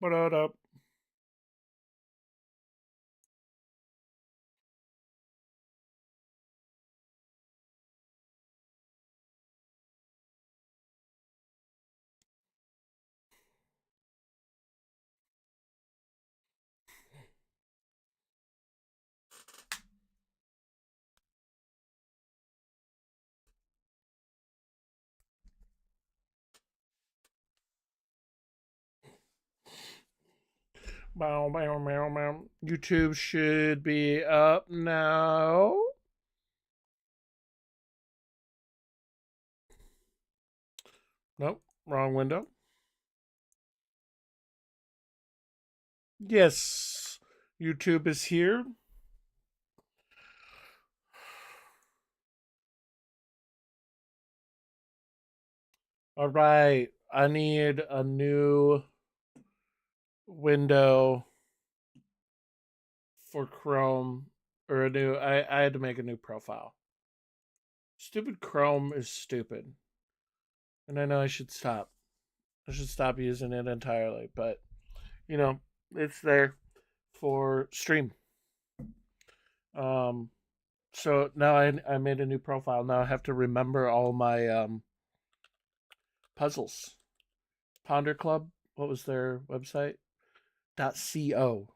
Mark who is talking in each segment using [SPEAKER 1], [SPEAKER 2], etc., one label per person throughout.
[SPEAKER 1] What up? Bow, bow, bow, bow. YouTube should be up now. Nope, wrong window. Yes, YouTube is here. All right, I need a new window for Chrome or a new. I had to make a new profile. Stupid Chrome is stupid, and I know I should stop. I should stop using it entirely, but you know, it's there for stream. Um, so now I made a new profile. Now I have to remember all my puzzles. Ponder Club. What was their website? .co.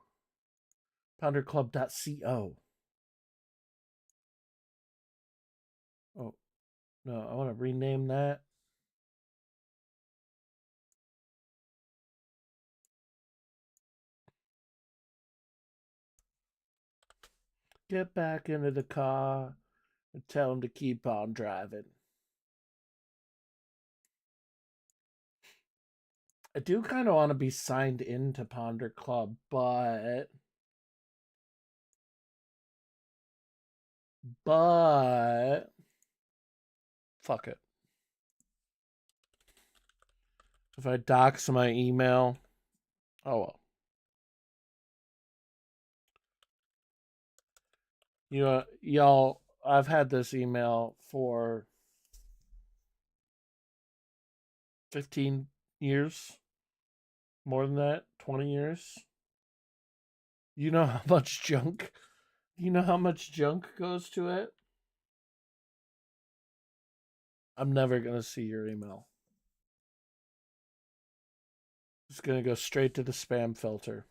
[SPEAKER 1] Ponderclub.co. Oh no, I want to rename that. Get back into the car and tell him to keep on driving. I do kind of want to be signed into Ponder Club, but fuck it. If I dox my email, oh well. Y'all, I've had this email for 15 years, more than that, 20 years. You know how much junk? You know how much junk goes to it? I'm never going to see your email. It's going to go straight to the spam filter.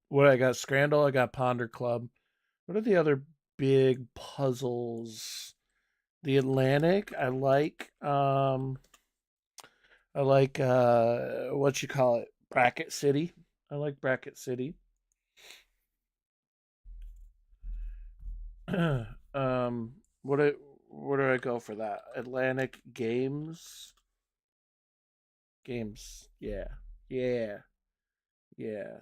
[SPEAKER 1] What I got? Scrandal, I got Ponder Club. What are the other big puzzles? The Atlantic, I like what you call it? Bracket City. I like Bracket City. What do where do I go for that? Atlantic Games. Games. Yeah. Yeah. Yeah.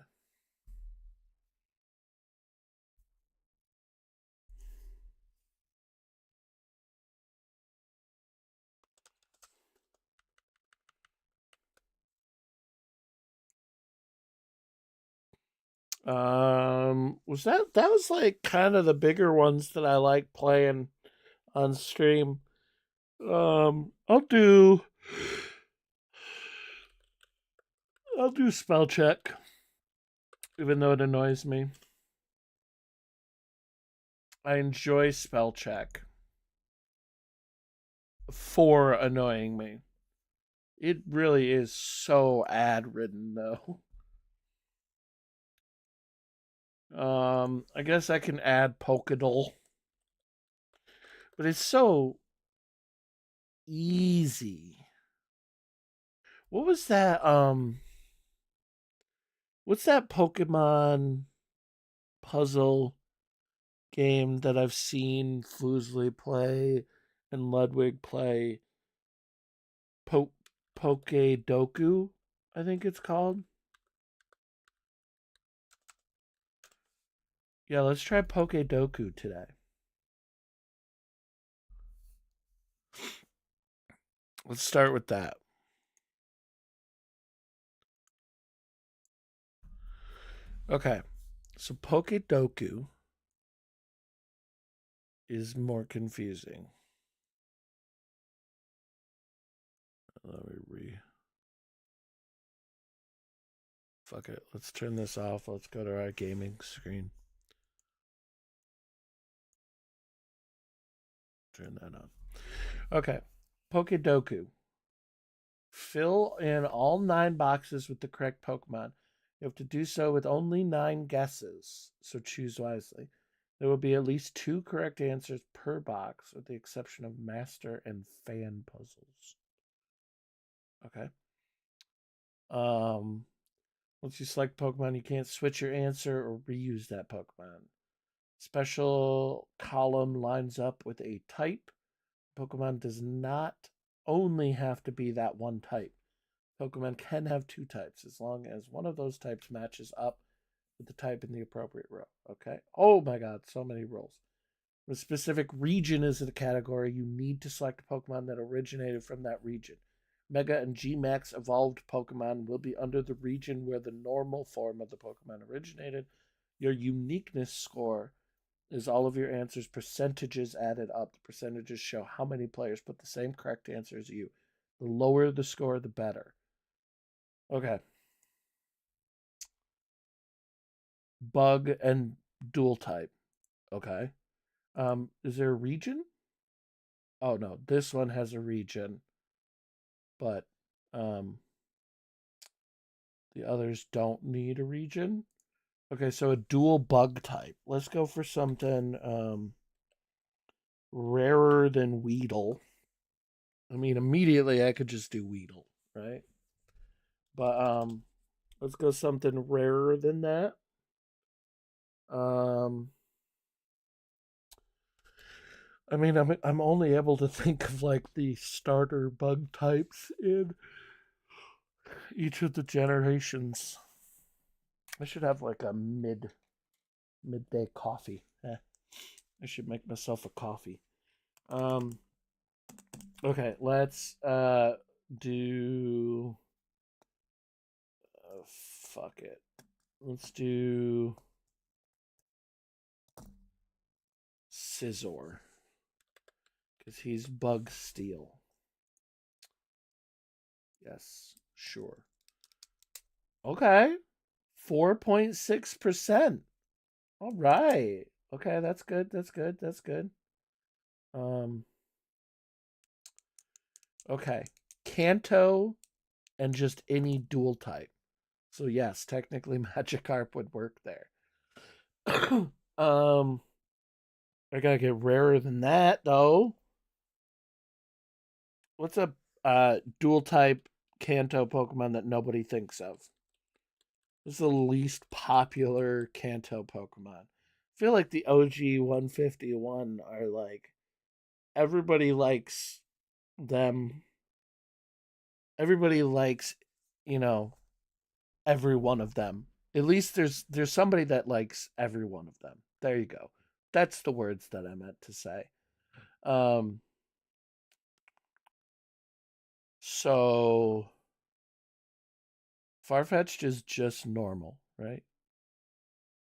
[SPEAKER 1] Was that was like kind of the bigger ones that I like playing on stream. I'll do spell check, even though it annoys me. I enjoy spell check for annoying me. It really is so ad ridden though. I guess I can add Pokedol, but it's so easy. What was that? What's that Pokemon puzzle game that I've seen Foosley play and Ludwig play? Po- Poke Doku, I think it's called. Yeah, let's try Poke Doku today. Let's start with that. Okay, so Poke Doku is more confusing. Let me fuck it. Let's turn this off. Let's go to our gaming screen. Turn that on. Okay. Pokedoku. Fill in all 9 boxes with the correct Pokemon. You have to do so with only 9 guesses, so choose wisely. There will be at least 2 correct answers per box, with the exception of master and fan puzzles. Okay. Once you select Pokemon, you can't switch your answer or reuse that Pokemon. Special column lines up with a type. Pokemon does not only have to be that one type. Pokemon can have 2 types as long as one of those types matches up with the type in the appropriate row. Okay. Oh my god, so many rules. When a specific region is in a category, you need to select a Pokemon that originated from that region. Mega and G Max evolved Pokemon will be under the region where the normal form of the Pokemon originated. Your uniqueness score is all of your answers' percentages added up. The percentages show how many players put the same correct answer as you. The lower the score, the better. Okay. Bug and dual type. Okay. Is there a region? Oh no, this one has a region, but the others don't need a region. Okay, so a dual bug type. Let's go for something rarer than Weedle. I mean, immediately I could just do Weedle, right? But let's go something rarer than that. Um I mean, I'm only able to think of like the starter bug types in each of the generations. I should have like a midday coffee. I should make myself a coffee. Um okay, let's do fuck it. Let's do Scizor cuz he's bug steel. Yes, sure. Okay. 4.6%. All right. Okay, that's good. That's good. That's good. Um okay. Kanto and just any dual type. So yes, technically Magikarp would work there. I gotta get rarer than that though. What's a dual type Kanto Pokemon that nobody thinks of? What's the least popular Kanto Pokemon? I feel like the OG 151 are like everybody likes them. Everybody likes, you know, every one of them. At least there's somebody that likes every one of them. There you go. That's the words that I meant to say. Um so Farfetch'd is just normal, right?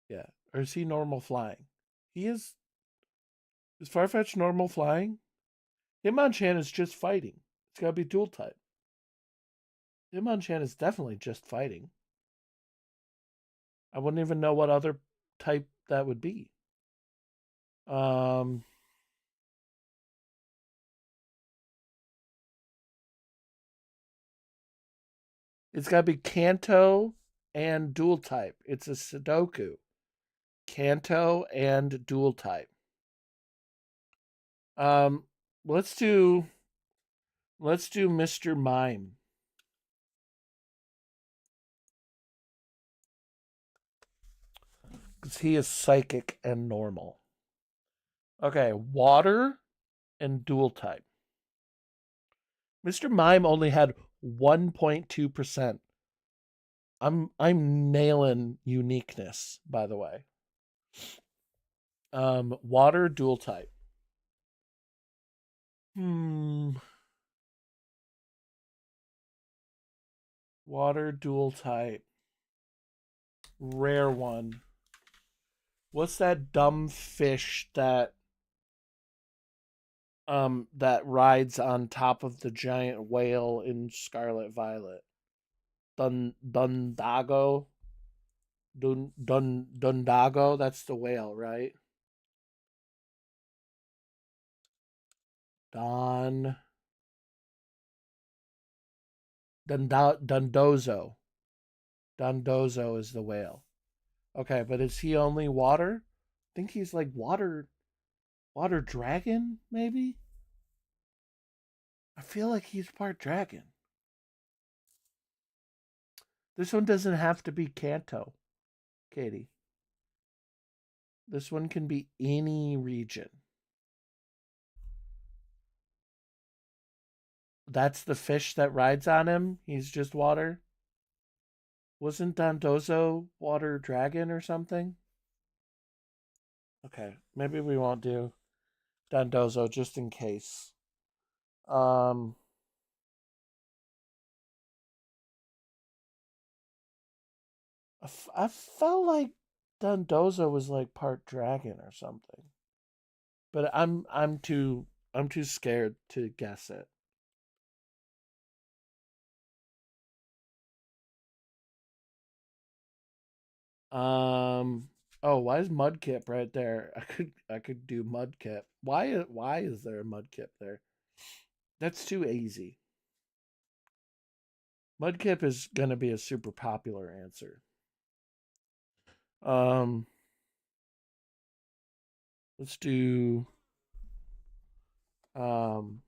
[SPEAKER 1] Yeah. Or is he normal flying? He is Farfetch'd normal flying? Hitmonchan is just fighting. It's gotta be dual type. Hitmonchan is definitely just fighting. I wouldn't even know what other type that would be. Um It's got to be Kanto and dual type. It's a Sudoku. Kanto and dual type. Um, let's do Mr. Mime because he is psychic and normal. Okay, water and dual type. Mr. Mime only had 1.2%. I'm nailing uniqueness, by the way. Water dual type. Hmm. Water dual type. Rare one. What's that dumb fish that That rides on top of the giant whale in Scarlet Violet. Dundago. Dundago. That's the whale, right? Don Dundozo. Dundozo is the whale. Okay, but is he only water? I think he's like water dragon, maybe? I feel like he's part dragon. This one doesn't have to be Kanto, Katie. This one can be any region. That's the fish that rides on him. He's just water. Wasn't Dondozo water dragon or something? Okay, maybe we won't do Dondozo just in case. Um, I felt like Dondozo was like part dragon or something, but I'm too scared to guess it. Um. Oh, why is Mudkip right there? I could do Mudkip. Why is there a Mudkip there? That's too easy. Mudkip is gonna be a super popular answer. Um. Let's do um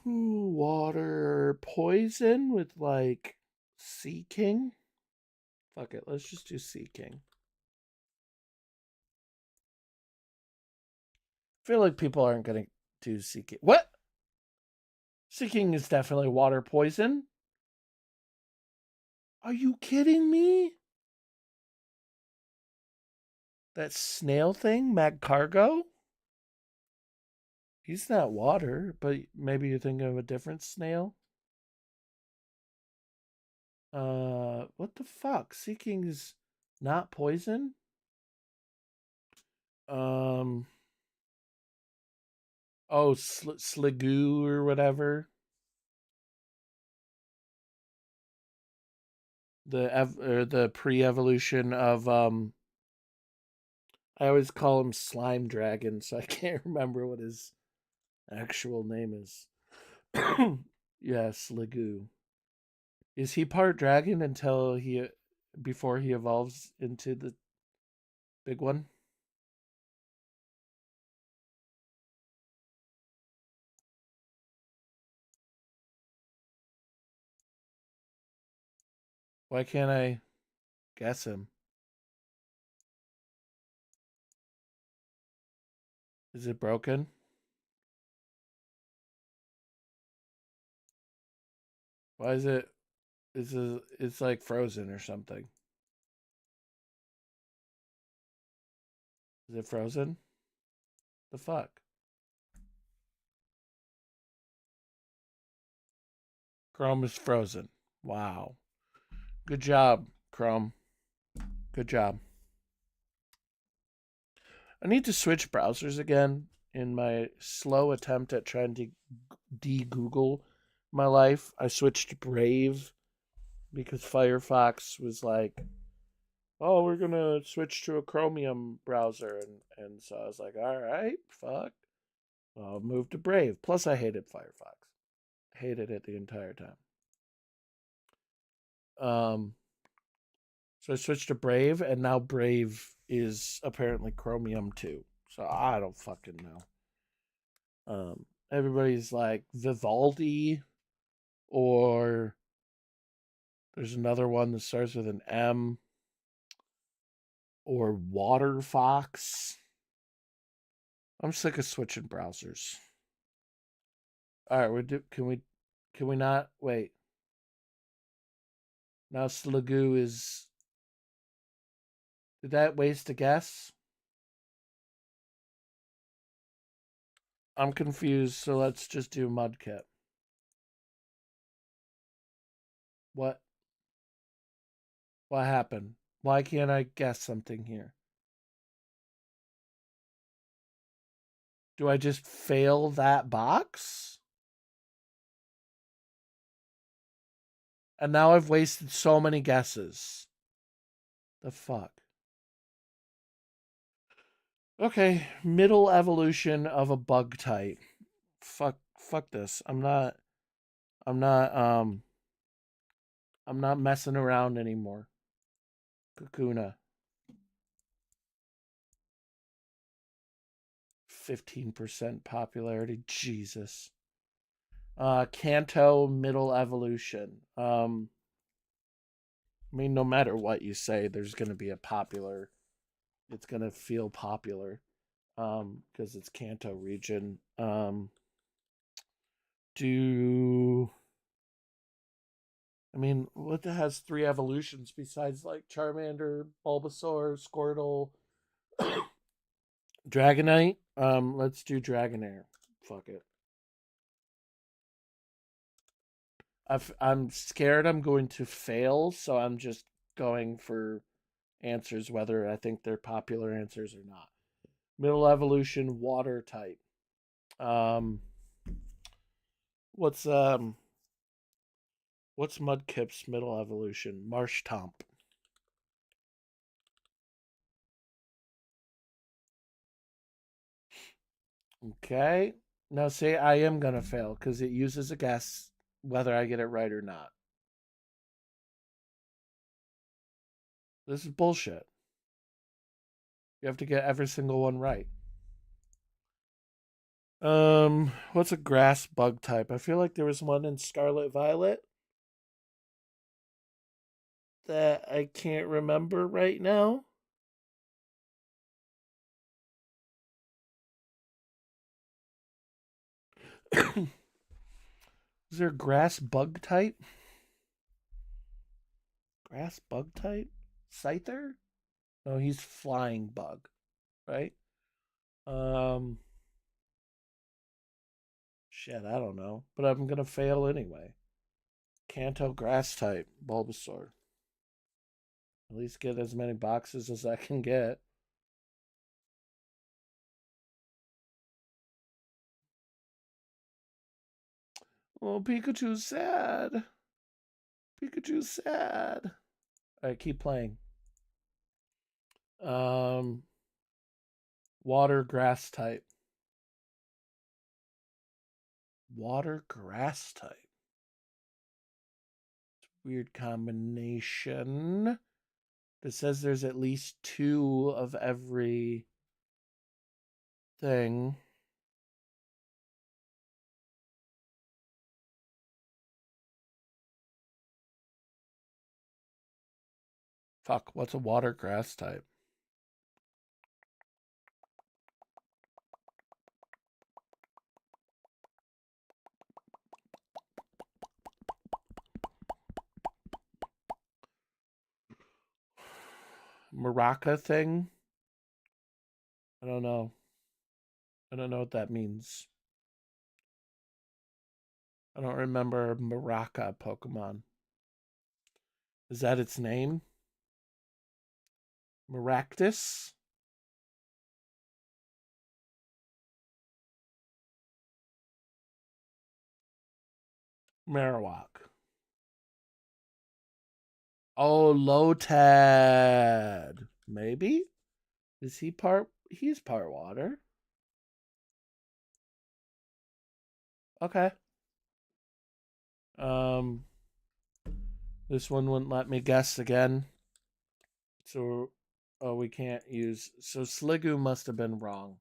[SPEAKER 1] water poison with like Sea King. Fuck it. Let's just do Sea King. I feel like people aren't gonna do Sea King. What? Sea King is definitely water poison. Are you kidding me? That snail thing, Magcargo? He's not water, but maybe you're thinking of a different snail. What the fuck? Sea King is not poison? Um, oh, Sligoo or whatever. The pre-evolution of I always call him Slime Dragon, so I can't remember what his actual name is. Yeah, Sligoo. Is he part dragon until he before he evolves into the big one? Why can't I guess him? Is it broken? Why is it? It's like frozen or something. Is it frozen? The fuck? Chrome is frozen. Wow. Good job, Chrome. Good job. I need to switch browsers again in my slow attempt at trying to de-Google my life. I switched to Brave because Firefox was like, "Oh, we're gonna switch to a Chromium browser," and so I was like, "All right, fuck, I'll move to Brave." Plus, I hated Firefox, hated it the entire time. Um, so I switched to Brave, and now Brave is apparently Chromium too. So I don't fucking know. Everybody's like Vivaldi, or there's another one that starts with an M, or Water Fox. I'm sick of switching browsers. All right, can we not wait? Now Slagoo is. Did that waste a guess? I'm confused, so let's just do Mudkip. What? What happened? Why can't I guess something here? Do I just fail that box? And now I've wasted so many guesses. The fuck? Okay, middle evolution of a bug type. Fuck this. I'm not I'm not messing around anymore. Kakuna. 15% popularity. Jesus. Kanto middle evolution. I mean, no matter what you say, there's gonna be a popular. It's gonna feel popular. Because it's Kanto region. Do I mean what has three evolutions besides like Charmander, Bulbasaur, Squirtle, Dragonite? Let's do Dragonair. Fuck it. I'm scared I'm going to fail, so I'm just going for answers whether I think they're popular answers or not. Middle evolution, water type. Um, what's what's Mudkip's middle evolution? Marsh Tomp. Okay. Now say I am gonna fail because it uses a guess whether I get it right or not. This is bullshit. You have to get every single one right. What's a grass bug type? I feel like there was one in Scarlet Violet that I can't remember right now. Is there a grass bug type? Grass bug type? Scyther? No, he's flying bug, right? Um, shit, I don't know, but I'm gonna fail anyway. Kanto grass type, Bulbasaur. At least get as many boxes as I can get. Oh, Pikachu's sad. Pikachu's sad. All right, keep playing. Um, water grass type. Water grass type. Weird combination. It says there's at least two of every thing. Fuck, what's a water grass type? Maraca thing? I don't know. I don't know what that means. I don't remember Maraca Pokemon. Is that its name? Maractus? Marowak. Oh, Lotad. Maybe? Is he part? He's part water. Okay. Um, this one wouldn't let me guess again. So, oh, we can't use. So Sliggoo must have been wrong,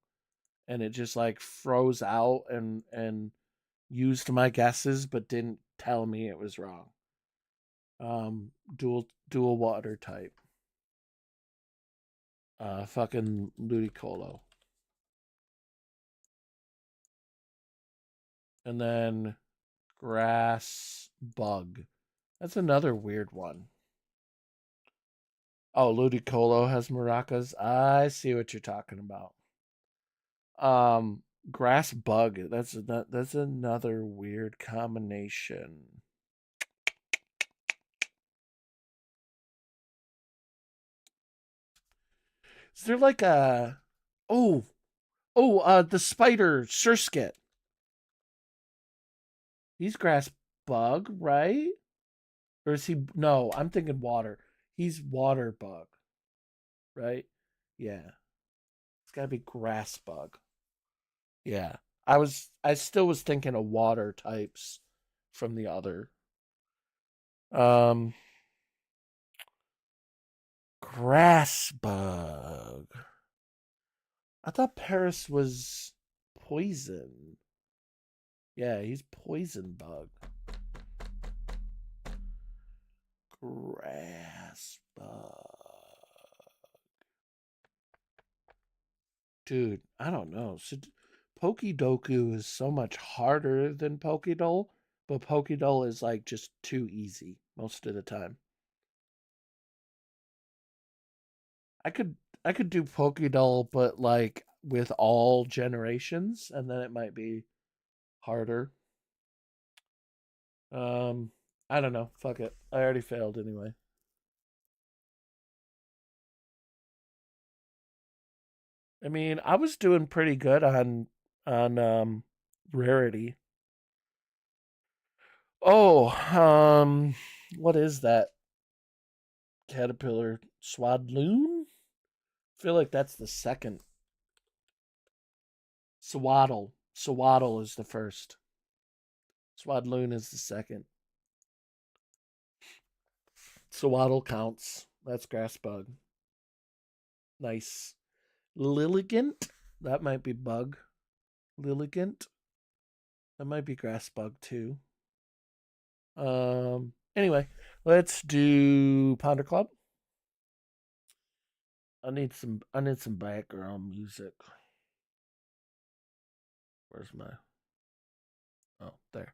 [SPEAKER 1] and it just like froze out and used my guesses, but didn't tell me it was wrong. Dual water type. Fucking Ludicolo. And then grass bug. That's another weird one. Oh, Ludicolo has maracas. I see what you're talking about. Um, grass bug. That's another weird combination. Is there like a? Oh, Oh, the spider surskit. He's grass bug, right? Or is he? No, I'm thinking water. He's water bug, right? Yeah, it's gotta be grass bug. Yeah, I still was thinking of water types from the other. Um, grass bug. I thought Paris was poison. Yeah, he's poison bug. Grass bug. Dude, I don't know. So, Pokedoku is so much harder than Pokédoll, but Pokédoll is like just too easy most of the time. I could I could do Pokédoll, but like with all generations, and then it might be harder. Um, I don't know. Fuck it. I already failed anyway. I mean, I was doing pretty good on rarity. Oh, what is that caterpillar? Swadloon? I feel like that's the second. Swaddle. Swaddle is the first. Swadloon is the second. Swaddle counts. That's grass bug. Nice. Lilligant? That might be bug. Lilligant? That might be grass bug too. Anyway, let's do Ponder Club. I need some background music. Where's my Oh, there.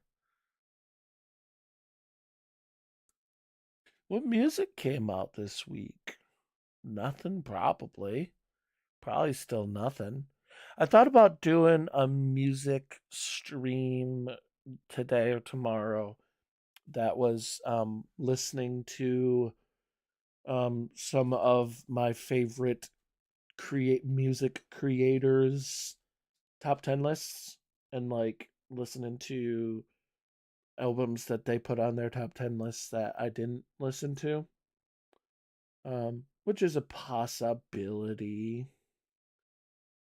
[SPEAKER 1] What music came out this week? Nothing, probably. Probably still nothing. I thought about doing a music stream today or tomorrow that was listening to some of my favorite create music creators top 10 lists and like listening to albums that they put on their top 10 lists that I didn't listen to, which is a possibility.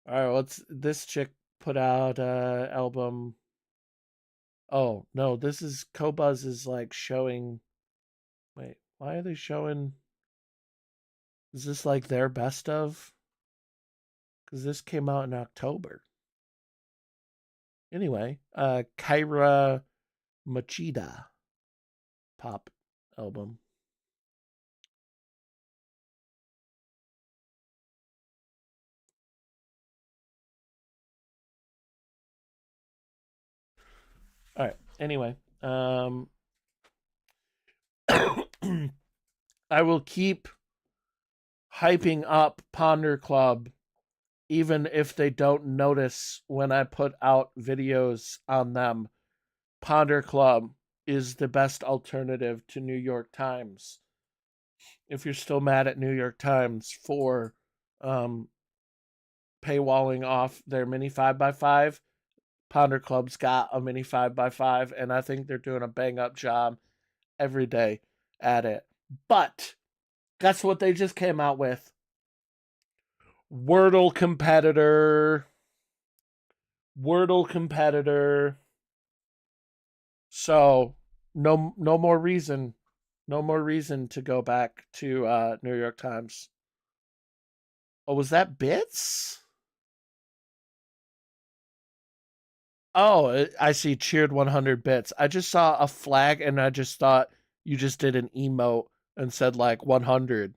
[SPEAKER 1] All right, what's this chick put out album? Oh, no, this is Kobuz is like showing. Wait, why are they showing? Is this like their best of? Because this came out in October. Anyway, Kyra Machida pop album. All right. Anyway, I will keep hyping up Ponder Club even if they don't notice when I put out videos on them. Ponder Club is the best alternative to New York Times. If you're still mad at New York Times for um, paywalling off their mini 5x5, Ponder Club's got a mini 5x5, and I think they're doing a bang up job every day at it. But guess what they just came out with? Wordle competitor. Wordle competitor. So no more reason. No more reason to go back to New York Times. Oh, was that bits? Oh, I see. Cheered 100 bits. I just saw a flag and I just thought you just did an emote and said like 100,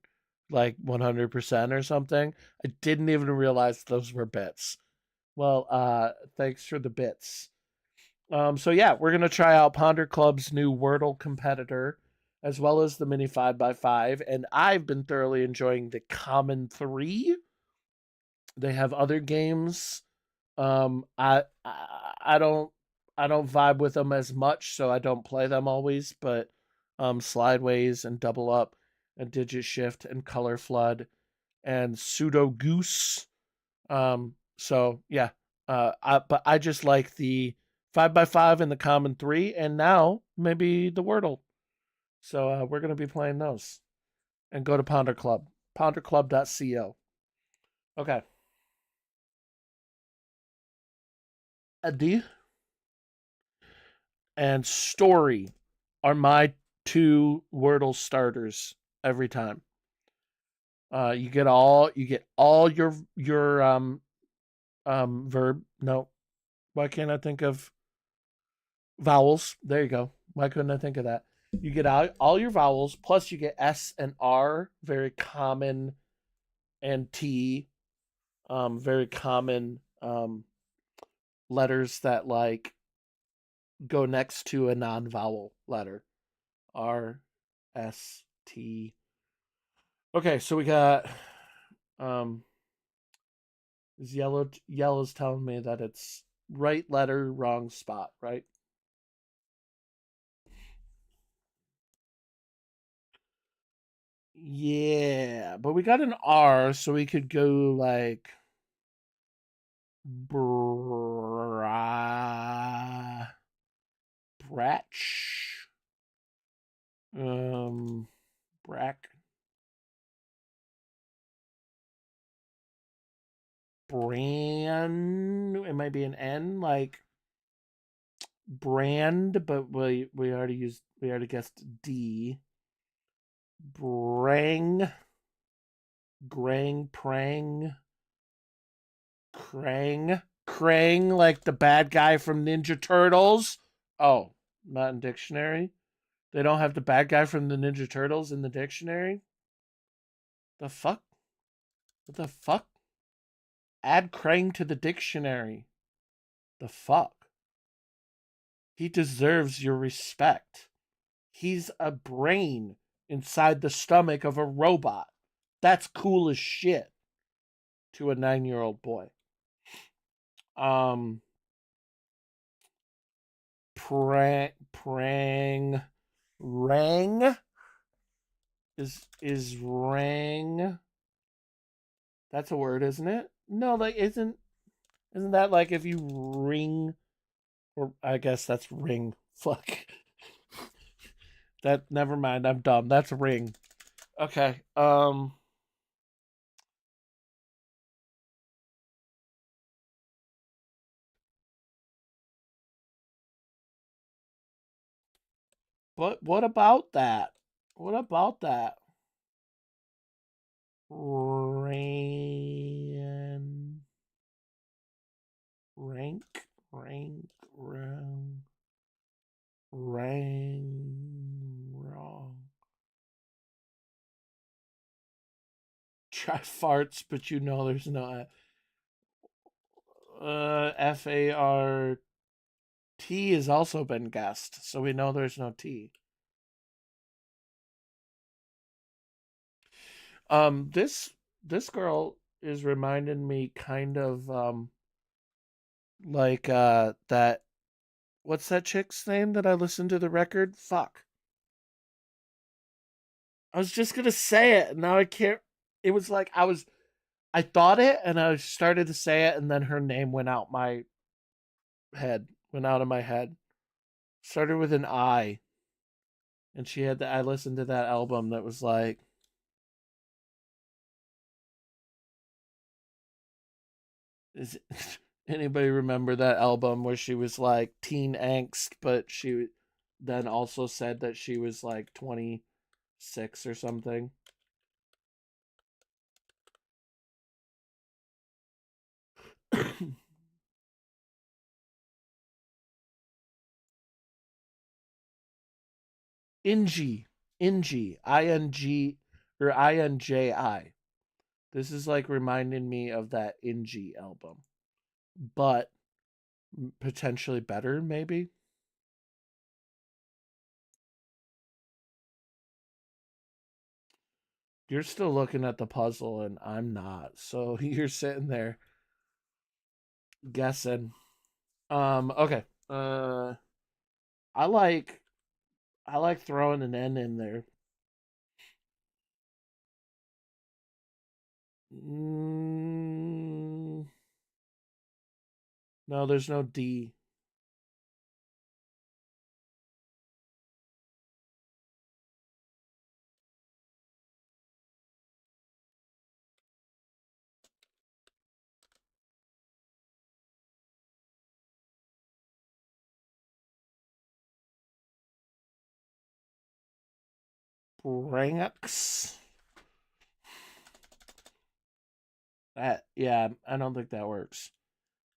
[SPEAKER 1] like 100% or something. I didn't even realize those were bits. Well, thanks for the bits. So yeah, we're gonna try out Ponder Club's new Wordle competitor, as well as the mini 5x5, and I've been thoroughly enjoying the Common 3. They have other games. I don't vibe with them as much, so I don't play them always. But Slideways and Double Up and Digit Shift and Color Flood and Pseudo Goose. So yeah, but I just like the 5x5 and the common 3, and now maybe the Wordle. So we're gonna be playing those, and go to Ponder Club, ponderclub.co. Okay, Adi and Story are my two Wordle starters every time. You get all your verb. No, why can't I think of vowels? There you go. Why couldn't I think of that? You get all your vowels, plus you get S and R, very common, and T, very common letters that like go next to a non-vowel letter. R, S, T. Okay, so we got um is yellow's telling me that it's right letter, wrong spot, right? Yeah, but we got an R, so we could go like bratch, um, brack, brand. It might be an N, like brand, but we already guessed D. Brang, grang, prang, krang, krang, like the bad guy from Ninja Turtles. Oh, not in dictionary. They don't have the bad guy from the Ninja Turtles in the dictionary. The fuck? What the fuck? Add Krang to the dictionary. The fuck? He deserves your respect. He's a brain inside the stomach of a robot. That's cool as shit to a 9-year-old boy. Um, prang, rang is rang. That's a word, isn't it? No, like isn't that like if you ring, or I guess that's ring. Fuck. That never mind, I'm dumb. That's ring. Okay. But what about that? What about that? Ran rank wrong. Try farts, but you know there's no FART has also been guessed, so we know there's no T. This girl is reminding me kind of like that, what's that chick's name that I listened to the record? Fuck. I was just gonna say it, and now I can't. It was like I thought it, and I started to say it, and then her name went out of my head. Started with an I, and she had I listened to that album that was like, is anybody remember that album where she was like teen angst, but she then also said that she was like 26 or something? Inji, Ing, or Inji. This is like reminding me of that Inji album, but potentially better, maybe. You're still looking at the puzzle, and I'm not. So you're sitting there guessing. Okay. I like I like throwing an N in there. Mm, No, there's no D. Branx. That, yeah, I don't think that works.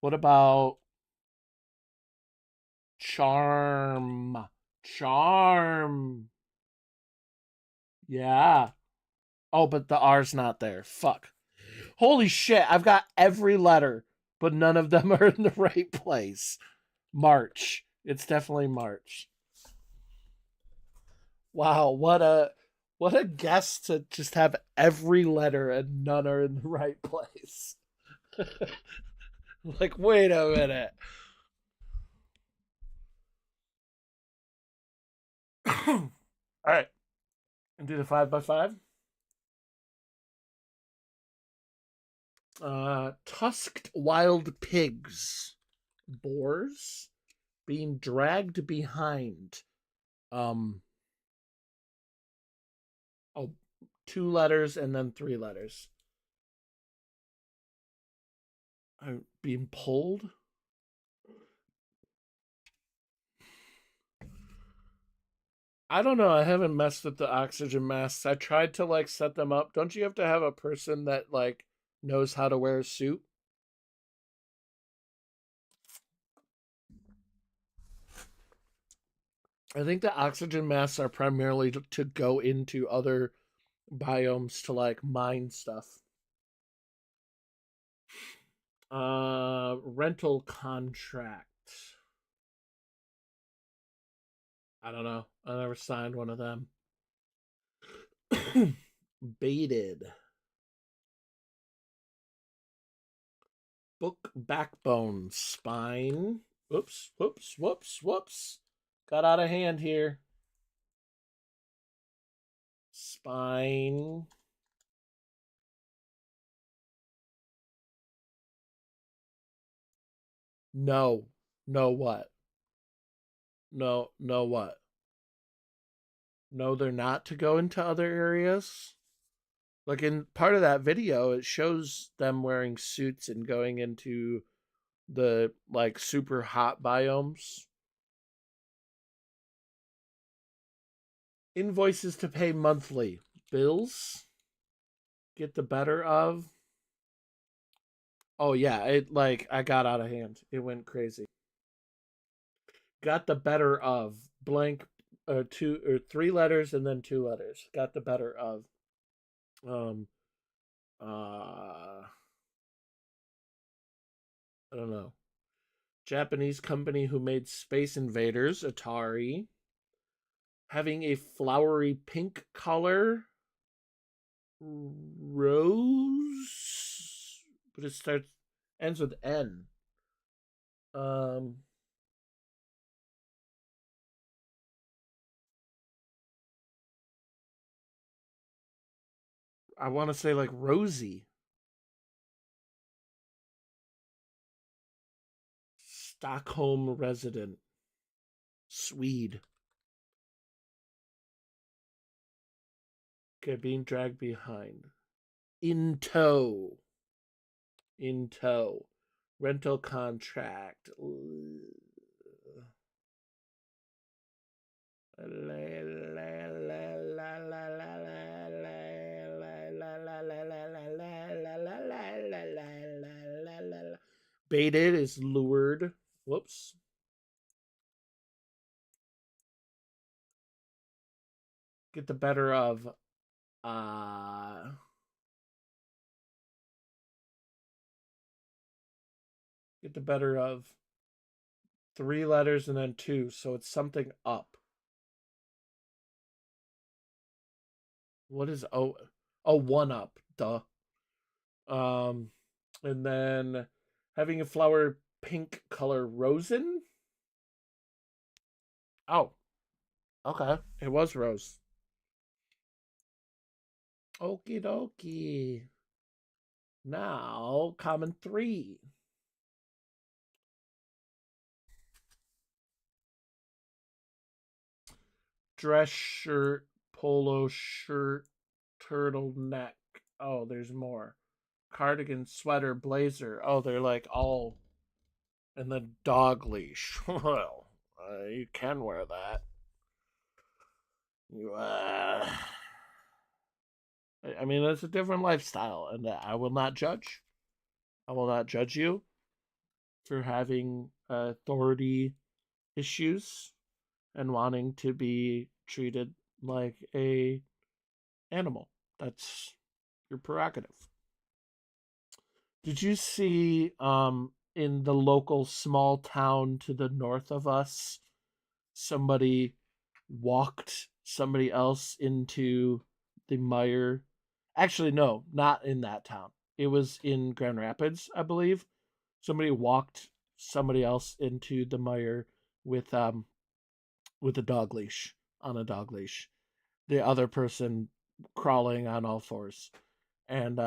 [SPEAKER 1] What about charm? Charm. Yeah. Oh, but the R's not there. Fuck. Holy shit, I've got every letter, but none of them are in the right place. March. It's definitely March. Wow, what a guess to just have every letter and none are in the right place. Like, wait a minute. All right, and do the 5x5. Tusked wild pigs, boars being dragged behind. Um, oh, 2 letters and then 3 letters. Being pulled. I don't know. I haven't messed with the oxygen masks. I tried to like set them up. Don't you have to have a person that like knows how to wear a suit? I think the oxygen masks are primarily to go into other biomes to like mine stuff. Rental contract. I don't know. I never signed one of them. Baited. Book backbone. Spine. Whoops, whoops, whoops, whoops. Got out of hand here. Spine. No. No what? No, no what? No, they're not to go into other areas. Like in part of that video, it shows them wearing suits and going into the like super hot biomes. Invoices to pay monthly. Bills get the better of. Oh yeah, it like I got out of hand. It went crazy. Got the better of blank 2 or 3 letters and then 2 letters. Got the better of. Um I don't know. Japanese company who made Space Invaders, Atari, having a flowery pink color. Rose, but it starts ends with N. Um, I want to say like Rosie. Stockholm resident. Swede. Okay, being dragged behind. In tow. In tow. Rental contract. Baited is lured. Whoops. Get the better of. Uh, get the better of 3 letters and then 2, so it's something up. What is O? Oh, 1 up. Duh. Um, and then having a flower pink color, Rosen. Oh, okay. It was Rose. Okie dokie. Now, common 3. dress shirt, polo shirt, turtleneck. Oh, there's more. Cardigan, sweater, blazer. Oh, they're like all in the dog leash. Well, you can wear that. You, I mean, it's a different lifestyle, and I will not judge. I will not judge you for having authority issues and wanting to be treated like a animal. That's your prerogative. Did you see in the local small town to the north of us, somebody walked somebody else into the mire? Actually, no, not in that town. It was in Grand Rapids, I believe. Somebody walked somebody else into the mire with a dog leash, on a dog leash. The other person crawling on all fours. And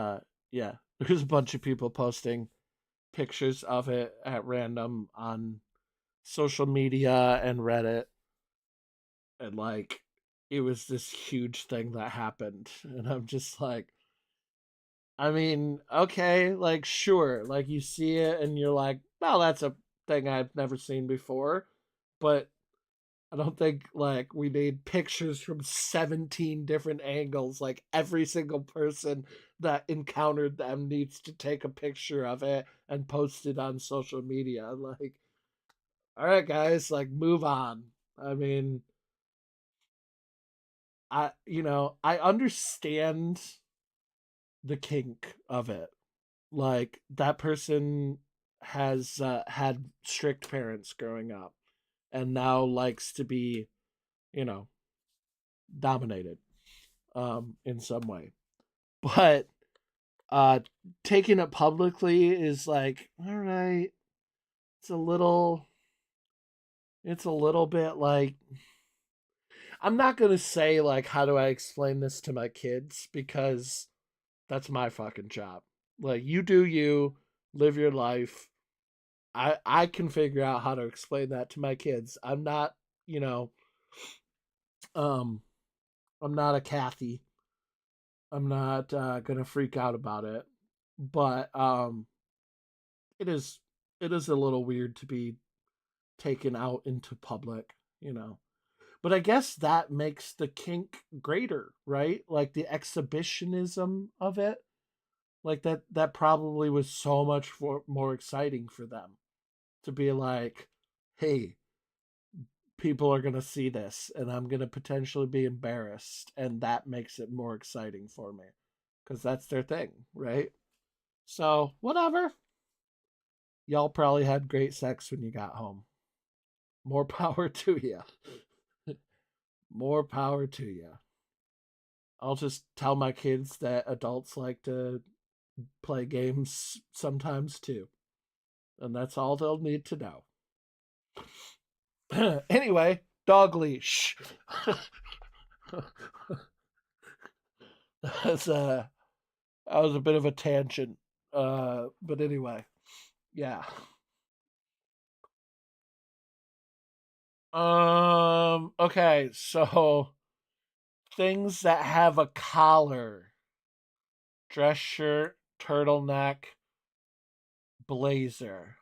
[SPEAKER 1] yeah, there's a bunch of people posting pictures of it at random on social media and Reddit. And like, it was this huge thing that happened. And I'm just like, I mean, okay, like, sure. Like, you see it and you're like, well, that's a thing I've never seen before. But I don't think like we need pictures from 17 different angles. Like every single person that encountered them needs to take a picture of it and post it on social media. Like, all right, guys, like move on. I mean, I understand the kink of it. Like that person has had strict parents growing up and now likes to be, you know, dominated in some way. But uh taking it publicly is like, all right, it's a little it's a little bit like, I'm not going to say like how do I explain this to my kids because that's my fucking job. Like you do you, live your life. I can figure out how to explain that to my kids. I'm not, you know, um I'm not a Kathy. I'm not going to freak out about it. But it is it is a little weird to be taken out into public, you know. But I guess that makes the kink greater, right? Like the exhibitionism of it, like that probably was so much more exciting for them to be like, hey, people are going to see this and I'm going to potentially be embarrassed, and that makes it more exciting for me because that's their thing, right? So, whatever. Y'all probably had great sex when you got home. More power to you. More power to you. I'll just tell my kids that adults like to play games sometimes too. And that's all they'll need to know. Anyway, dog leash. that's that was a bit of a tangent. But anyway, yeah. Okay, so things that have a collar: dress shirt, turtleneck, blazer,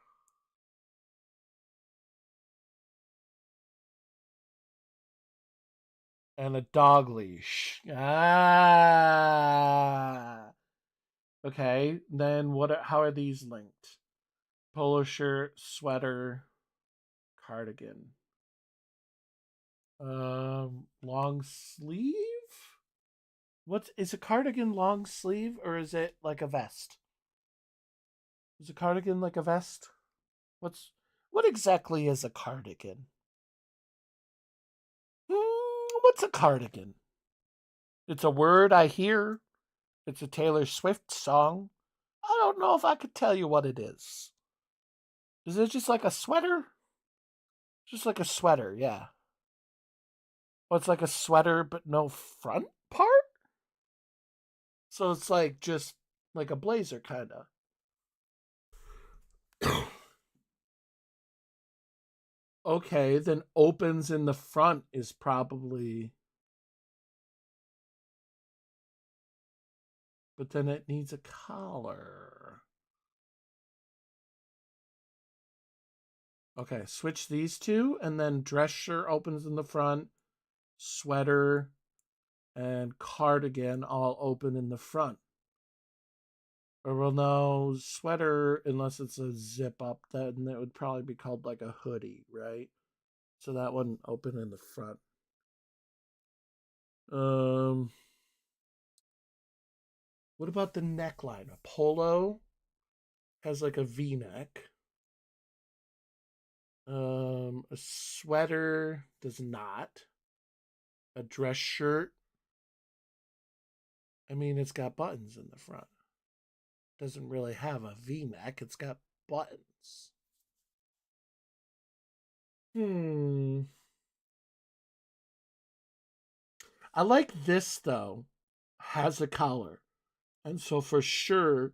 [SPEAKER 1] and a dog leash. Ah. Okay, then what? How are these linked? Polo shirt, sweater, cardigan. Long sleeve. What is a cardigan? Long sleeve, or is it like a vest? Is a cardigan like a vest? What's what exactly is a cardigan? What's a cardigan? It's a word I hear. It's a Taylor Swift song. I don't know if I could tell you what it is. Is it just like a sweater? Just like a sweater, yeah. Well, it's like a sweater, but no front part? So it's like just like a blazer, kind of. Okay, then opens in the front is probably, but then it needs a collar. Okay, switch these two, and then dress shirt opens in the front, sweater and cardigan all open in the front. Or well, no, sweater, unless it's a zip up, then it would probably be called like a hoodie, right? So that wouldn't open in the front. Um, what about the neckline? A polo has like a V neck. A sweater does not. A dress shirt, I mean, it's got buttons in the front. Doesn't really have a V neck, it's got buttons. Hmm. I like this though. Has a collar. And so for sure,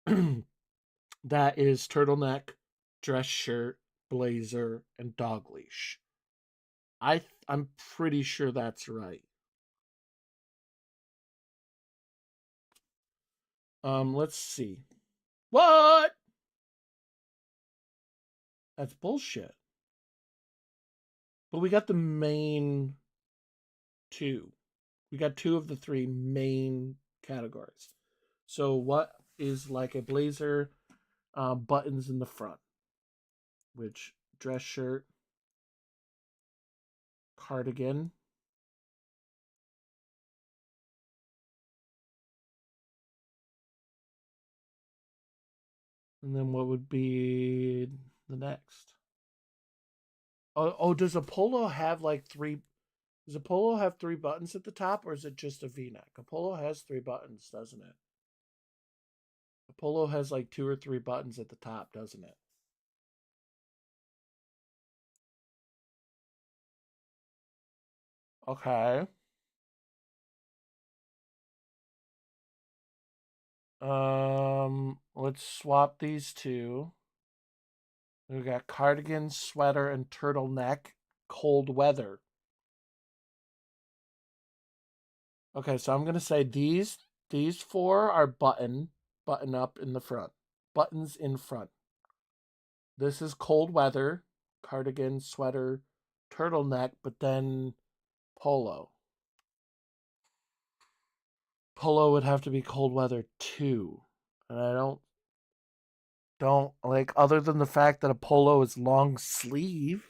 [SPEAKER 1] that is turtleneck, dress shirt, blazer, and dog leash. I'm pretty sure that's right. Let's see. What? That's bullshit. But we got the main two. We got two of the three main categories. So what is like a blazer, buttons in the front, which dress shirt, cardigan, and then what would be the next? Oh, does a polo have like three? Does a polo have three buttons at the top, or is it just a V-neck? A polo has three buttons, doesn't it? A polo has like two or three buttons at the top, doesn't it? Okay. Let's swap these two. We got cardigan, sweater, and turtleneck. Cold weather. Okay, so I'm gonna say these four are button up in the front, buttons in front. This is cold weather, cardigan, sweater, turtleneck, but then polo. Polo would have to be cold weather too, and I don't like, other than the fact that a polo is long sleeve,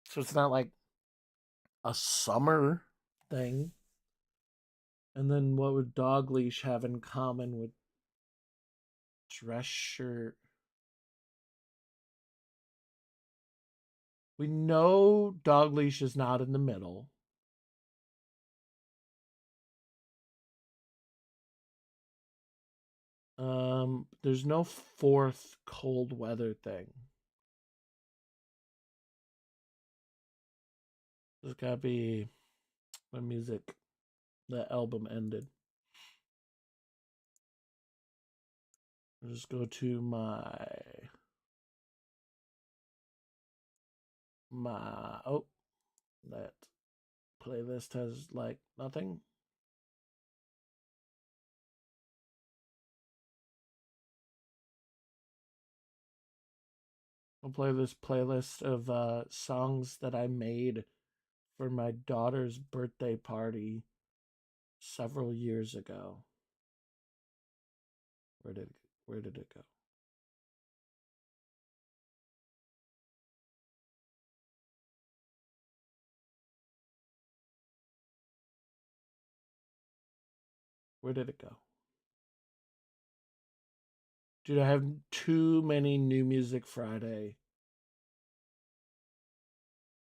[SPEAKER 1] so it's not like a summer thing. And then what would dog leash have in common with dress shirt? We know dog leash is not in the middle. There's no fourth cold weather thing. There's gotta be the music. The album ended. I'll just go to my oh, that playlist has like nothing. I'll play this playlist of songs that I made for my daughter's birthday party several years ago. Where did it go? Where did it go? Dude, I have too many New Music Friday.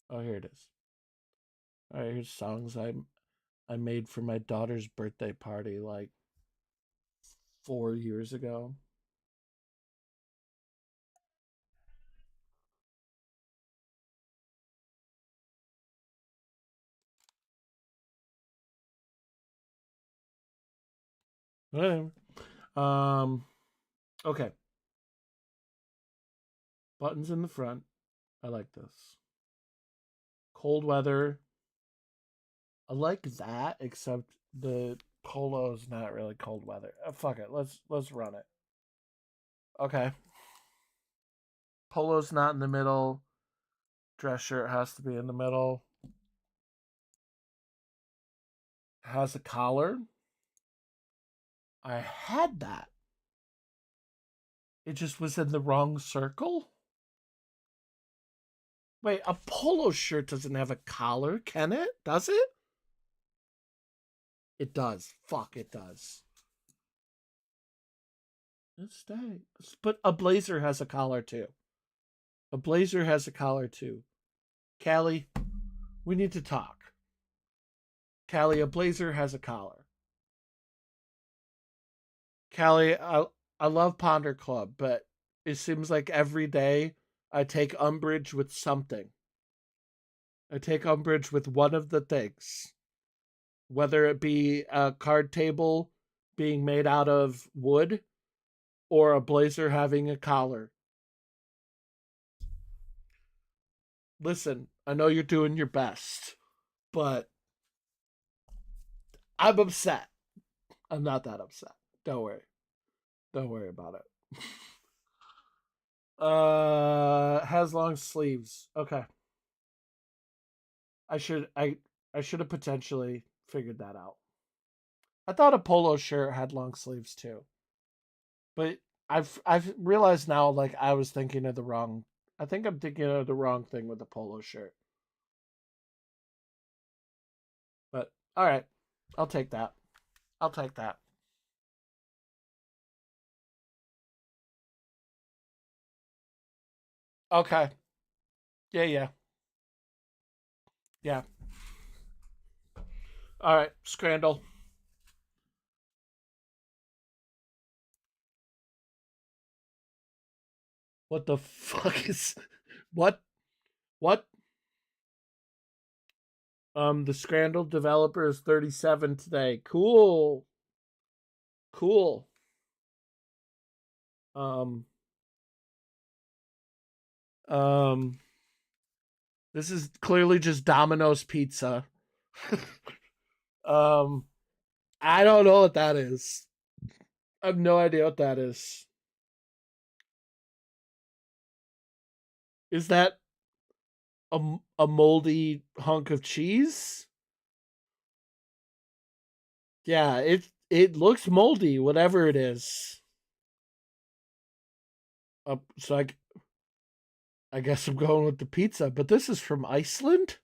[SPEAKER 1] Oh, here it is. All right, here's songs I made for my daughter's birthday party like 4 years ago. Whatever. Um, okay. Buttons in the front. I like this. Cold weather. I like that, except the polo is not really cold weather. Fuck it. Let's run it. Okay. Polo's not in the middle. Dress shirt has to be in the middle. Has a collar. I had that. It just was in the wrong circle. Wait, a polo shirt doesn't have a collar, can it? Does it? It does. Fuck, it does. Let's stay. But a blazer has a collar too. A blazer has a collar too. Callie, we need to talk. Callie, a blazer has a collar. Callie, I love Ponder Club, but it seems like every day I take umbrage with something. I take umbrage with one of the things. Whether it be a card table being made out of wood or a blazer having a collar. Listen, I know you're doing your best, but I'm upset. I'm not that upset. Don't worry. Don't worry about it. Has long sleeves. Okay. I should have potentially figured that out. I thought a polo shirt had long sleeves too. But I've realized now like I was thinking of the wrong I think I'm thinking of the wrong thing with the polo shirt. But all right. I'll take that. I'll take that. Okay. Yeah, yeah. Yeah. All right, Scrandal. What the fuck is what? What? The Scrandal developer is 37 today. Cool. Cool. Um um this is clearly just Domino's pizza. um I don't know what that is. I have no idea what that is. Is that a moldy hunk of cheese? Yeah, it looks moldy, whatever it is. So I guess I'm going with the pizza, but this is from Iceland,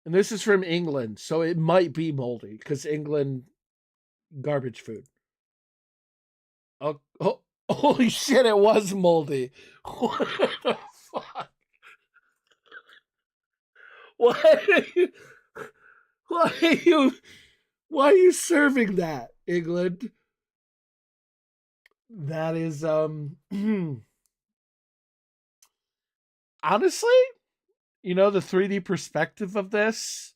[SPEAKER 1] and this is from England, so it might be moldy because England garbage food. Oh, holy shit! It was moldy. What the fuck? Why? Are you, why are you? Why are you serving that, England? That is honestly, the 3D perspective of this,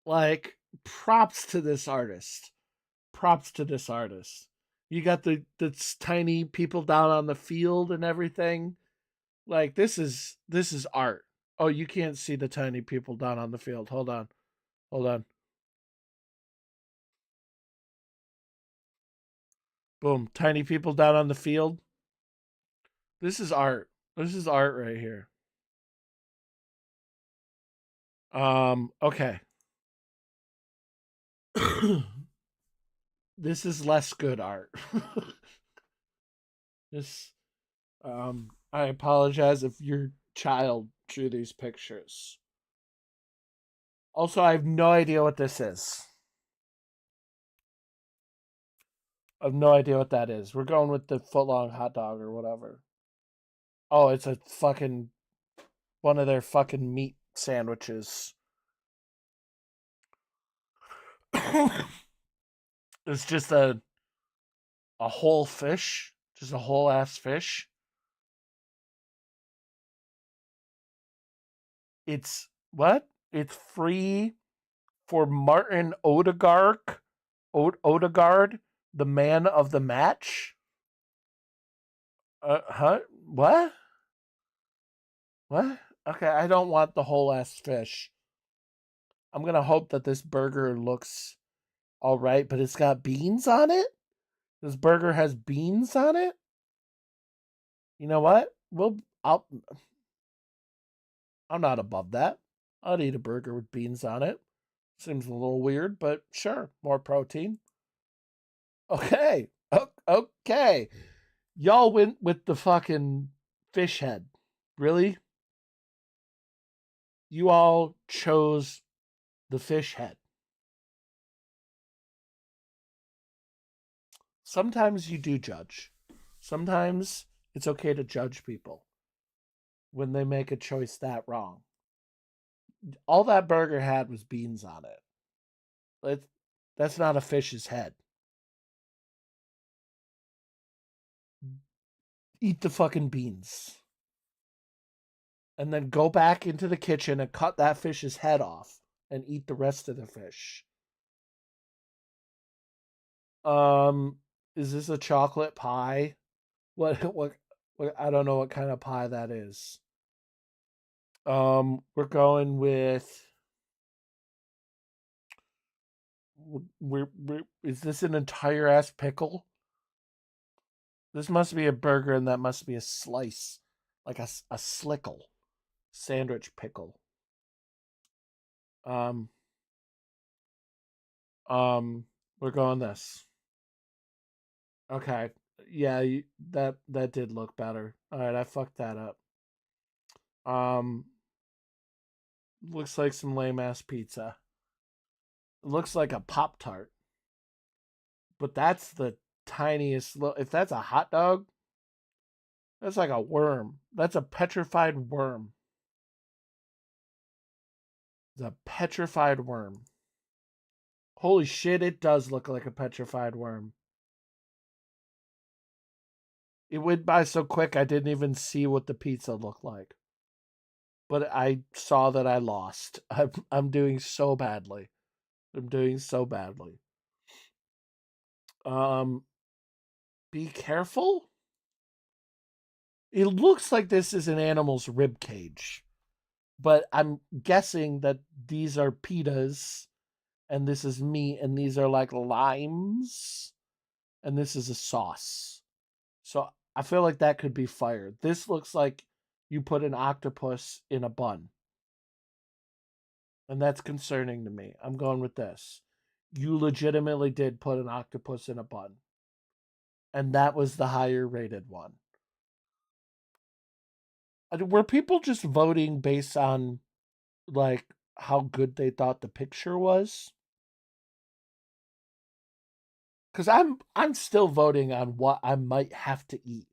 [SPEAKER 1] like props to this artist. Props to this artist. You got the tiny people down on the field and everything. Like this is art. Oh, you can't see the tiny people down on the field. Hold on. Hold on. Boom. Tiny people down on the field. This is art. This is art right here. Okay. This is less good art. This I apologize if your child drew these pictures. Also, I have no idea what this is. I have no idea what that is. We're going with the footlong hot dog or whatever. Oh, it's a fucking one of their fucking meat sandwiches. It's just a whole fish, just a whole ass fish. It's what? It's free for Martin Odegaard, the man of the match. Huh? What? What? Okay, I don't want the whole ass fish. I'm gonna hope that this burger looks all right, but it's got beans on it. This burger has beans on it. You know what? I'm not above that. I'd eat a burger with beans on it. Seems a little weird, but sure, more protein. Okay, okay. Y'all went with the fucking fish head. Really? You all chose the fish head. Sometimes you do judge. Sometimes it's okay to judge people when they make a choice that wrong. All that burger had was beans on it. It's, that's not a fish's head. Eat the fucking beans. And then go back into the kitchen and cut that fish's head off and eat the rest of the fish. Um, is this a chocolate pie? What I don't know what kind of pie that is. We're going with is this an entire ass pickle? This must be a burger and that must be a slice, like a slickle sandwich pickle. Um, we're going this. Okay, yeah, that did look better. All right, I fucked that up. Um, looks like some lame ass pizza. It looks like a Pop Tart, but that's the tiniest. If that's a hot dog, that's like a worm. That's a petrified worm. It's a petrified worm. Holy shit, it does look like a petrified worm. It went by so quick I didn't even see what the pizza looked like. But I saw that I lost. I'm doing so badly. I'm doing so badly. Um, be careful. It looks like this is an animal's rib cage, but I'm guessing that these are pitas, and this is meat, and these are like limes, and this is a sauce. So I feel like that could be fire. This looks like you put an octopus in a bun, and that's concerning to me. I'm going with this. You legitimately did put an octopus in a bun, and that was the higher rated one. Were people just voting based on like how good they thought the picture was? Because I'm still voting on what I might have to eat.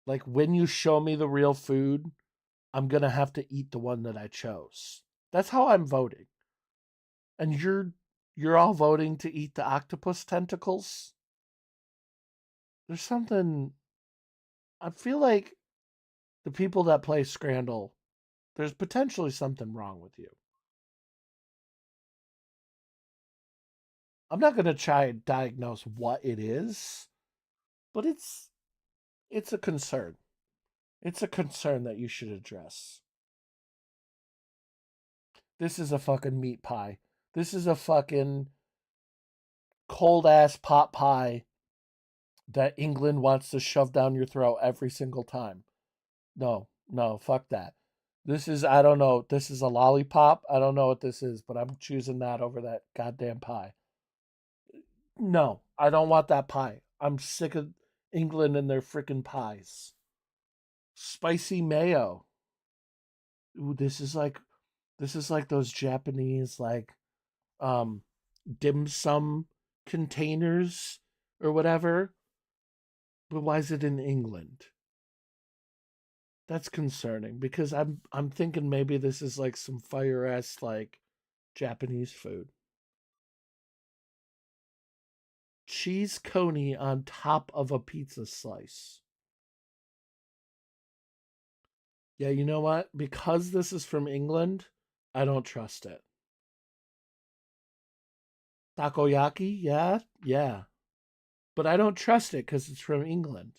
[SPEAKER 1] Like when you show me the real food, I'm gonna have to eat the one that I chose. That's how I'm voting. And you're all voting to eat the octopus tentacles? There's something I feel like the people that play Scrandle, there's potentially something wrong with you. I'm not gonna try and diagnose what it is, but it's a concern. It's a concern that you should address. This is a fucking meat pie. This is a fucking cold ass pot pie that England wants to shove down your throat every single time. No, no, fuck that. This is, I don't know, this is a lollipop. I don't know what this is, but I'm choosing that over that goddamn pie. No, I don't want that pie. I'm sick of England and their freaking pies. Spicy mayo. Ooh, this is like those Japanese um dim sum containers or whatever. But why is it in England? That's concerning because I'm thinking maybe this is like some fire ass like Japanese food. Cheese coney on top of a pizza slice. Yeah, you know what? Because this is from England, I don't trust it. Takoyaki, yeah, yeah. But I don't trust it because it's from England.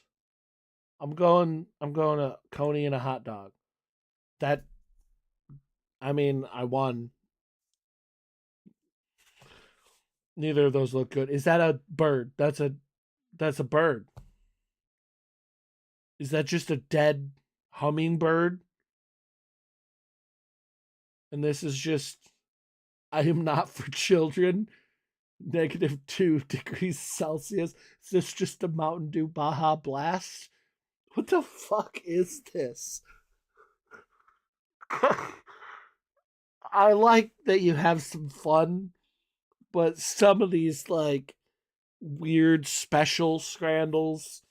[SPEAKER 1] I'm going a coney and a hot dog. that, I mean, I won. Neither of those look good. Is that a bird? That's a bird. Is that just a dead hummingbird? And this is just, I am not for children. -2 degrees Celsius. Is this just a Mountain Dew Baja Blast? What the fuck is this? I like that you have some fun, but some of these like weird special scandals,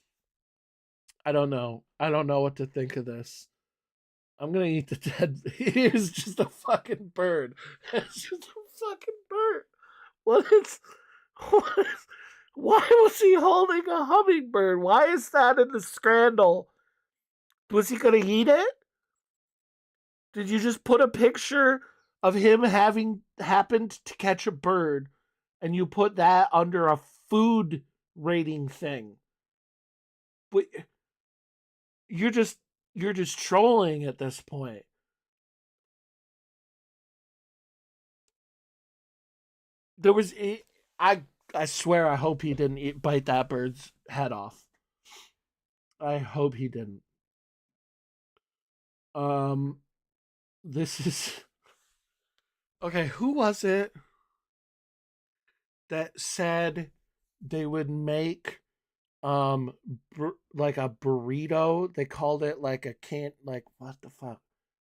[SPEAKER 1] I don't know. I don't know what to think of this. I'm gonna eat the dead. Here's just a fucking bird. It's just a fucking bird. What is? What is? Why was he holding a hummingbird? Why is that in the scandal? Was he gonna eat it? Did you just put a picture of him having happened to catch a bird and you put that under a food rating thing? But you're just trolling at this point. There was I swear I hope he didn't bite that bird's head off. I hope he didn't. Um this is okay, who was it that said they would make like a burrito? They called it like a can't like what the fuck?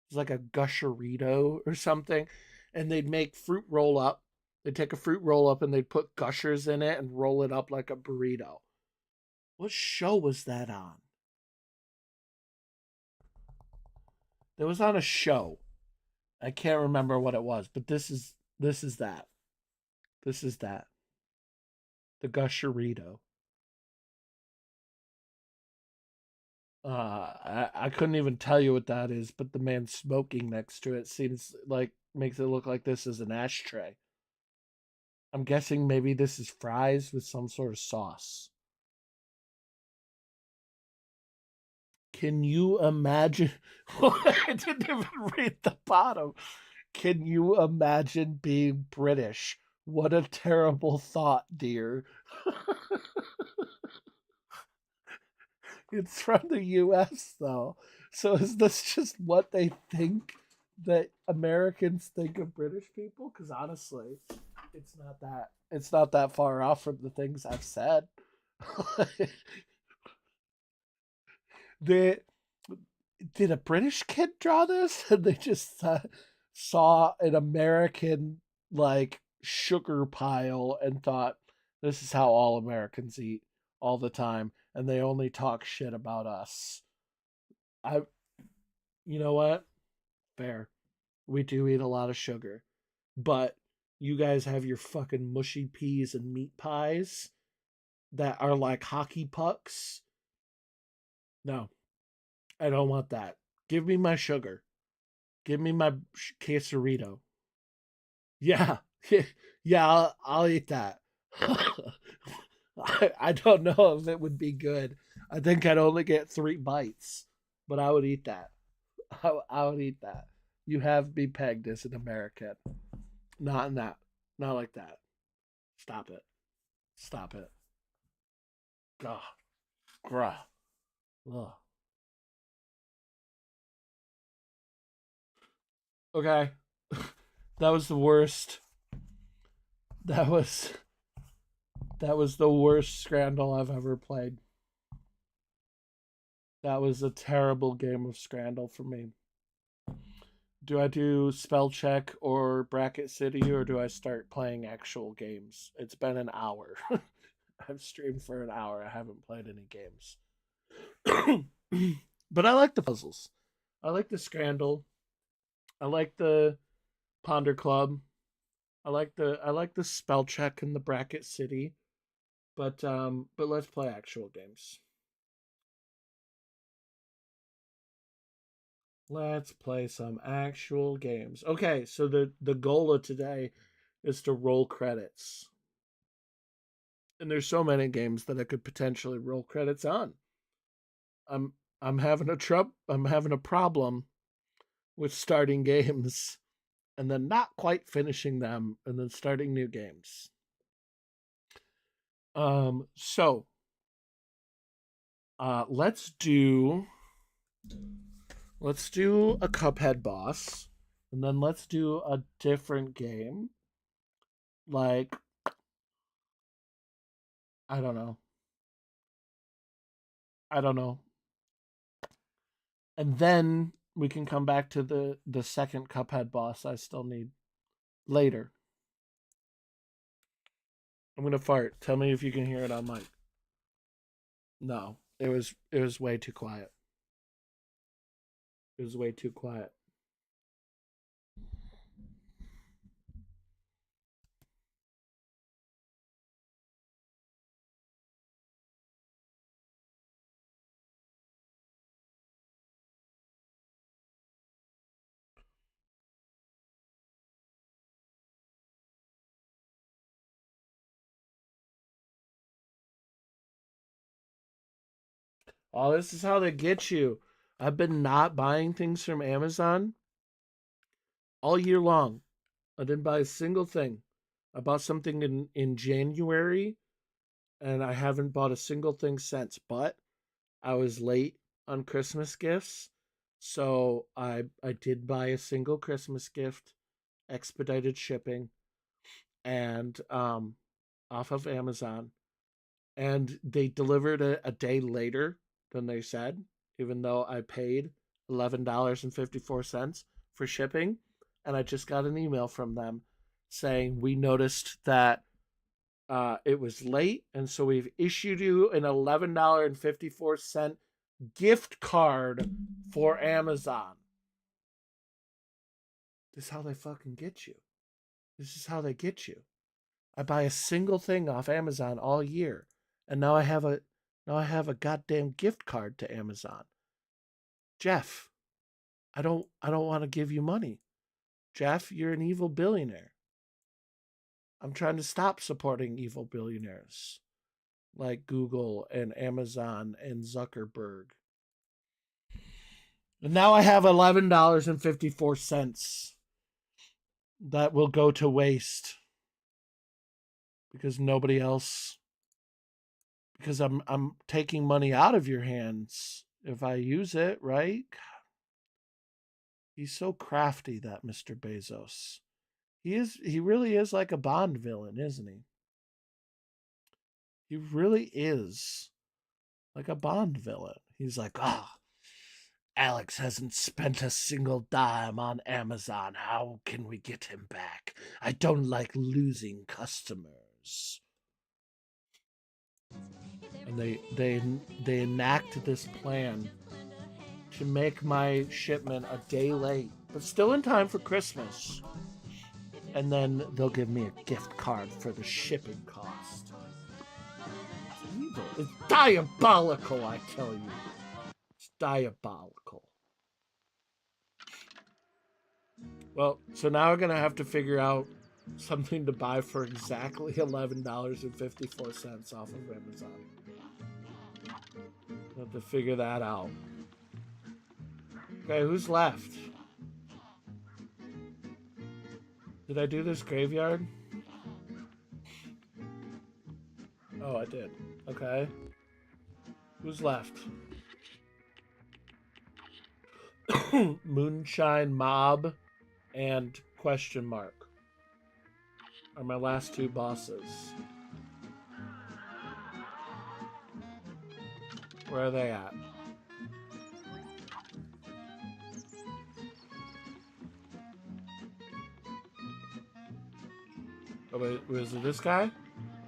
[SPEAKER 1] It's like a gusherito or something, and they'd make fruit roll up. They'd take a fruit roll up and they'd put gushers in it and roll it up like a burrito. What show was that on? It was on a show. I can't remember what it was, but this is that. This is that. The gusherito. I couldn't even tell you what that is, but the man smoking next to it seems like makes it look like this is an ashtray. I'm guessing maybe this is fries with some sort of sauce. Can you imagine? I didn't even read the bottom. Can you imagine being British? What a terrible thought, dear. It's from the US, though. So is this just what they think that Americans think of British people? Because honestly, it's not that far off from the things I've said. they did a British kid draw this, and they just saw an American like sugar pile and thought this is how all Americans eat all the time, and they only talk shit about us. I, you know what? Fair. We do eat a lot of sugar, but you guys have your fucking mushy peas and meat pies that are like hockey pucks. No, I don't want that. Give me my sugar. Give me my quesarito. Yeah, yeah, I'll eat that. I don't know if it would be good. I think I'd only get 3 bites, but I would eat that. I would eat that. You have me pegged as an American. Not in that. Not like that. Stop it. Stop it. Ugh. Bruh. Ugh. Okay. That was the worst. That was the worst Scrandal I've ever played. That was a terrible game of Scrandal for me. Do I do spell check or bracket city, or do I start playing actual games? It's been an hour. I've streamed for an hour. I haven't played any games. But I like the puzzles. I like the Scrandal. I like the Ponder Club. I like the spell check and the bracket city. But let's play actual games. Let's play some actual games. Okay, so the goal of today is to roll credits. And there's so many games that I could potentially roll credits on. I'm having a problem with starting games and then not quite finishing them and then starting new games. So let's do a Cuphead boss, and then let's do a different game. Like, I don't know. I don't know. And then we can come back to the second Cuphead boss I still need later. I'm gonna fart. Tell me if you can hear it on mic. No, it was way too quiet. It was way too quiet. Oh, this is how they get you. I've been not buying things from Amazon all year long. I didn't buy a single thing. I bought something in January and I haven't bought a single thing since. But I was late on Christmas gifts, so I did buy a single Christmas gift, expedited shipping, and off of Amazon, and they delivered a day later than they said, even though I paid $11.54 for shipping, and I just got an email from them saying we noticed that it was late, and so we've issued you an $11.54 gift card for Amazon. This is how they fucking get you. This is how they get you. I buy a single thing off Amazon all year, and now I have a goddamn gift card to Amazon. Jeff, I don't want to give you money. Jeff, you're an evil billionaire. I'm trying to stop supporting evil billionaires like Google and Amazon and Zuckerberg. And now I have $11.54 that will go to waste because nobody else, because I'm taking money out of your hands if I use it, right? He's so crafty, that Mr. Bezos. He really is like a Bond villain, isn't he? He really is like a Bond villain. He's like, Alex hasn't spent a single dime on Amazon. How can we get him back? I don't like losing customers. And they enact this plan to make my shipment a day late, but still in time for Christmas. And then they'll give me a gift card for the shipping cost. It's evil. It's diabolical, I tell you. It's diabolical. Well, so now we're going to have to figure out something to buy for exactly $11.54 off of Amazon. We'll have to figure that out. Okay, who's left? Did I do this graveyard? Oh, I did. Okay. Who's left? Moonshine Mob and Question Mark are my last two bosses. Where are they at? Oh, wait, was it this guy?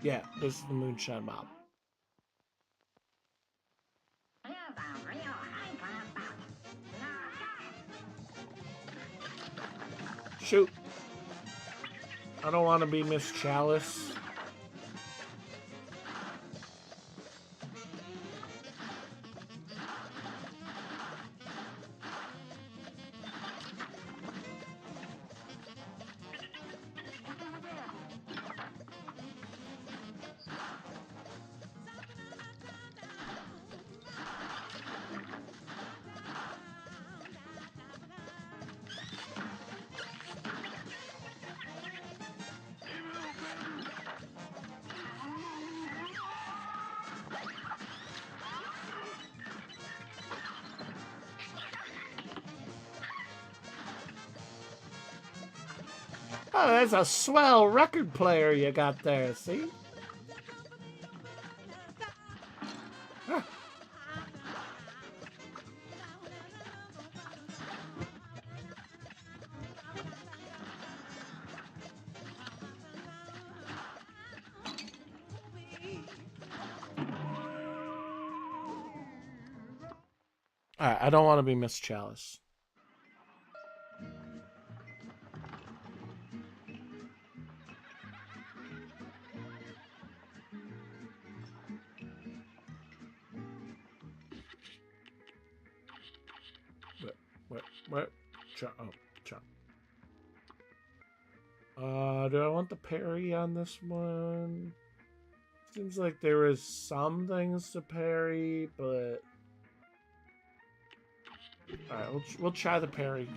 [SPEAKER 1] Yeah, this is the Moonshine Mob. Shoot. I don't want to be Miss Chalice. Oh, that's a swell record player you got there, see? Huh. Alright, I don't want to be Miss Chalice. What? Chop. Oh, chop. Do I want the parry on this one? Seems like there is some things to parry, but... Alright, we'll try the parry.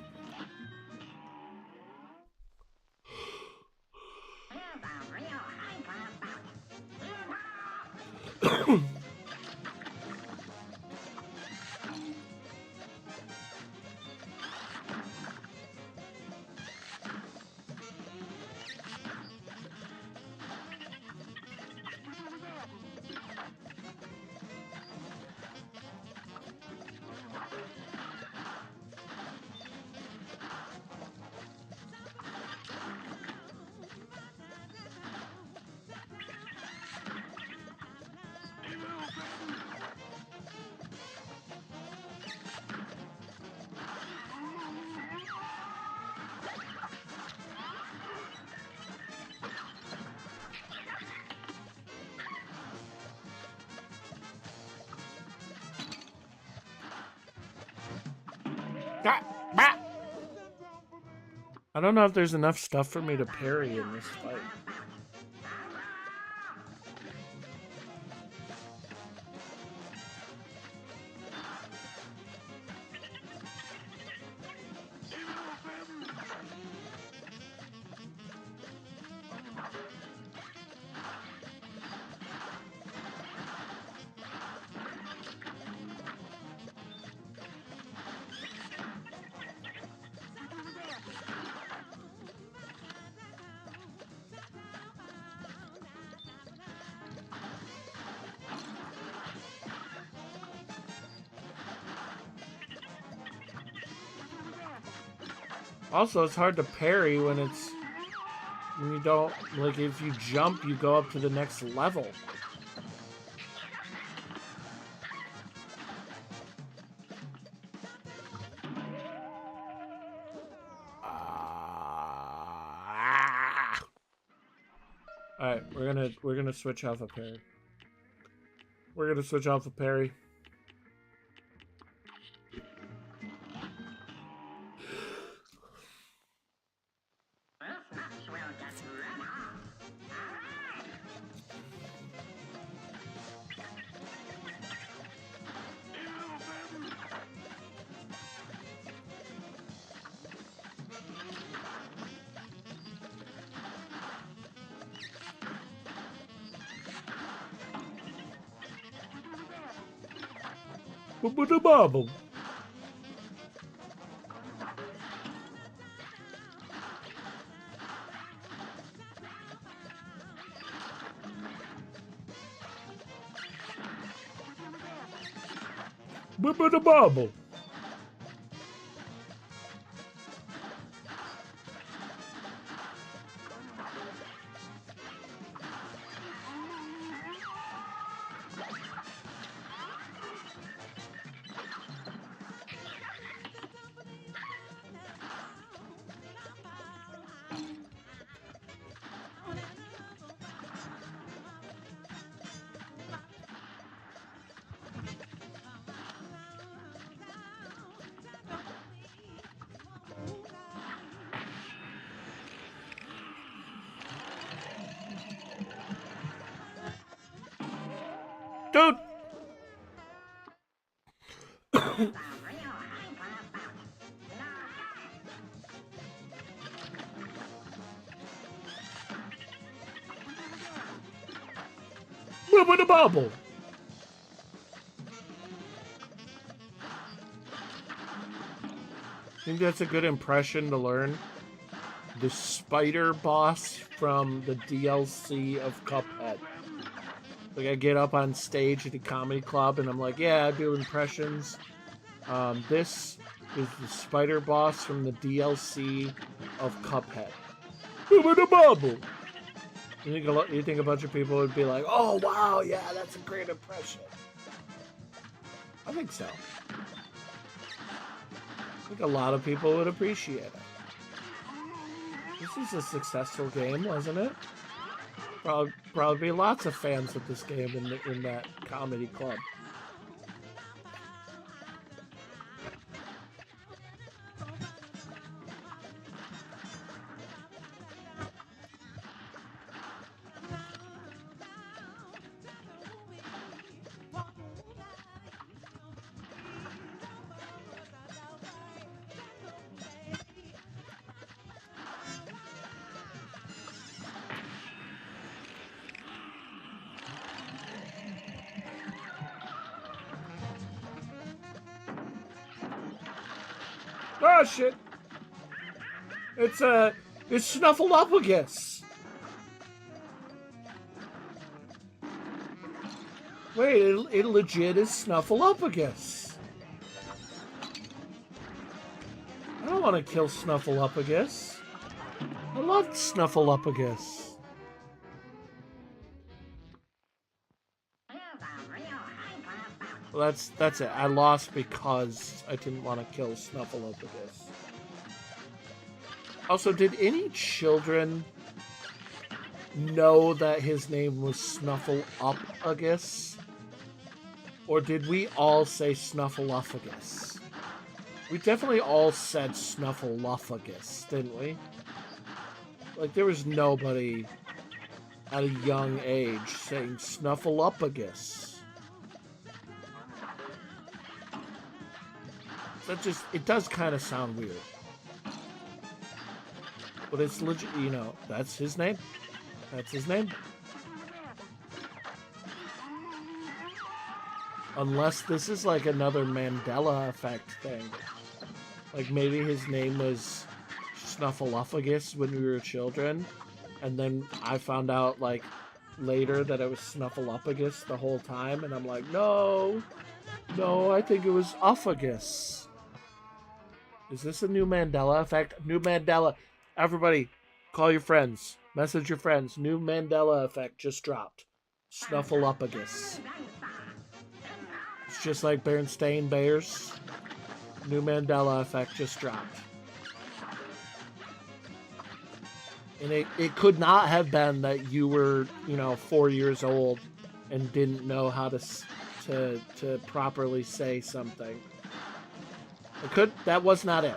[SPEAKER 1] I don't know if there's enough stuff for me to parry in this fight. Also, it's hard to parry when you don't, like, if you jump, you go up to the next level. Alright, we're gonna switch off a parry. We're gonna switch off a parry. Bubble. Bubble. Dude! Bubble. Think that's a good impression to learn? the spider boss from the DLC of Cuphead. Like, I get up on stage at the comedy club and I'm like, yeah, I do impressions. This is the spider boss from the DLC of Cuphead. You think a bunch of people would be like, oh, wow, yeah, that's a great impression. I think so. I think a lot of people would appreciate it. This is a successful game, wasn't it? Probably be lots of fans of this game in that comedy club. Oh shit! It's Snuffleupagus. Wait, it legit is Snuffleupagus. I don't want to kill Snuffleupagus. I love Snuffleupagus. Well, that's it. I lost because I didn't want to kill Snuffleupagus. Also, did any children know that his name was Snuffleupagus? Or did we all say Snuffleupagus? We definitely all said Snuffleupagus, didn't we? Like, there was nobody at a young age saying Snuffleupagus. That just, it does kind of sound weird. But it's legit, you know, that's his name. That's his name. Unless this is like another Mandela effect thing. Like maybe his name was Snuffleupagus when we were children. And then I found out like later that it was Snuffleupagus the whole time. And I'm like, no, I think it was Uphagus. Is this a new Mandela effect? New Mandela. Everybody, call your friends. Message your friends. New Mandela effect just dropped. Snuffleupagus. It's just like Berenstain Bears. New Mandela effect just dropped. And it could not have been that you were, 4 years old and didn't know how to properly say something. That was not it.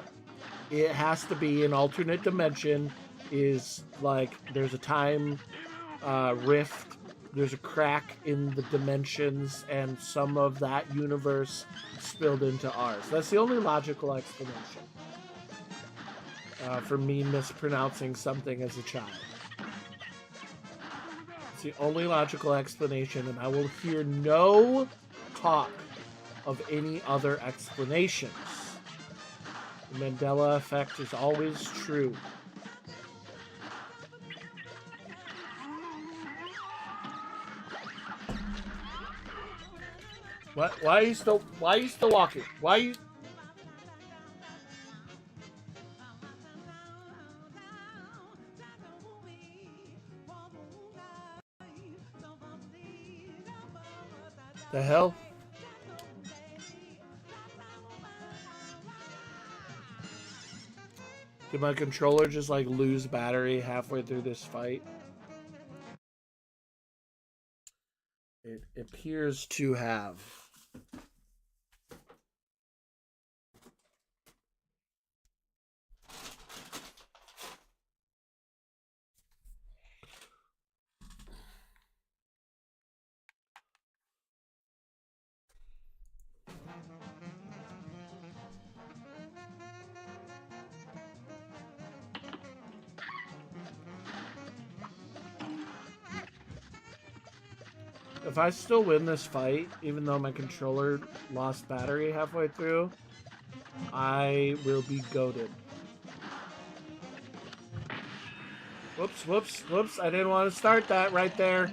[SPEAKER 1] It has to be an alternate dimension. Is like there's a time rift, there's a crack in the dimensions, and some of that universe spilled into ours. That's the only logical explanation for me mispronouncing something as a child. It's the only logical explanation, and I will hear no talk of any other explanations. The Mandela effect is always true. What? Why are you still walking? Why are you? The hell? Did my controller just like lose battery halfway through this fight? It appears to have. If I still win this fight, even though my controller lost battery halfway through, I will be goated. Whoops, whoops, whoops. I didn't want to start that right there.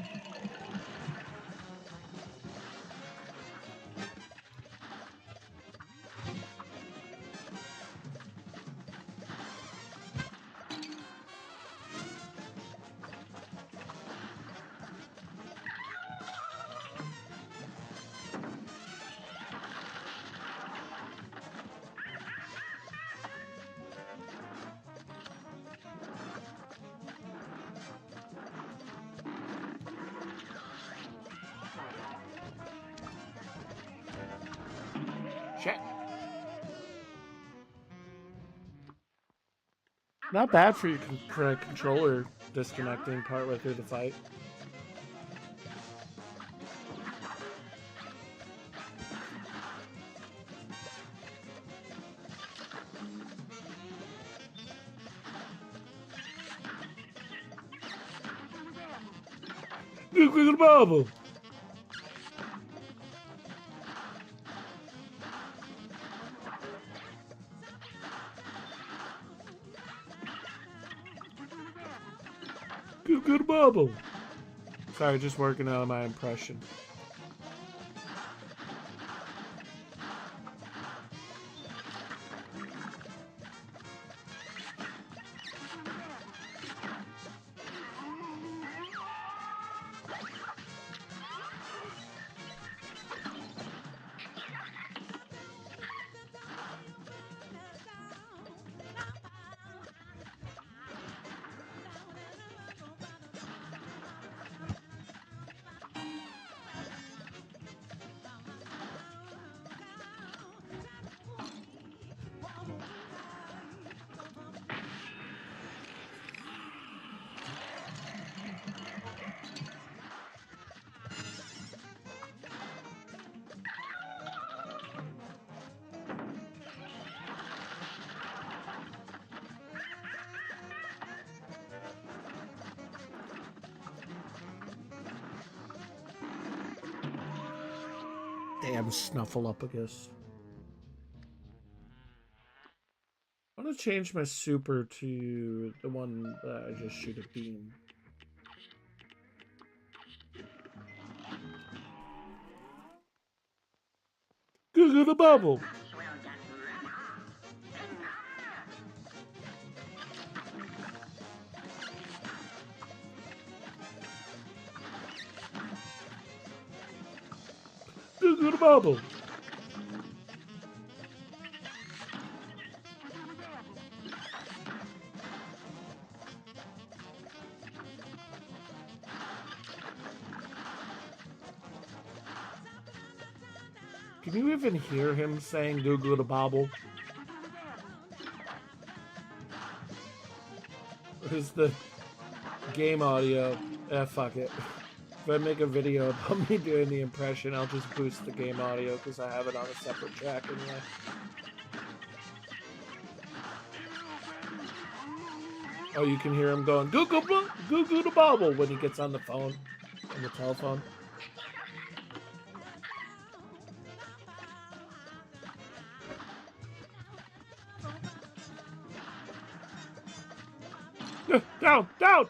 [SPEAKER 1] Shit. Not bad for a controller disconnecting partway through the fight. Good bubble. Good bubble. Sorry, just working on my impression. Damn Snuffleupagus. I'm gonna change my super to the one that I just shoot a beam. Goo the bubble. Goo the bubble. Can you even hear him saying "Goo Goo the Bobble"? Is the game audio? Fuck it. If I make a video about me doing the impression, I'll just boost the game audio because I have it on a separate track anyway. Oh, you can hear him going "Goo Goo the Bobble" when he gets on the phone, on the telephone. Down, down!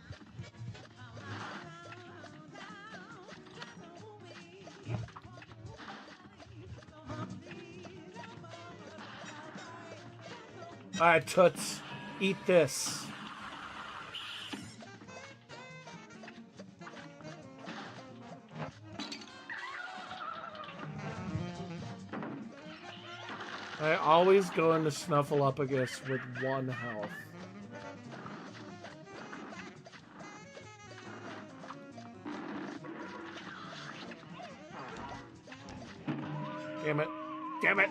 [SPEAKER 1] Alright, Toots. Eat this. I always go into Snuffleupagus with 1 health. Damn it. Damn it.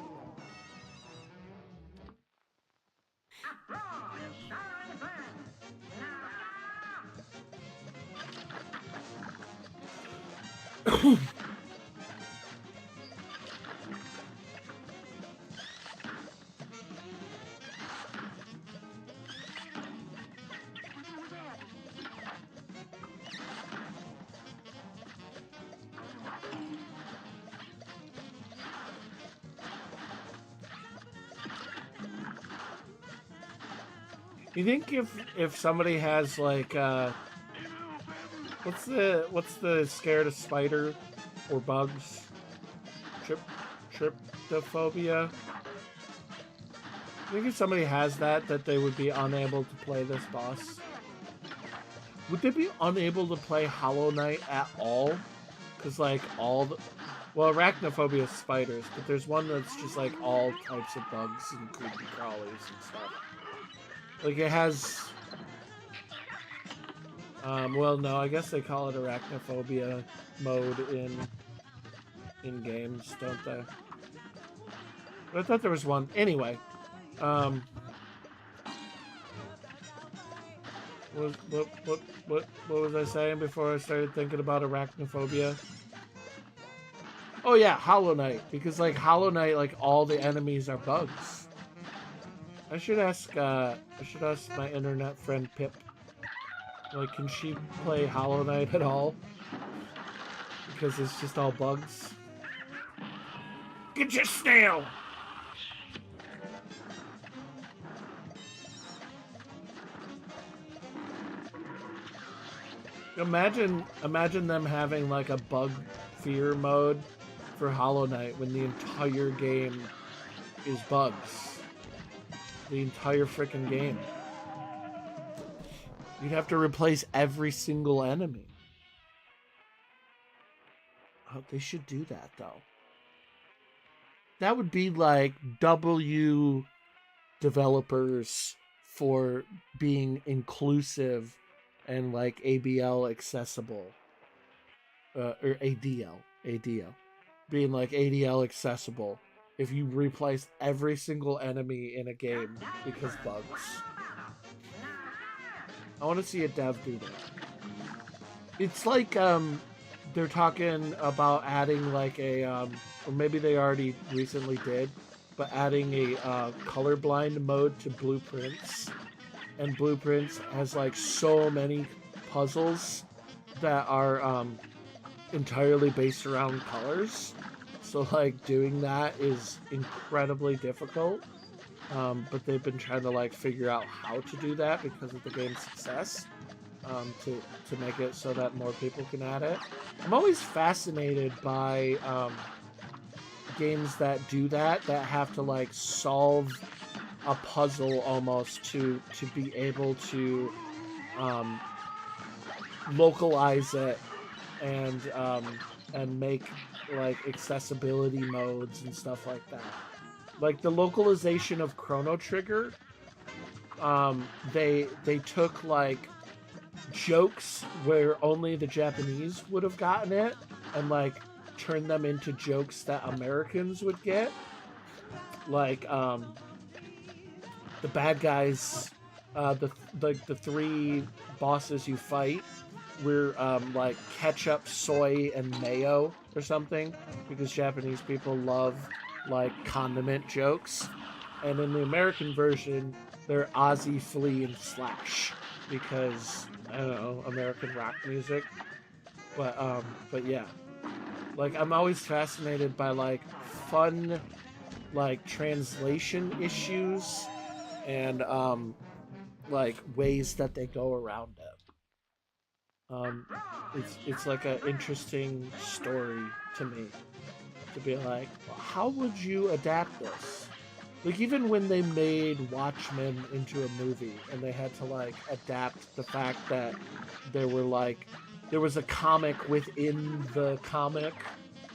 [SPEAKER 1] You think if somebody has like what's the scared of spider or bugs? Tryptophobia. I think if somebody has that they would be unable to play this boss. Would they be unable to play Hollow Knight at all? Because like all the well, arachnophobia is spiders, but there's one that's just like all types of bugs and creepy crawlies and stuff. Like it has well no, I guess they call it arachnophobia mode in games, don't they? But I thought there was one. Anyway, what was I saying before I started thinking about arachnophobia? Oh yeah, Hollow Knight, because like Hollow Knight, like all the enemies are bugs. I should ask my internet friend Pip. Like, can she play Hollow Knight at all? Because it's just all bugs. Get your snail! Imagine them having like a bug fear mode for Hollow Knight when the entire game is bugs. The entire freaking game. You'd have to replace every single enemy. Oh, they should do that though. That would be like W developers for being inclusive and like ABL accessible. Or ADL. Being like ADL accessible if you replace every single enemy in a game because bugs. I want to see a dev do that. It's like they're talking about adding like a or maybe they already recently did, but adding a colorblind mode to Blueprints. And Blueprints has like so many puzzles that are entirely based around colors. So like doing that is incredibly difficult. But they've been trying to like figure out how to do that because of the game's success. To make it so that more people can add it. I'm always fascinated by games that do that have to like solve a puzzle almost to be able to localize it and make like accessibility modes and stuff like that. Like the localization of Chrono Trigger, they took like jokes where only the Japanese would have gotten it and like turned them into jokes that Americans would get. Like the bad guys, the three bosses you fight were like ketchup, soy, and mayo or something, because Japanese people love like condiment jokes. And in the American version, they're Ozzy, Flea, and Slash, because I don't know, American rock music. But yeah, like I'm always fascinated by like fun like translation issues and like ways that they go around it. It's like an interesting story to me to be like, well, how would you adapt this? Like even when they made Watchmen into a movie and they had to like adapt the fact that there was a comic within the comic,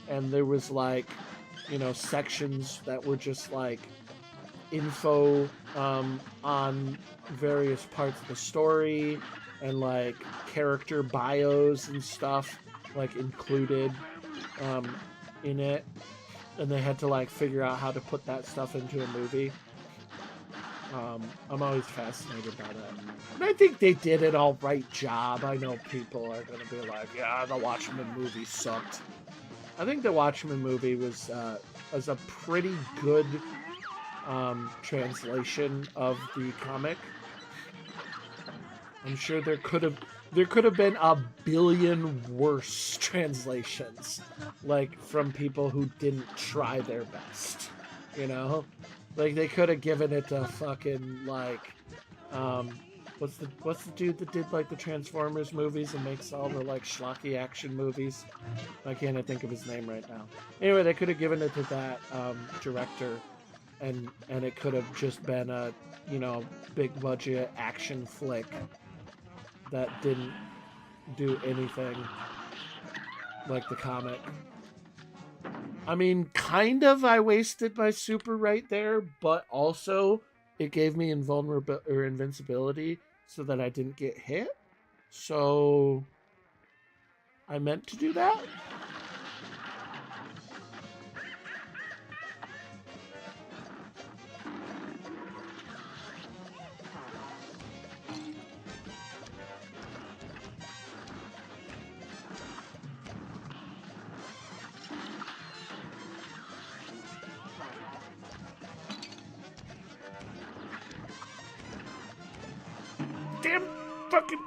[SPEAKER 1] and there was like, you know, sections that were just like info on various parts of the story and like character bios and stuff like included in it, and they had to like figure out how to put that stuff into a movie. I'm always fascinated by that, and I think they did an all right job. I know people are going to be like, yeah, the Watchmen movie sucked. I think the Watchmen movie was a pretty good translation of the comic. I'm sure there could have been a billion worse translations, like from people who didn't try their best, you know? Like they could have given it a fucking like What's the dude that did like the Transformers movies and makes all the like schlocky action movies? I can't think of his name right now. Anyway, they could have given it to that director, and it could have just been a big budget action flick that didn't do anything like the comic. I mean, kind of I wasted my super right there, but also it gave me invincibility so that I didn't get hit. So I meant to do that. Damn fucking.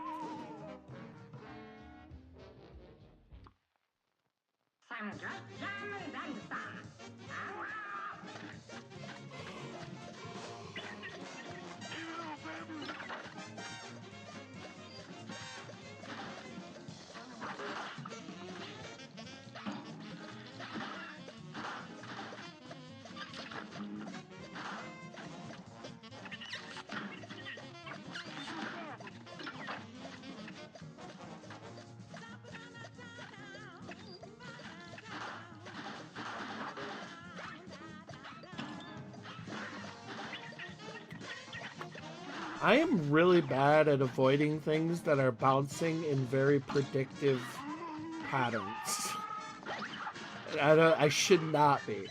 [SPEAKER 1] I am really bad at avoiding things that are bouncing in very predictive patterns. I should not be.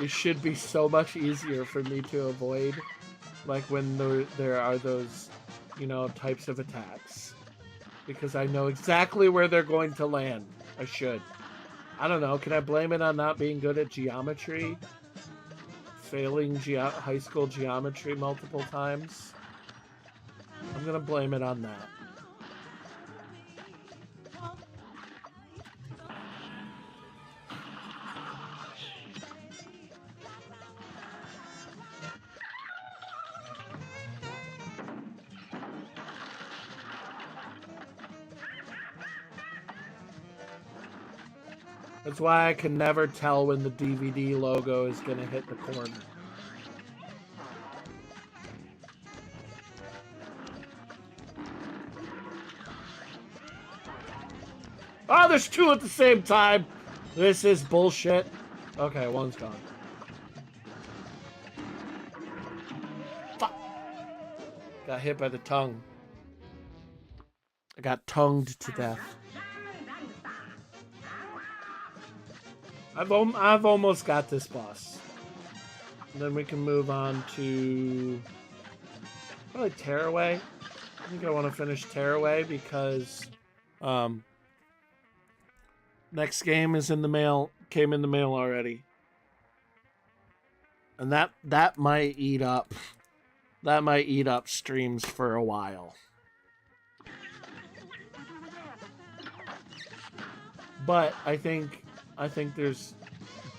[SPEAKER 1] It should be so much easier for me to avoid, like when there are those, types of attacks, because I know exactly where they're going to land. I should. I don't know. Can I blame it on not being good at geometry? Failing high school geometry multiple times? I'm gonna blame it on that. That's why I can never tell when the DVD logo is gonna hit the corner. Oh, there's two at the same time. This is bullshit. Okay, one's gone. Fuck. Got hit by the tongue. I got tongued to death. I've almost got this boss. And then we can move on to probably Tearaway. I think I want to finish Tearaway because next game is in the mail. Came in the mail already, and that might eat up streams for a while. But I think there's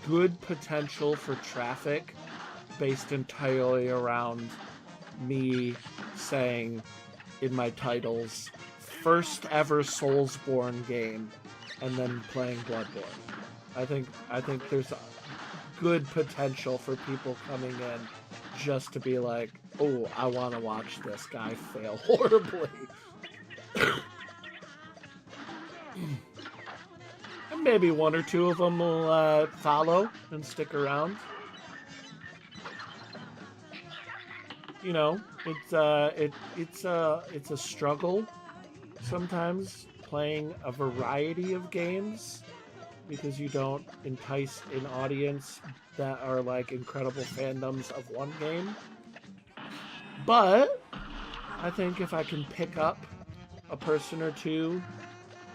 [SPEAKER 1] good potential for traffic based entirely around me saying in my titles, first ever Soulsborne game, and then playing Bloodborne. I think there's good potential for people coming in just to be like, oh, I want to watch this guy fail horribly. And maybe one or two of them will follow and stick around. It's a struggle sometimes playing a variety of games because you don't entice an audience that are like incredible fandoms of one game. But I think if I can pick up a person or two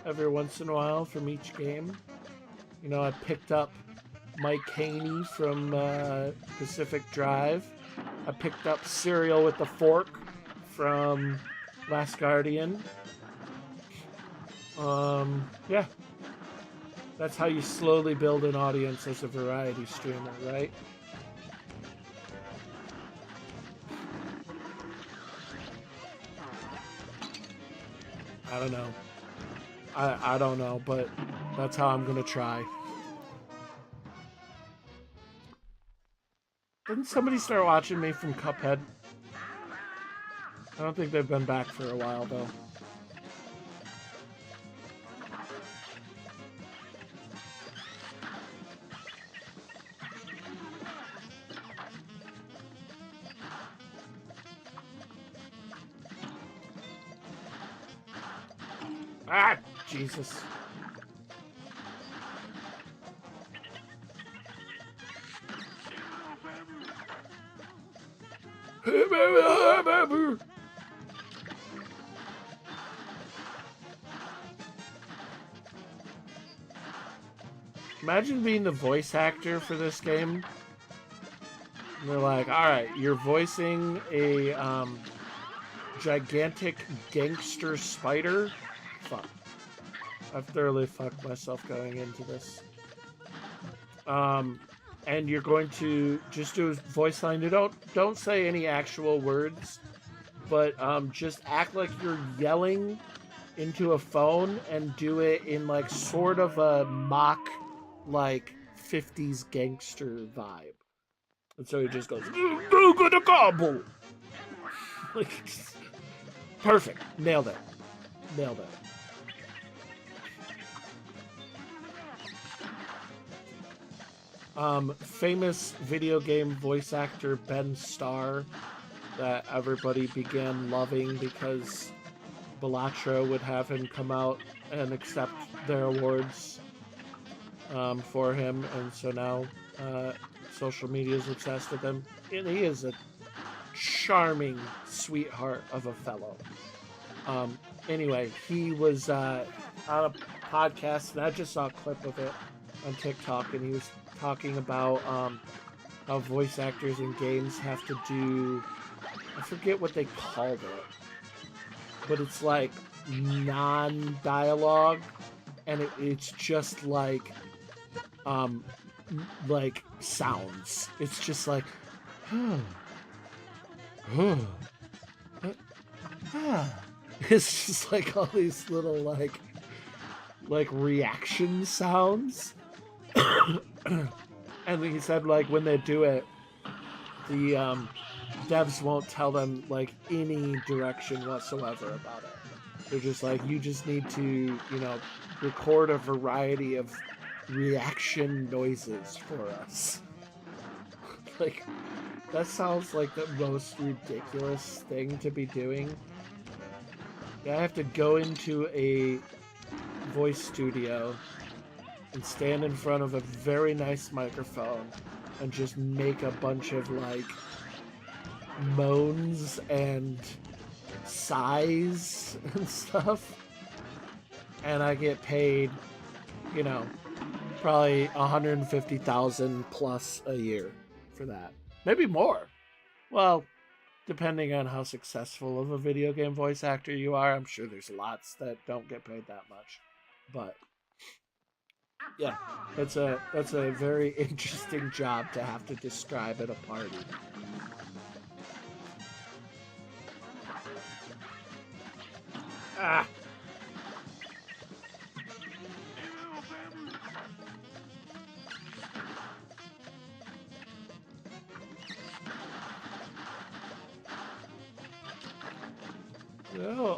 [SPEAKER 1] every once in a while from each game, I picked up Mike Haney from Pacific Drive. I picked up Cereal with the Fork from Last Guardian. Yeah. That's how you slowly build an audience as a variety streamer, right? I don't know. I don't know, but that's how I'm gonna try. Didn't somebody start watching me from Cuphead? I don't think they've been back for a while, though. Ah, Jesus. Imagine being the voice actor for this game. And they're like, alright, you're voicing a gigantic gangster spider. Fuck. I've thoroughly fucked myself going into this. And you're going to just do a voice line. You don't say any actual words, but just act like you're yelling into a phone and do it in like sort of a mock like 50s gangster vibe. And so he just goes, "Go get a gobble." Like, perfect. Nailed it. Nailed it. Famous video game voice actor Ben Starr that everybody began loving because Balatro would have him come out and accept their awards for him, and so now social media is obsessed with him. And he is a charming sweetheart of a fellow. Anyway, he was on a podcast, and I just saw a clip of it on TikTok, and he was talking about how voice actors in games have to do, I forget what they called it, but it's like non-dialogue, and it's just like sounds. It's just like it's just like all these little like reaction sounds. And he said like when they do it, the devs won't tell them like any direction whatsoever about it. They're just like, you just need to, record a variety of reaction noises for us. Like, that sounds like the most ridiculous thing to be doing. I have to go into a voice studio and stand in front of a very nice microphone and just make a bunch of like moans and sighs and stuff, and I get paid, probably 150,000 plus a year for that, maybe more. Well, depending on how successful of a video game voice actor you are, I'm sure there's lots that don't get paid that much, but yeah, that's a very interesting job to have to describe at a party. Ah.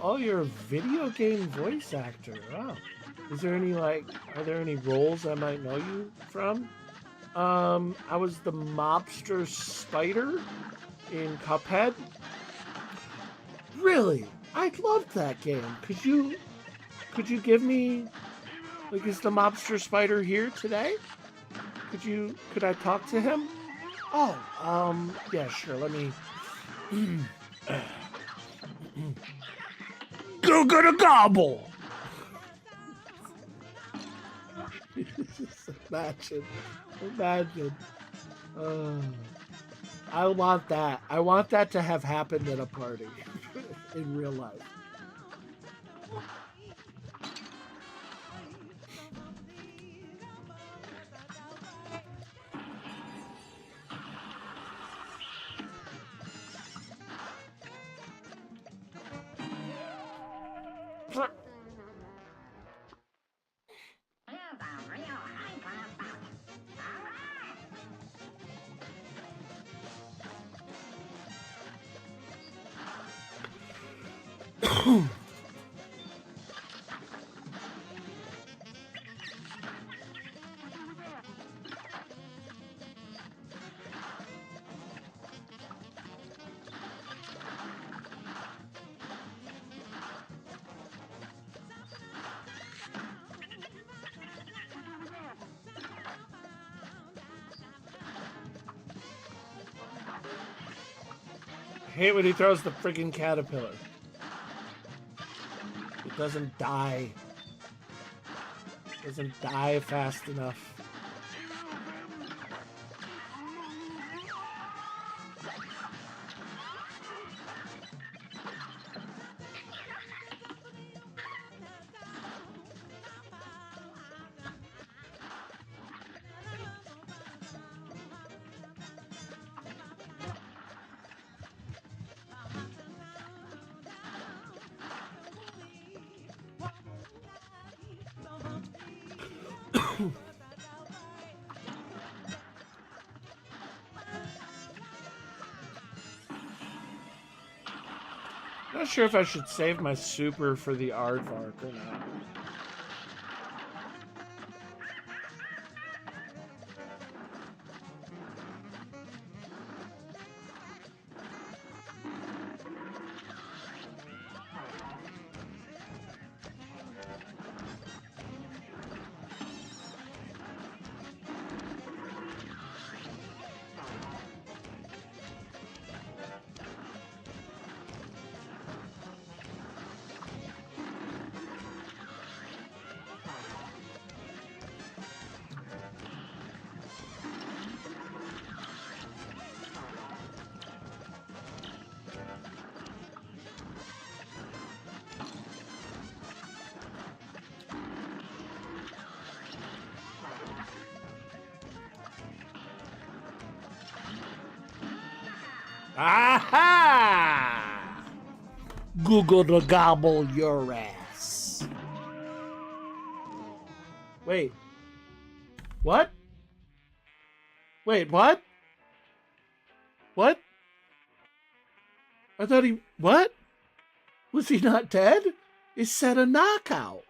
[SPEAKER 1] Oh, you're a video game voice actor. Wow. Is there any are there any roles I might know you from? I was the mobster spider in Cuphead. Really? I loved that game. Could you give me, is the mobster spider here today? Could I talk to him? Oh, yeah, sure. Let me go get a gobble. Imagine. I want that. I want that to have happened at a party in real life. I hate when he throws the freaking caterpillar. It doesn't die. It doesn't die fast enough. Not sure if I should save my super for the aardvark or not. Aha! Google to gobble your ass. Wait. What? Wait, what? What? I thought he... What? Was he not dead? It said a knockout.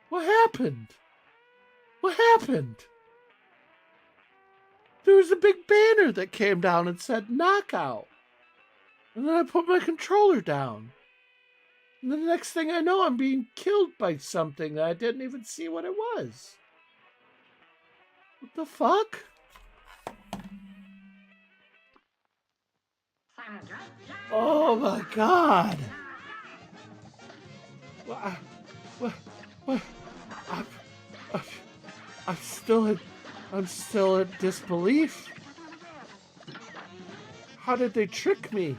[SPEAKER 1] What happened? What happened? There was a big banner that came down and said knockout. And then I put my controller down. And the next thing I know, I'm being killed by something that I didn't even see what it was. What the fuck? Oh my god. What? I'm still in disbelief. How did they trick me?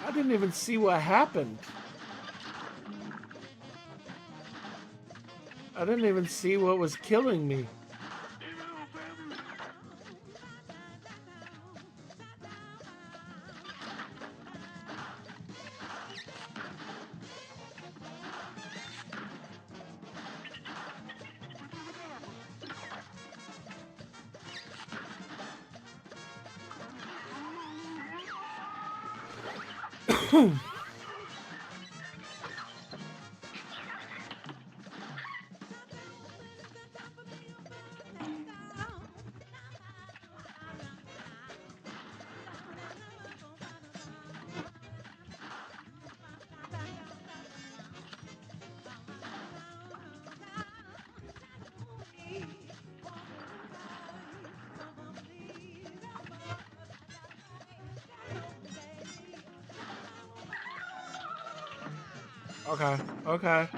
[SPEAKER 1] I didn't even see what happened. I didn't even see what was killing me. Okay.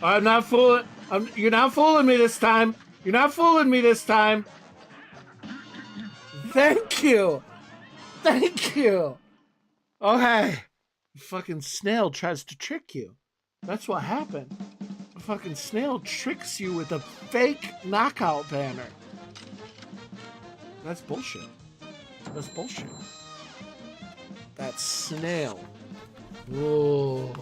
[SPEAKER 1] I'm not fooling. You're not fooling me this time. You're not fooling me this time. Thank you. Thank you. Okay. The fucking snail tries to trick you. That's what happened. The fucking snail tricks you with a fake knockout banner. That's bullshit. That's bullshit. That snail. Whoa.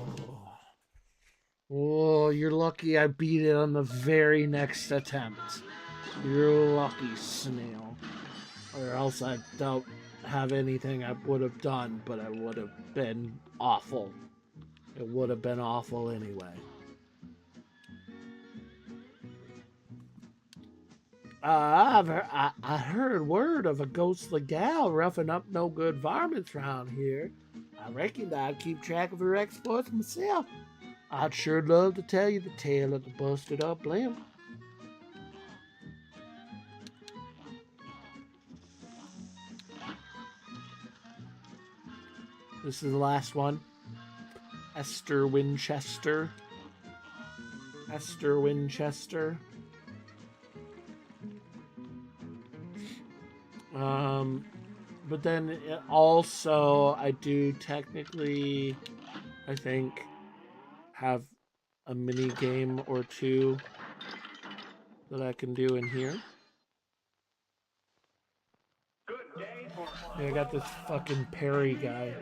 [SPEAKER 1] Whoa, you're lucky I beat it on the very next attempt. You're lucky, snail. Or else I don't have anything I would have done, but I would have been awful. It would have been awful anyway. I heard word of a ghostly gal roughing up no good varmints round here. I reckon I'd keep track of her exploits myself. I'd sure love to tell you the tale of the busted up blimp. This is the last one. Esther Winchester. Esther Winchester. But then also I do technically, I think, have a mini game or two that I can do in here. Yeah, I got this fucking Perry guy.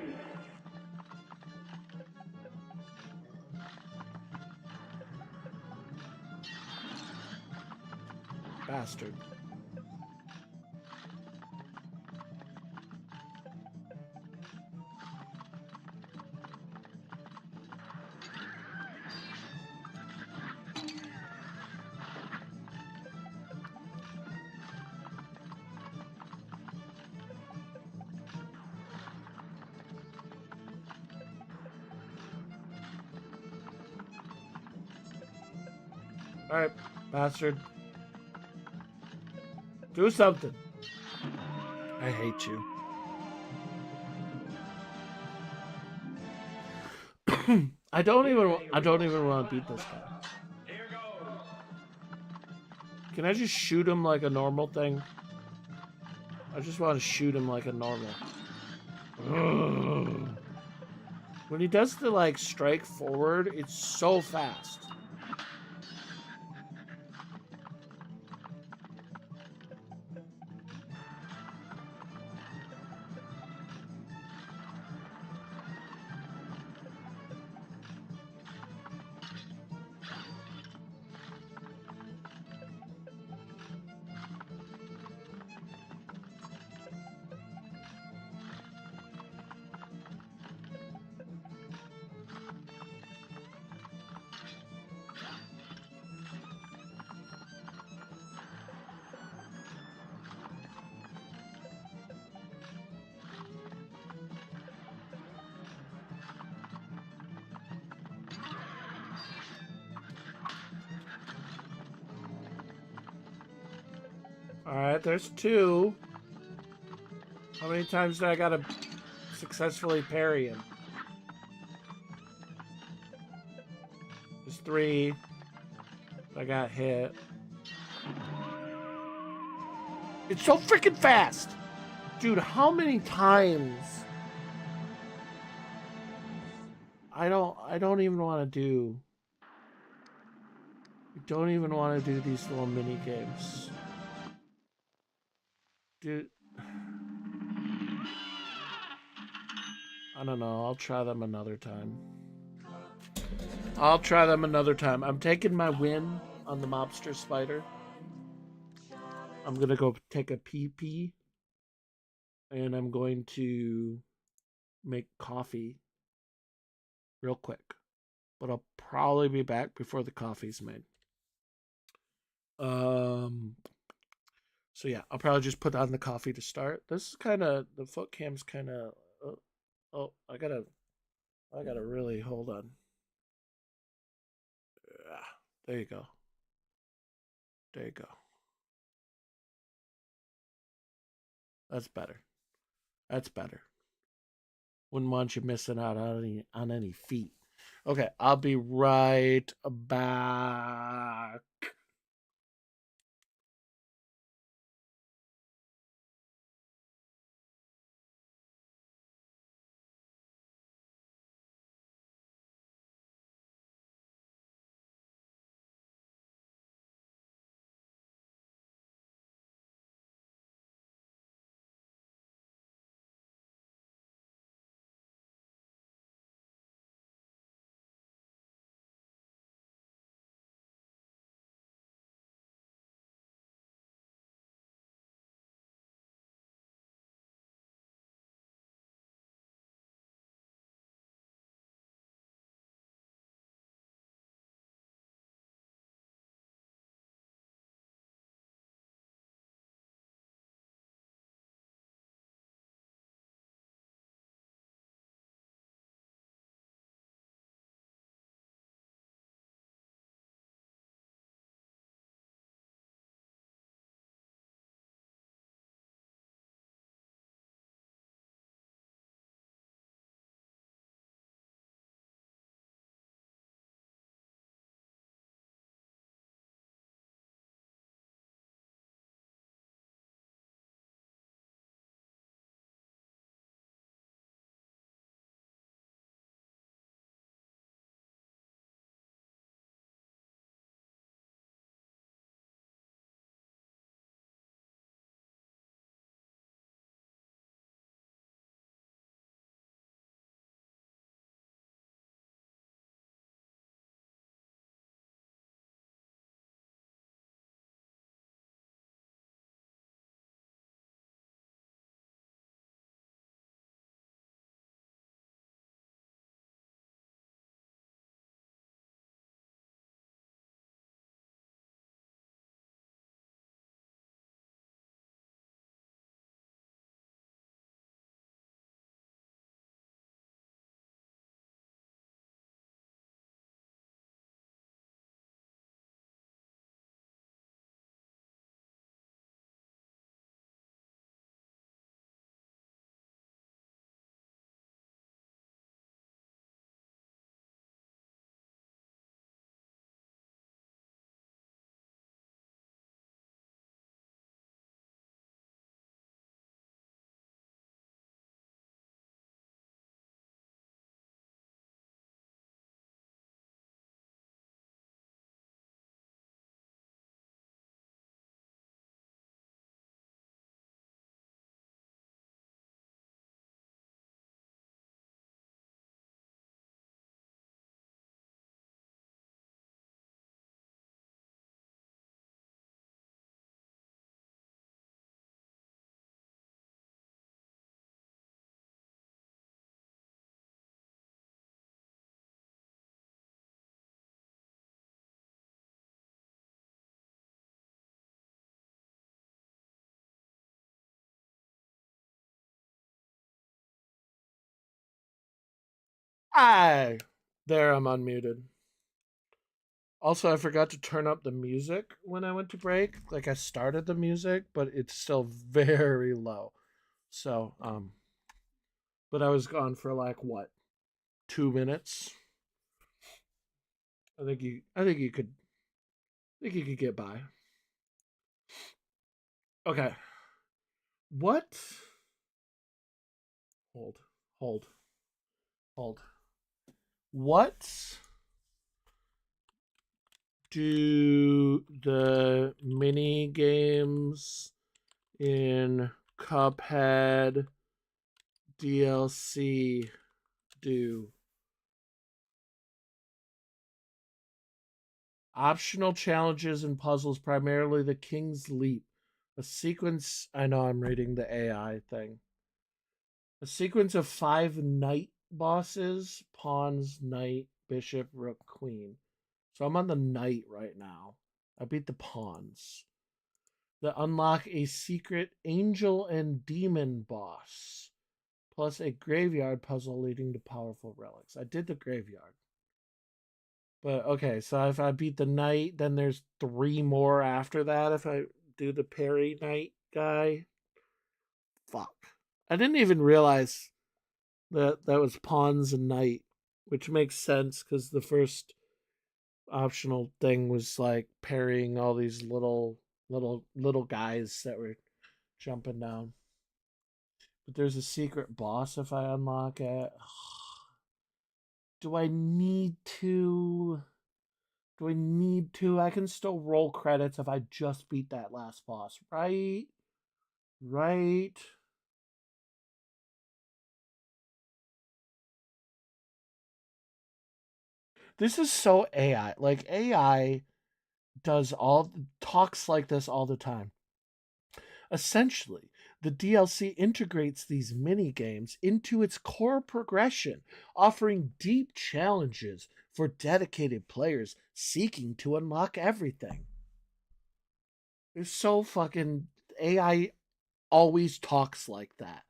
[SPEAKER 1] Bastard. Alright, bastard. Do something. I hate you. I don't even want to beat this guy. Can I just shoot him like a normal thing? I just want to shoot him like a normal. Ugh. When he does the like strike forward, it's so fast. Alright, there's two. How many times do I gotta successfully parry him? There's three. I got hit. It's so freaking fast! Dude, how many times? I don't even want to do... I don't even want to do these little mini games. Dude... I don't know, I'll try them another time. I'll try them another time. I'm taking my win on the mobster spider. I'm gonna go take a pee-pee. And I'm going to make coffee real quick. But I'll probably be back before the coffee's made. So yeah, I'll probably just put on the coffee to start. This is kind of, the foot cam's kind of, oh, I gotta really, hold on. Yeah, there you go. There you go. That's better. That's better. Wouldn't want you missing out on any feet. Okay, I'll be right back. Hi! There, I'm unmuted. Also, I forgot to turn up the music when I went to break. Like, I started the music, but it's still very low. So, but I was gone for like, what, 2 minutes? I think you could get by. Okay. What? Hold, hold, hold. What do the mini games in Cuphead DLC do? Optional challenges and puzzles, primarily the King's Leap. A sequence. I know I'm reading the AI thing. A sequence of 5 knight bosses: pawns, knight, bishop, rook, queen. So I'm on the knight right now. I beat the pawns. That unlock a secret angel and demon boss, plus a graveyard puzzle leading to powerful relics. I did the graveyard. But okay, so if I beat the knight, then there's 3 more after that if I do the parry knight guy. Fuck. I didn't even realize that that was pawns and knight. which makes sense because the first optional thing was like parrying all these little guys that were jumping down. But there's a secret boss if I unlock it. Do I need to? Do I need to? I can still roll credits if I just beat that last boss, right? Right. This is so AI. Like AI talks like this all the time. Essentially, the DLC integrates these mini games into its core progression, offering deep challenges for dedicated players seeking to unlock everything. It's so fucking AI always talks like that.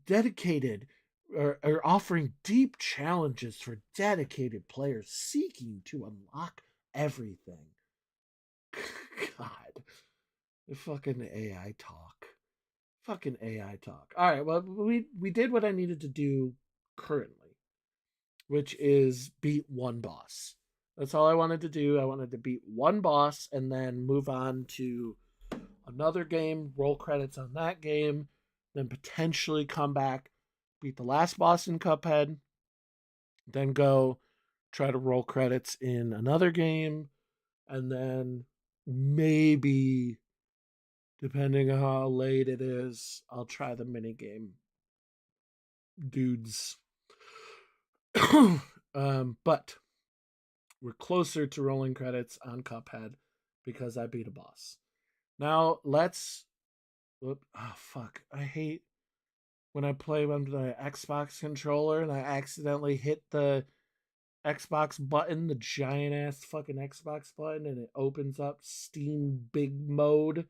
[SPEAKER 1] Dedicated or offering deep challenges for dedicated players seeking to unlock everything. God. The fucking AI talk. Fucking AI talk. All right, well, we did what I needed to do currently, which is beat one boss. That's all I wanted to do. I wanted to beat one boss and then move on to another game, roll credits on that game, then potentially come back, beat the last boss in Cuphead, then go try to roll credits in another game, and then maybe, depending on how late it is, I'll try the minigame dudes. But we're closer to rolling credits on Cuphead because I beat a boss. Now let's. Oh fuck! I hate when I play on the Xbox controller and I accidentally hit the Xbox button, the giant ass fucking Xbox button, and it opens up Steam Big Mode.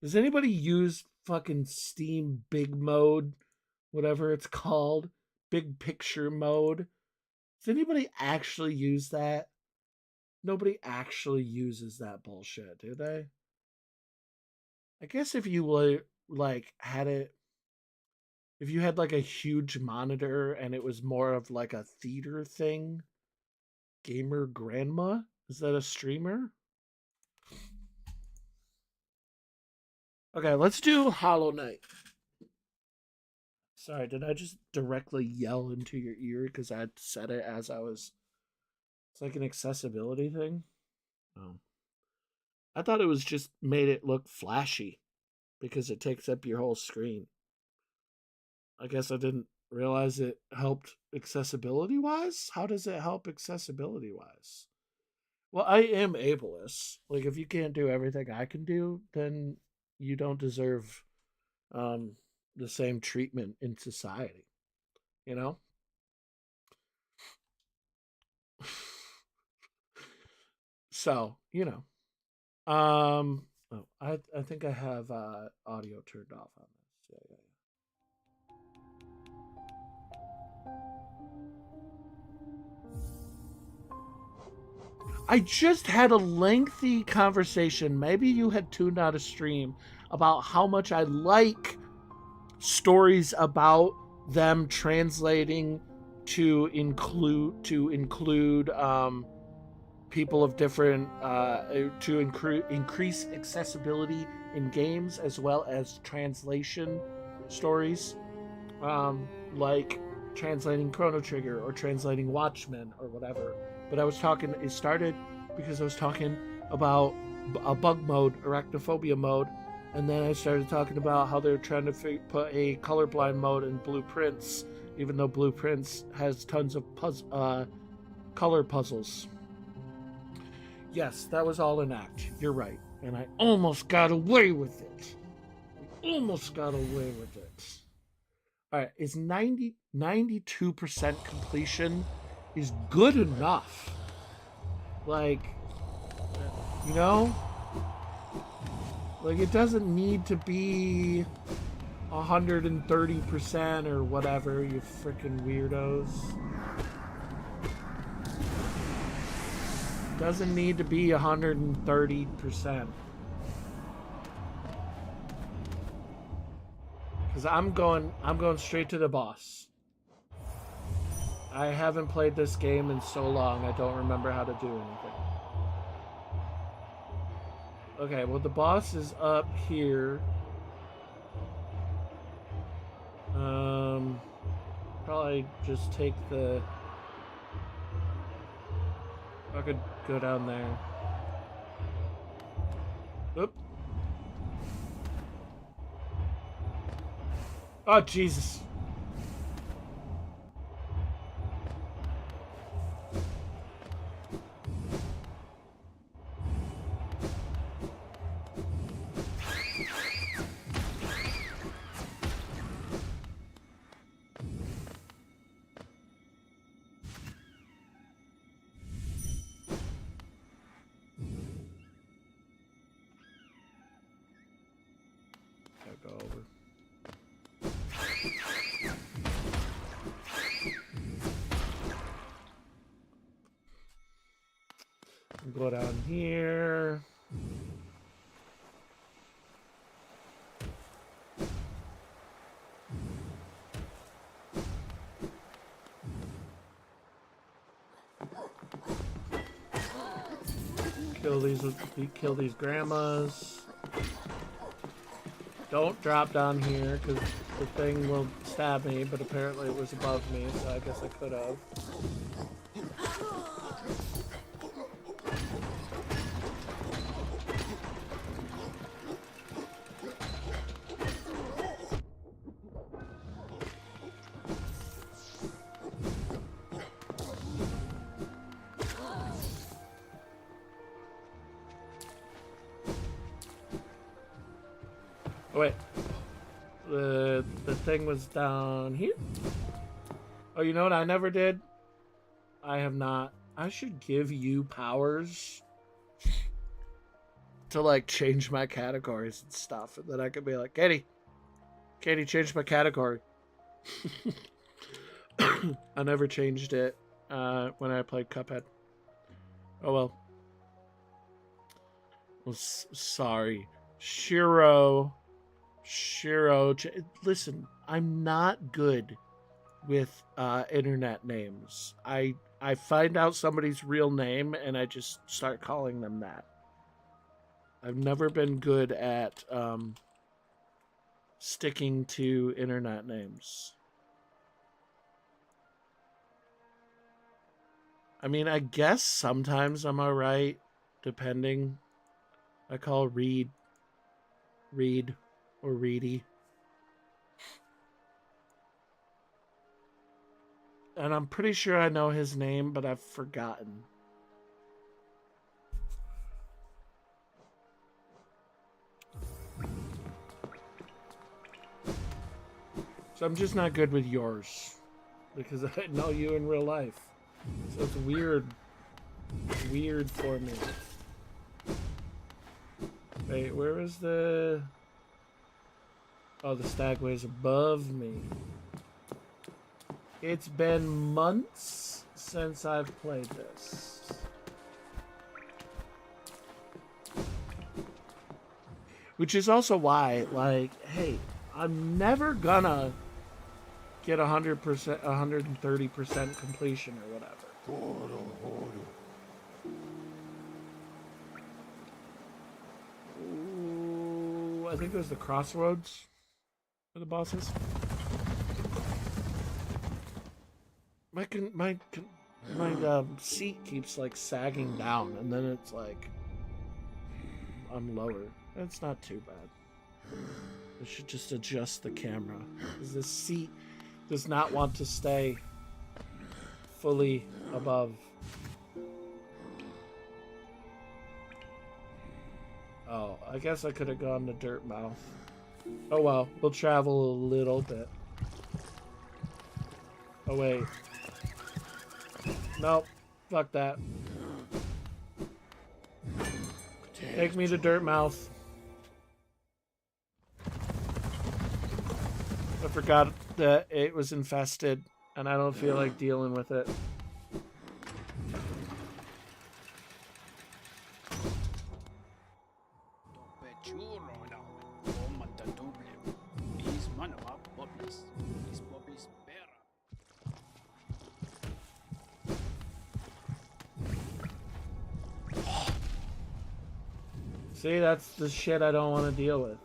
[SPEAKER 1] Does anybody use fucking Steam Big Mode, whatever it's called? Big Picture Mode? Does anybody actually use that? Nobody actually uses that bullshit, do they? I guess if you like had it, if you had like a huge monitor and it was more of like a theater thing, gamer grandma, is that a streamer? Okay, let's do Hollow Knight. Sorry, did I just directly yell into your ear because I said it as I was? It's like an accessibility thing. Oh, I thought it was just made it look flashy because it takes up your whole screen. I guess I didn't realize it helped accessibility wise. How does it help accessibility wise? Well, I am ableist. Like, if you can't do everything I can do, then you don't deserve um, the same treatment in society. You know. So oh, I think I have audio turned off on this. Yeah. I just had a lengthy conversation. Maybe you had tuned out a stream about how much I like stories about them translating to include people of different increase accessibility in games as well as translation stories, like translating Chrono Trigger or translating Watchmen or whatever. But it started because I was talking about a bug mode, arachnophobia mode, and then I started talking about how they're trying to put a colorblind mode in Blueprints, even though Blueprints has tons of color puzzles. Yes, that was all an act. You're right. And I almost got away with it. Almost got away with it. All right, is 92% completion is good enough. Like, you know? Like, it doesn't need to be 130% or whatever, you freaking weirdos. Doesn't need to be 130%. Because I'm going straight to the boss. I haven't played this game in so long, I don't remember how to do anything. Okay, well the boss is up here. Probably just take the... I could go down there. Oop. Oh, Jesus. Go over. Go down here. Kill these grandmas. Don't drop down here because the thing will stab me, but apparently it was above me, so I guess I could have. Oh, wait. The thing was down here? Oh, you know what I never did? I have not. I should give you powers to, like, change my categories and stuff. And then I could be like, Katie, change my category. I never changed it when I played Cuphead. Oh, well. Well, sorry. Shiro, listen, I'm not good with internet names. I find out somebody's real name and I just start calling them that. I've never been good at sticking to internet names. I mean, I guess sometimes I'm alright, depending. I call Reed or Reedy. And I'm pretty sure I know his name, but I've forgotten. So I'm just not good with yours. Because I know you in real life. So it's weird. Weird for me. Wait, where is the... Oh, the stagway's above me. It's been months since I've played this. Which is also why, like, hey, I'm never gonna get 100%, 130% completion or whatever. Ooh, I think it was the crossroads for the bosses. My seat keeps like sagging down, and then it's like I'm lower. That's not too bad. I should just adjust the camera because this seat does not want to stay fully above. Oh, I guess I could have gone to Dirt Mouth. Oh well, we'll travel a little bit. Oh wait. Nope. Fuck that. Take me to Dirt Mouth. I forgot that it was infested, and I don't feel like dealing with it. See, that's the shit I don't want to deal with.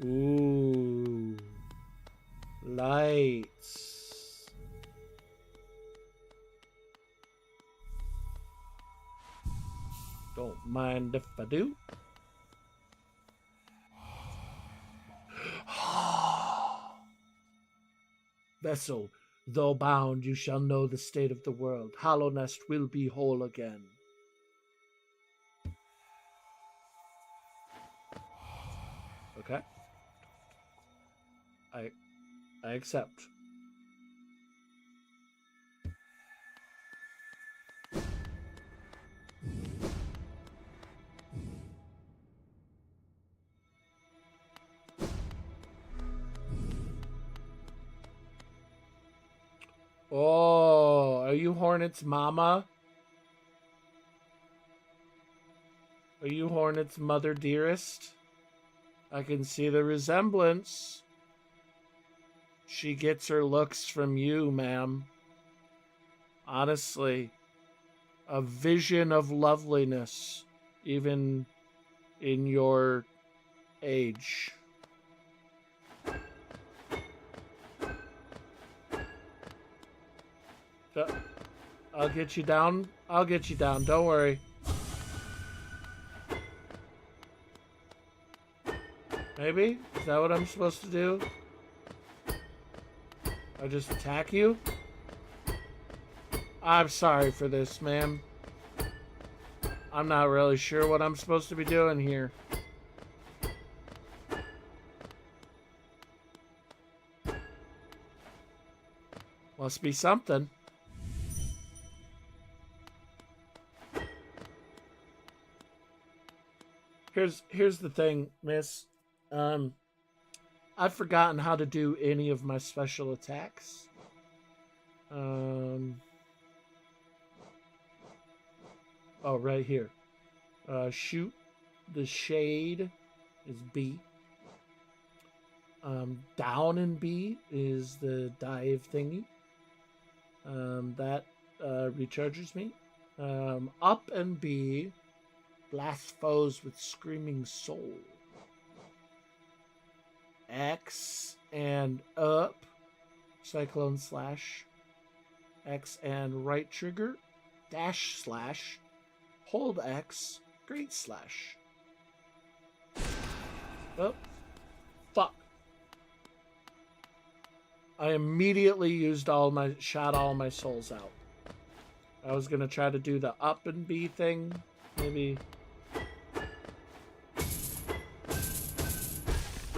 [SPEAKER 1] Ooh. Lights. Don't mind if I do. Vessel, though bound, you shall know the state of the world. Hollow Nest will be whole again. Okay. I accept. Oh, are you Hornet's mama? Are you Hornet's mother dearest? I can see the resemblance. She gets her looks from you, ma'am. Honestly, a vision of loveliness, even in your age. I'll get you down. I'll get you down. Don't worry. Maybe? Is that what I'm supposed to do? I just attack you? I'm sorry for this, ma'am. I'm not really sure what I'm supposed to be doing here. Must be something. Here's the thing, miss. I've forgotten how to do any of my special attacks. Oh, right here. Shoot the shade is B. Down in B is the dive thingy. That recharges me. Up and B, blast foes with screaming soul. X and up, cyclone slash. X and right trigger, dash slash. Hold X, great slash. Oh, fuck. I immediately shot all my souls out. I was gonna try to do the up and B thing. Maybe.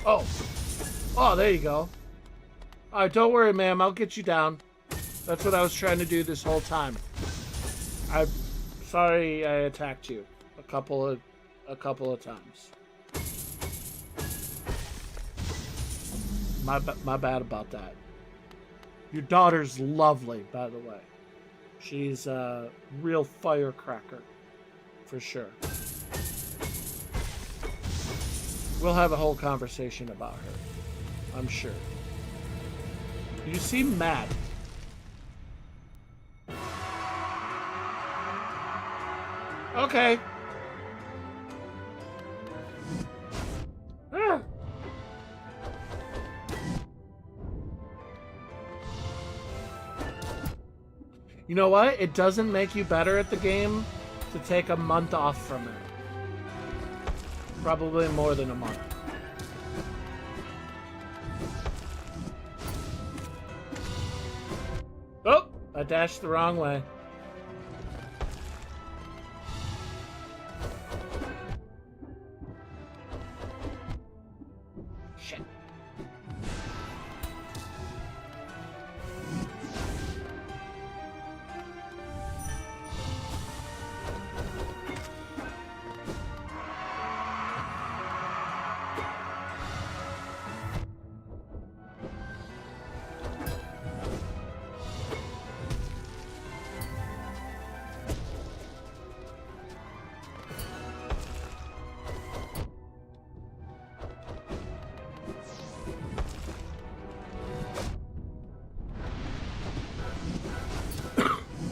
[SPEAKER 1] Oh. Oh, there you go. Alright, don't worry, ma'am. I'll get you down. That's what I was trying to do this whole time. I'm sorry I attacked you a couple of times. My bad about that. Your daughter's lovely, by the way. She's a real firecracker, for sure. We'll have a whole conversation about her, I'm sure. You seem mad. Okay. Ah. You know what? It doesn't make you better at the game to take a month off from it. Probably more than a month. Oh! I dashed the wrong way. Shit.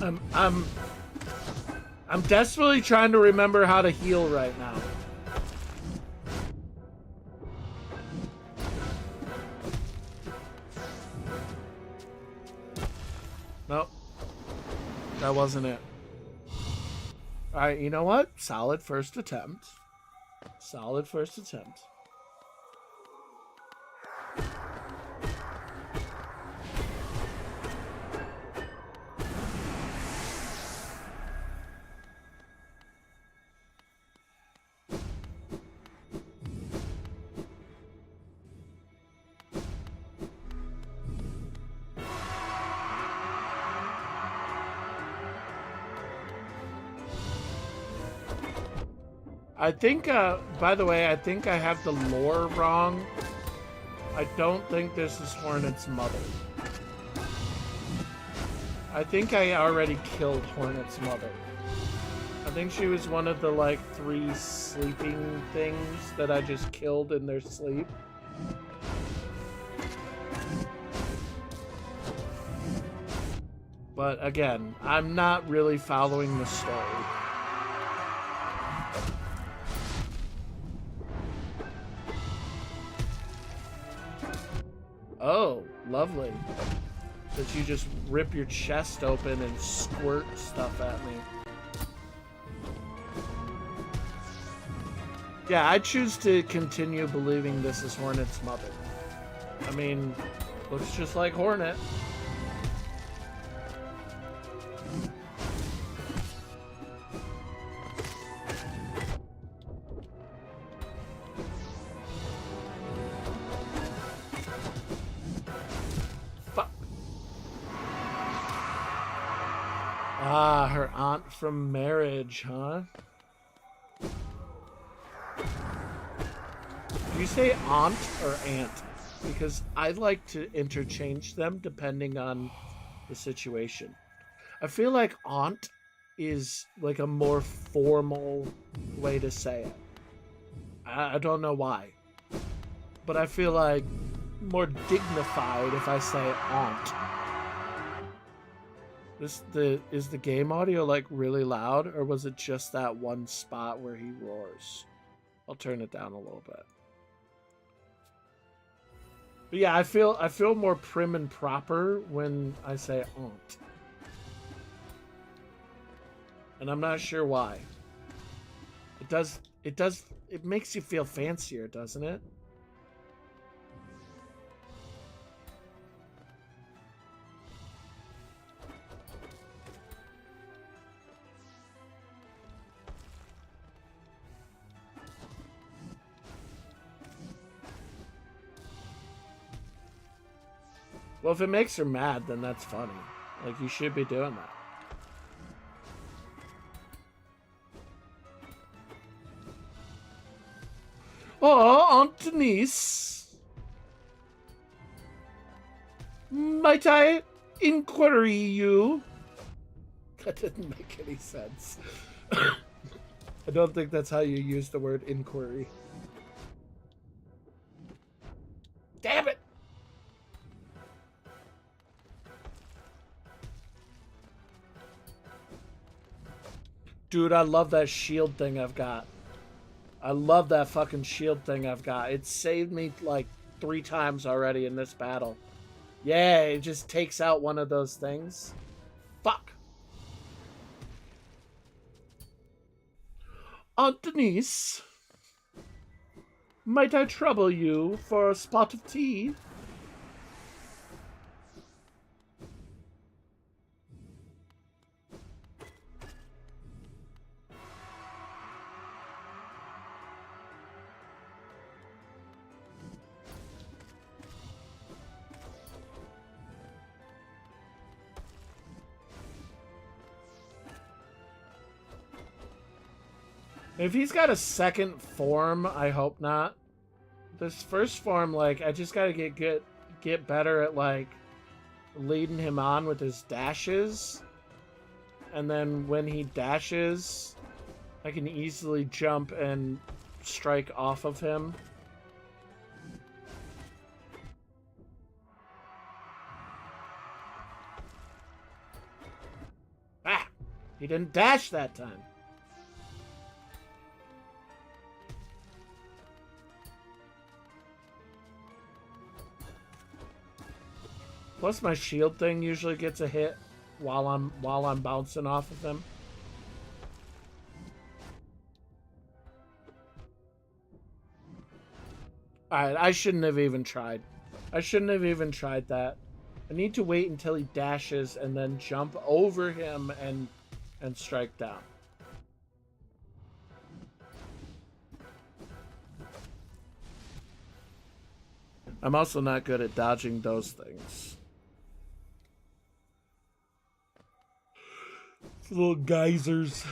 [SPEAKER 1] I'm desperately trying to remember how to heal right now. Nope. That wasn't it. Alright, you know what? Solid first attempt. Solid first attempt. I think, by the way, I think I have the lore wrong. I don't think this is Hornet's mother. I think I already killed Hornet's mother. I think she was one of the, like, 3 sleeping things that I just killed in their sleep. But, again, I'm not really following the story. Oh, lovely. That you just rip your chest open and squirt stuff at me. Yeah, I choose to continue believing this is Hornet's mother. I mean, looks just like Hornet. Ah, her aunt from marriage, huh? Do you say aunt or aunt? Because I like to interchange them depending on the situation. I feel like aunt is like a more formal way to say it. I don't know why. But I feel like more dignified if I say aunt. Is the game audio like really loud, or was it just that one spot where he roars? I'll turn it down a little bit. But yeah, I feel more prim and proper when I say aunt. And I'm not sure why. It makes you feel fancier, doesn't it? Well, if it makes her mad, then that's funny. Like, you should be doing that. Oh, Aunt Denise. Might I inquiry you? That didn't make any sense. I don't think that's how you use the word inquiry. Damn it! Dude, I love that shield thing I've got. I love that fucking shield thing I've got. It saved me like 3 times already in this battle. Yeah, it just takes out one of those things. Fuck. Aunt Denise, might I trouble you for a spot of tea? If he's got a second form, I hope not. This first form, like, I just gotta get better at, like, leading him on with his dashes. And then when he dashes, I can easily jump and strike off of him. He didn't dash that time. Plus, my shield thing usually gets a hit while I'm bouncing off of them. Alright, I shouldn't have even tried. I shouldn't have even tried that. I need to wait until he dashes and then jump over him and strike down. I'm also not good at dodging those things. Little geysers.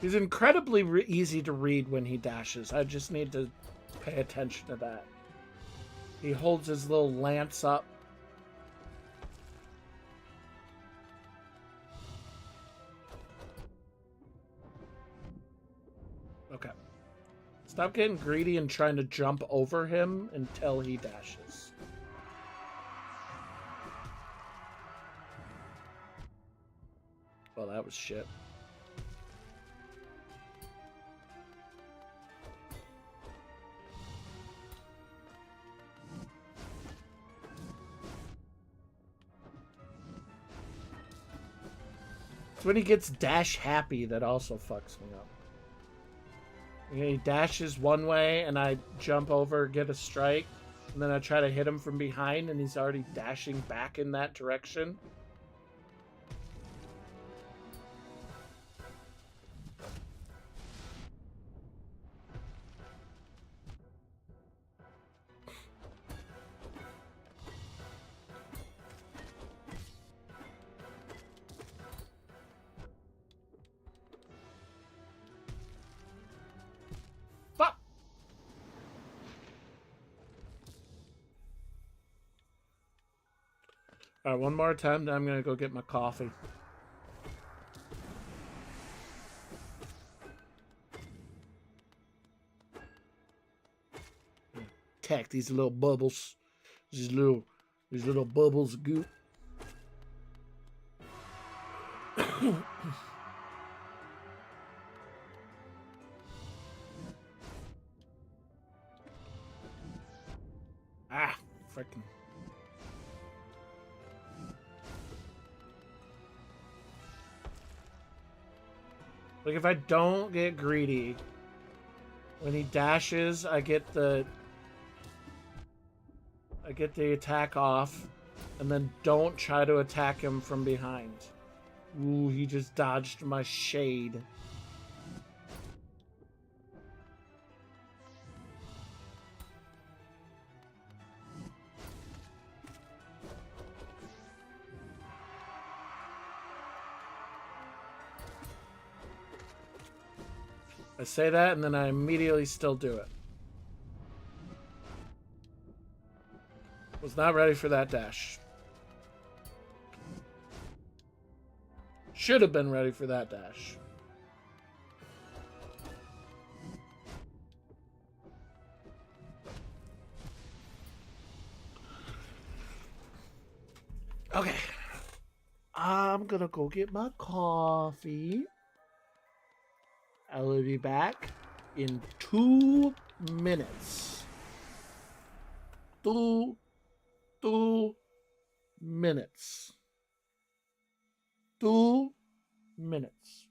[SPEAKER 1] He's incredibly easy to read when he dashes. I just need to pay attention to that. He holds his little lance up. Okay. Stop getting greedy and trying to jump over him until he dashes. Well, that was shit. It's when he gets dash happy that also fucks me up. He dashes one way and I jump over, get a strike, and then I try to hit him from behind and he's already dashing back in that direction. All right, one more time, then I'm going to go get my coffee. Attack these little bubbles. These little bubbles of goop. Ah, freaking. Like, if I don't get greedy, when he dashes, I get the attack off, and then don't try to attack him from behind. Ooh, he just dodged my shade. I say that, and then I immediately still do it. Was not ready for that dash. Should have been ready for that dash. Okay. I'm gonna go get my coffee. I will be back in 2 minutes. 2 minutes. 2 minutes.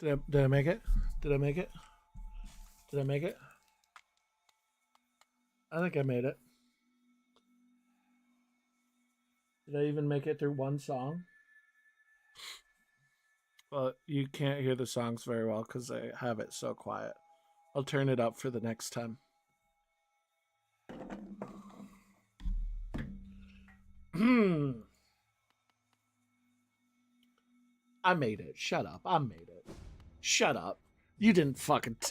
[SPEAKER 1] Did I make it? Did I make it? Did I make it? I think I made it. Did I even make it through one song? Well, you can't hear the songs very well because I have it so quiet. I'll turn it up for the next time. I made it. Shut up. I made it. Shut up. You didn't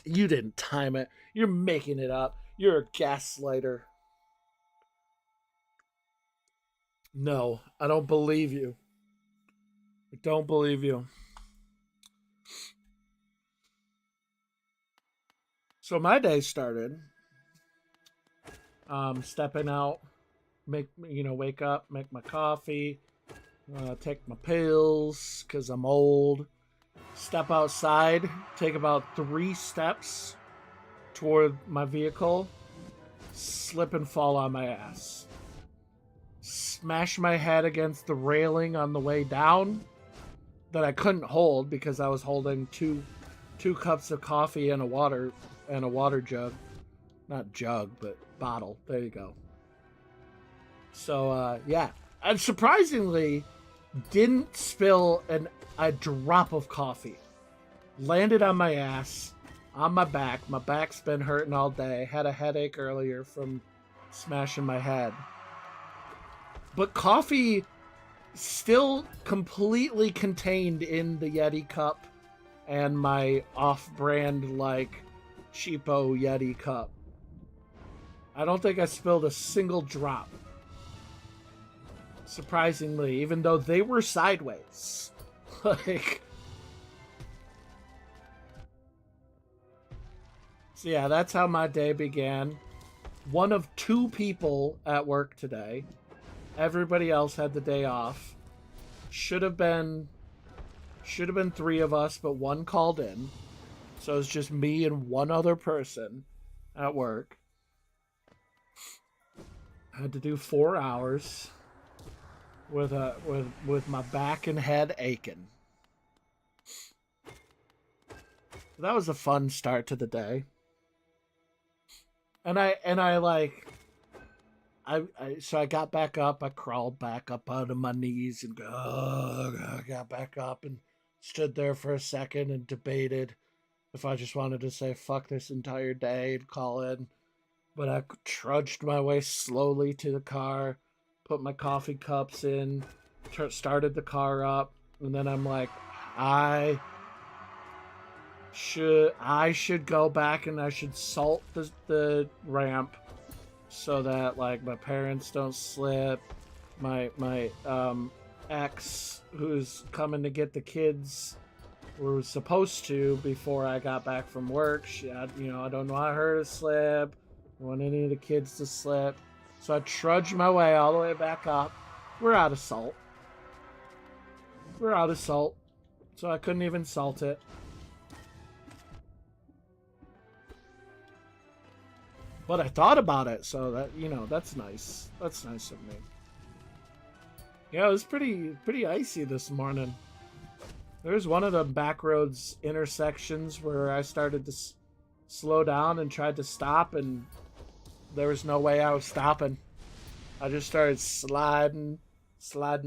[SPEAKER 1] you didn't time it. You're making it up. You're a gaslighter. No, I don't believe you. I don't believe you. So my day started stepping out, wake up, make my coffee, take my pills because I'm old, step outside, take about 3 steps toward my vehicle, slip and fall on my ass, smash my head against the railing on the way down that I couldn't hold because I was holding two cups of coffee and a water jug. Not jug, but bottle. There you go. So yeah, and surprisingly didn't spill a drop of coffee. Landed on my ass, on my back. My back's been hurting all day. Had a headache earlier from smashing my head. But coffee still completely contained in the Yeti cup and my off-brand like cheapo Yeti cup. I don't think I spilled a single drop. Surprisingly, even though they were sideways. Like, so yeah, that's how my day began. One of 2 people at work today. Everybody else had the day off. Should have been 3 of us, but one called in. So it's just me and one other person at work. I had to do 4 hours with my back and head aching. That was a fun start to the day. And so I got back up. I crawled back up out of my knees and got back up and stood there for a second and debated if I just wanted to say fuck this entire day and call in. But I trudged my way slowly to the car, put my coffee cups in, started the car up, and then I'm like, I should go back and I should salt the ramp so that like my parents don't slip. My ex who's coming to get the kids were supposed to before I got back from work. I don't want her to slip. I don't want any of the kids to slip. So I trudged my way all the way back up. We're out of salt. So I couldn't even salt it. But I thought about it, so that, that's nice. That's nice of me. Yeah, it was pretty icy this morning. There's one of the back roads intersections where I started to slow down and tried to stop, and there was no way I was stopping. I just started sliding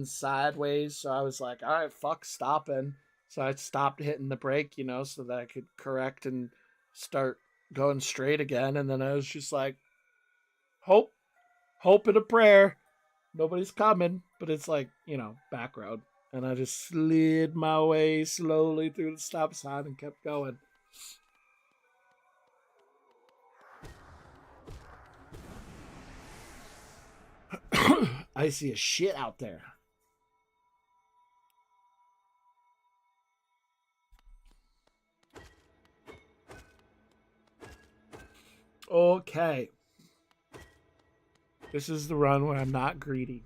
[SPEAKER 1] sideways, so I was like, all right, fuck stopping. So I stopped hitting the brake, so that I could correct and start going straight again. And then I was just like, hope and a prayer. Nobody's coming, but it's like, back road. And I just slid my way slowly through the stop sign and kept going. Icy as shit out there. Okay. This is the run where I'm not greedy.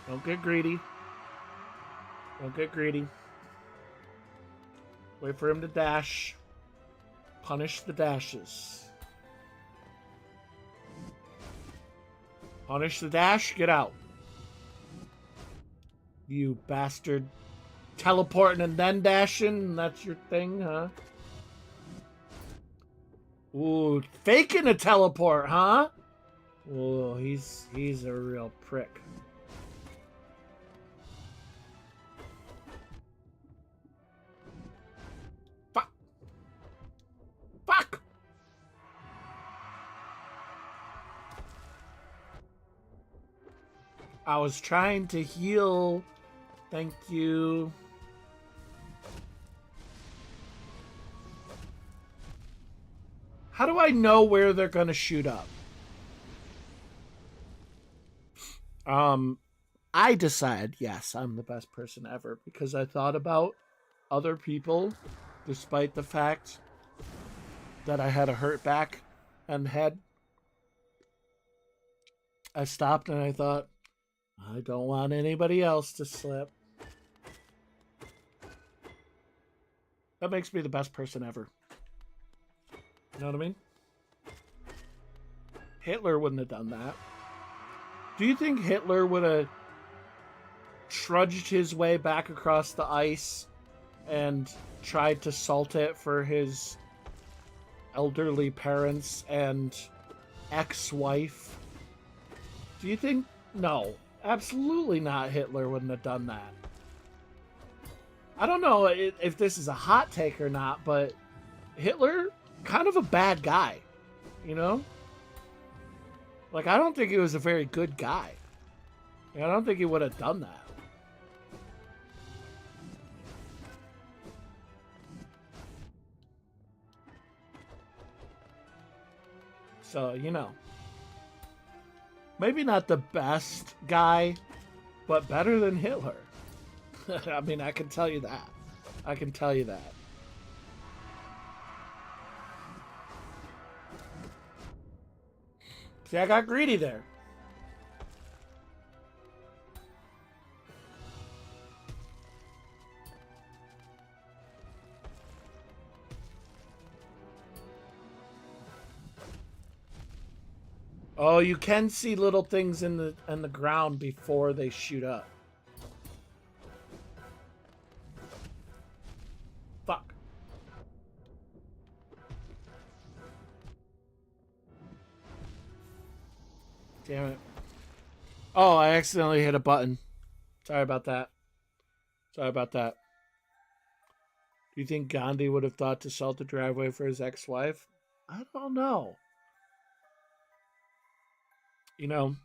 [SPEAKER 1] Don't get greedy. Wait for him to dash. Punish the dashes. Punish the dash. Get out. You bastard. Teleporting and then dashing, that's your thing, huh? Ooh, faking a teleport, huh? Ooh, he's a real prick. Fuck. Fuck! I was trying to heal. Thank you. How do I know where they're gonna shoot up? I decide, yes, I'm the best person ever because I thought about other people despite the fact that I had a hurt back and head. I stopped and I thought, I don't want anybody else to slip. That makes me the best person ever. You know what I mean? Hitler wouldn't have done that. Do you think Hitler would have trudged his way back across the ice and tried to salt it for his elderly parents and ex-wife? Do you think? No, absolutely not. Hitler wouldn't have done that. I don't know if this is a hot take or not, but Hitler, kind of a bad guy, you know? Like, I don't think he was a very good guy. I don't think he would have done that. So, you know. Maybe not the best guy, but better than Hitler. I mean, I can tell you that. I can tell you that. See, I got greedy there. Oh, you can see little things in the ground before they shoot up. Fuck. Damn it. Oh, I accidentally hit a button. Sorry about that. Sorry about that. Do you think Gandhi would have thought to salt the driveway for his ex-wife? I don't know. You know,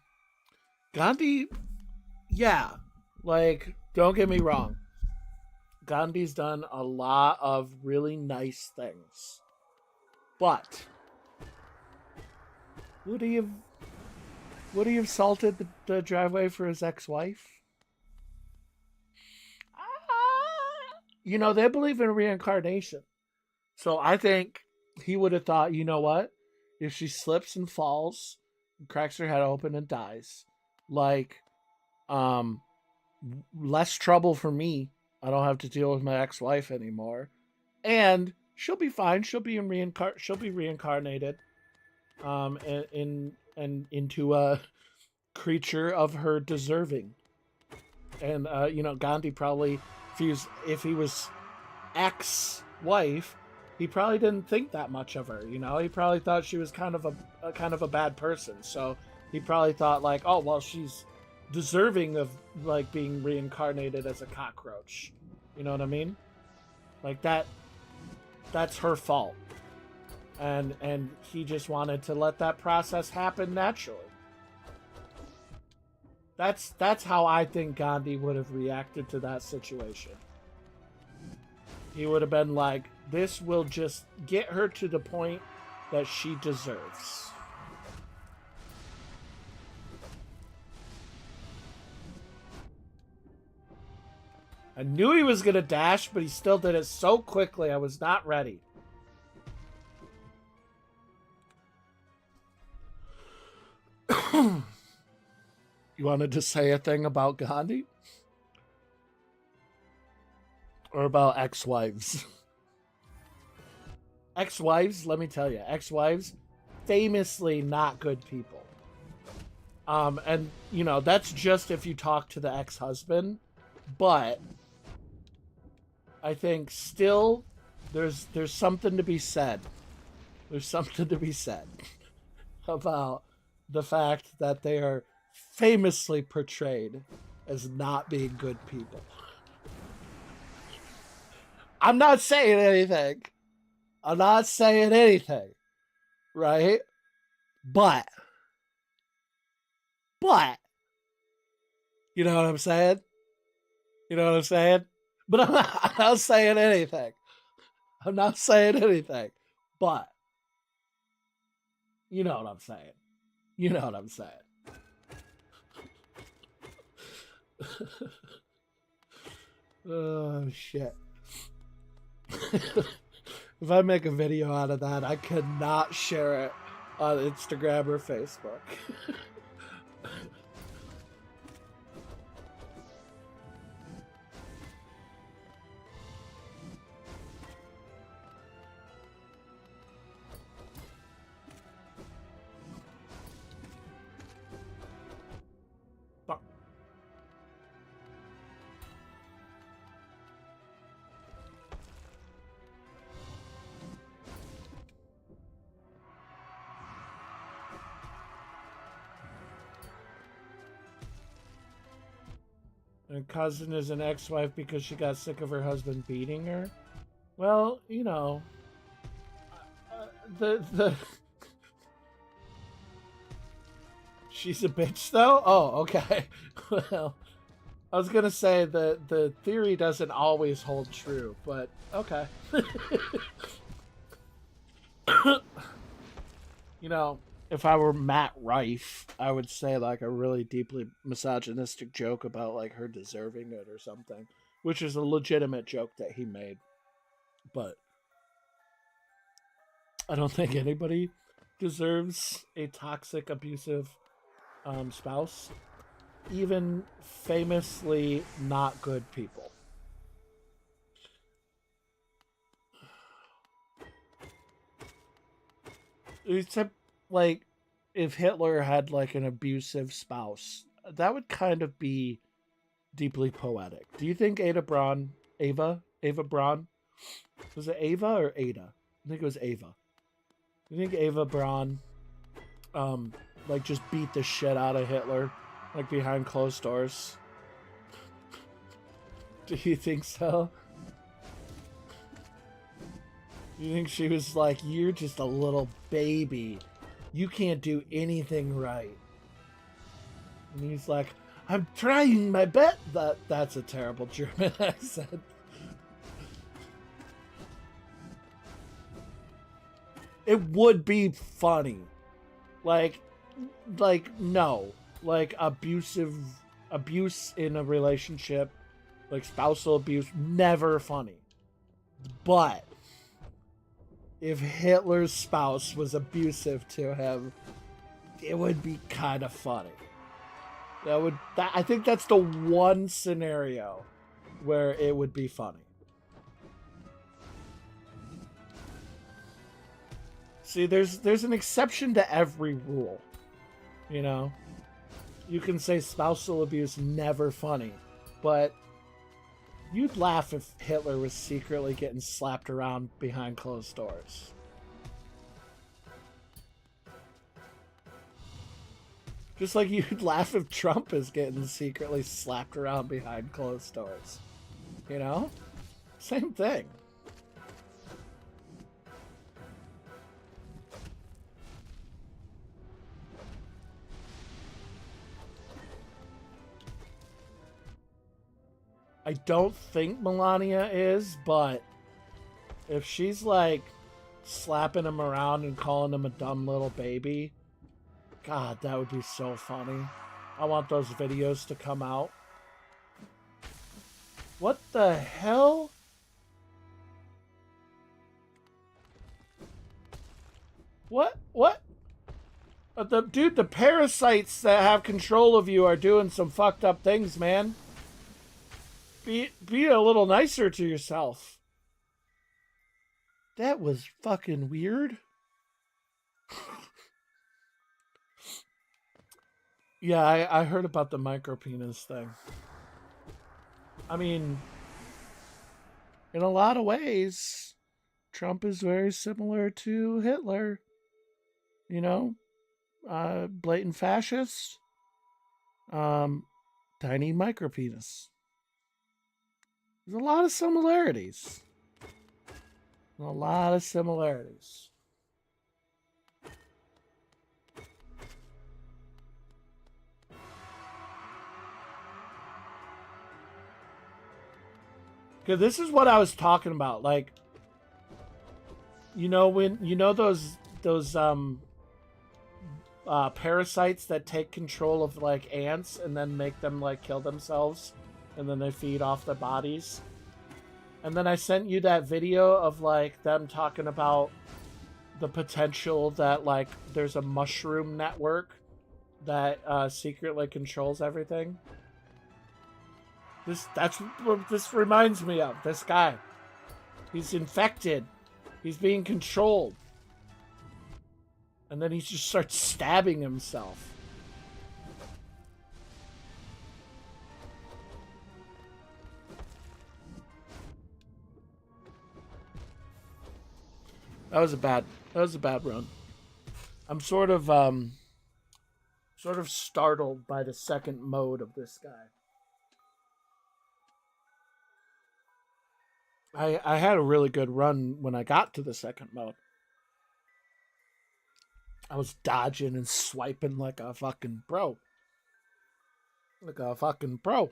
[SPEAKER 1] Gandhi, yeah, like, don't get me wrong. Gandhi's done a lot of really nice things. But would he have salted the driveway for his ex-wife? You know, they believe in reincarnation. So I think he would have thought, you know what? If she slips and falls, cracks her head open and dies, like, less trouble for me. I don't have to deal with my ex-wife anymore, and she'll be fine. She'll be reincarnated, into a creature of her deserving. And you know, Gandhi probably, if he was ex-wife, he probably didn't think that much of her. You know, he probably thought she was kind of a bad person. So he probably thought, like, oh well, she's deserving of, like, being reincarnated as a cockroach. You know what I mean? Like, that's her fault. And he just wanted to let that process happen naturally. That's how I think Gandhi would have reacted to that situation. He would have been like, this will just get her to the point that she deserves. I knew he was going to dash, but he still did it so quickly, I was not ready. You wanted to say a thing about Gandhi? Or about ex-wives? Ex-wives, let me tell you, ex-wives, famously not good people. And, you know, that's just if you talk to the ex-husband. But I think still there's something to be said. There's something to be said about the fact that they are famously portrayed as not being good people. I'm not saying anything. I'm not saying anything. Right? But you know what I'm saying? You know what I'm saying? But I'm not saying anything. I'm not saying anything. But you know what I'm saying. You know what I'm saying. Oh shit. If I make a video out of that, I could not share it on Instagram or Facebook. And cousin is an ex-wife because she got sick of her husband beating her. Well, you know, the she's a bitch though. Oh, okay. Well, I was gonna say the theory doesn't always hold true, but okay. You know, if I were Matt Rife, I would say like a really deeply misogynistic joke about like her deserving it or something, which is a legitimate joke that he made. But I don't think anybody deserves a toxic, abusive spouse, even famously not good people. Except, like, if Hitler had like an abusive spouse, that would kind of be deeply poetic. Do you think Ava Braun, was it Ava or Ada? I think it was Ava. You think Ava Braun, like just beat the shit out of Hitler, like behind closed doors? Do you think so? You think she was like, "You're just a little baby. You can't do anything right." And he's like, "I'm trying my best." That's a terrible German accent. It would be funny. Like no. Like abuse in a relationship, like spousal abuse, never funny. But if Hitler's spouse was abusive to him, it would be kind of funny. I think that's the one scenario where it would be funny. See, there's an exception to every rule. You know? You can say spousal abuse never funny, but you'd laugh if Hitler was secretly getting slapped around behind closed doors. Just like you'd laugh if Trump is getting secretly slapped around behind closed doors. You know? Same thing. I don't think Melania is, but if she's like slapping him around and calling him a dumb little baby, God, that would be so funny. I want those videos to come out. What the hell? What? The parasites that have control of you are doing some fucked up things, man. Be a little nicer to yourself. That was fucking weird. Yeah, I heard about the micro penis thing. I mean, In a lot of ways, Trump is very similar to Hitler. You know, blatant fascist, um, tiny micropenis. There's a lot of similarities. A lot of similarities. Okay, this is what I was talking about. Like, when those parasites that take control of like ants and then make them like kill themselves, and then they feed off their bodies. And then I sent you that video of like them talking about the potential that like there's a mushroom network that secretly controls everything. That's what this reminds me of. This guy, he's infected, he's being controlled, and then he just starts stabbing himself. That was a bad run. I'm sort of startled by the second mode of this guy. I had a really good run when I got to the second mode. I was dodging and swiping like a fucking pro. Like a fucking pro.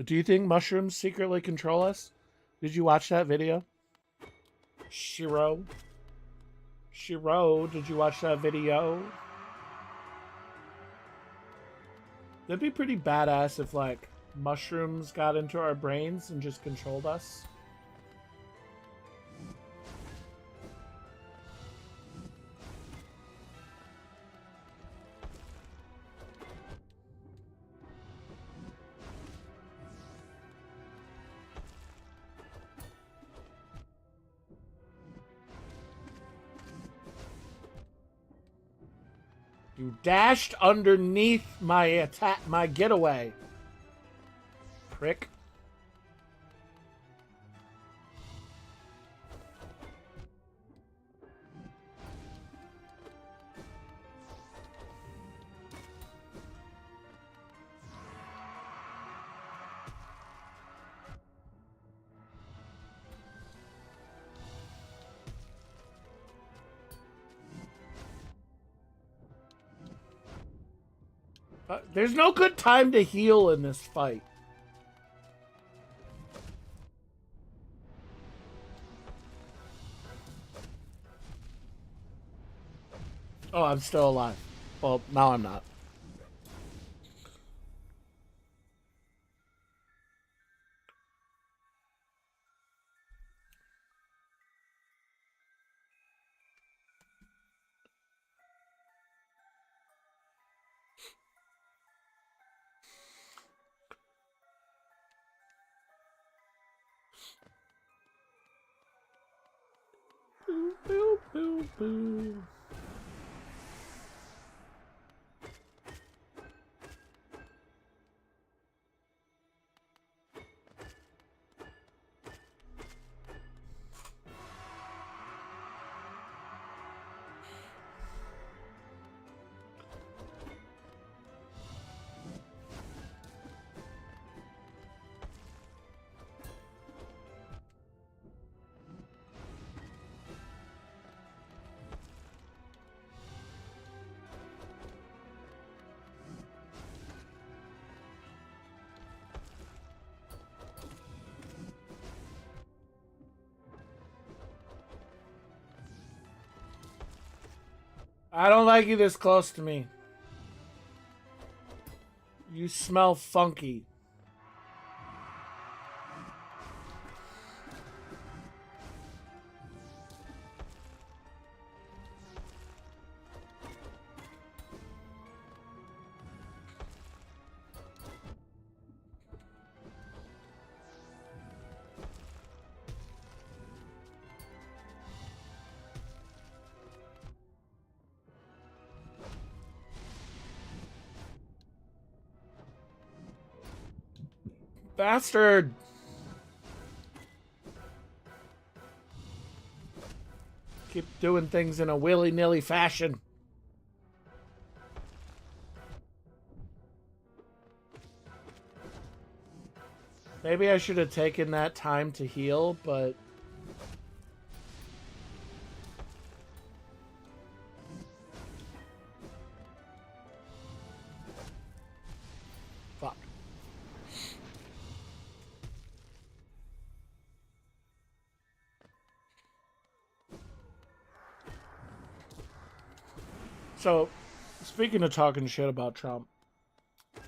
[SPEAKER 1] Do you think mushrooms secretly control us? Did you watch that video? Shiro, did you watch that video? That'd be pretty badass if, like, mushrooms got into our brains and just controlled us. You dashed underneath my getaway. Prick. There's no good time to heal in this fight. Oh, I'm still alive. Well, now I'm not. Boo, boo, boo, boo. I don't like you this close to me. You smell funky. Bastard! Keep doing things in a willy-nilly fashion. Maybe I should have taken that time to heal, but... Fuck. So, speaking of talking shit about Trump,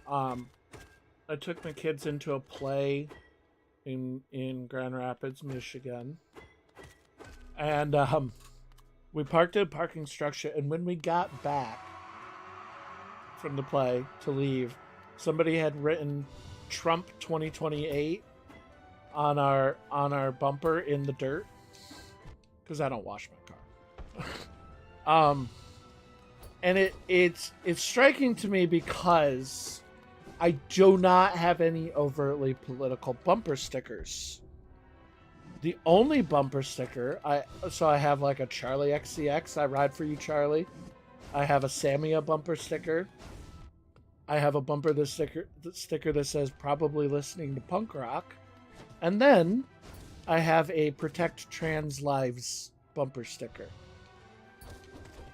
[SPEAKER 1] I took my kids into a play in Grand Rapids, Michigan, and we parked at a parking structure. And when we got back from the play to leave, somebody had written Trump 2028 on our bumper in the dirt because I don't wash my car. And it's striking to me because I do not have any overtly political bumper stickers. The only bumper sticker I have like a Charlie XCX, I ride for you, Charlie. I have a Samia bumper sticker. I have a bumper sticker that says probably listening to punk rock. And then I have a Protect Trans Lives bumper sticker.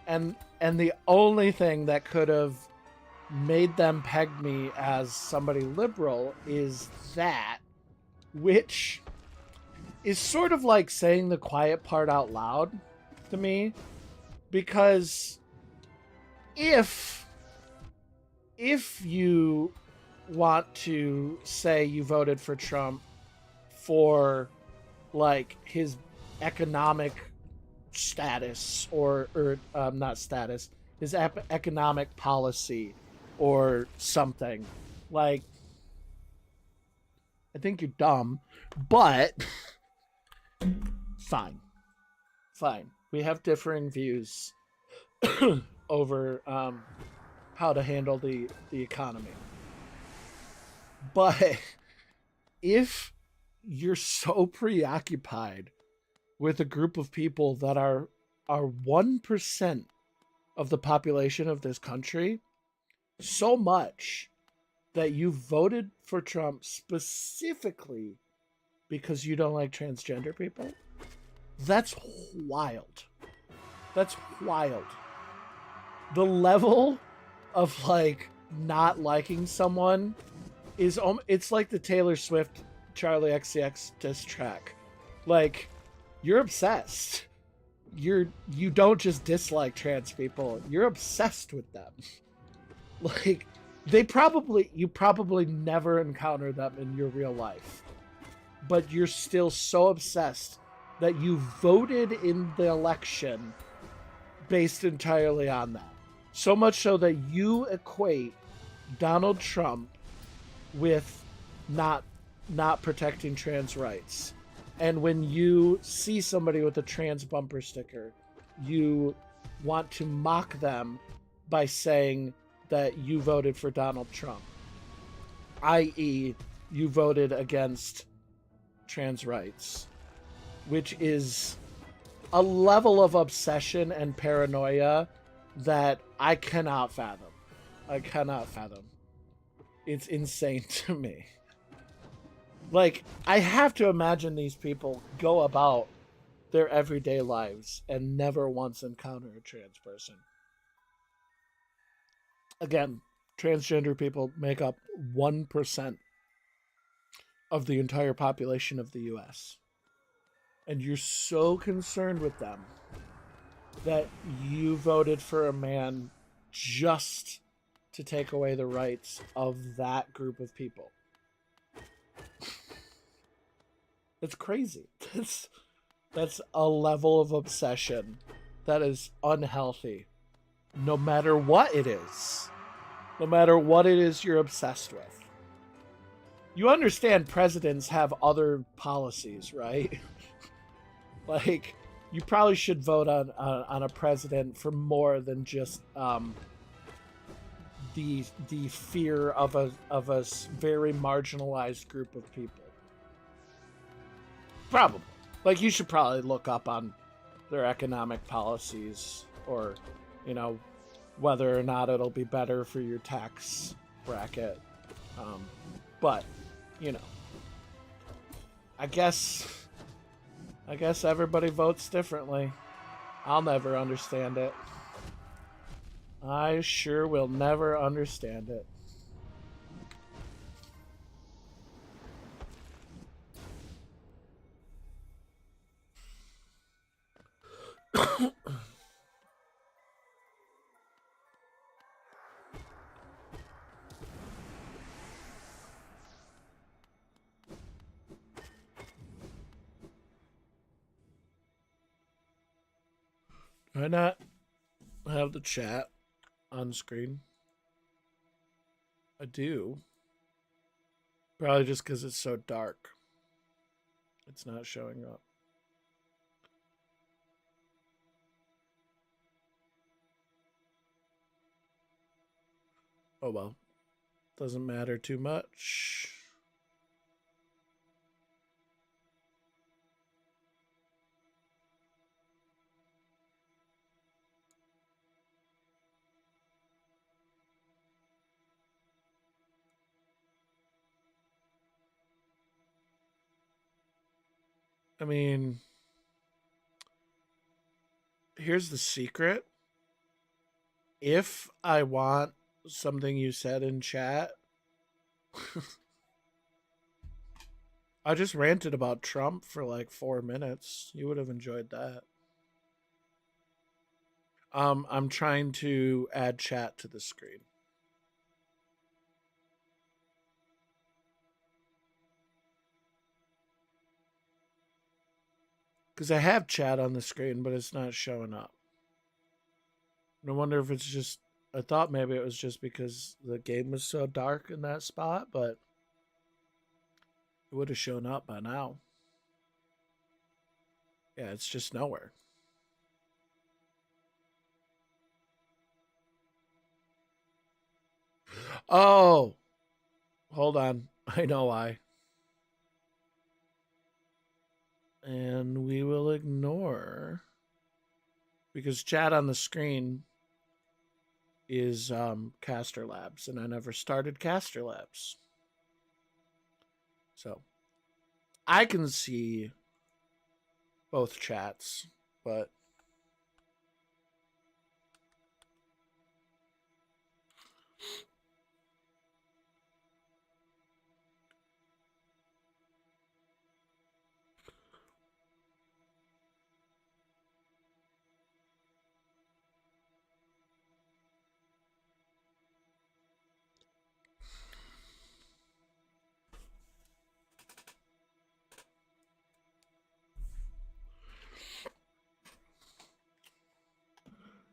[SPEAKER 1] And the only thing that could have made them peg me as somebody liberal is that, which is sort of like saying the quiet part out loud to me, because if you want to say you voted for Trump for like his economic status or not status, his economic policy or something, like, I think you're dumb, but fine. We have differing views over how to handle the economy. But if you're so preoccupied with a group of people that are 1% of the population of this country, so much that you voted for Trump specifically because you don't like transgender people, that's wild. That's wild. The level of like not liking someone is it's like the Taylor Swift Charlie XCX diss track. Like, you're obsessed. You don't just dislike trans people, you're obsessed with them. Like, you probably never encounter them in your real life, but you're still so obsessed that you voted in the election based entirely on that. So much so that you equate Donald Trump with not protecting trans rights. And when you see somebody with a trans bumper sticker, you want to mock them by saying that you voted for Donald Trump, i.e., you voted against trans rights, which is a level of obsession and paranoia that I cannot fathom. It's insane to me. Like, I have to imagine these people go about their everyday lives and never once encounter a trans person. Again, transgender people make up 1% of the entire population of the US. And you're so concerned with them that you voted for a man just to take away the rights of that group of people. That's crazy. That's a level of obsession that is unhealthy. No matter what it is. No matter what it is you're obsessed with. You understand presidents have other policies, right? Like, you probably should vote on a president for more than just the fear of a very marginalized group of people. Probably. Like, you should probably look up on their economic policies, or, you know, whether or not it'll be better for your tax bracket. But, you know, I guess everybody votes differently. I'll never understand it. I sure will never understand it. Why not have the chat on screen? I do. Probably just because it's so dark. It's not showing up. Oh well. Doesn't matter too much. I mean, here's the secret. If I want something you said in chat, I just ranted about Trump for like 4 minutes. You would have enjoyed that. I'm trying to add chat to the screen. Because I have chat on the screen, but it's not showing up. No wonder if it's just. I thought maybe it was just because the game was so dark in that spot, but it would have shown up by now. Yeah, it's just nowhere. Oh, hold on. I know why. And we will ignore, because chat on the screen is Caster Labs, and I never started Caster Labs. So I can see both chats, but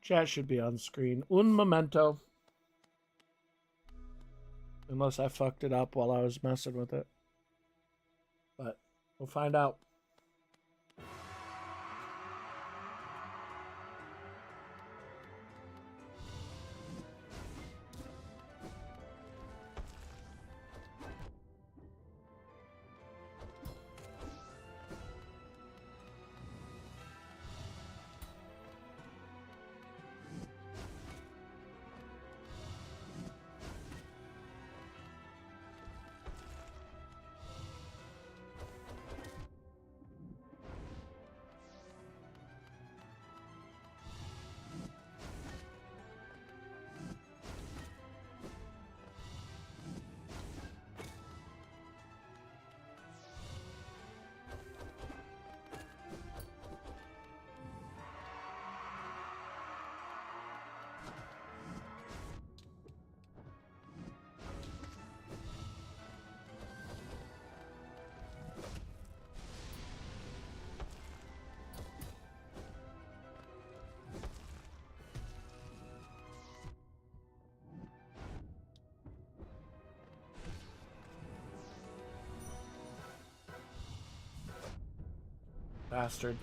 [SPEAKER 1] chat should be on screen. Un momento. Unless I fucked it up while I was messing with it. But we'll find out. Bastard.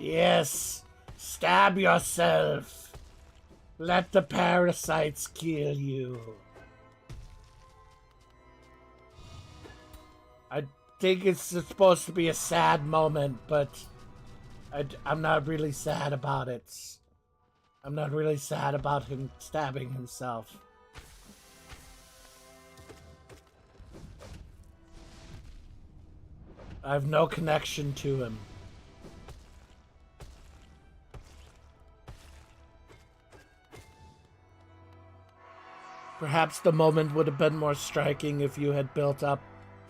[SPEAKER 1] Yes, stab yourself. Let the parasites kill you. I think it's supposed to be a sad moment, but I'm not really sad about it. I'm not really sad about him stabbing himself. I have no connection to him. Perhaps the moment would have been more striking if you had built up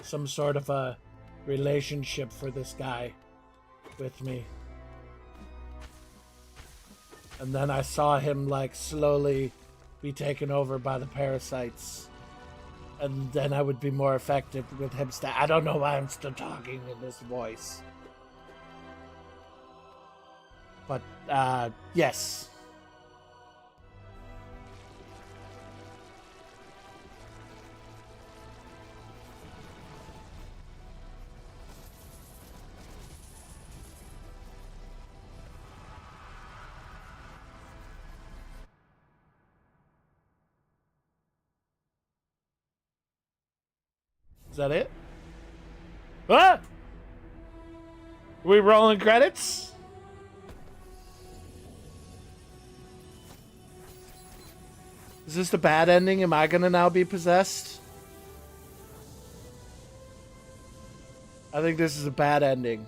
[SPEAKER 1] some sort of a relationship for this guy with me. And then I saw him like slowly be taken over by the parasites. And then I would be more effective with him. I don't know why I'm still talking in this voice. But, yes. Is that it? Ah! Are we rolling credits? Is this the bad ending? Am I gonna now be possessed? I think this is a bad ending.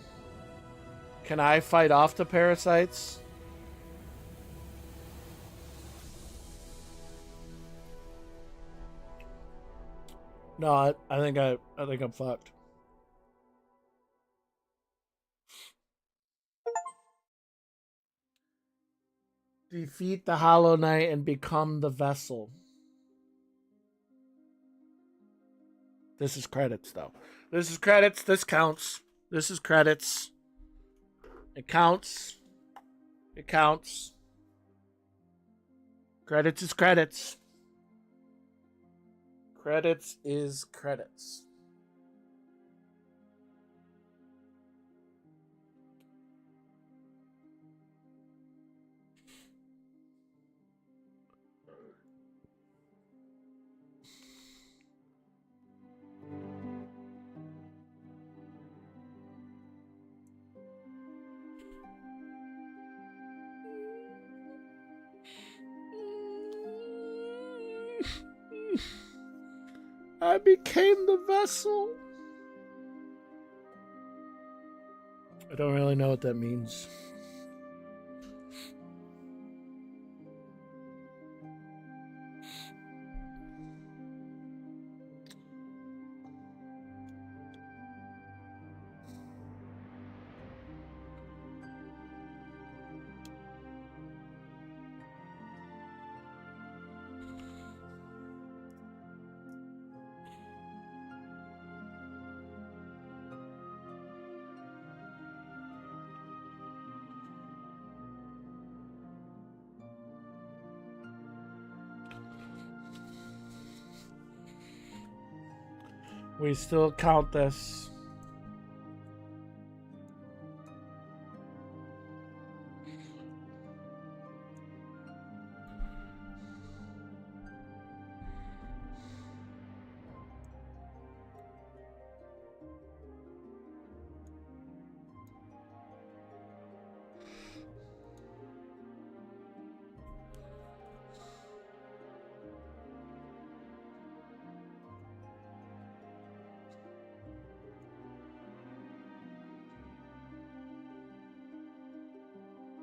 [SPEAKER 1] Can I fight off the parasites? No, I think I'm fucked. Defeat the Hollow Knight and become the vessel. This is credits, though. This is credits. This counts. This is credits. It counts. It counts. Credits is credits. Credits is credits. I became the vessel. I don't really know what that means. We still count this.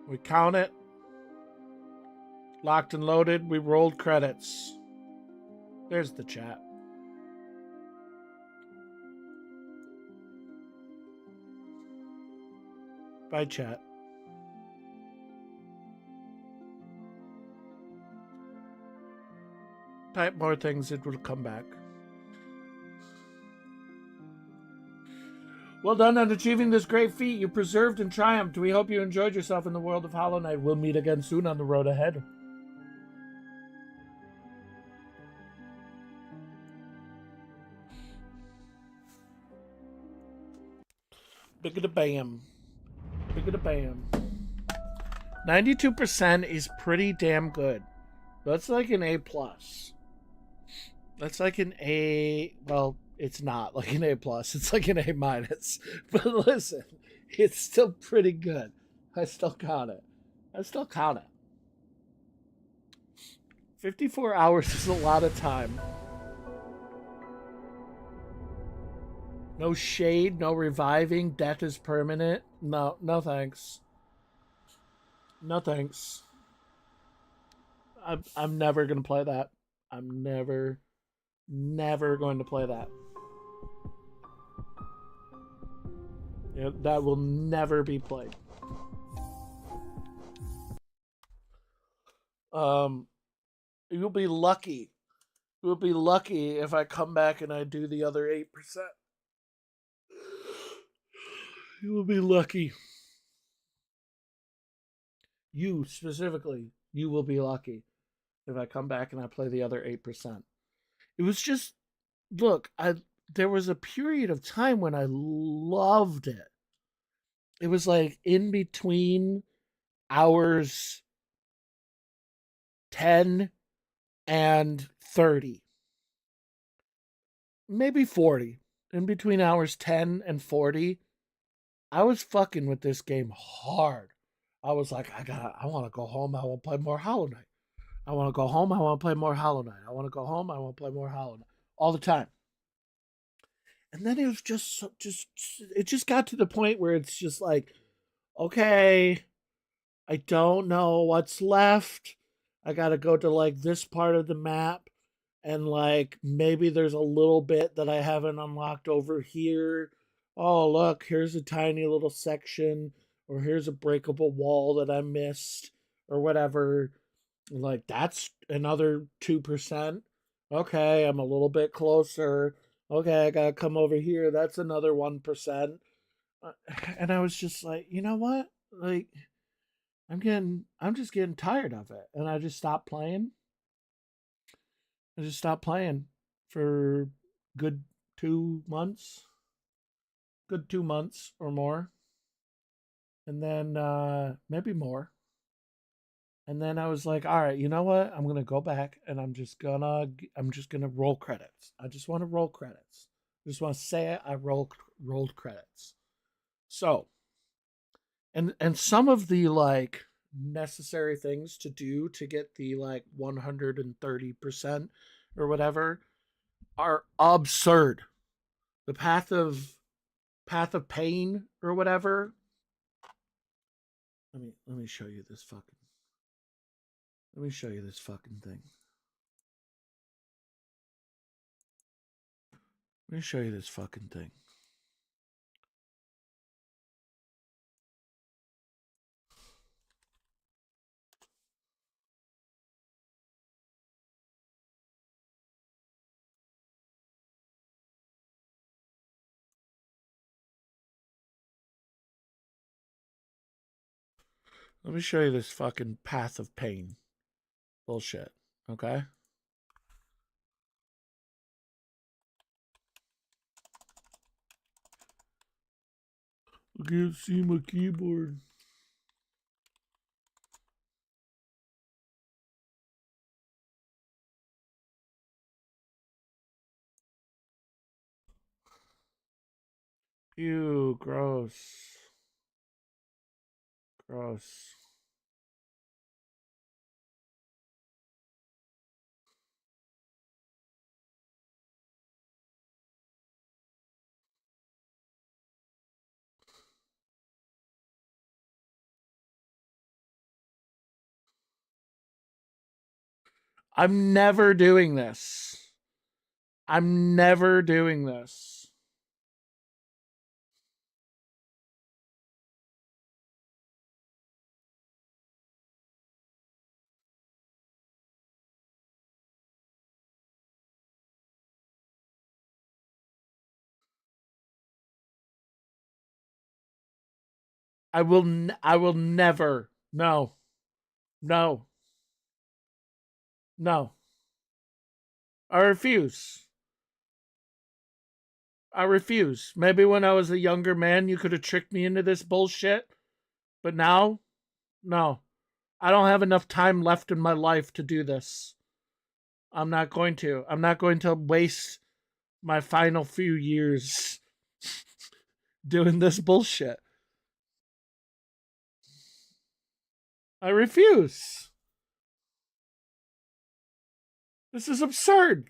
[SPEAKER 1] We count it. Locked and loaded. We rolled credits. There's the chat. Bye, chat. Type more things, it will come back. Well done on achieving this great feat. You preserved and triumphed. We hope you enjoyed yourself in the world of Hollow Knight. We'll meet again soon on the road ahead. Big-a-da-bam. Big-a-da-bam. 92% is pretty damn good. That's like an A plus. That's like an A. Well, it's not like an A plus. It's like an A minus. But listen, it's still pretty good. I still count it. I still count it. 54 hours is a lot of time. No shade, no reviving. Death is permanent. No, no thanks. No thanks. I'm never gonna play that. I'm never going to play that. Yeah, that will never be played. You'll be lucky. You'll be lucky if I come back and I do the other 8%. You will be lucky. You specifically, you will be lucky if I come back and I play the other 8%. It was just, look, there was a period of time when I loved it. It was like in between hours 10 and 30. Maybe 40. In between hours 10 and 40, I was fucking with this game hard. I was like, I want to go home. I want to play more Hollow Knight. I want to go home. I want to play more Hollow Knight. I want to go home. I want to play more Hollow Knight. All the time. And then it was it just got to the point where it's just like, okay, I don't know what's left. I got to go to like this part of the map. And like maybe there's a little bit that I haven't unlocked over here. Oh, look, here's a tiny little section, or here's a breakable wall that I missed, or whatever. Like that's another 2%. Okay, I'm a little bit closer. Okay, I gotta come over here. That's another 1%. And I was just like, you know what? Like, I'm just getting tired of it, and I just stopped playing. I just stopped playing for good 2 months, good 2 months or more, and then maybe more. And then I was like, all right, you know what? I'm gonna go back and I'm just gonna roll credits. I just want to roll credits. I just want to say it. I rolled credits. So, and some of the like necessary things to do to get the like 130% or whatever are absurd. The path of pain or whatever. Let me show you this fucking. Let me show you this fucking thing. Let me show you this fucking thing. Let me show you this fucking path of pain. Bullshit. Okay? I can't see my keyboard. Ew, gross. Gross. I'm never doing this. I'm never doing this. I will never. No. No. No. I refuse. I refuse. Maybe when I was a younger man, you could have tricked me into this bullshit. But now, no. I don't have enough time left in my life to do this. I'm not going to. I'm not going to waste my final few years doing this bullshit. I refuse. This is absurd.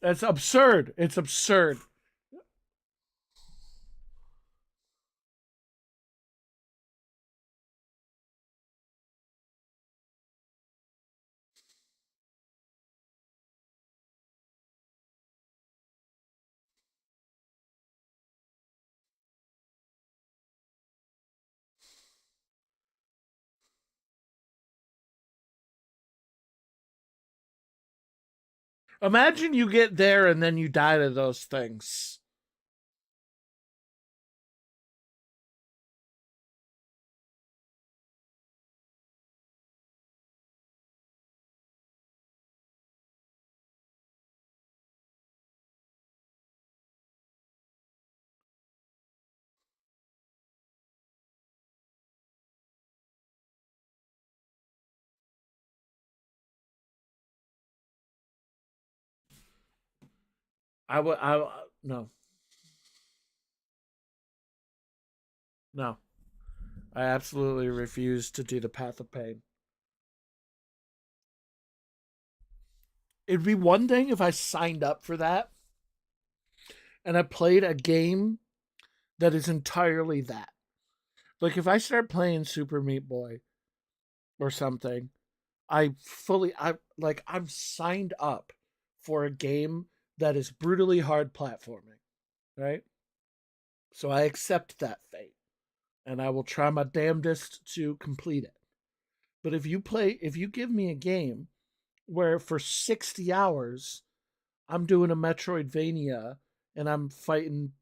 [SPEAKER 1] That's absurd. It's absurd. Imagine you get there and then you die to those things. I would. No, no. I absolutely refuse to do the path of pain. It'd be one thing if I signed up for that and I played a game that is entirely that. Like if I start playing Super Meat Boy or something, I'm signed up for a game that is brutally hard platforming, right? So I accept that fate and I will try my damnedest to complete it. But if you give me a game where for 60 hours I'm doing a Metroidvania and I'm fighting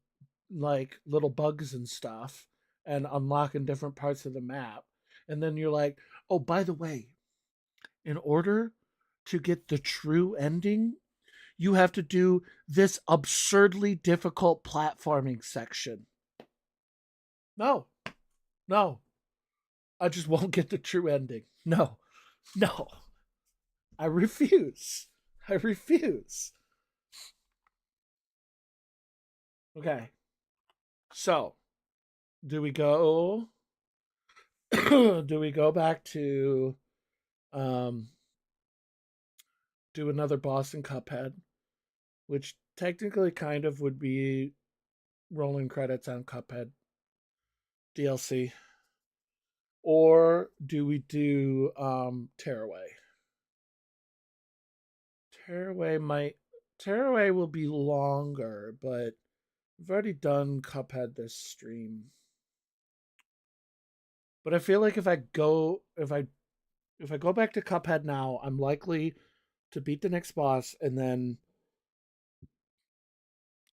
[SPEAKER 1] like little bugs and stuff and unlocking different parts of the map, and then you're like, oh, by the way, in order to get the true ending, you have to do this absurdly difficult platforming section. No, no, I just won't get the true ending. No, no, I refuse. I refuse. Okay, so do we go? Do we go back to um, do another boss in Cuphead, which technically kind of would be rolling credits on Cuphead DLC, or do we do Tearaway? Tearaway might Tearaway will be longer, but we've already done Cuphead this stream. But I feel like if I go back to Cuphead now, I'm likely to beat the next boss and then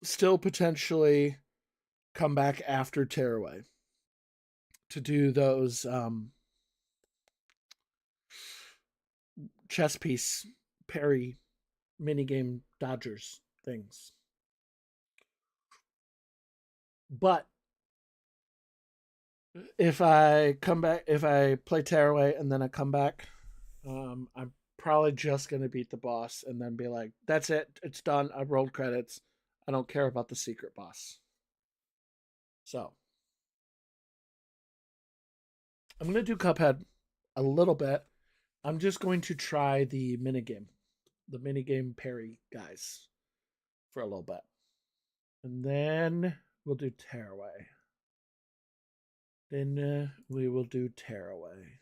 [SPEAKER 1] still potentially come back after Tearaway to do those chess piece parry minigame dodgers things. But if I play Tearaway and then I come back, I'm probably just gonna beat the boss and then be like, "That's it, it's done. I rolled credits. I don't care about the secret boss." So I'm gonna do Cuphead a little bit. I'm just going to try the minigame parry guys for a little bit, and then we'll do Tearaway. Then we will do Tearaway.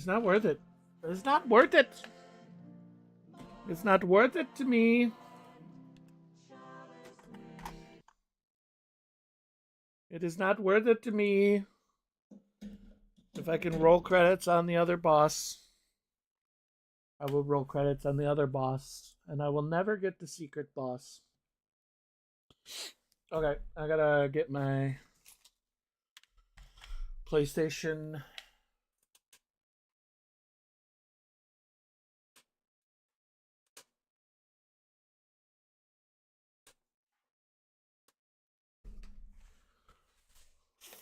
[SPEAKER 1] It's not worth it. It's not worth it. It's not worth it to me. It is not worth it to me. If I can roll credits on the other boss, I will roll credits on the other boss, and I will never get the secret boss. Okay, I gotta get my PlayStation.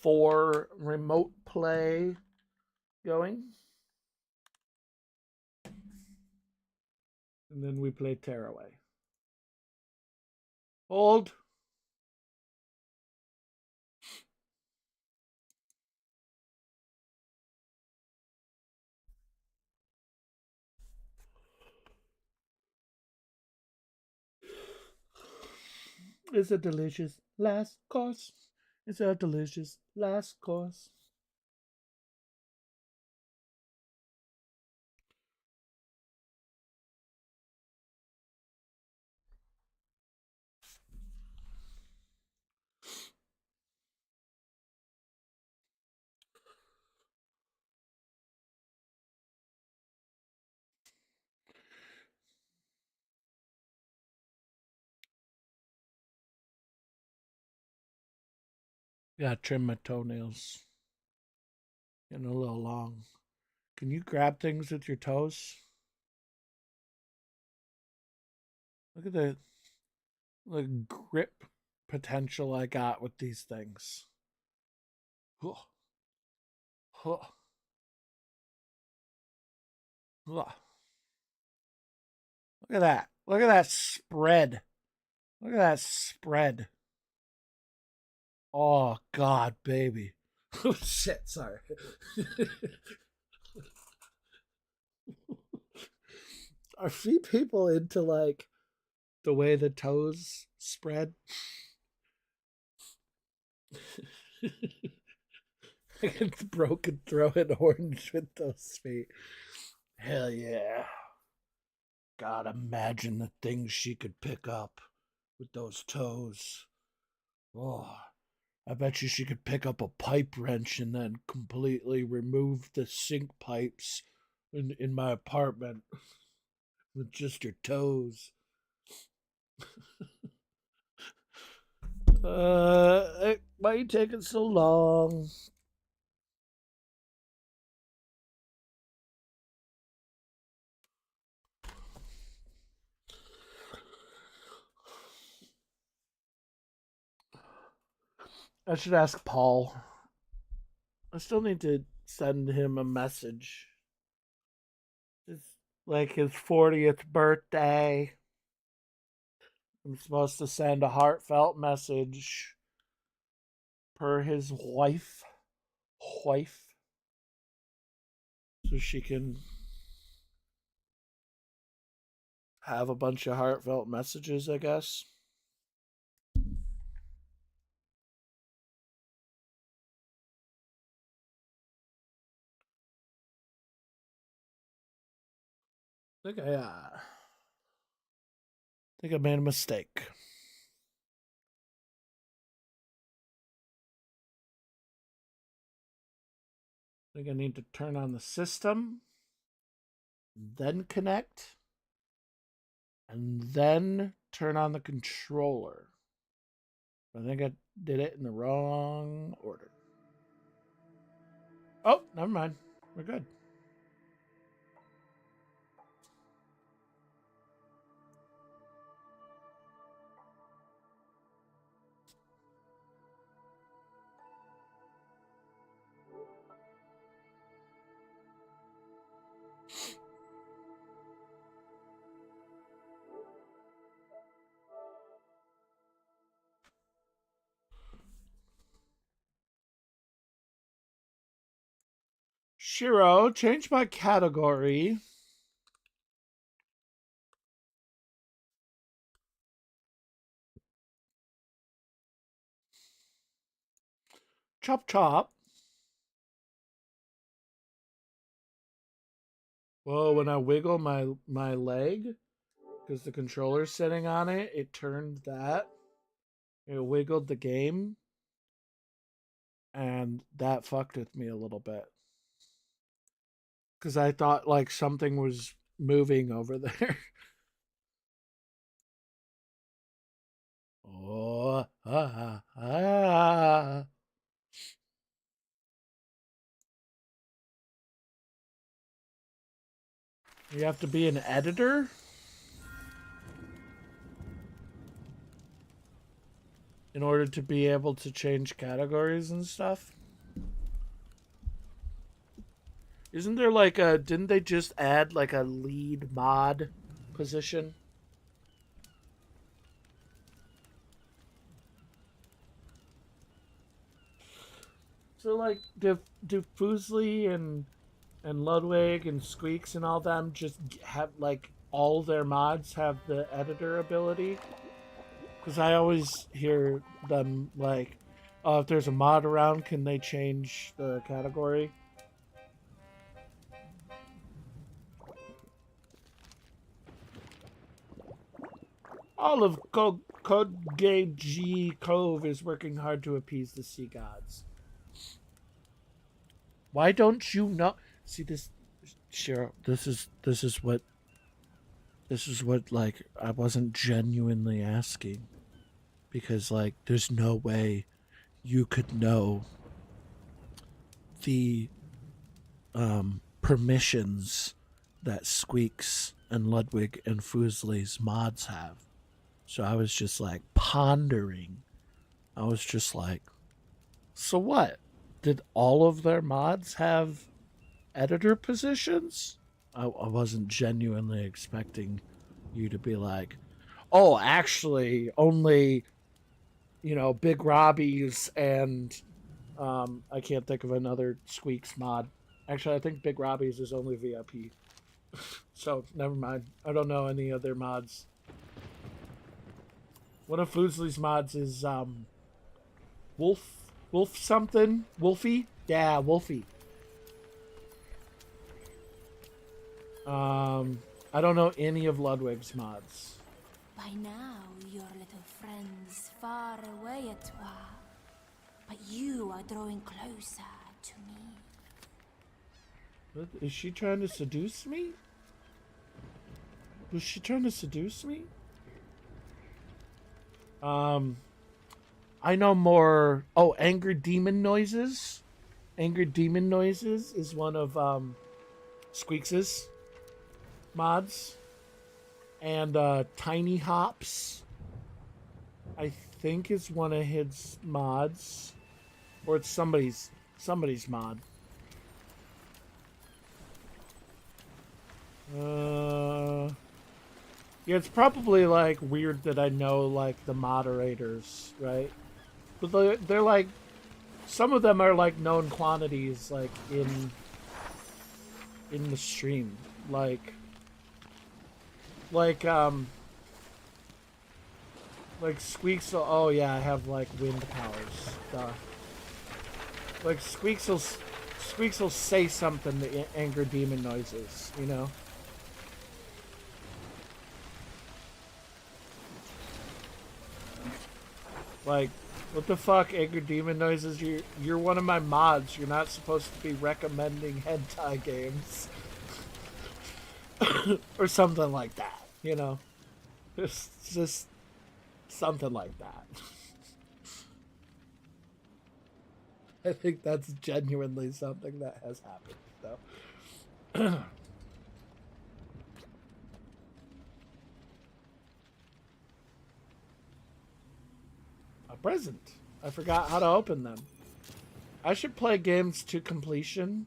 [SPEAKER 1] For remote play going. And then we play Tearaway. Hold. It's a delicious last course. It's a delicious last course. Yeah, trim my toenails. Getting a little long. Can you grab things with your toes? Look at the grip potential I got with these things. Huh. Huh. Huh. Look at that. Look at that spread. Look at that spread. Oh, God, baby. Oh, shit. Sorry. Are feet people into like the way the toes spread? I can broken throw an orange with those feet. Hell yeah. God, imagine the things she could pick up with those toes. Oh, I bet you she could pick up a pipe wrench and then completely remove the sink pipes in my apartment with just your toes. Why are you taking so long? I should ask Paul. I still need to send him a message. It's like his 40th birthday. I'm supposed to send a heartfelt message per his wife, so she can have a bunch of heartfelt messages, I guess. I think I made a mistake. I think I need to turn on the system, then connect, and then turn on the controller. I think I did it in the wrong order. Oh, never mind. We're good. Shiro, change my category. Chop chop. Whoa, when I wiggle my leg, because the controller's sitting on it, it turned that. It wiggled the game, and that fucked with me a little bit. Because I thought like something was moving over there. Oh, ah, ah. You have to be an editor in order to be able to change categories and stuff. Isn't there like a, didn't they just add like a lead mod position? So like do Fuslie and Ludwig and Squeaks and all them just have like all their mods have the editor ability? Because I always hear them like, oh, if there's a mod around, can they change the category? All of Kodgeji Cove is working hard to appease the sea gods. Why don't you know? See this, Cheryl. This is what like I wasn't genuinely asking, because like there's no way you could know the permissions that Squeaks and Ludwig and Fusley's mods have. So I was just like pondering. I was just like, so what? Did all of their mods have editor positions? I wasn't genuinely expecting you to be like, oh, actually, only, you know, Big Robbie's and I can't think of another Squeaks mod. Actually, I think Big Robbie's is only VIP. So, never mind. I don't know any other mods. One of Foodsley's mods is Wolf something? Wolfie? Yeah, Wolfie. I don't know any of Ludwig's mods.
[SPEAKER 2] By now, your little friend's far away at toi. But you are drawing closer to me.
[SPEAKER 1] What, is she trying to seduce me? Was she trying to seduce me? I know more. Oh, Angry Demon Noises. Angry Demon Noises is one of Squeaks's mods. And Tiny Hops, I think, is one of his mods. Or it's somebody's mod. Yeah, it's probably like weird that I know like the moderators, right? But they're like, some of them are like known quantities, like in the stream, like Squeaks. Oh yeah, I have like wind powers. Duh. Like Squeaks will say something to anger demon noises, you know. Like, what the fuck, anger demon noises? You're one of my mods. You're not supposed to be recommending hentai games. Or something like that, you know. Just something like that. I think that's genuinely something that has happened, though. A present. I forgot how to open them. I should play games to completion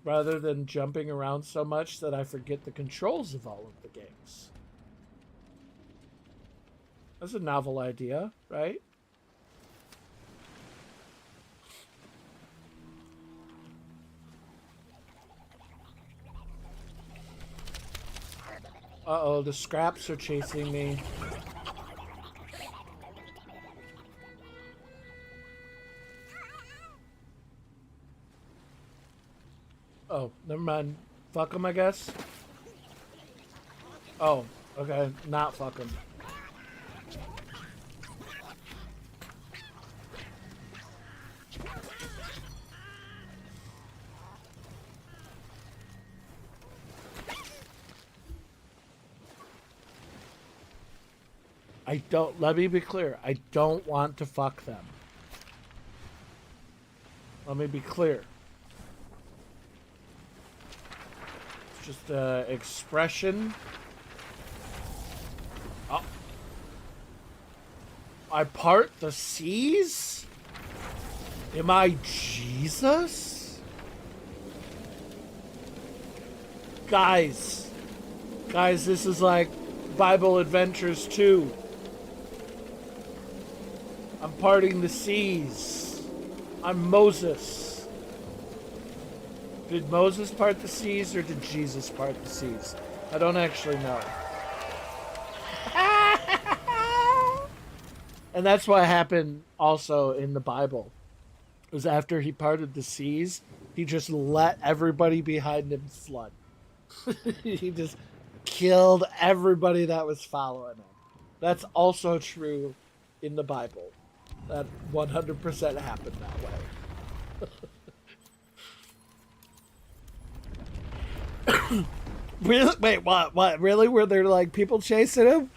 [SPEAKER 1] rather than jumping around so much that I forget the controls of all of the games. That's a novel idea, right? Uh-oh, the scraps are chasing me. Oh, never mind. Fuck them, I guess. Oh, okay. Not fuck him. I don't, let me be clear. I don't want to fuck them. Let me be clear. It's just an expression. Oh. I part the seas? Am I Jesus? Guys, this is like Bible Adventures 2. I'm parting the seas. I'm Moses. Did Moses part the seas or did Jesus part the seas? I don't actually know. And that's what happened also in the Bible. It was after he parted the seas, he just let everybody behind him flood. He just killed everybody that was following him. That's also true in the Bible. That 100% happened that way. Really? Wait, what? Really? Were there like people chasing him?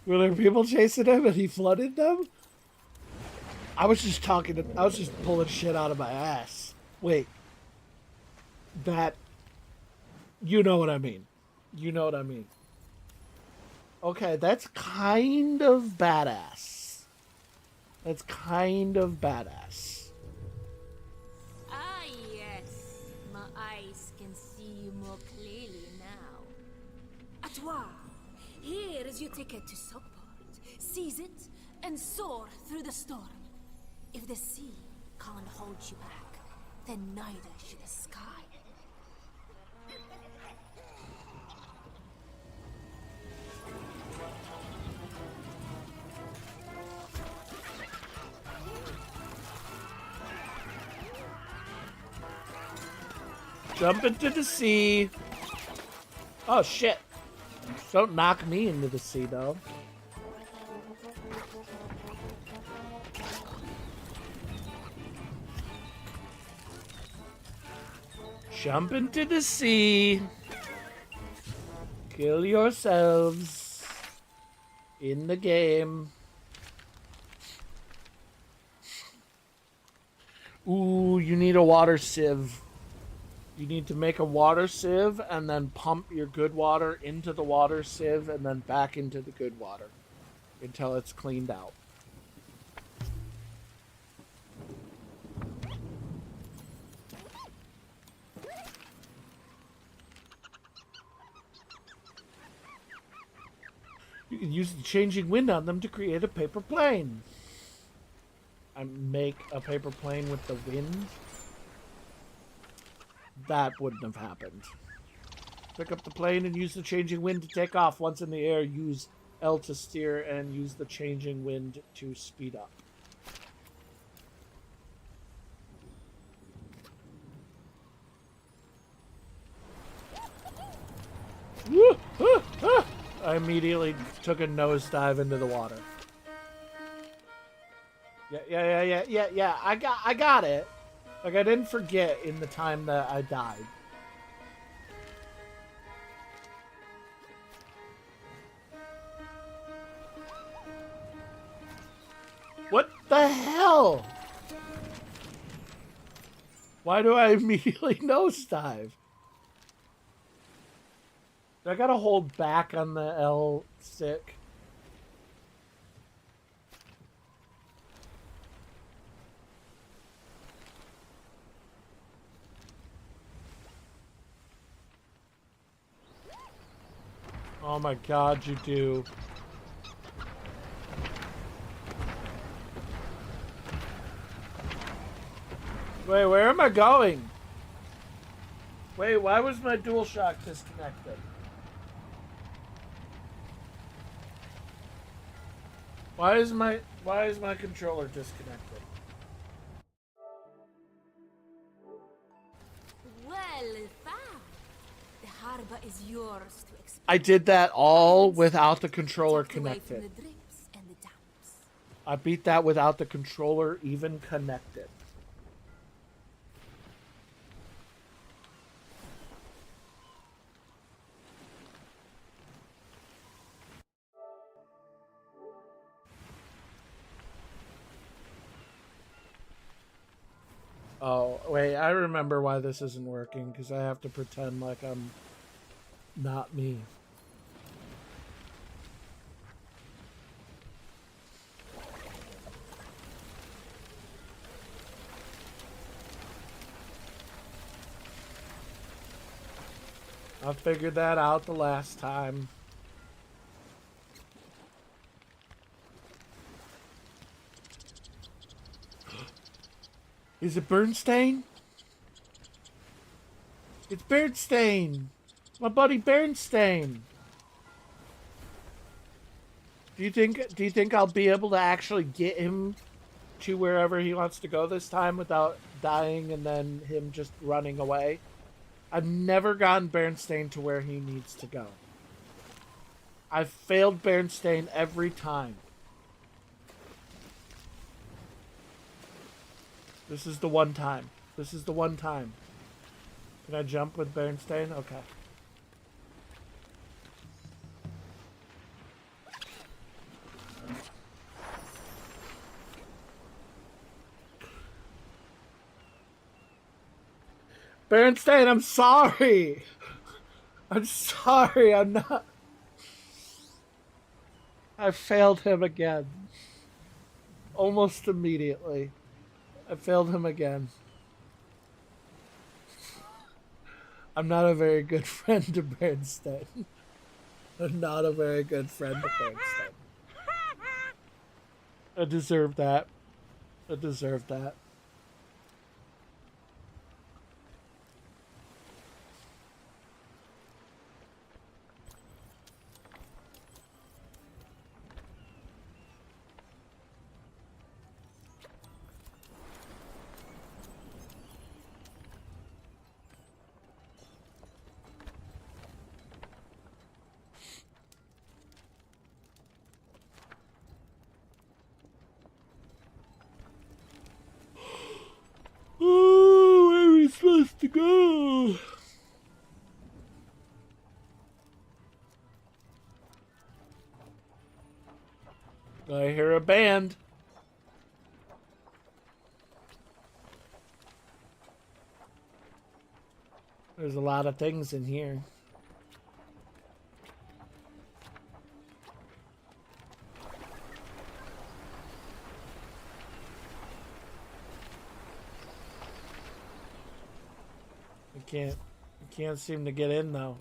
[SPEAKER 1] Were there people chasing him and he flooded them? I was just pulling shit out of my ass. Wait. That. You know what I mean. You know what I mean. Okay, that's kind of badass. That's kind of badass.
[SPEAKER 2] Ah, yes. My eyes can see you more clearly now. À toi. Here is your ticket to Stockport. Seize it and soar through the storm. If the sea can't hold you back, then neither should the sky.
[SPEAKER 1] Jump into the sea. Oh, shit. Don't knock me into the sea, though. Jump into the sea. Kill yourselves. In the game. Ooh, you need a water sieve. You need to make a water sieve and then pump your good water into the water sieve and then back into the good water until it's cleaned out. You can use the changing wind on them to create a paper plane. I make a paper plane with the wind. That wouldn't have happened. Pick up the plane and use the changing wind to take off. Once in the air, use L to steer and use the changing wind to speed up. I immediately took a nosedive into the water. Yeah. I got it. Like, I didn't forget in the time that I died. What the hell? Why do I immediately nosedive? I gotta hold back on the L stick. Oh my god, you do. Wait, where am I going? Wait, why was my DualShock disconnected? Why is my controller disconnected?
[SPEAKER 2] Well found. The harbor is yours to explore.
[SPEAKER 1] I did that all without the controller
[SPEAKER 2] Tucked away from
[SPEAKER 1] connected.
[SPEAKER 2] the drips and the damps.
[SPEAKER 1] I beat that without the controller even connected. Oh, wait, I remember why this isn't working, because I have to pretend like I'm not me. I figured that out the last time. Is it Bernstein? It's Bernstein! My buddy Bernstein! Do you think I'll be able to actually get him to wherever he wants to go this time without dying and then him just running away? I've never gotten Bernstein to where he needs to go. I've failed Bernstein every time. This is the one time. This is the one time. Can I jump with Bernstein? Okay. Bernstein, I'm sorry. I'm sorry. I'm not. I failed him again. Almost immediately. I failed him again. I'm not a very good friend to Bernstein. I'm not a very good friend to Bernstein. I deserve that. I deserve that. Oh, where are we supposed to go? I hear a band. There's a lot of things in here. I can't seem to get in though.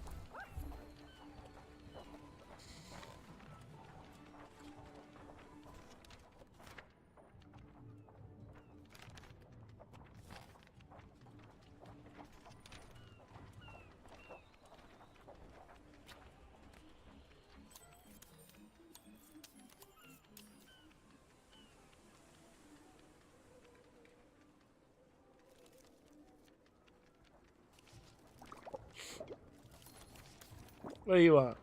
[SPEAKER 1] What do you want?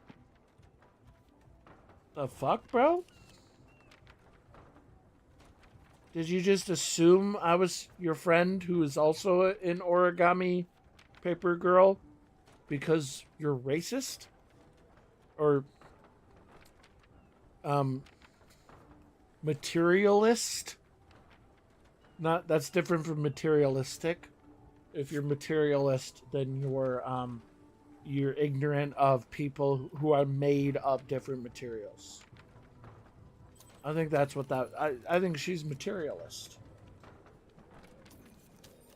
[SPEAKER 1] The fuck, bro? Did you just assume I was your friend who is also an origami paper girl because you're racist? Or materialist? Not that's different from materialistic. If you're materialist, then you're ignorant of people who are made of different materials. I think that's what that. I think she's materialist.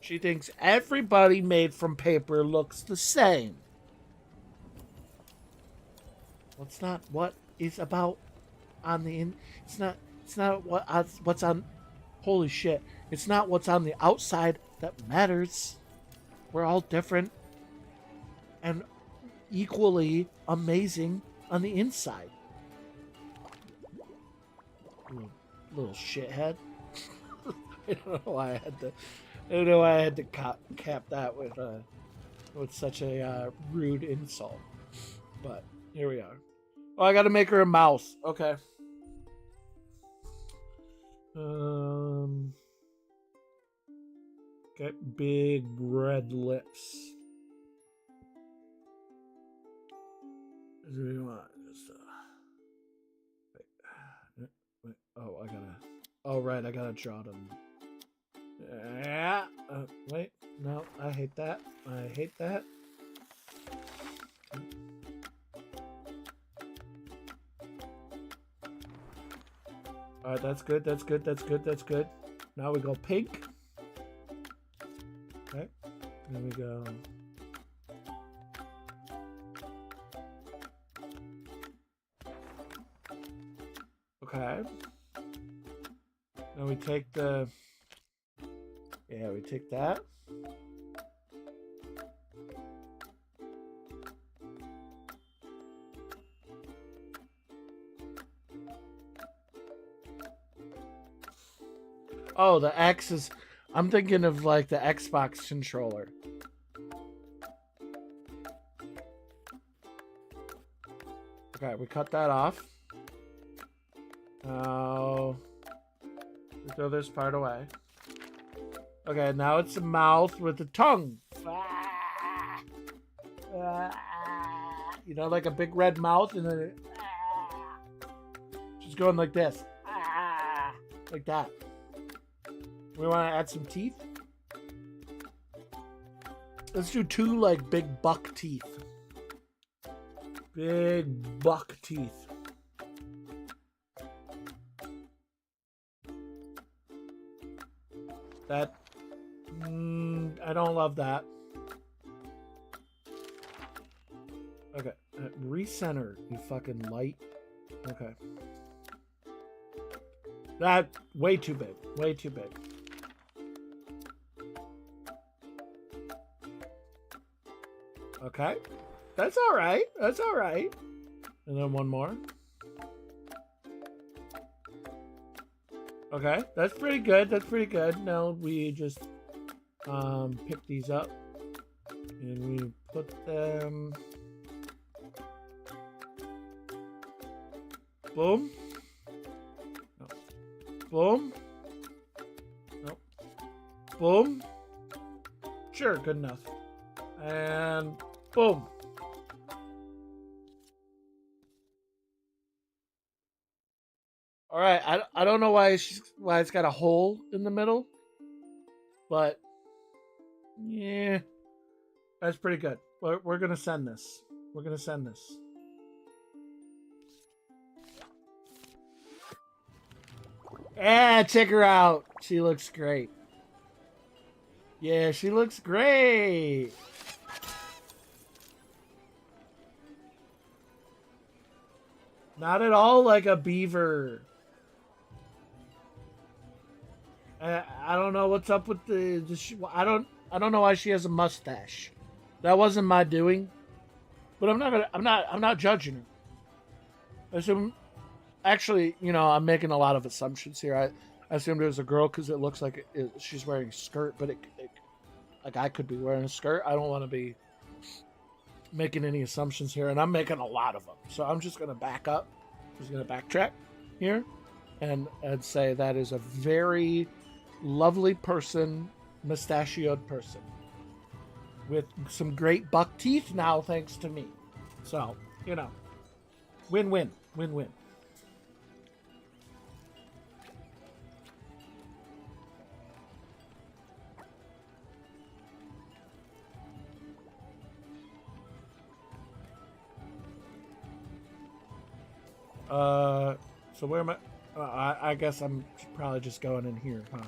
[SPEAKER 1] She thinks everybody made from paper looks the same. Well, it's not what is about on the in. It's not. It's not what's on. Holy shit! It's not what's on the outside that matters. We're all different, and equally amazing on the inside. Little shithead. I don't know why I had to. I don't know why I had to cap that with with such a rude insult. But here we are. Oh, I gotta make her a mouse. Okay. Get big red lips. What do we want? Just, wait. Oh, I gotta. Oh, right. I gotta draw them. Yeah. Wait. No, I hate that. I hate that. All right, that's good. That's good. That's good. That's good. Now we go pink. Okay. Then we go. Okay. Now we take the. Yeah, we take that. Oh, the X is... I'm thinking of, like, the Xbox controller. Okay, we cut that off. Now... we throw this part away. Okay, now it's a mouth with a tongue. You know, like a big red mouth, and then... she's going like this. Like that. We want to add some teeth. Let's do 2 like big buck teeth. Big buck teeth. That I don't love that. Okay, recenter, you fucking light. Okay. That way too big. Way too big. Okay. That's all right. That's all right. And then one more. Okay. That's pretty good. That's pretty good. Now we just pick these up and we put them. Boom. No. Boom. Nope. Boom. Sure, good enough. And boom. All right, I don't know why it's got a hole in the middle, but yeah, that's pretty good. We're gonna send this. We're gonna send this. Yeah, check her out. She looks great. Yeah, she looks great. Not at all like a beaver. I don't know what's up with I don't know why she has a mustache. That wasn't my doing. But I'm not judging her. I assume actually, you know, I'm making a lot of assumptions here. I assumed it was a girl because it looks like she's wearing a skirt, but like I could be wearing a skirt. I don't want to be making any assumptions here, and I'm making a lot of them. So I'm just gonna back up. Just gonna backtrack here, and say that is a very lovely person, mustachioed person, with some great buck teeth now, thanks to me. So you know, win-win, win-win. So where am I? I guess I'm probably just going in here, huh?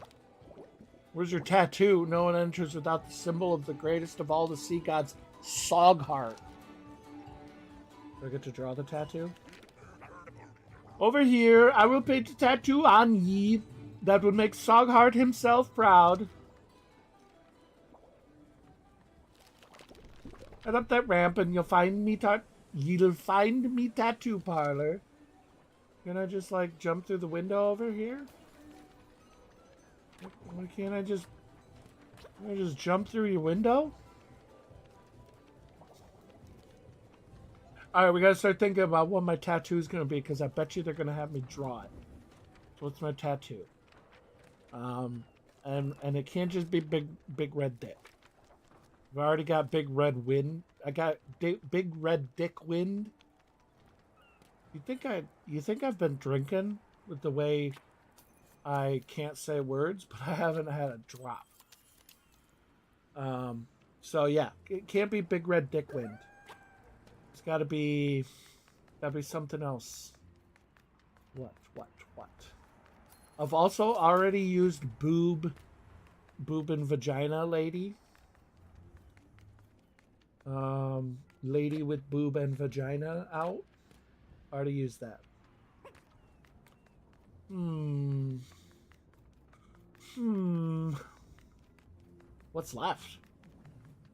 [SPEAKER 1] Where's your tattoo? No one enters without the symbol of the greatest of all the sea gods, Sogheart. Do I get to draw the tattoo? Over here, I will paint a tattoo on ye that would make Sogheart himself proud. Head up that ramp and you'll find me tattoo parlor. Can I just like jump through the window over here? Why can't I just jump through your window? All right, we gotta start thinking about what my tattoo is gonna be because I bet you they're gonna have me draw it. So what's my tattoo? And it can't just be big red dick. I've already got big red wind. I got big red dick wind. You think I've been drinking with the way I can't say words, but I haven't had a drop. So yeah, it can't be big red dick wind. It's gotta be something else. What? I've also already used boob and vagina lady. Lady with boob and vagina out. Already used that. What's left?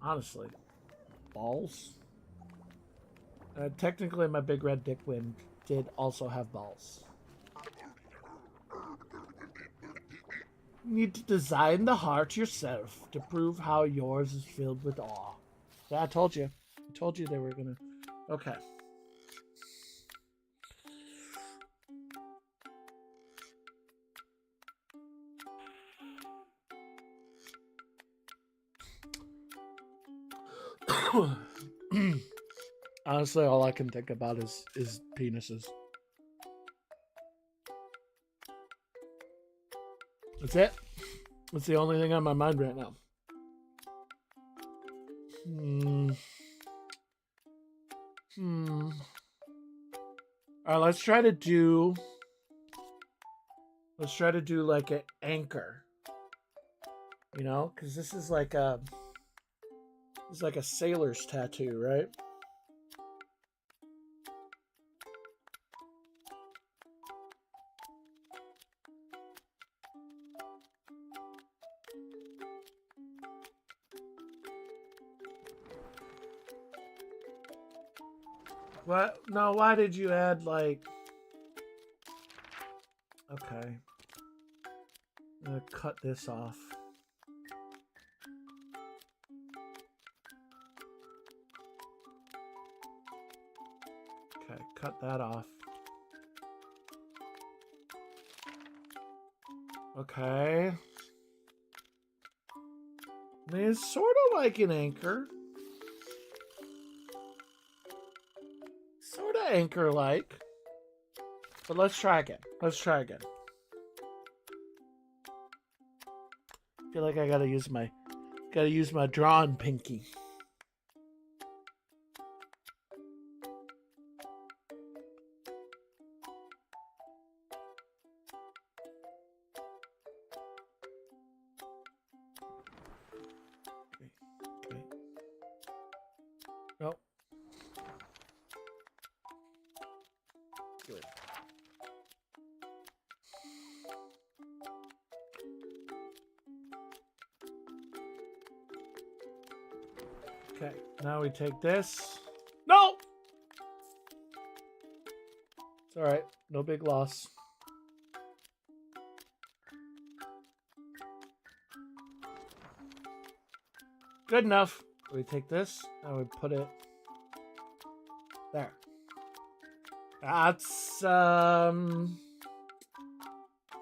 [SPEAKER 1] Honestly. Balls? Technically, my big red dick wind did also have balls. You need to design the heart yourself to prove how yours is filled with awe. Yeah, I told you. I told you they were gonna... Okay. Honestly, all I can think about is penises. That's it. That's the only thing on my mind right now. All right, let's try to do like an anchor. You know, because this is like a sailor's tattoo, right? What? No, why did you add like... Okay. I'm gonna cut this off. Okay, cut that off. Okay. I mean, it's sort of like an anchor. Sort of anchor-like. But let's try again. Let's try again. I feel like I gotta use my drawn pinky. Okay. Nope. Good. Okay, now we take this. No! It's alright. No big loss. Good enough. We take this and we put it there. That's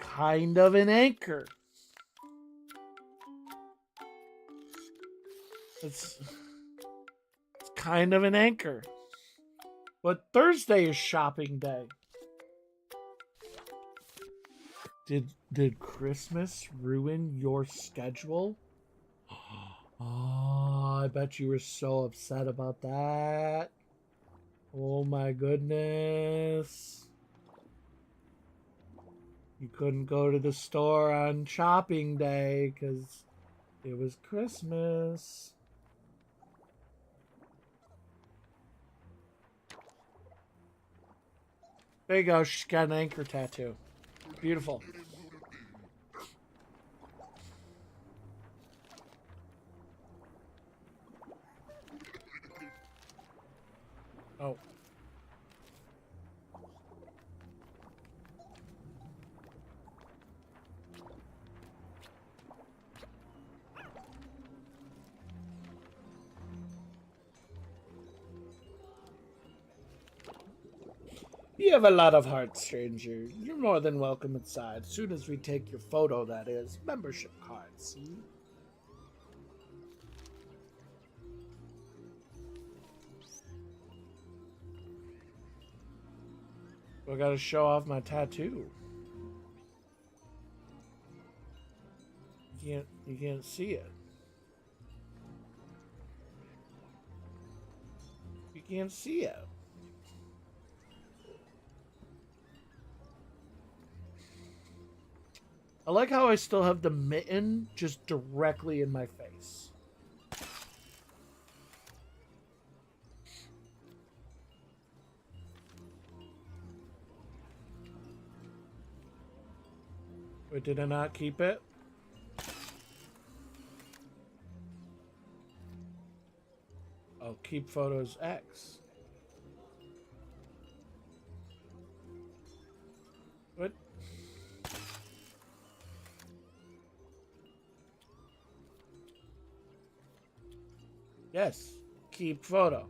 [SPEAKER 1] kind of an anchor. It's kind of an anchor. But Thursday is shopping day. Did Christmas ruin your schedule? Oh, I bet you were so upset about that. Oh my goodness. You couldn't go to the store on shopping day because it was Christmas. There you go. She's got an anchor tattoo. Beautiful. Oh. You have a lot of heart, stranger. You're more than welcome inside. Soon as we take your photo, that is. Membership card, see? I gotta show off my tattoo. You can't see it. You can't see it. I like how I still have the mitten just directly in my face. Wait, did I not keep it? Oh, keep photos X. What? Yes, keep photo.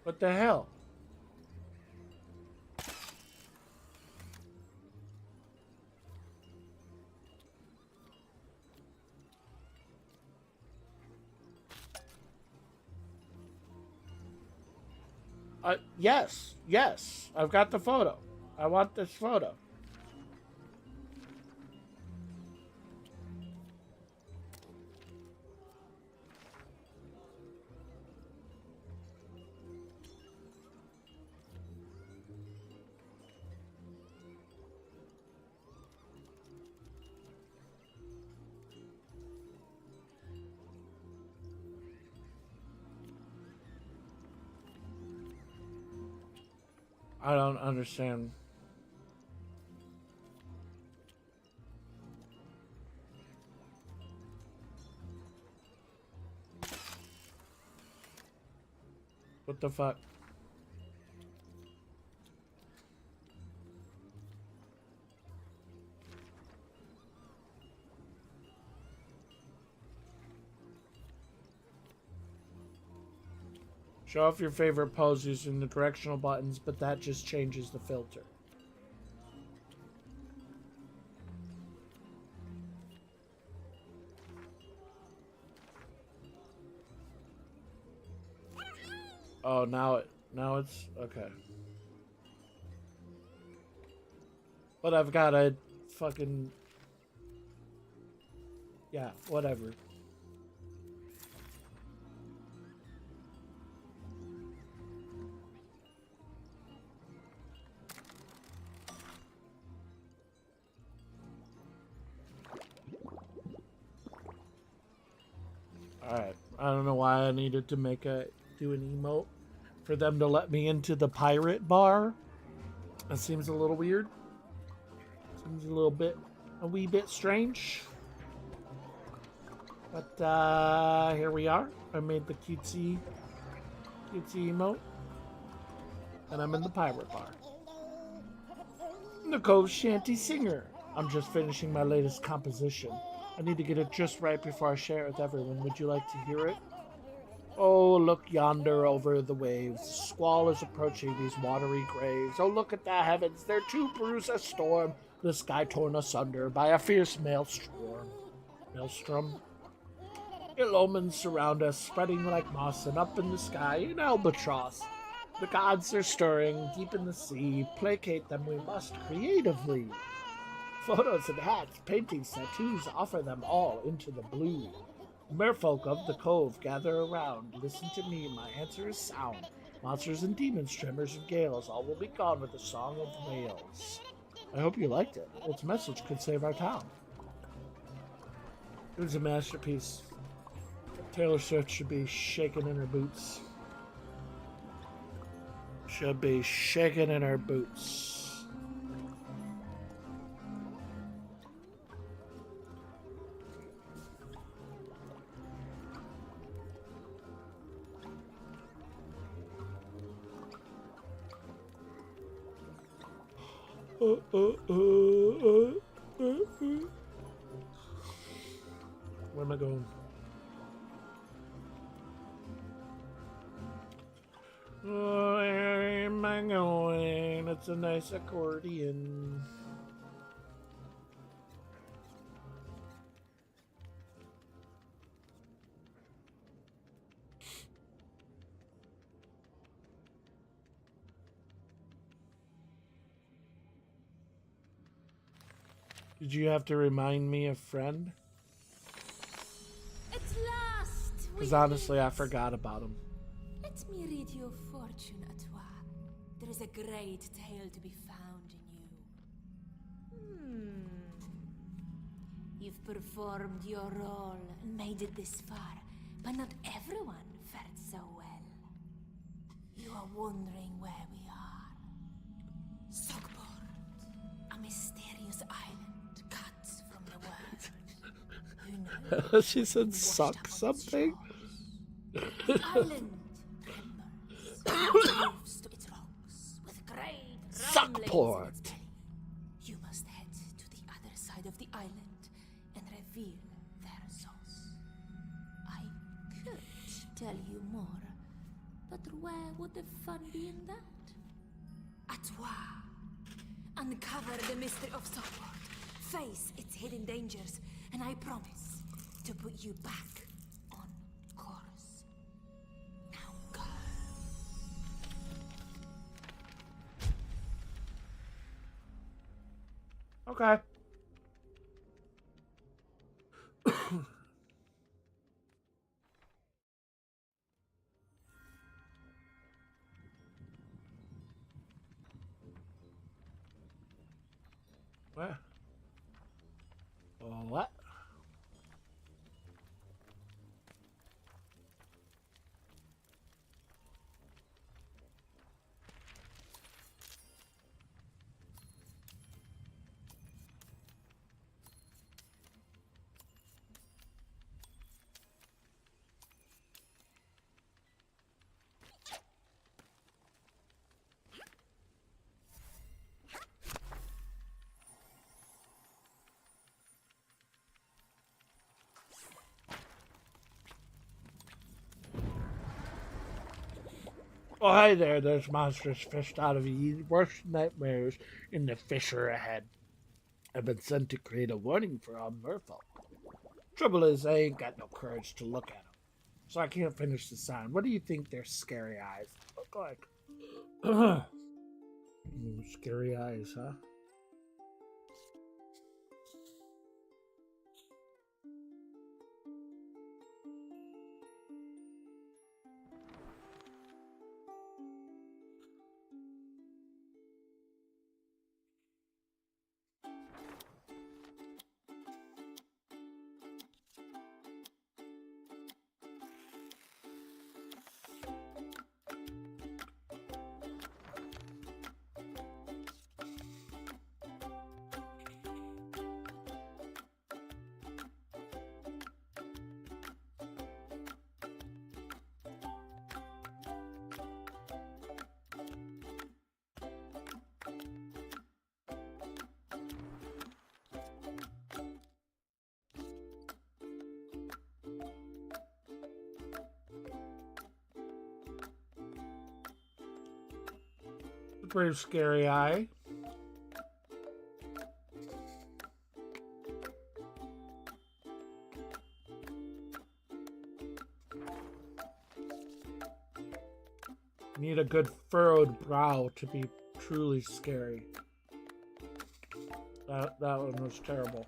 [SPEAKER 1] What the hell? Yes, yes. I've got the photo. I want this photo. I don't understand. What the fuck? Show off your favorite pose using the directional buttons, but that just changes the filter. Oh, now it's okay. But I've got a fucking, yeah, whatever. Alright. I don't know why I needed to do an emote for them to let me into the pirate bar. That seems a little weird. Seems a wee bit strange. But here we are. I made the cutesy emote. And I'm in the pirate bar. The Cove Shanty Singer. I'm just finishing my latest composition. I need to get it just right before I share it with everyone. Would you like to hear it? Oh, look yonder over the waves. The squall is approaching these watery graves. Oh, look at the heavens. They're too bruised a storm. The sky torn asunder by a fierce maelstrom. Ill omens surround us, spreading like moss, and up in the sky, an albatross. The gods are stirring, deep in the sea. Placate them we must creatively. Photos and hats, paintings, tattoos, offer them all into the blue. Merfolk of the cove gather around. Listen to me, my answer is sound. Monsters and demons, tremors and gales, all will be gone with the song of whales. I hope you liked it. Its message could save our town. It was a masterpiece. Taylor Swift should be shaking in her boots. Should be shaking in her boots. Where am I going? Where am I going? It's a nice accordion. Did you have to remind me of friend?
[SPEAKER 2] At last,
[SPEAKER 1] Because honestly, I forgot about him.
[SPEAKER 2] Let me read your fortune, Atois. There is a great tale to be found in you. You've performed your role and made it this far, but not everyone fared so well. You are wondering where we are. Sockport, a mysterious island cut from the world. Who knows?
[SPEAKER 1] She said suck something?
[SPEAKER 2] The island trembles, moves to its rocks with great
[SPEAKER 1] Suckport.
[SPEAKER 2] rumblings in its belly. You must head to the other side of the island and reveal their source. I could tell you more, but where would the fun be in that? Atois. Uncover the mystery of Sockport, face its hidden dangers, and I promise to put you back on course. Now go.
[SPEAKER 1] Okay. What? What? Oh, hi there. There's monsters fished out of your worst nightmares in the fissure ahead. I've been sent to create a warning for all merfolk. Trouble is, I ain't got no courage to look at them, so I can't finish the sign. What do you think their scary eyes look like? Scary eyes, huh? Pretty scary eye. Need a good furrowed brow to be truly scary. That one was terrible.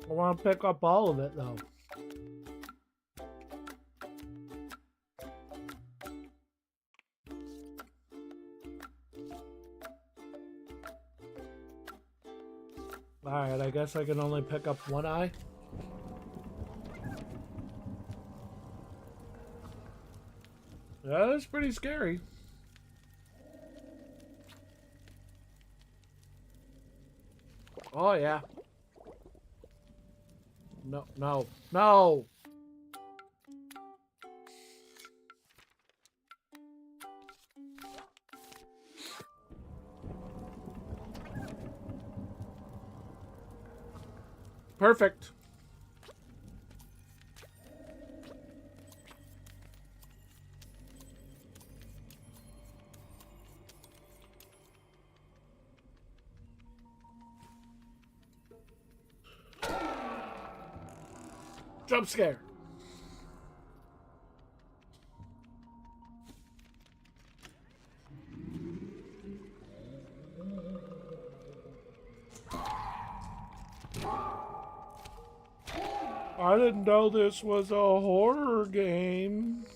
[SPEAKER 1] I want to pick up all of it, though. Alright, I guess I can only pick up one eye. That is pretty scary. Oh, yeah. No, no, no! Perfect. Jump scare. I didn't know this was a horror game.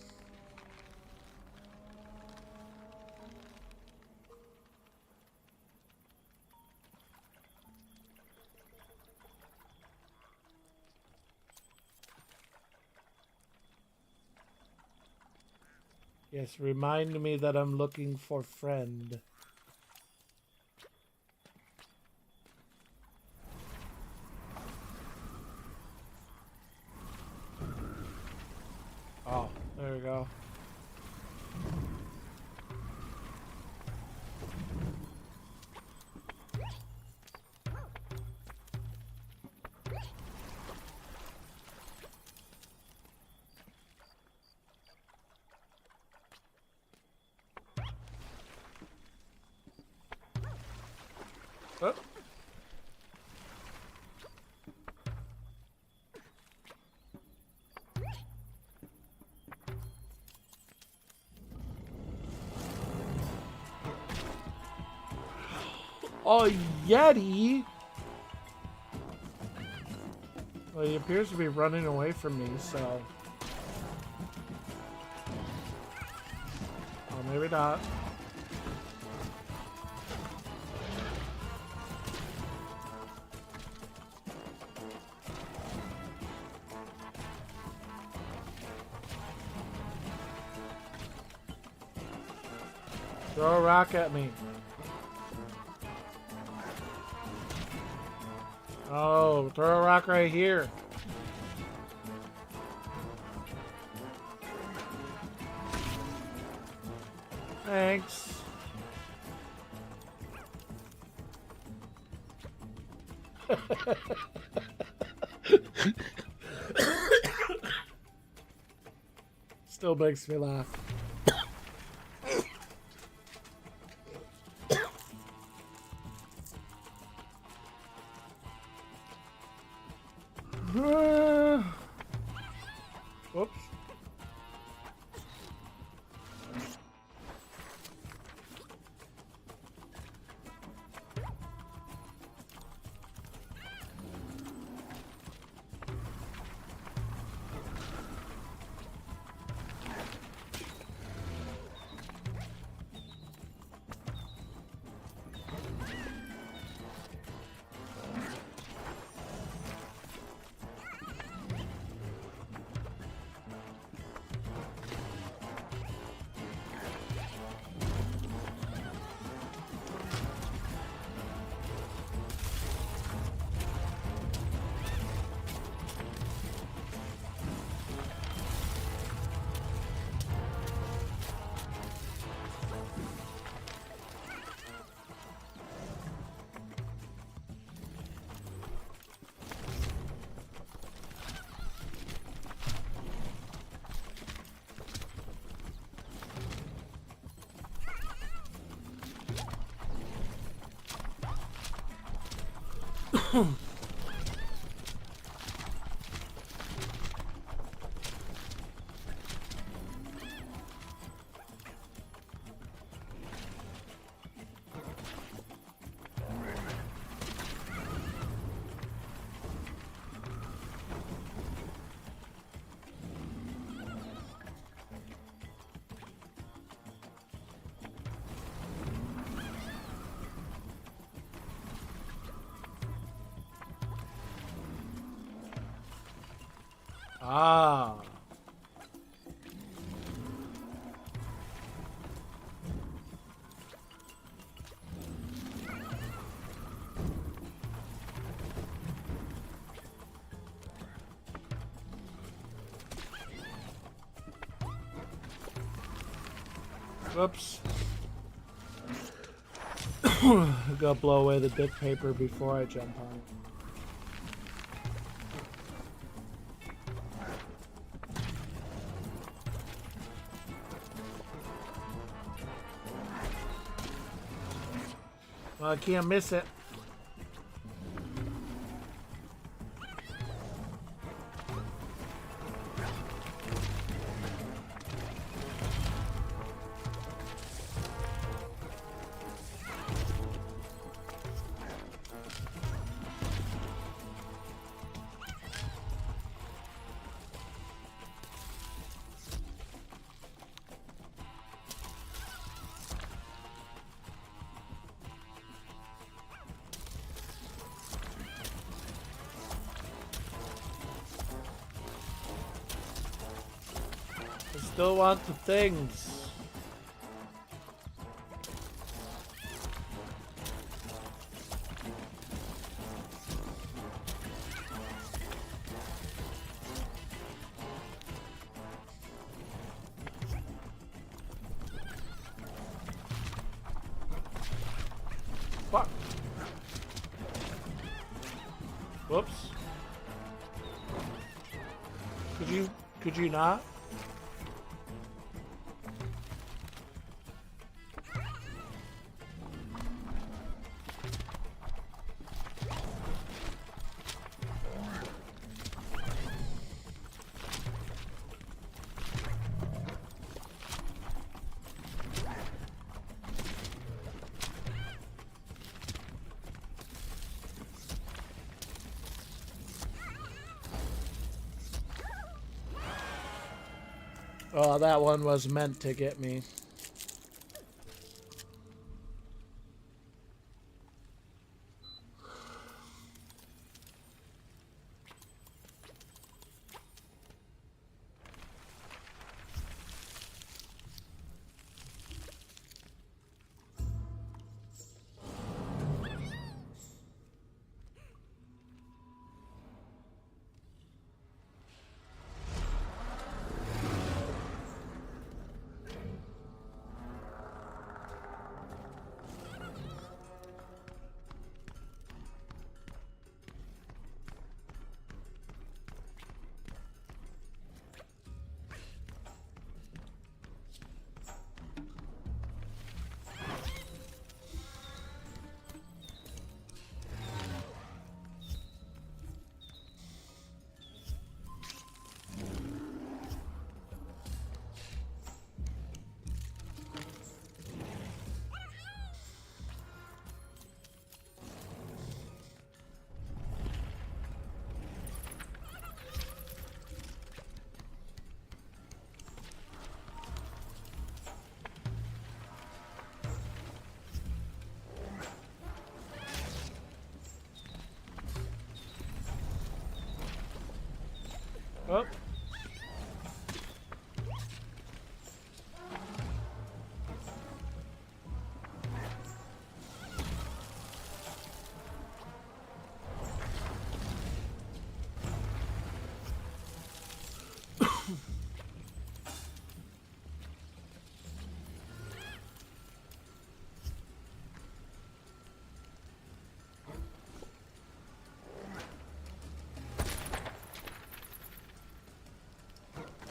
[SPEAKER 1] Yes, remind me that I'm looking for friend. Oh, there we go. Oh. Oh, Yeti! Well, he appears to be running away from me, so... Oh, maybe not. Throw a rock at me. Oh, throw a rock right here. Thanks. Still makes me laugh. Whoops. Ah. Whoops. Gotta blow away the dick paper before I jump on it. Well, I can't miss it. Still want the things. Fuck. Whoops. Could you not? Oh, that one was meant to get me. Oh.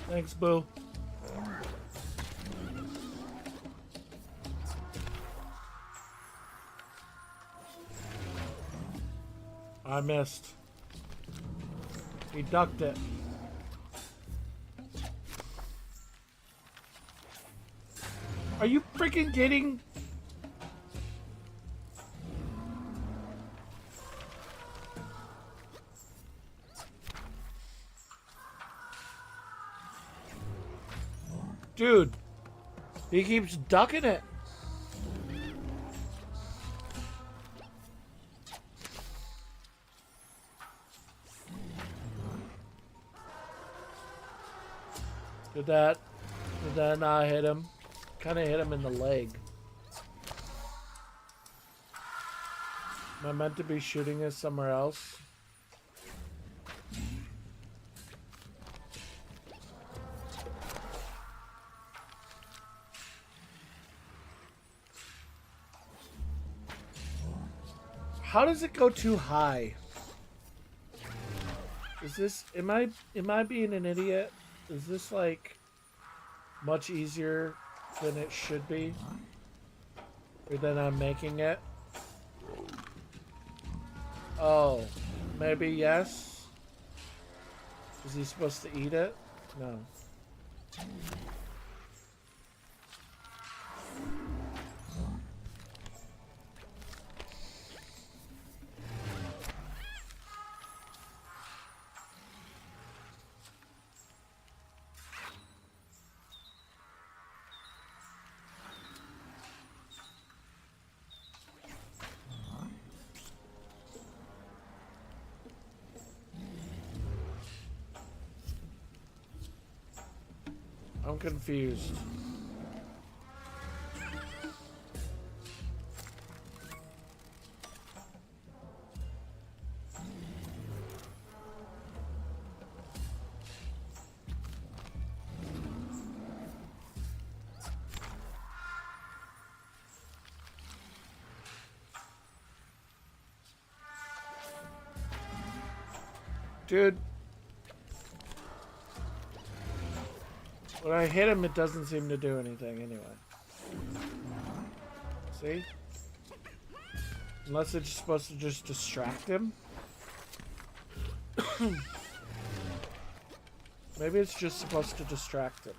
[SPEAKER 1] Thanks, Boo. I missed. He ducked it. Are you freaking kidding? Dude, he keeps ducking it. Did that not hit him? Kind of hit him in the leg. Am I meant to be shooting it somewhere else? How does it go too high? Is this... Am I being an idiot? Is this, like, much easier than it should be? Or than I'm making it? Oh. Maybe yes? Is he supposed to eat it? No. I'm confused. Dude. When I hit him, it doesn't seem to do anything anyway. See? Unless it's supposed to just distract him. Maybe it's just supposed to distract him.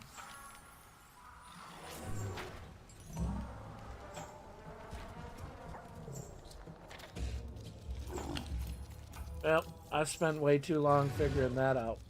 [SPEAKER 1] Well, I spent way too long figuring that out.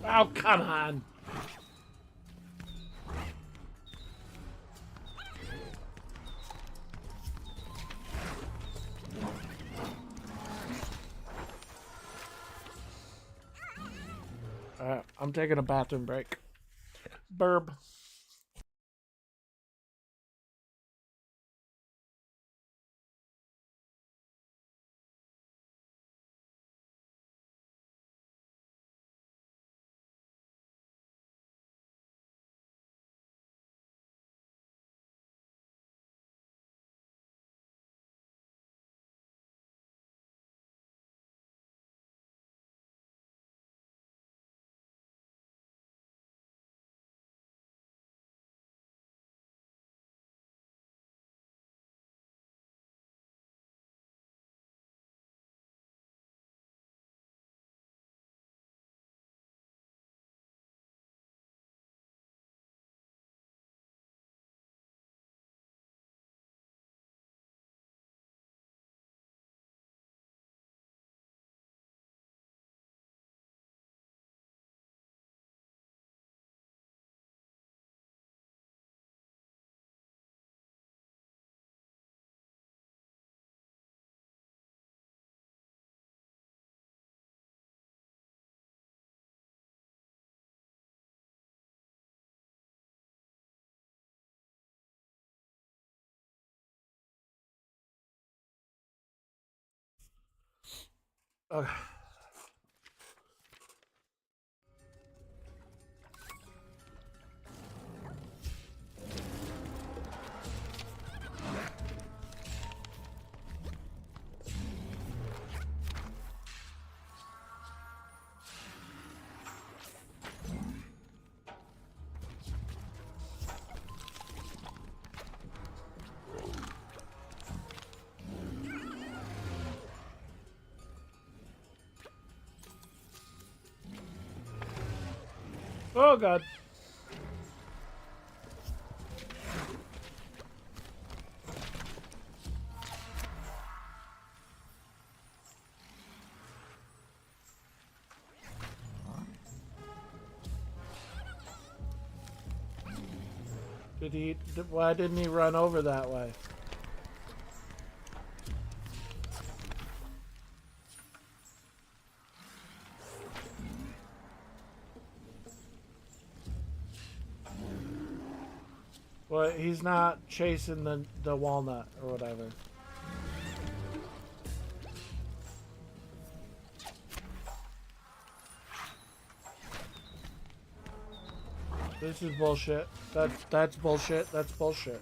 [SPEAKER 1] Oh, come on. I'm taking a bathroom break. Burb. Okay. Oh god. Why didn't he run over that way? Well, he's not chasing the walnut or whatever. This is bullshit. That's bullshit. That's bullshit.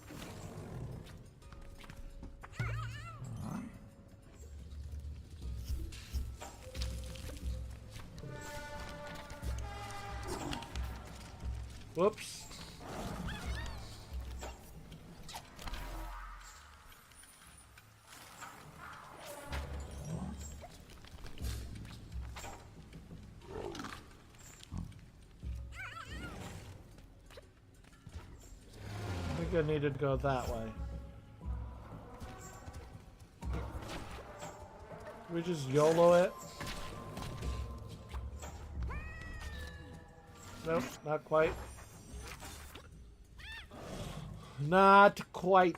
[SPEAKER 1] Whoops. I think I needed to go that way. We just YOLO it? Nope, not quite. Not quite.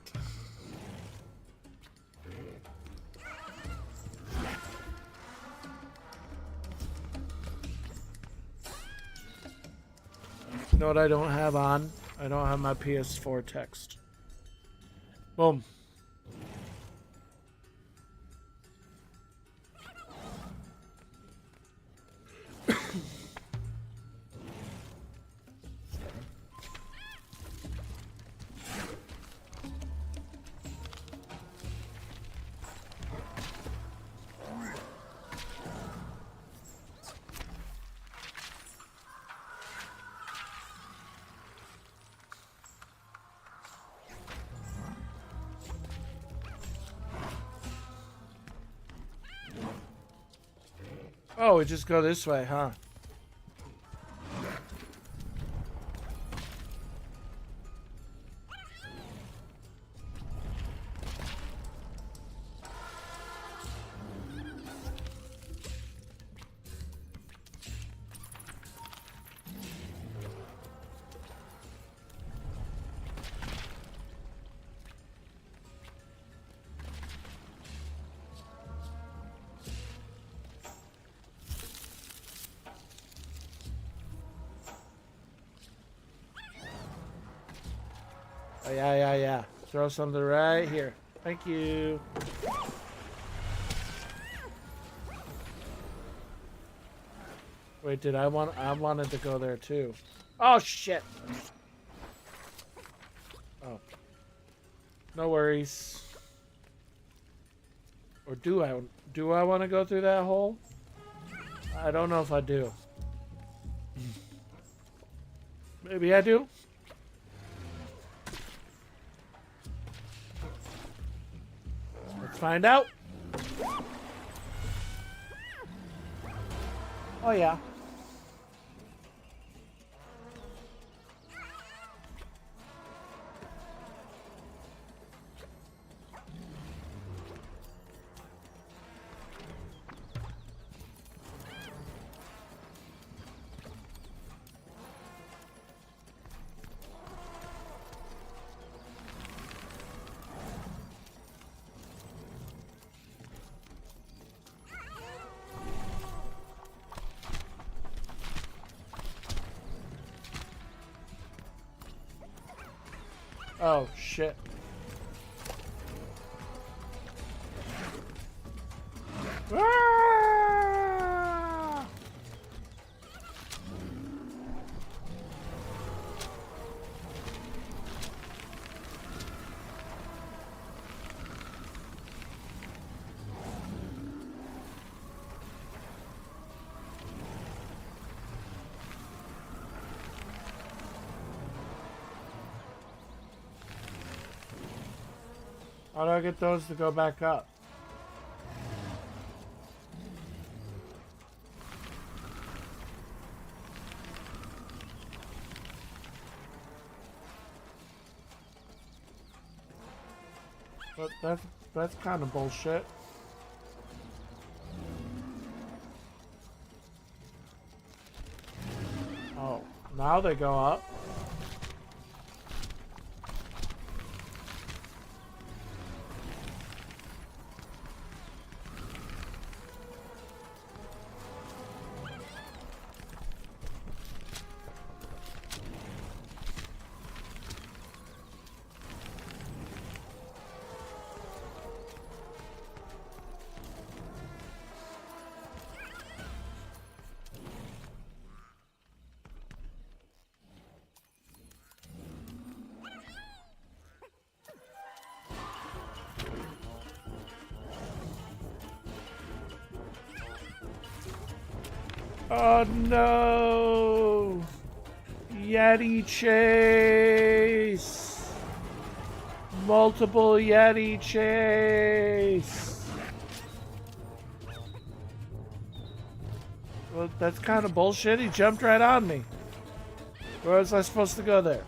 [SPEAKER 1] You know what I don't have on? I don't have my PS4 text. Boom. Oh, we just go this way, huh? Oh, yeah. Throw something right here. Thank you. Wait, I wanted to go there too. Oh shit. Oh. No worries. Or do I want to go through that hole? I don't know if I do. Maybe I do. Let's find out. Oh yeah. Oh shit. Ah! How do I get those to go back up? But that's kind of bullshit. Oh, now they go up. Oh no! Yeti chase! Multiple Yeti chase! Well, that's kind of bullshit. He jumped right on me. Where was I supposed to go there?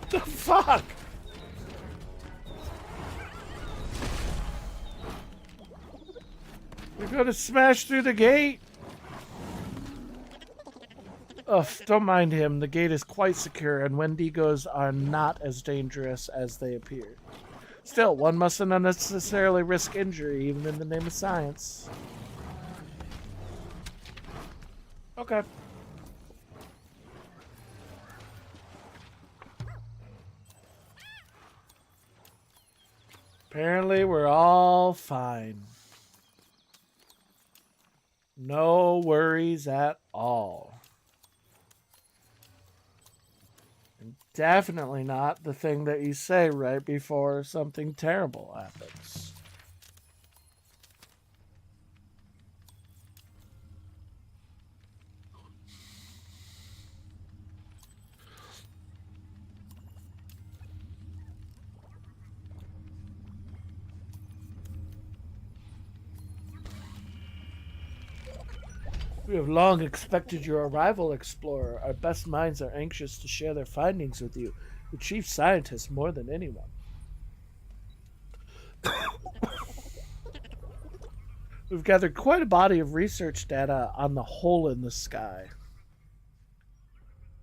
[SPEAKER 1] The fuck? You're gonna smash through the gate? Ugh, don't mind him. The gate is quite secure, and Wendigos are not as dangerous as they appear. Still, one mustn't unnecessarily risk injury, even in the name of science. Okay. Apparently, we're all fine. No worries at all. And definitely not the thing that you say right before something terrible happens. We have long expected your arrival, Explorer. Our best minds are anxious to share their findings with you, the chief scientist more than anyone. We've gathered quite a body of research data on the hole in the sky,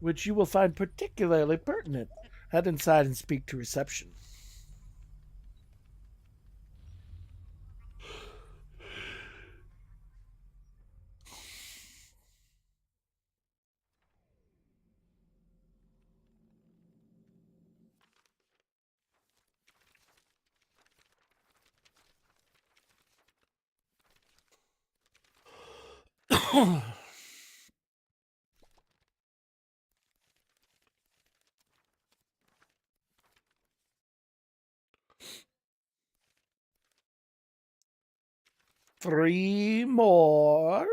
[SPEAKER 1] which you will find particularly pertinent. Head inside and speak to reception. Three more.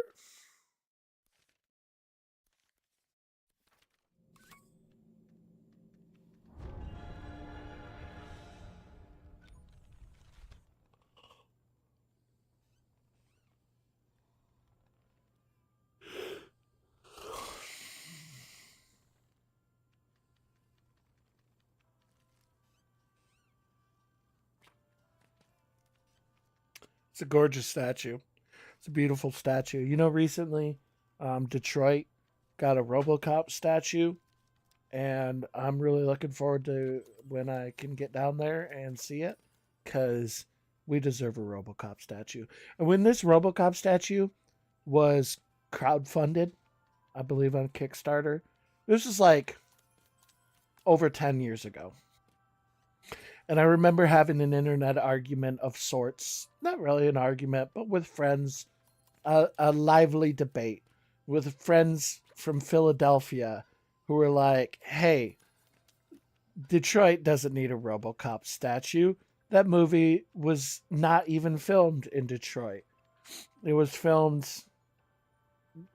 [SPEAKER 1] It's a gorgeous statue. It's a beautiful statue. You know, recently, Detroit got a RoboCop statue, and I'm really looking forward to when I can get down there and see it, because we deserve a RoboCop statue. And when this RoboCop statue was crowdfunded, I believe on Kickstarter, this was like over 10 years ago. And I remember having an internet argument of sorts, not really an argument, but with friends a lively debate with friends from Philadelphia who were like, "Hey, Detroit doesn't need a RoboCop statue. That movie was not even filmed in Detroit. It was filmed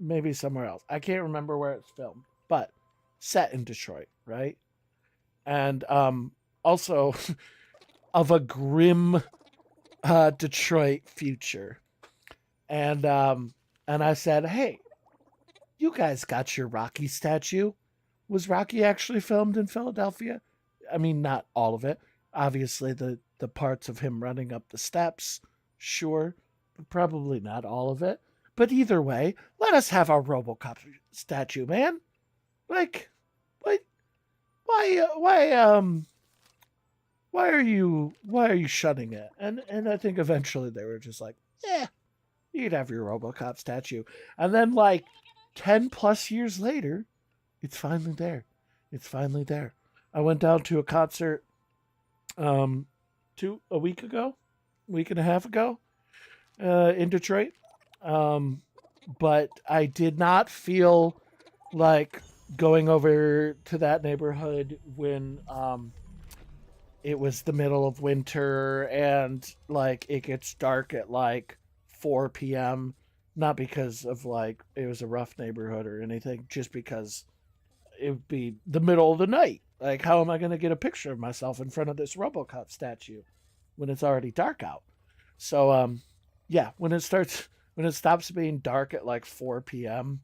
[SPEAKER 1] maybe somewhere else. I can't remember where it's filmed, but set in Detroit, right? And also of a grim Detroit future. And I said, "Hey, you guys got your Rocky statue. Was Rocky actually filmed in Philadelphia? I mean, not all of it. Obviously, the parts of him running up the steps, sure, but probably not all of it. But either way, let us have our RoboCop statue, man. Like, why, why are you shunning it?" And I think eventually they were just like, "Yeah, you'd have your RoboCop statue." And then like 10 plus years later, it's finally there. It's finally there. I went down to a concert um a week and a half ago, in Detroit. Um but I did not feel like going over to that neighborhood when it was the middle of winter and like it gets dark at like 4 p.m. Not because of like it was a rough neighborhood or anything, just because it would be the middle of the night. Like, how am I going to get a picture of myself in front of this RoboCop statue when it's already dark out? So, yeah, when it stops being dark at like 4 p.m.,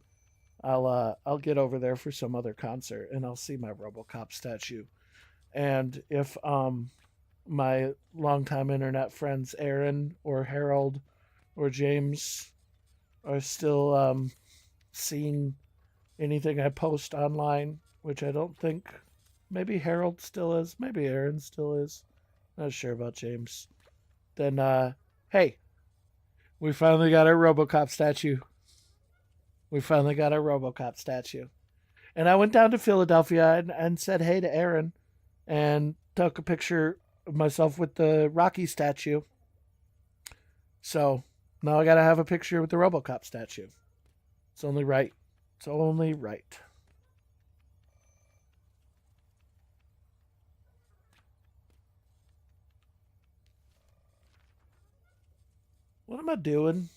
[SPEAKER 1] I'll get over there for some other concert and I'll see my RoboCop statue. And if my longtime internet friends Aaron or Harold or James are still seeing anything I post online, which I don't think. Maybe Harold still is. Maybe Aaron still is. Not sure about James. Then, hey, we finally got our RoboCop statue. We finally got our RoboCop statue. And I went down to Philadelphia and said hey to Aaron and took a picture of myself with the Rocky statue. So now I got to have a picture with the RoboCop statue. It's only right. It's only right. What am I doing?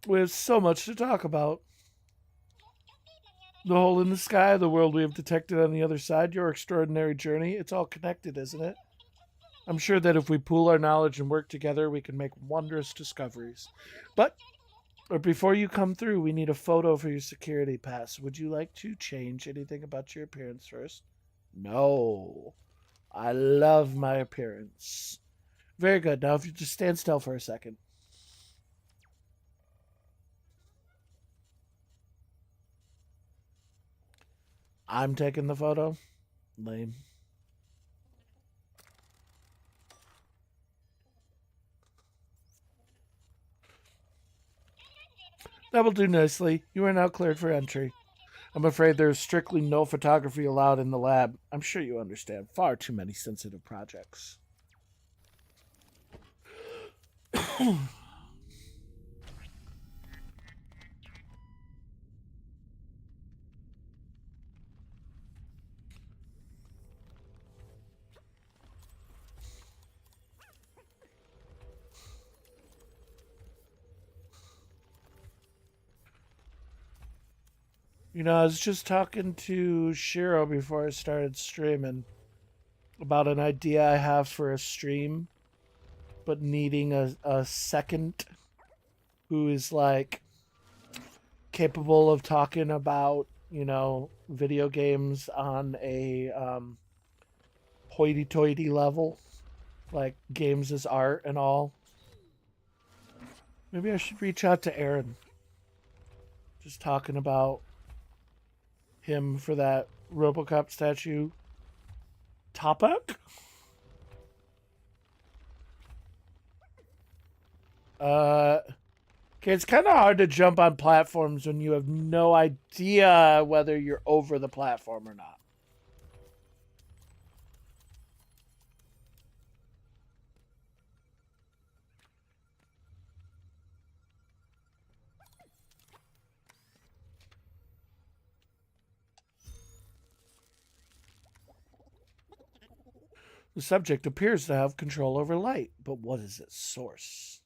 [SPEAKER 1] We have so much to talk about. The hole in the sky, the world we have detected on the other side, your extraordinary journey. It's all connected, isn't it? I'm sure that if we pool our knowledge and work together, we can make wondrous discoveries. But before you come through, we need a photo for your security pass. Would you like to change anything about your appearance first? No. I love my appearance. Very good. Now, if you just stand still for a second. I'm taking the photo. Lame. That will do nicely. You are now cleared for entry. I'm afraid there is strictly no photography allowed in the lab. I'm sure you understand. Far too many sensitive projects. I was just talking to Shiro before I started streaming about an idea I have for a stream, but needing a second who is like capable of talking about, video games on a hoity toity level, like games as art and all. Maybe I should reach out to Aaron. Just talking about him for that Robocop statue topic. Okay, it's kind of hard to jump on platforms when you have no idea whether you're over the platform or not. The subject appears to have control over light, but what is its source?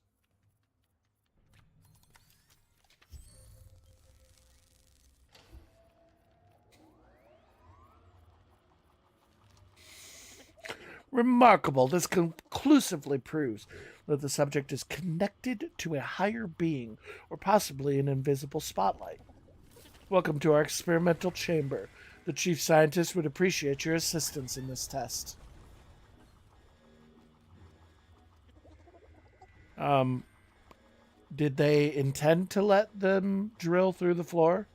[SPEAKER 1] Remarkable. This conclusively proves that the subject is connected to a higher being, or possibly an invisible spotlight. Welcome to our experimental chamber. The chief scientist would appreciate your assistance in this test. Did they intend to let them drill through the floor?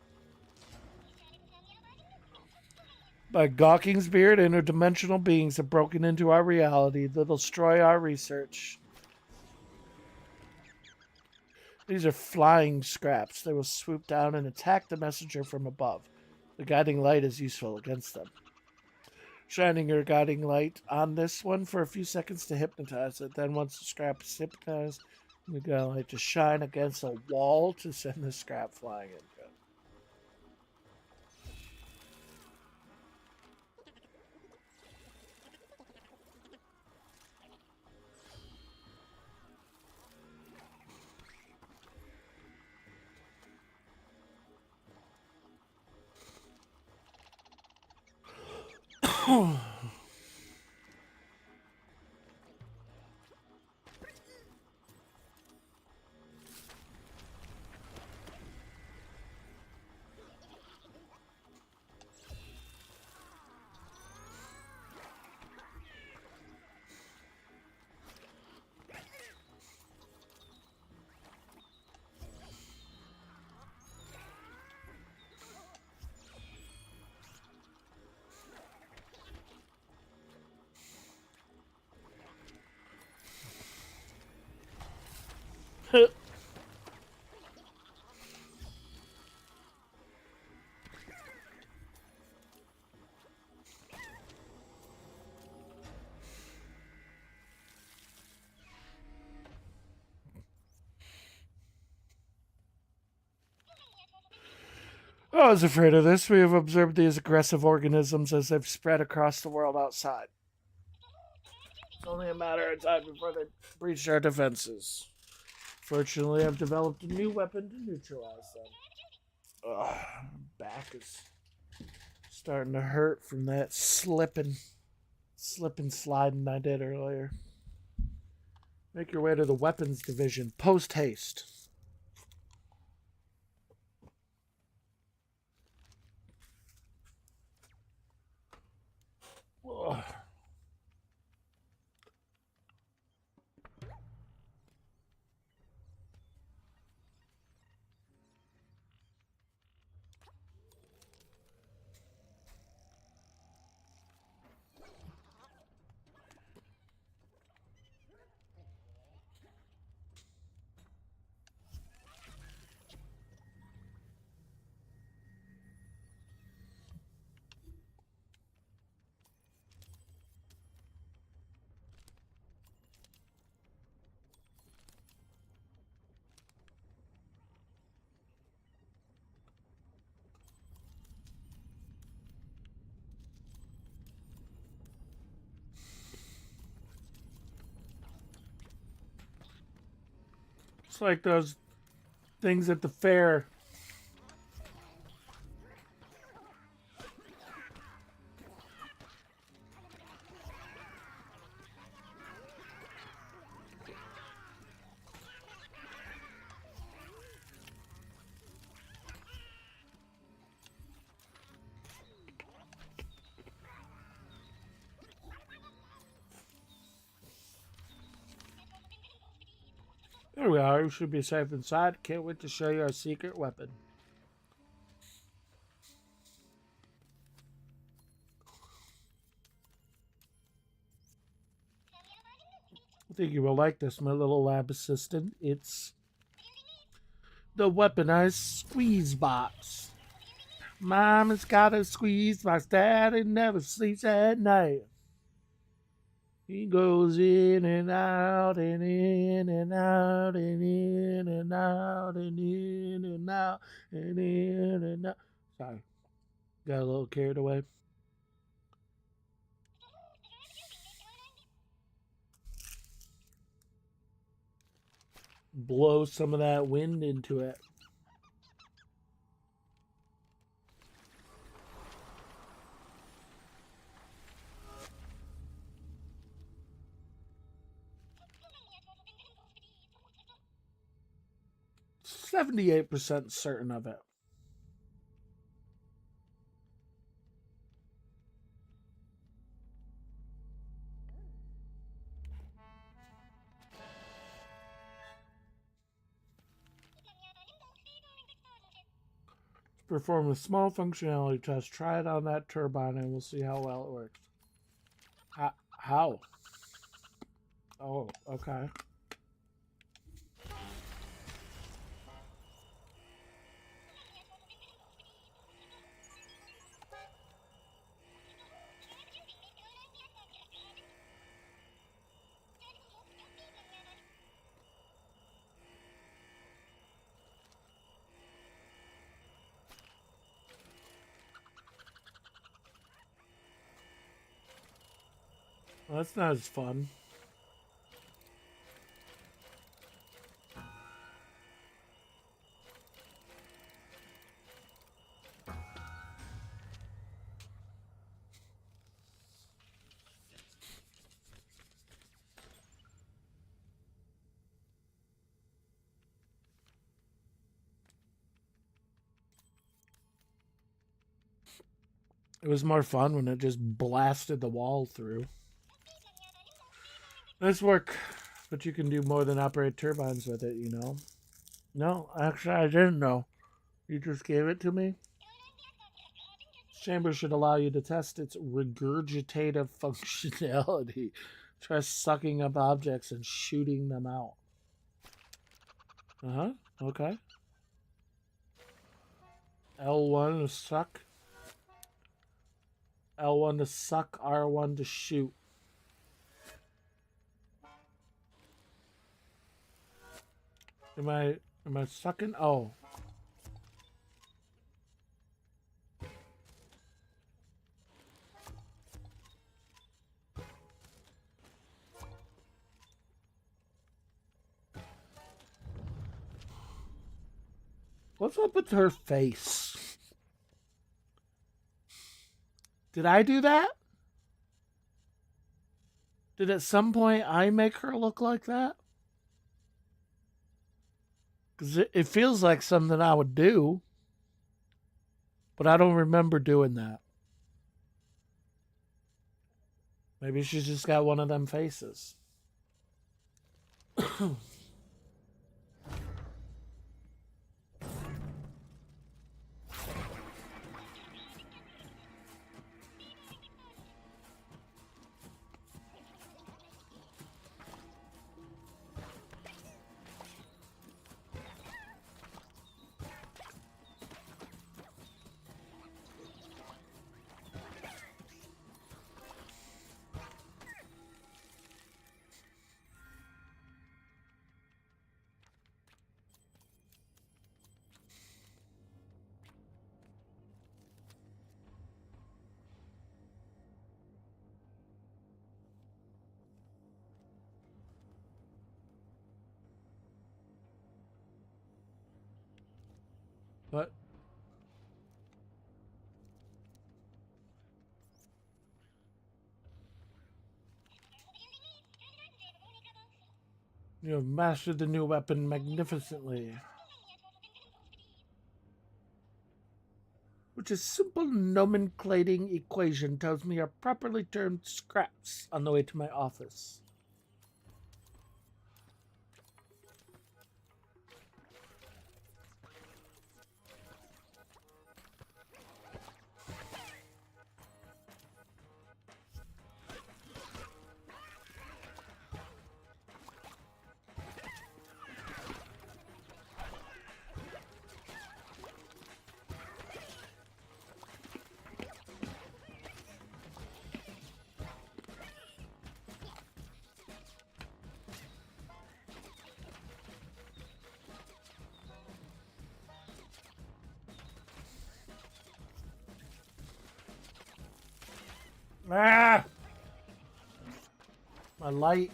[SPEAKER 1] By Gawking's beard, interdimensional beings have broken into our reality. They'll destroy our research. These are flying scraps. They will swoop down and attack the messenger from above. The guiding light is useful against them. Shining your guiding light on this one for a few seconds to hypnotize it. Then once the scrap is hypnotized, the guiding light to shine against a wall to send the scrap flying into it. I was afraid of this. We have observed these aggressive organisms as they've spread across the world outside. It's only a matter of time before they breach our defenses. Fortunately, I've developed a new weapon to neutralize them. Ugh, back is starting to hurt from that slipping sliding I did earlier. Make your way to the weapons division. Post haste. Ugh. It's like those things at the fair. There we are. We should be safe inside. Can't wait to show you our secret weapon. I think you will like this, my little lab assistant. It's the weaponized squeeze box. Mom has got a squeeze box. Daddy never sleeps at night. He goes in and out and in and out and in and out and in and out and in and out. Sorry, got a little carried away. Blow some of that wind into it. %78 certain of it. Perform a small functionality test. Try it on that turbine and we'll see how well it works. How? Oh, okay. Well, that's not as fun. It was more fun when it just blasted the wall through. Nice work, but you can do more than operate turbines with it, you know. No, actually, I didn't know. You just gave it to me? This chamber should allow you to test its regurgitative functionality. Try sucking up objects and shooting them out. Uh-huh, okay. L1 to suck. L1 to suck, R1 to shoot. Am I sucking? Oh. What's up with her face? Did I do that? Did at some point I make her look like that? Because it feels like something I would do. But I don't remember doing that. Maybe she's just got one of them faces. But you have mastered the new weapon magnificently. Which a simple nomenclating equation tells me are properly termed scraps on the way to my office. Ah! My light.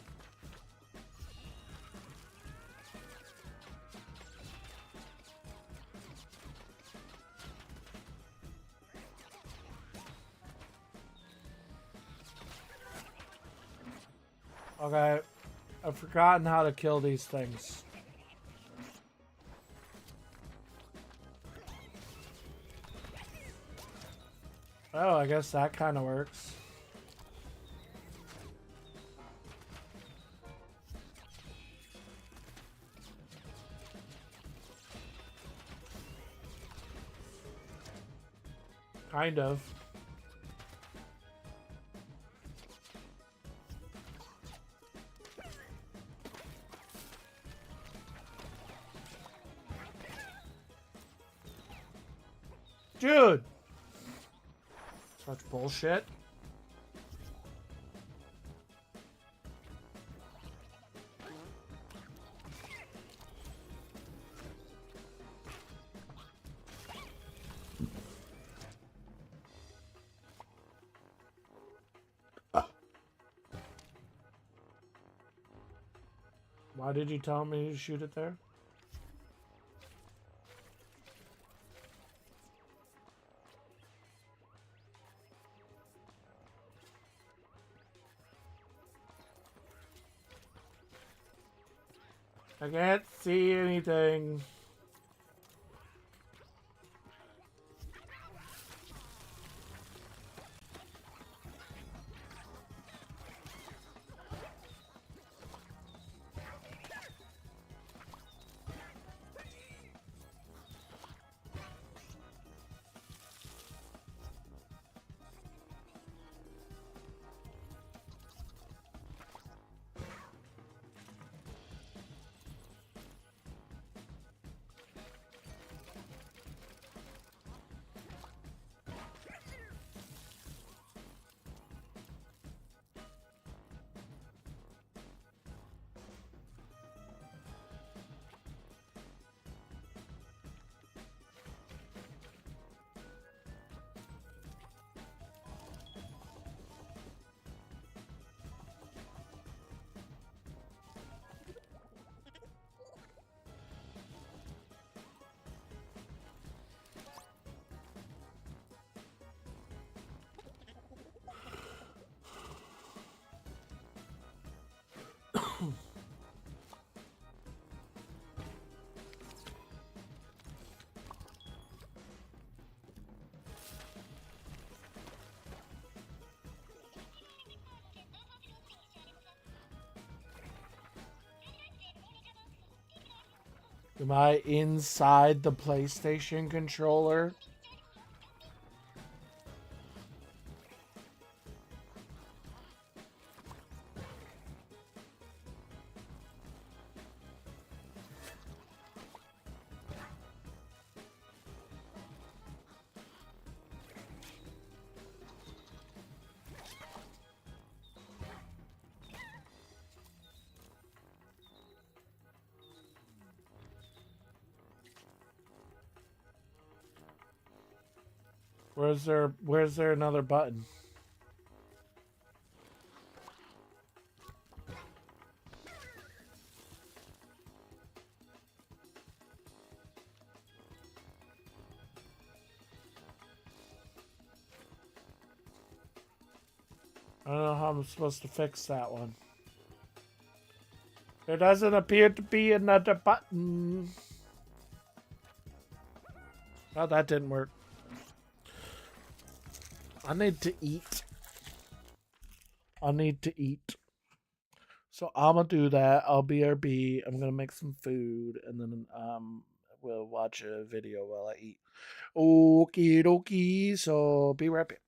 [SPEAKER 1] Okay. I've forgotten how to kill these things. Oh, I guess that kind of works. Kind of. Dude! Such bullshit. Why did you tell me to shoot it there? I can't see anything. Am I inside the PlayStation controller? Where's there another button? I don't know how I'm supposed to fix that one. There doesn't appear to be another button. Oh, that didn't work. I need to eat. I need to eat. So I'm gonna do that. I'll BRB. I'm gonna make some food and then we'll watch a video while I eat. Okie dokie. So be right back.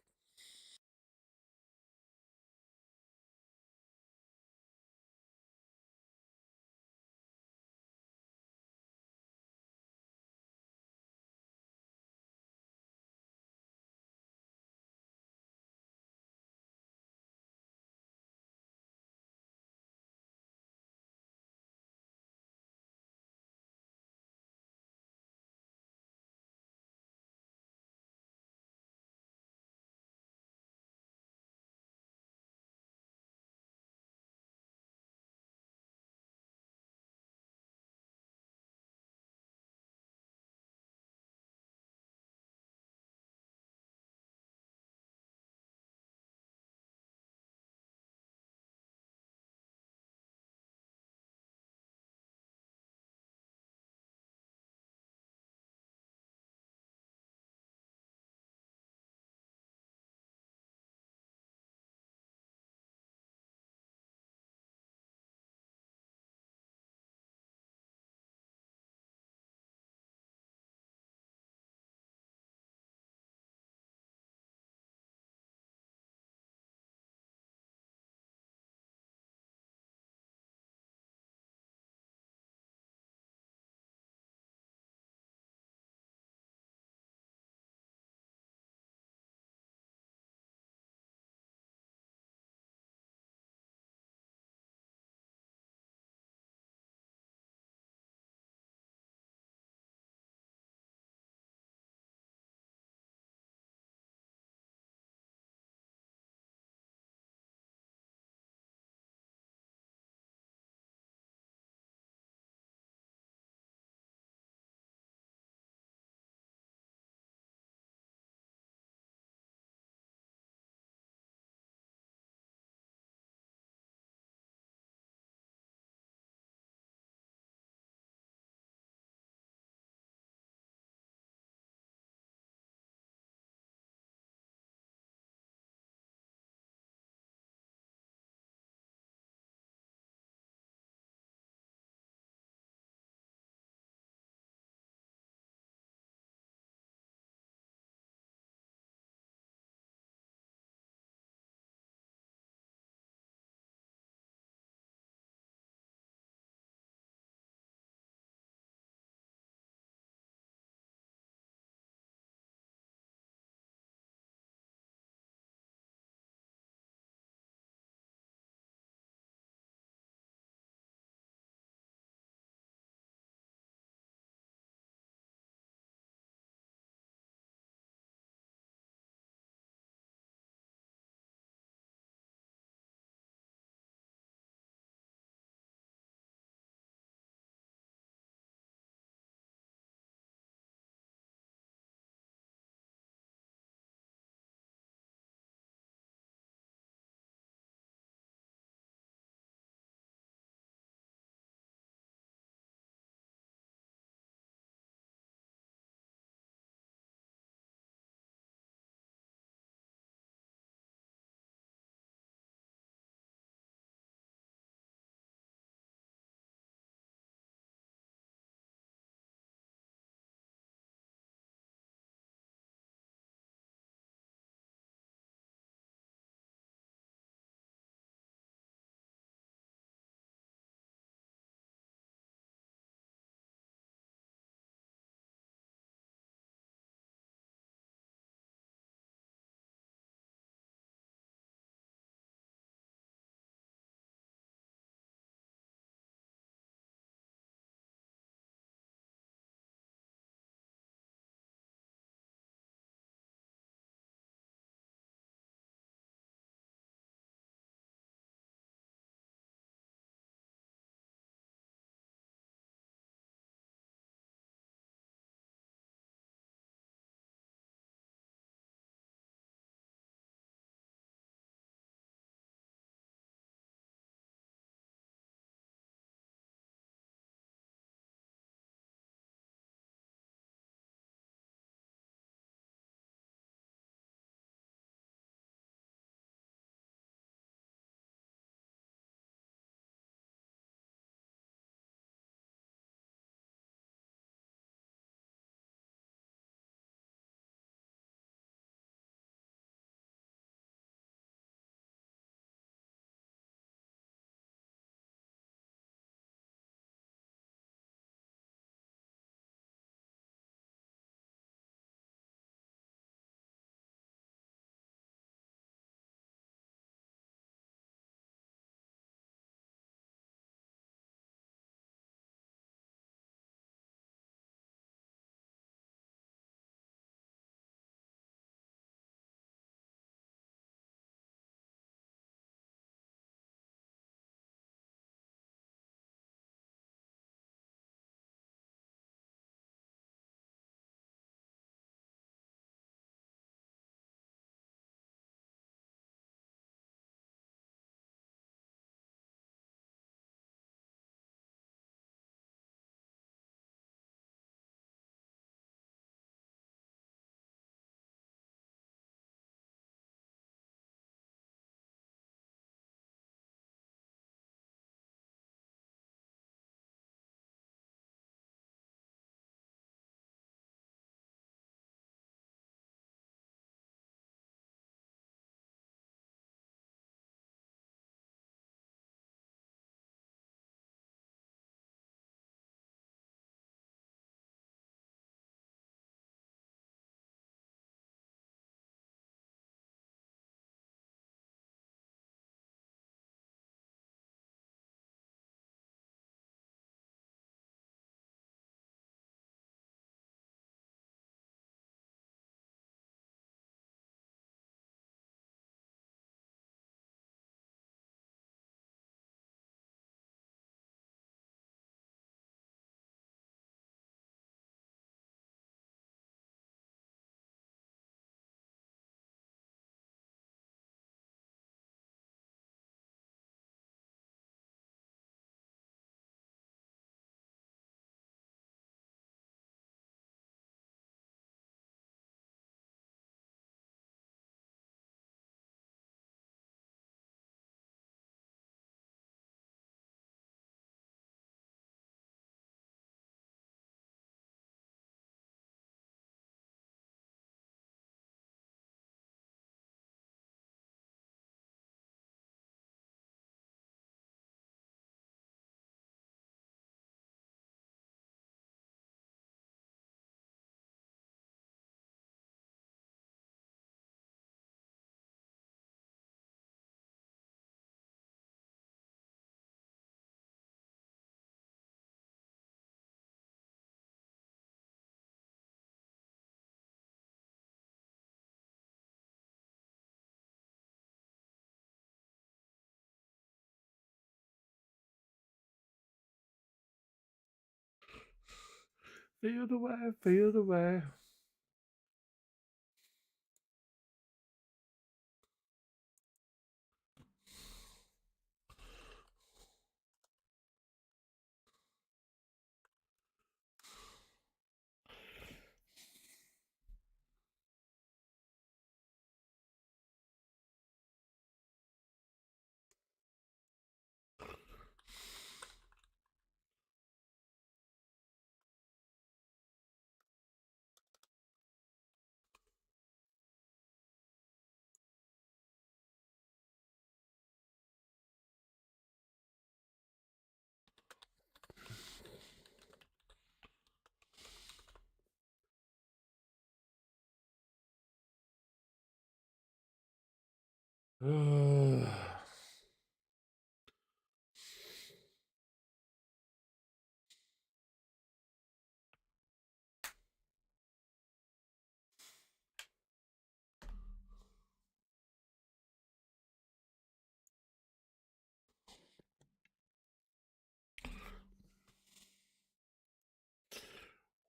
[SPEAKER 1] Feel the way, feel the way.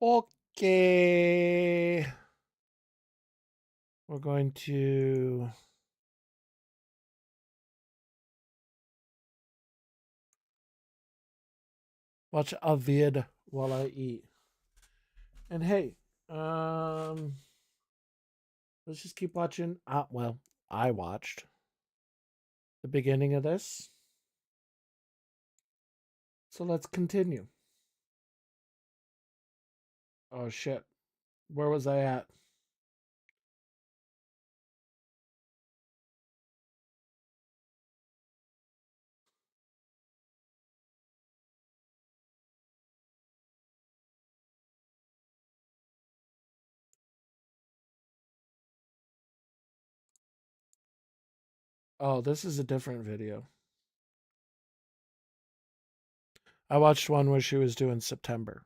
[SPEAKER 1] Okay. We're going to watch a vid while I eat. And hey, let's just keep watching. Well, I watched the beginning of this. So let's continue. Oh shit. Where was I at? Oh, this is a different video. I watched one where she was doing September.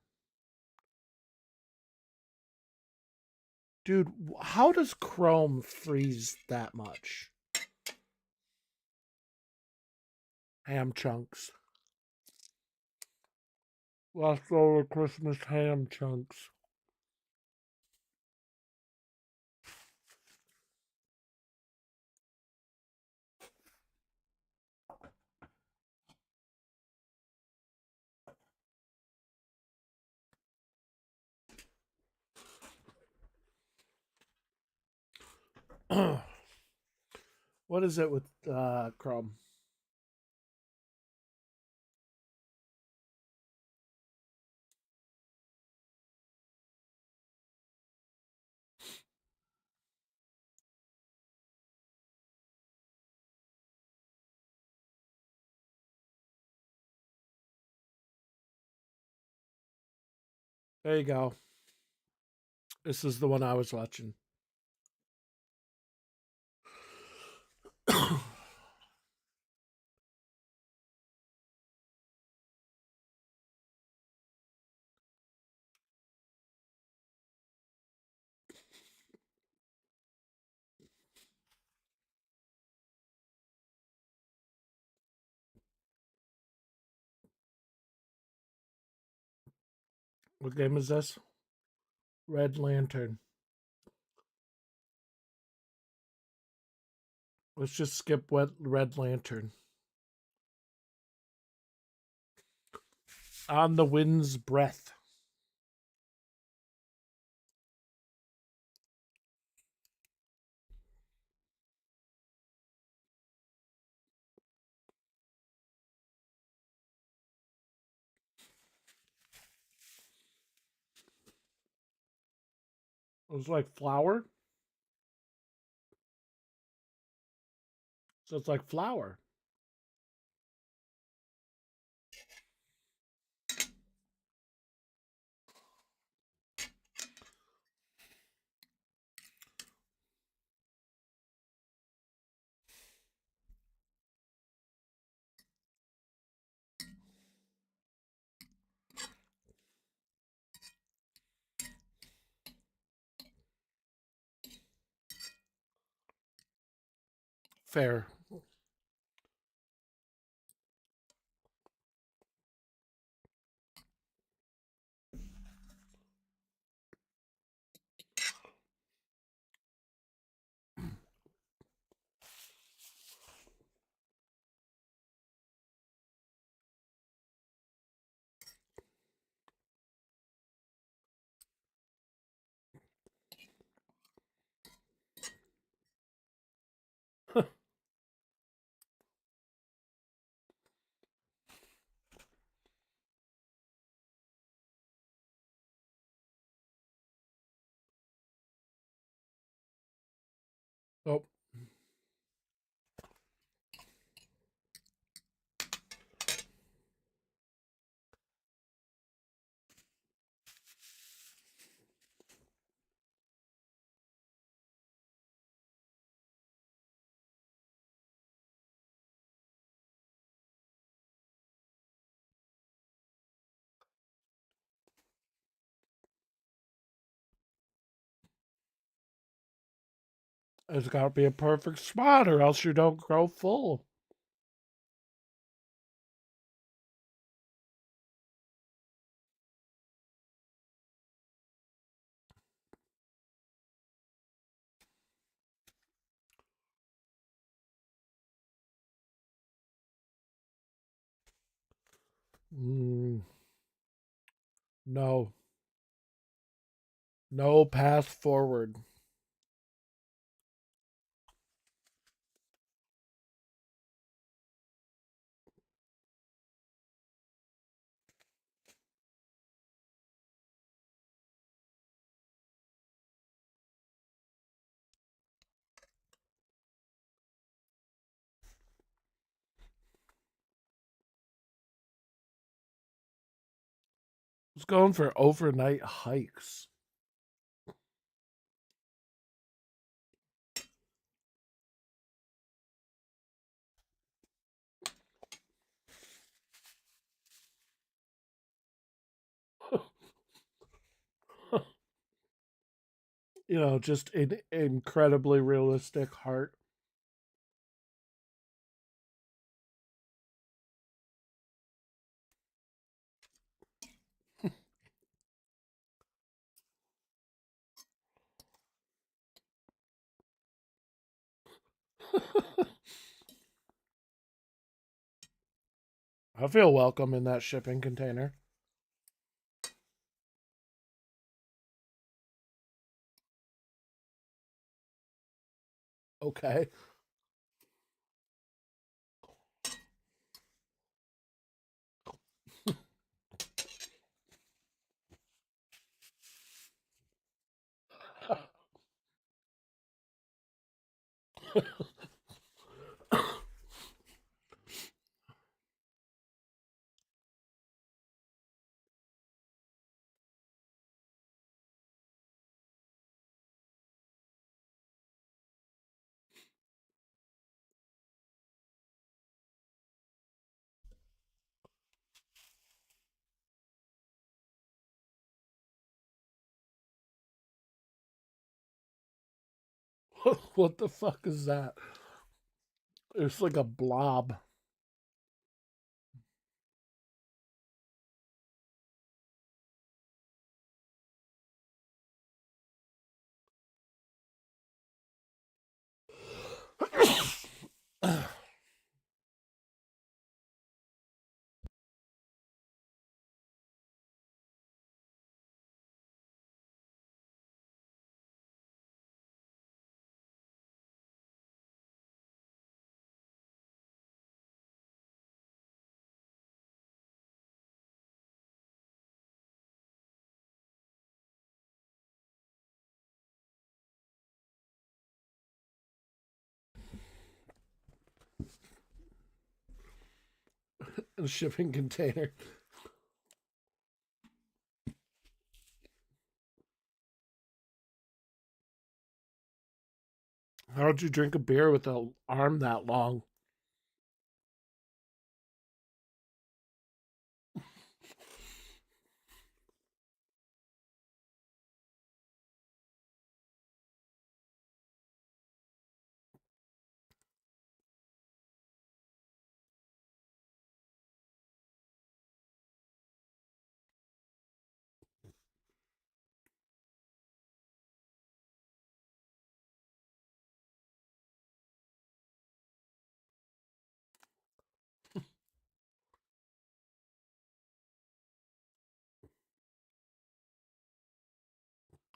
[SPEAKER 1] Dude, how does Chrome freeze that much? Ham chunks. Leftover Christmas ham chunks. What is it with Chrome? There you go. This is the one I was watching. What game is this? Red Lantern. Let's just skip Red Lantern. On the Wind's Breath. It was like flour. So it's like flour. Fair. It's got to be a perfect spot, or else you don't grow full. Mm, no, no path forward. It's going for overnight hikes. Just an incredibly realistic heart. I feel welcome in that shipping container. Okay. What the fuck is that? It's like a blob. A shipping container. How'd you drink a beer with an arm that long?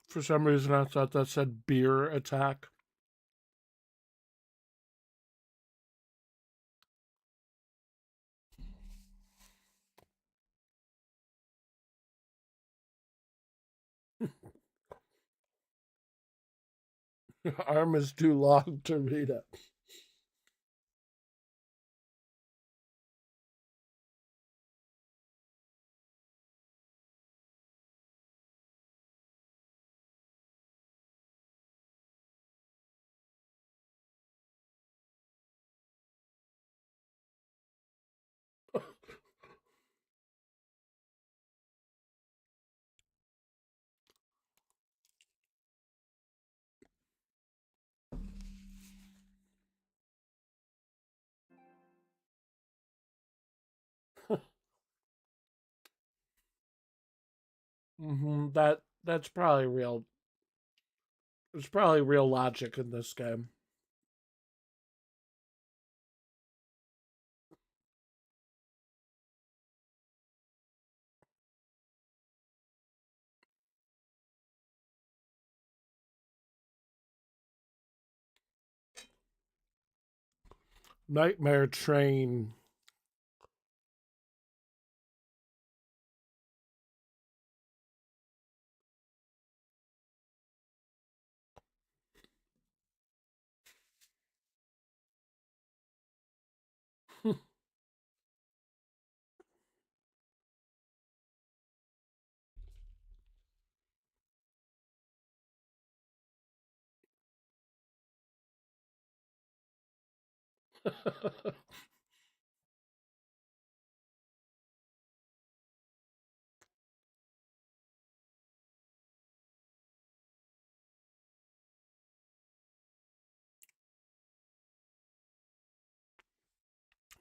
[SPEAKER 1] For some reason, I thought that said beer attack. Your arm is too long to read it. That's probably real. There's probably real logic in this game. Nightmare Train.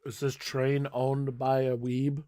[SPEAKER 1] Is this train owned by a weeb?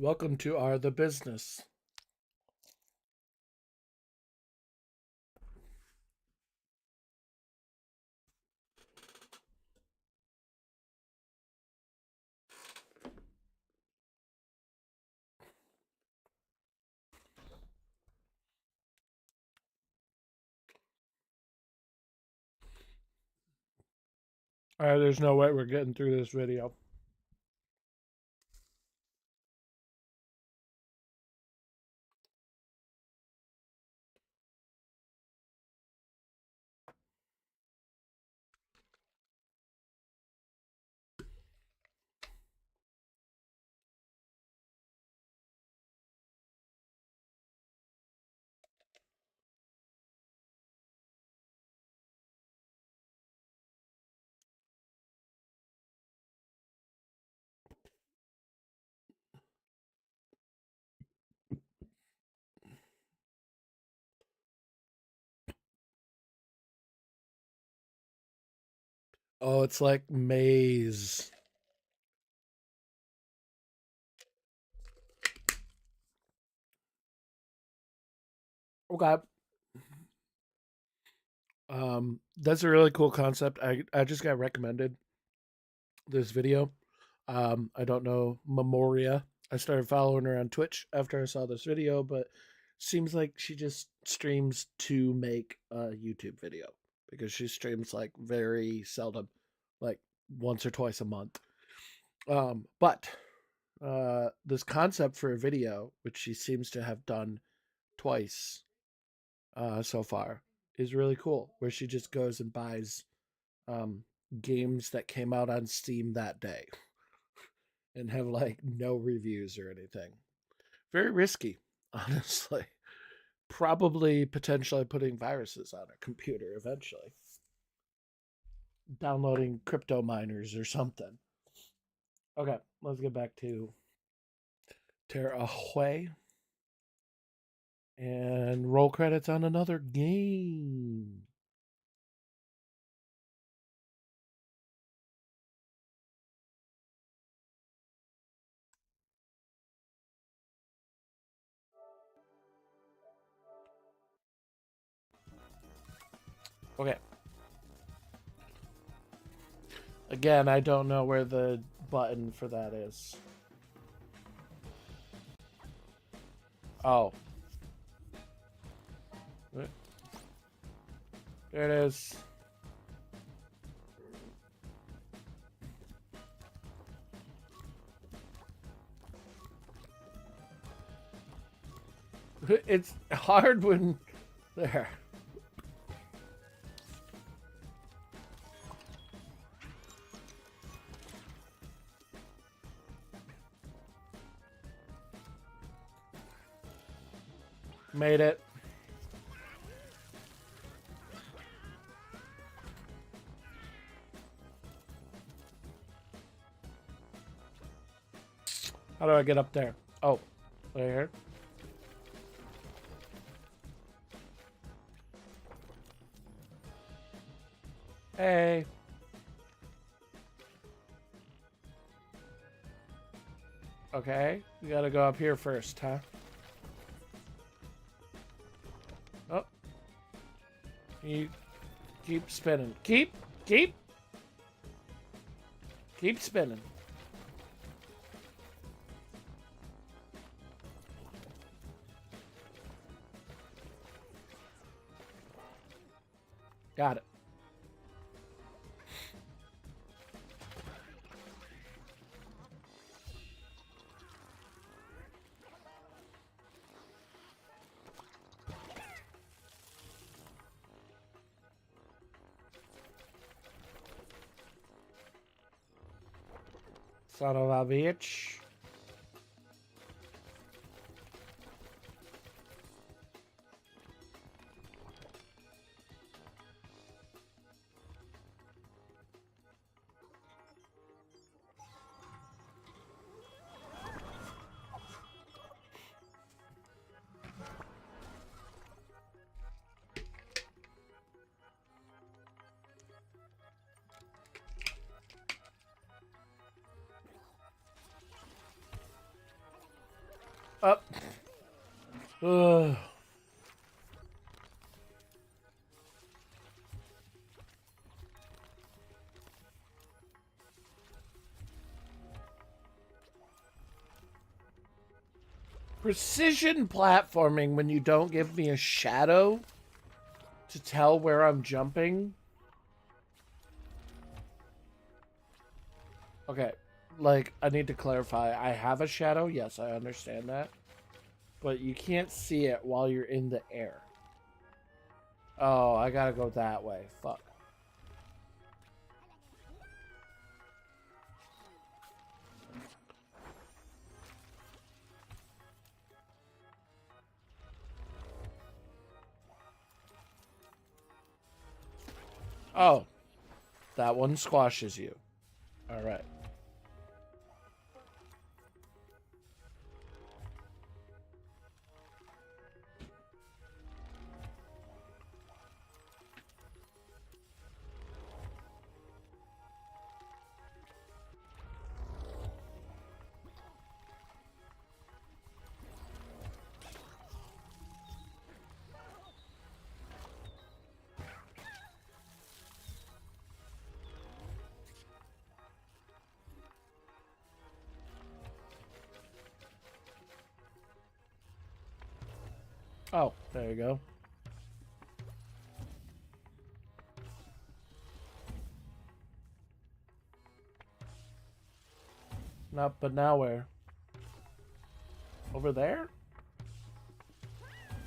[SPEAKER 1] Welcome to Are the Business. All right, there's no way we're getting through this video. Oh, it's like maze. Okay. That's a really cool concept. I just got recommended this video. I don't know Memoria. I started following her on Twitch after I saw this video, but seems like she just streams to make a YouTube video because she streams like very seldom, like once or twice a month. But this concept for a video, which she seems to have done twice so far, is really cool. Where she just goes and buys um, games that came out on Steam that day and have like no reviews or anything. Very risky, honestly. Probably potentially putting viruses on a computer eventually. Downloading crypto miners or something. Okay, let's get back to Tearaway and roll credits on another game. Okay. Again, I don't know where the button for that is. Oh. There it is. It's hard when... There. Made it. How do I get up there? Oh, there. Hey. Okay, we gotta go up here first, huh? Oh. You keep spinning. Keep spinning. Got it. Son of a bitch. Up. Ugh. Precision platforming when you don't give me a shadow to tell where I'm jumping. Okay, like, I need to clarify. I have a shadow. Yes, I understand that. But you can't see it while you're in the air. Oh, I gotta go that way. Fuck. Oh, that one squashes you. All right. Oh, there you go. Not, but now where? Over there?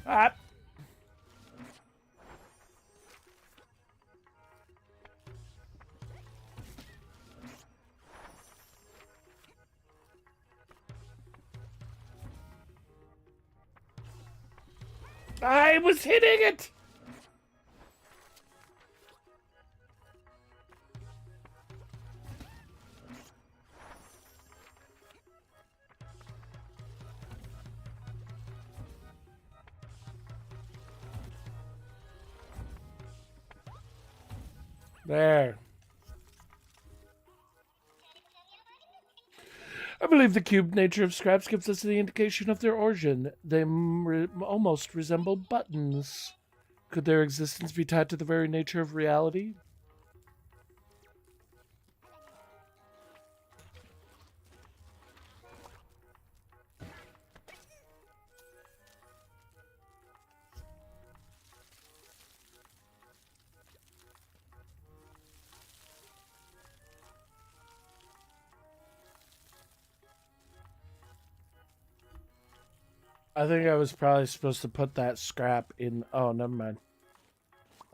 [SPEAKER 1] Ah! I was hitting it! There. I believe the cube nature of scraps gives us the indication of their origin. They almost resemble buttons. Could their existence be tied to the very nature of reality? I think I was probably supposed to put that scrap in. Oh, never mind.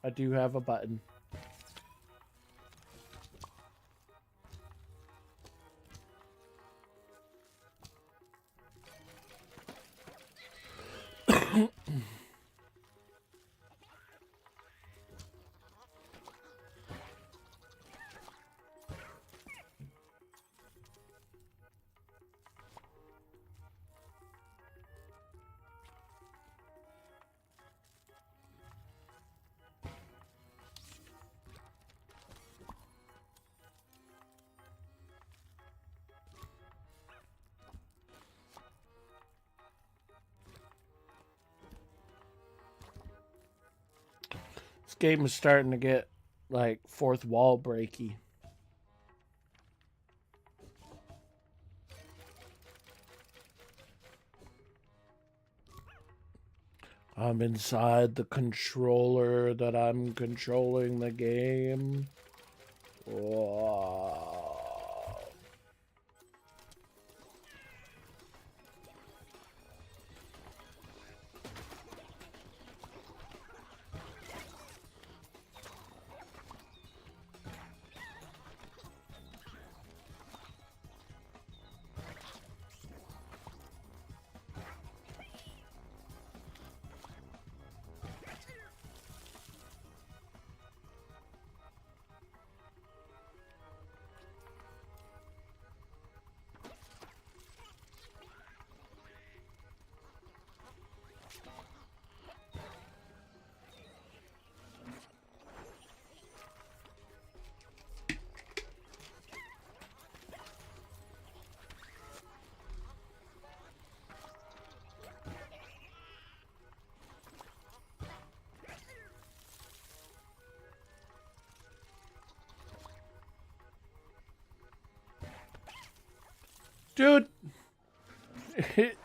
[SPEAKER 1] I do have a button. This game is starting to get like fourth wall breaky. I'm inside the controller that I'm controlling the game. Whoa. Dude, it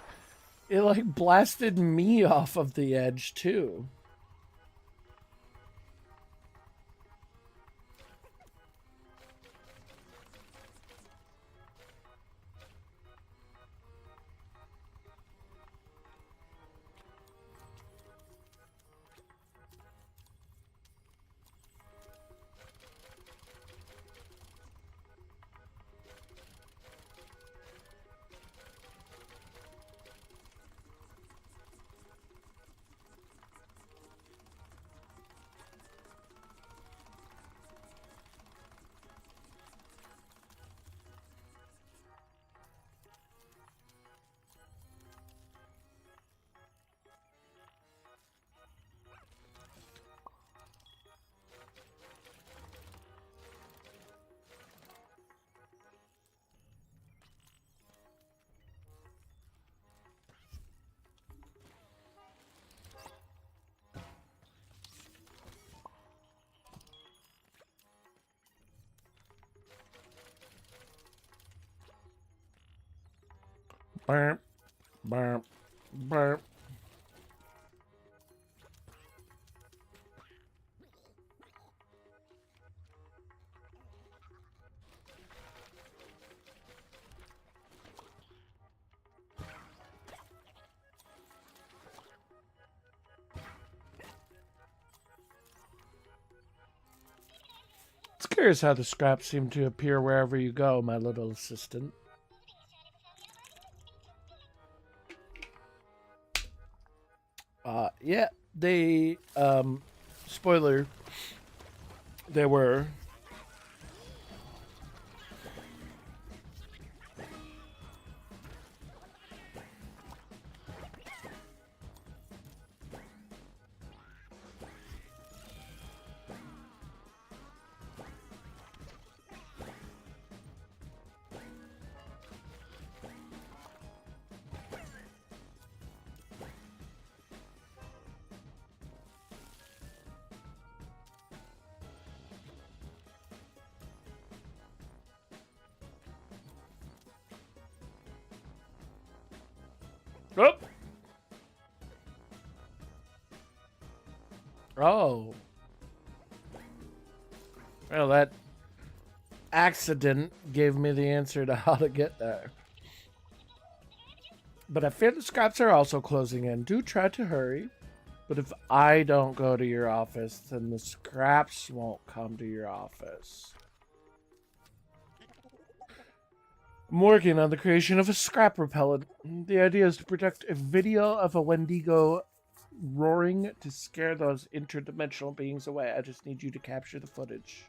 [SPEAKER 1] like blasted me off of the edge too. Burp, burp, burp. It's curious how the scraps seem to appear wherever you go, my little assistant. Yeah, they, spoiler, they were. Oh. Oh. Well, that accident gave me the answer to how to get there. But I fear the scraps are also closing in. Do try to hurry. But if I don't go to your office, then the scraps won't come to your office. I'm working on the creation of a scrap repellent. The idea is to project a video of a Wendigo roaring to scare those interdimensional beings away. I just need you to capture the footage.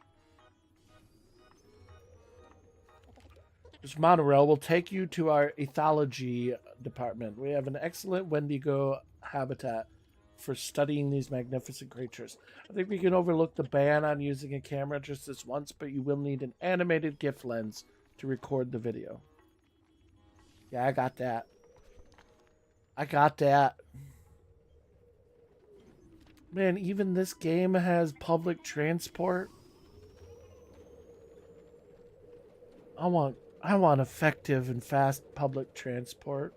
[SPEAKER 1] This monorail will take you to our ethology department. We have an excellent Wendigo habitat for studying these magnificent creatures. I think we can overlook the ban on using a camera just this once, but you will need an animated GIF lens to record the video. Yeah, I got that. I got that. Man, even this game has public transport. I want effective and fast public transport.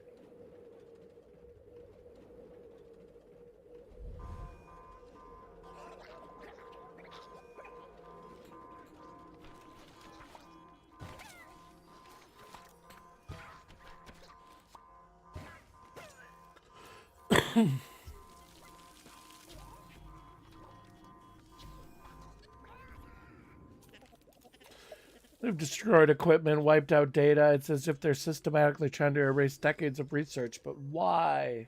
[SPEAKER 1] They've destroyed equipment, wiped out data. It's as if they're systematically trying to erase decades of research. But why?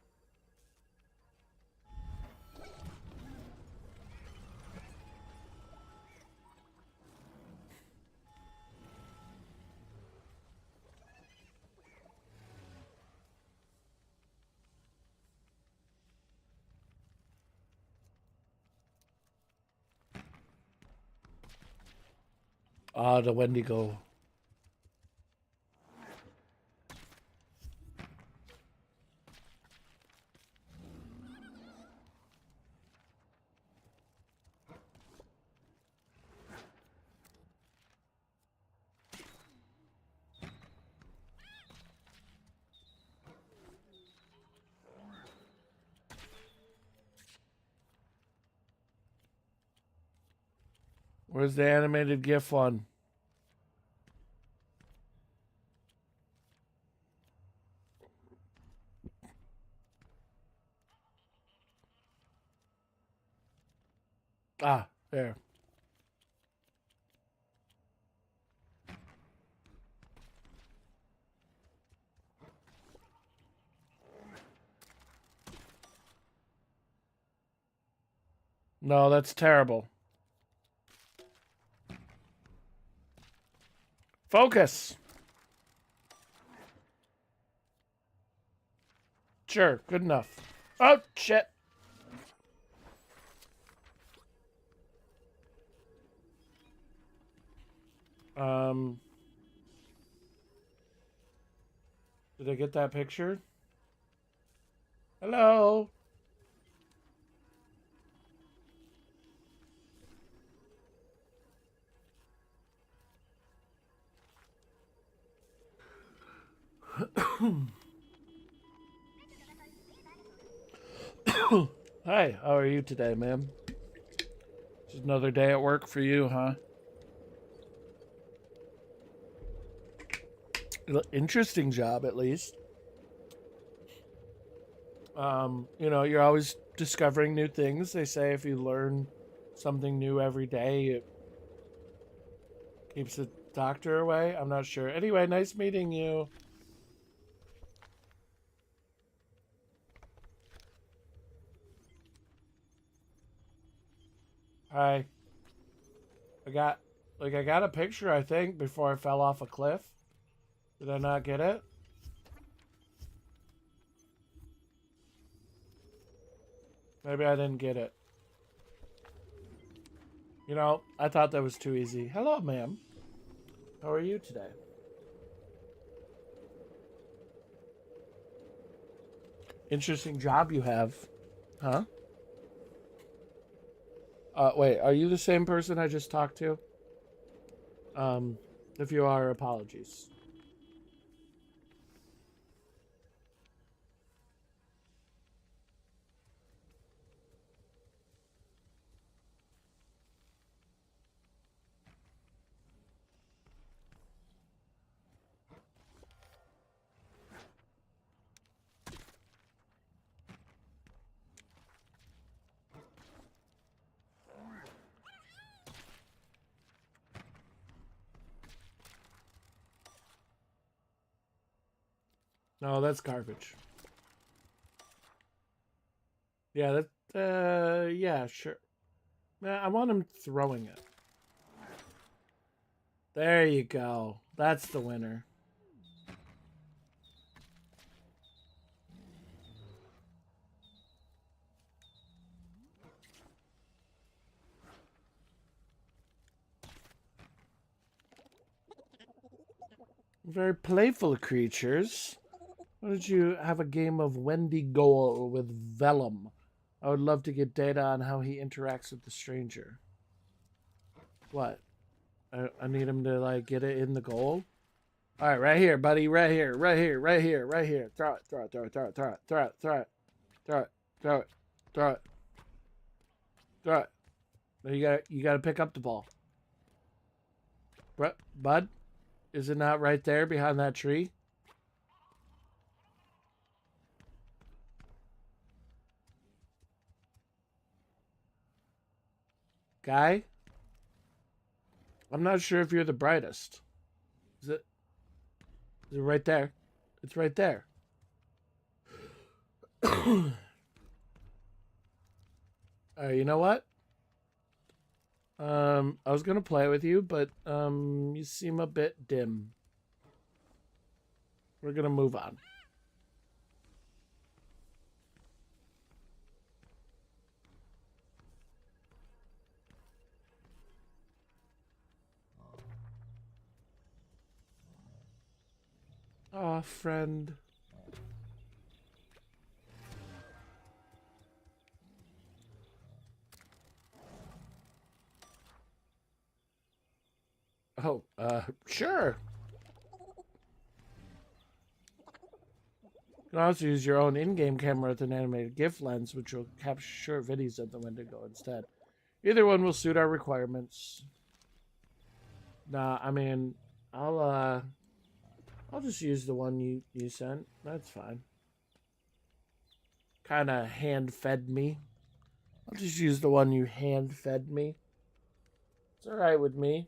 [SPEAKER 1] Ah, the Wendigo. Where's the animated GIF one? Ah, there. No, that's terrible. Focus. Sure, good enough. Oh, shit. Did I get that picture? Hello? Hi, how are you today, ma'am? Just another day at work for you, huh? Interesting job, at least. You know, you're always discovering new things. They say if you learn something new every day, it keeps the doctor away. I'm not sure. Anyway, nice meeting you. Hi. I got a picture, I think, before I fell off a cliff. Did I not get it? Maybe I didn't get it. You know, I thought that was too easy. Hello, ma'am. How are you today? Interesting job you have. Huh? Wait, are you the same person I just talked to? If you are, apologies. No, that's garbage. Yeah, yeah, sure. I want him throwing it. There you go. That's the winner. Very playful creatures. Why don't you have a game of Wendigo with Vellum? I would love to get data on how he interacts with the stranger. What? I need him to like get it in the goal. All right, right here, buddy. Right here. Right here. Right here. Right here. Throw it. Throw it. Throw it. Throw it. Throw it. Throw it. Throw it. Throw it. Throw it. Throw it. Throw it. You got to pick up the ball. Bud, is it not right there behind that tree? Guy, I'm not sure if you're the brightest. Is it? Is it right there? It's right there. You know what? I was gonna play with you, but you seem a bit dim. We're gonna move on. Aw, friend. Oh, sure. You can also use your own in-game camera with an animated GIF lens, which will capture short videos of the Wendigo instead. Either one will suit our requirements. Nah, I mean, I'll just use the one you sent. That's fine. Kind of hand-fed me. I'll just use the one you hand-fed me. It's all right with me.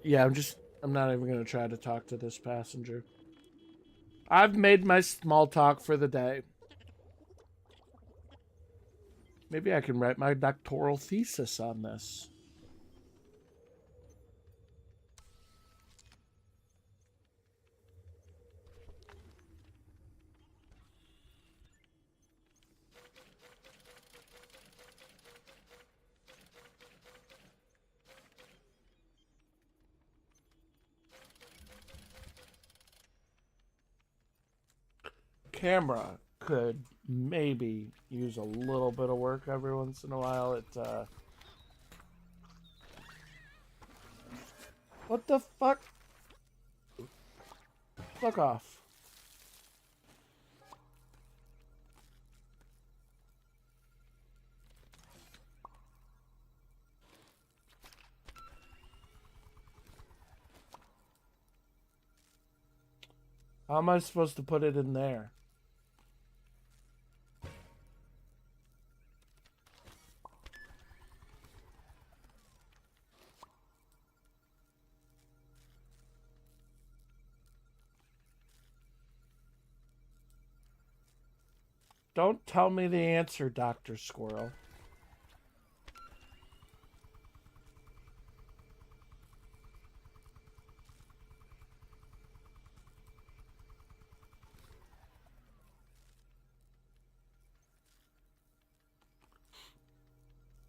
[SPEAKER 1] Yeah, I'm not even going to try to talk to this passenger. I've made my small talk for the day. Maybe I can write my doctoral thesis on this. Camera could maybe use a little bit of work every once in a while. What the fuck? Fuck off. How am I supposed to put it in there? Don't tell me the answer, Dr. Squirrel.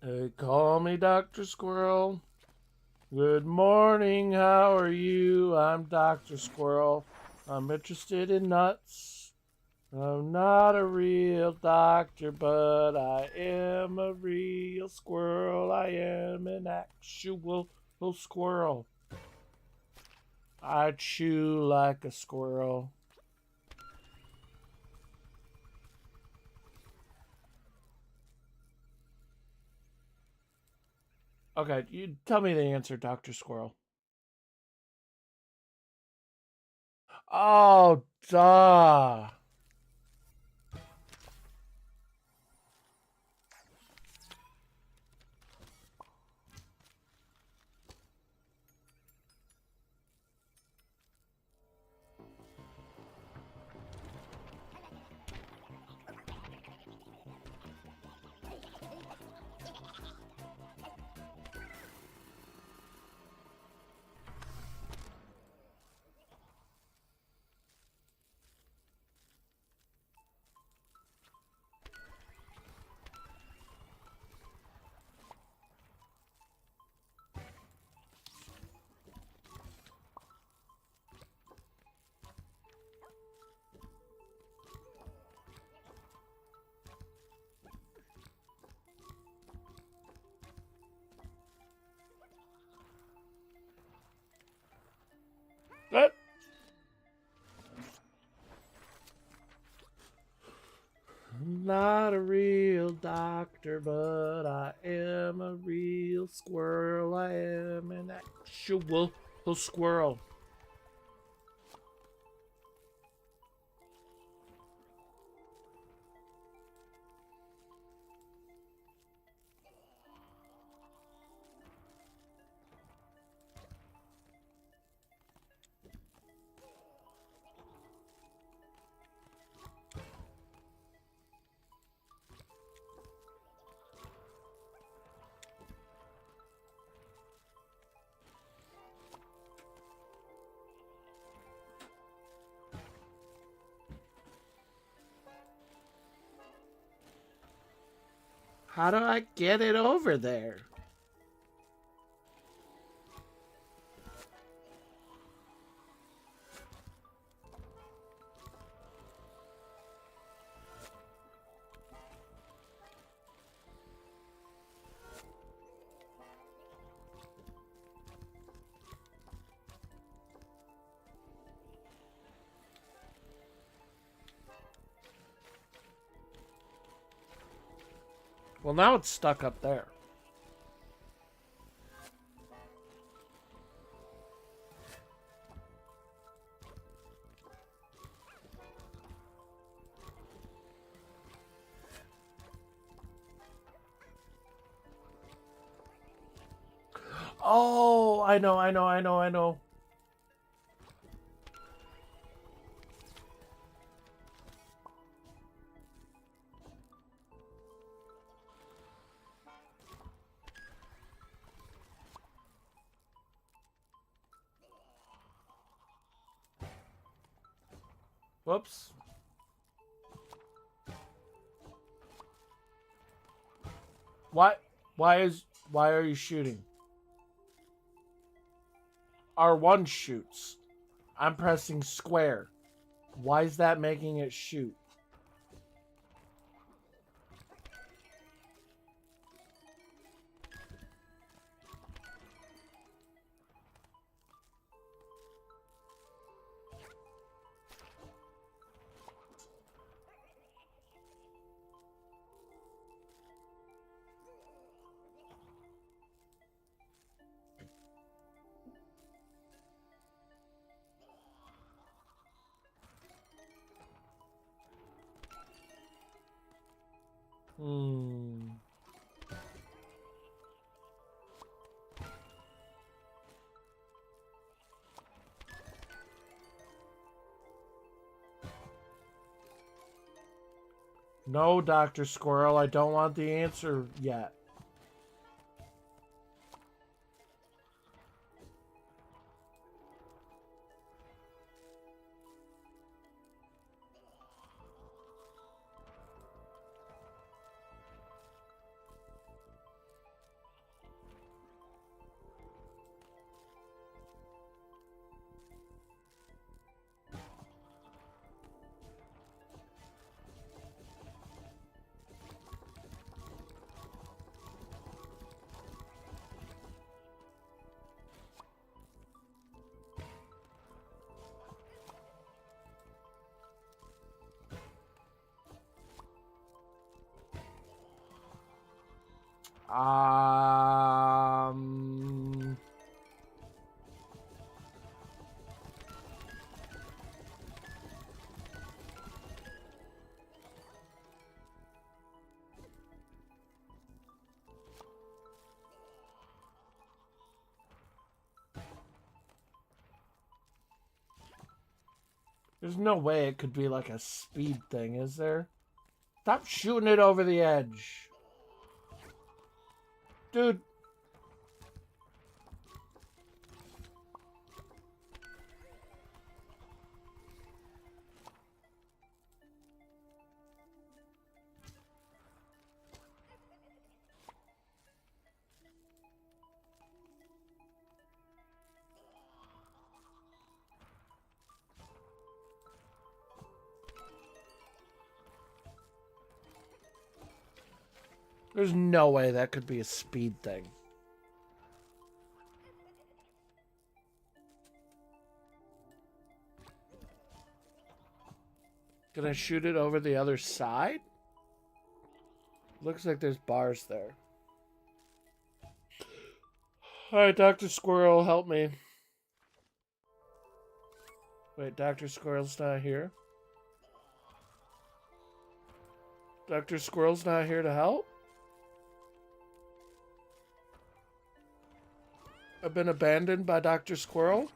[SPEAKER 1] Hey, call me Dr. Squirrel. Good morning, how are you? I'm Dr. Squirrel. I'm interested in nuts. I'm not a real doctor, but I am a real squirrel. I am an actual squirrel. I chew like a squirrel. Okay, you tell me the answer, Dr. Squirrel. Oh, duh. What? Not a real doctor, but I am a real squirrel. I am an actual squirrel. How do I get it over there? Well, now it's stuck up there. Oh, I know. Whoops. What? Why are you shooting? R1 shoots. I'm pressing square. Why is that making it shoot? Hmm. No, Dr. Squirrel, I don't want the answer yet. Um. There's no way it could be like a speed thing, is there? Stop shooting it over the edge. Dude. There's no way that could be a speed thing. Can I shoot it over the other side? Looks like there's bars there. Alright, Dr. Squirrel, help me. Wait, Dr. Squirrel's not here? Dr. Squirrel's not here to help? I've been abandoned by Dr. Squirrel?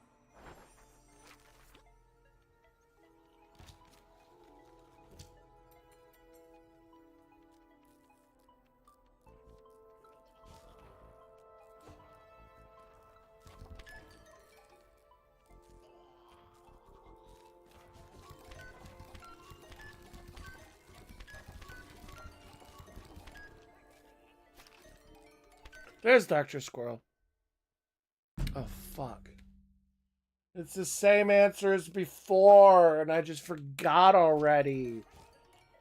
[SPEAKER 1] There's Dr. Squirrel. Oh, fuck. It's the same answer as before, and I just forgot already.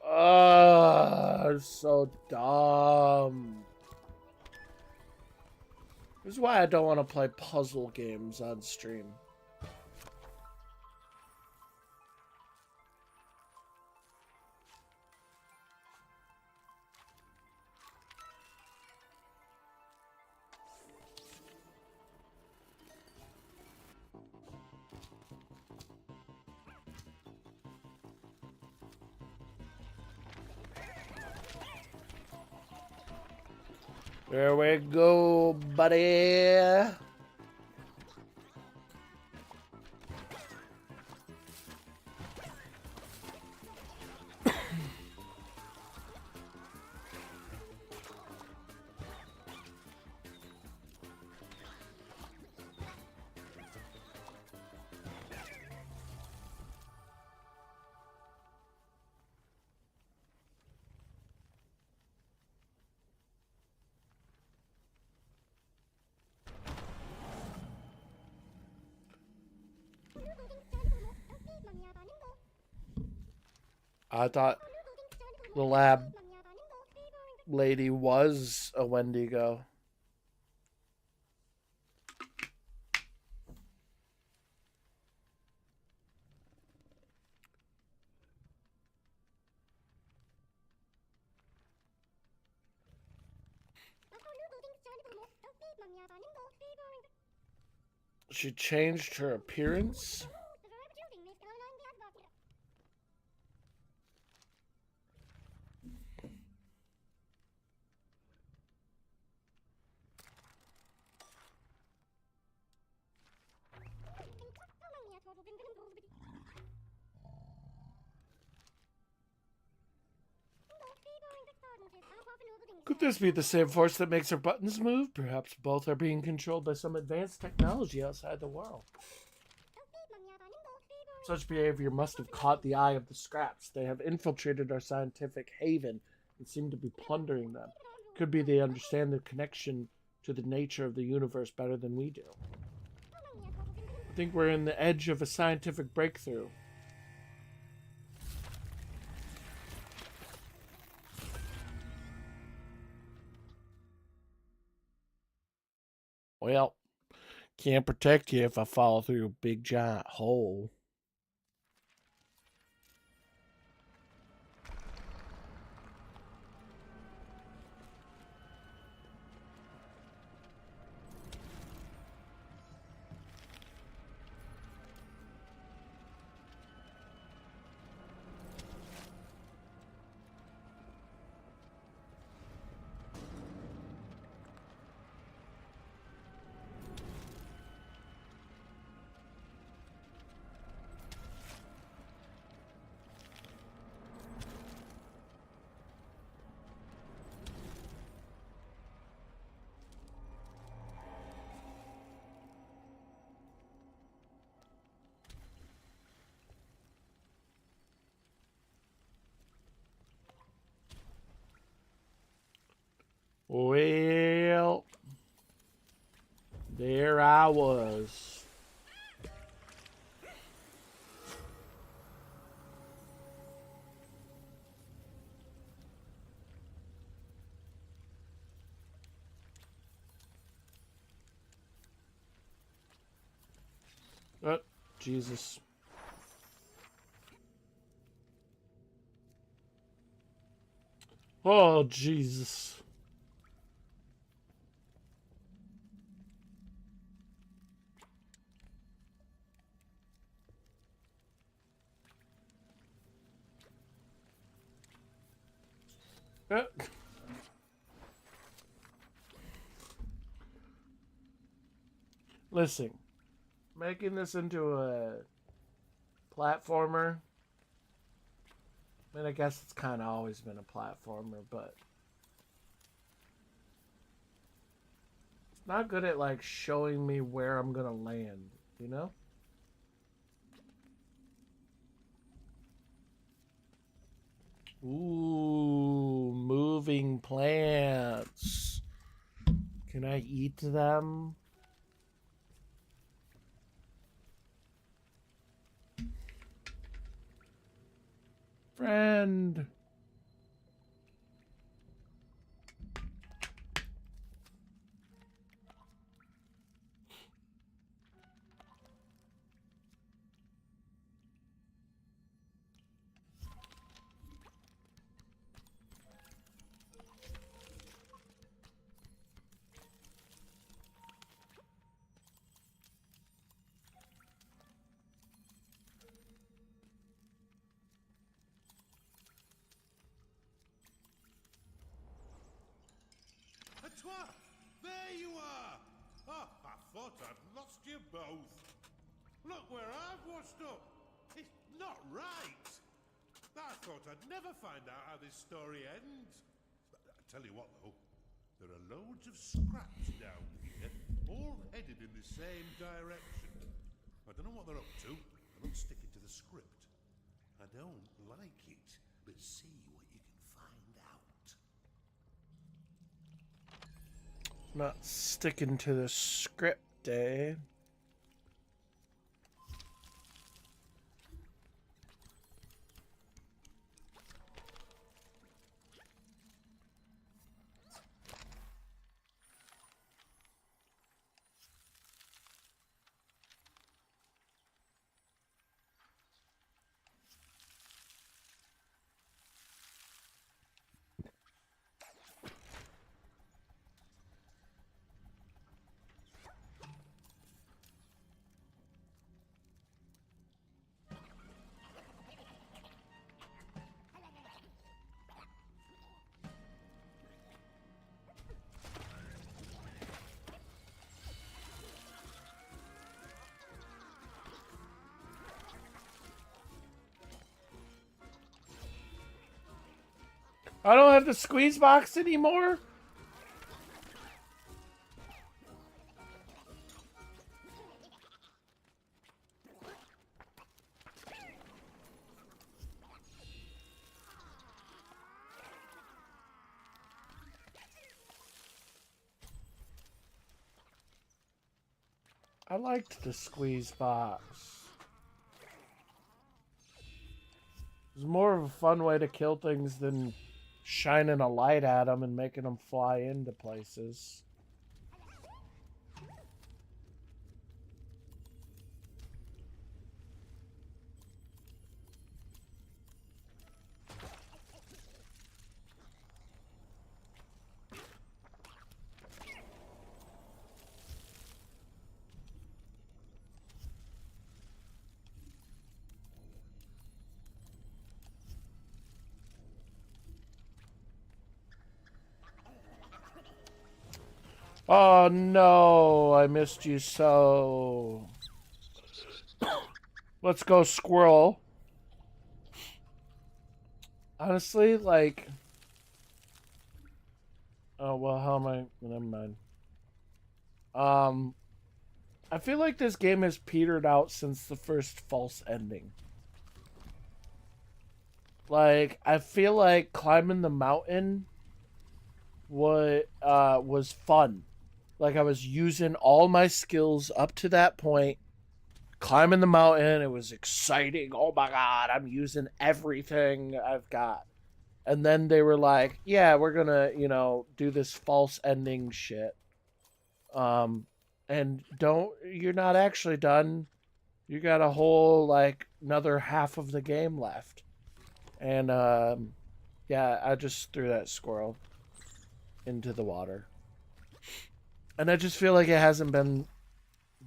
[SPEAKER 1] Ugh, so dumb. This is why I don't want to play puzzle games on stream. There we go, buddy. I thought the lab lady was a Wendigo. She changed her appearance. Could this be the same force that makes her buttons move? Perhaps both are being controlled by some advanced technology outside the world. Such behavior must have caught the eye of the scraps. They have infiltrated our scientific haven and seem to be plundering them. Could be they understand the connection to the nature of the universe better than we do. I think we're in the edge of a scientific breakthrough. Well, can't protect you if I fall through a big giant hole. Well, there I was. Oh, Jesus. Oh, Jesus. Listen, making this into a platformer. I mean, I guess it's kind of always been a platformer, but it's not good at like showing me where I'm gonna land, you know? Ooh, moving plants. Can I eat them? Friend.
[SPEAKER 3] Toi! There you are! Oh, I thought I'd lost you both. Look where I've washed up. It's not right. I thought I'd never find out how this story ends. I tell you what, though. There are loads of scraps down here, all headed in the same direction. I don't know what they're up to. They're not sticking to the script. I don't like it, but see what you can find out.
[SPEAKER 1] Not sticking to the script, eh? I don't have the squeeze box anymore? I liked the squeeze box. It was more of a fun way to kill things than shining a light at them and making them fly into places. Oh no, I missed you so. Let's go, squirrel. Honestly, like... Oh, well, how am I... Never mind. I feel like this game has petered out since the first false ending. Like, I feel like climbing the mountain was fun. Like I was using all my skills up to that point, climbing the mountain. It was exciting. Oh my god, I'm using everything I've got. And then they were like, "Yeah, we're gonna, do this false ending shit." Um, and you're not actually done. You got a whole like another half of the game left. And yeah, I just threw that squirrel into the water. And I just feel like it hasn't been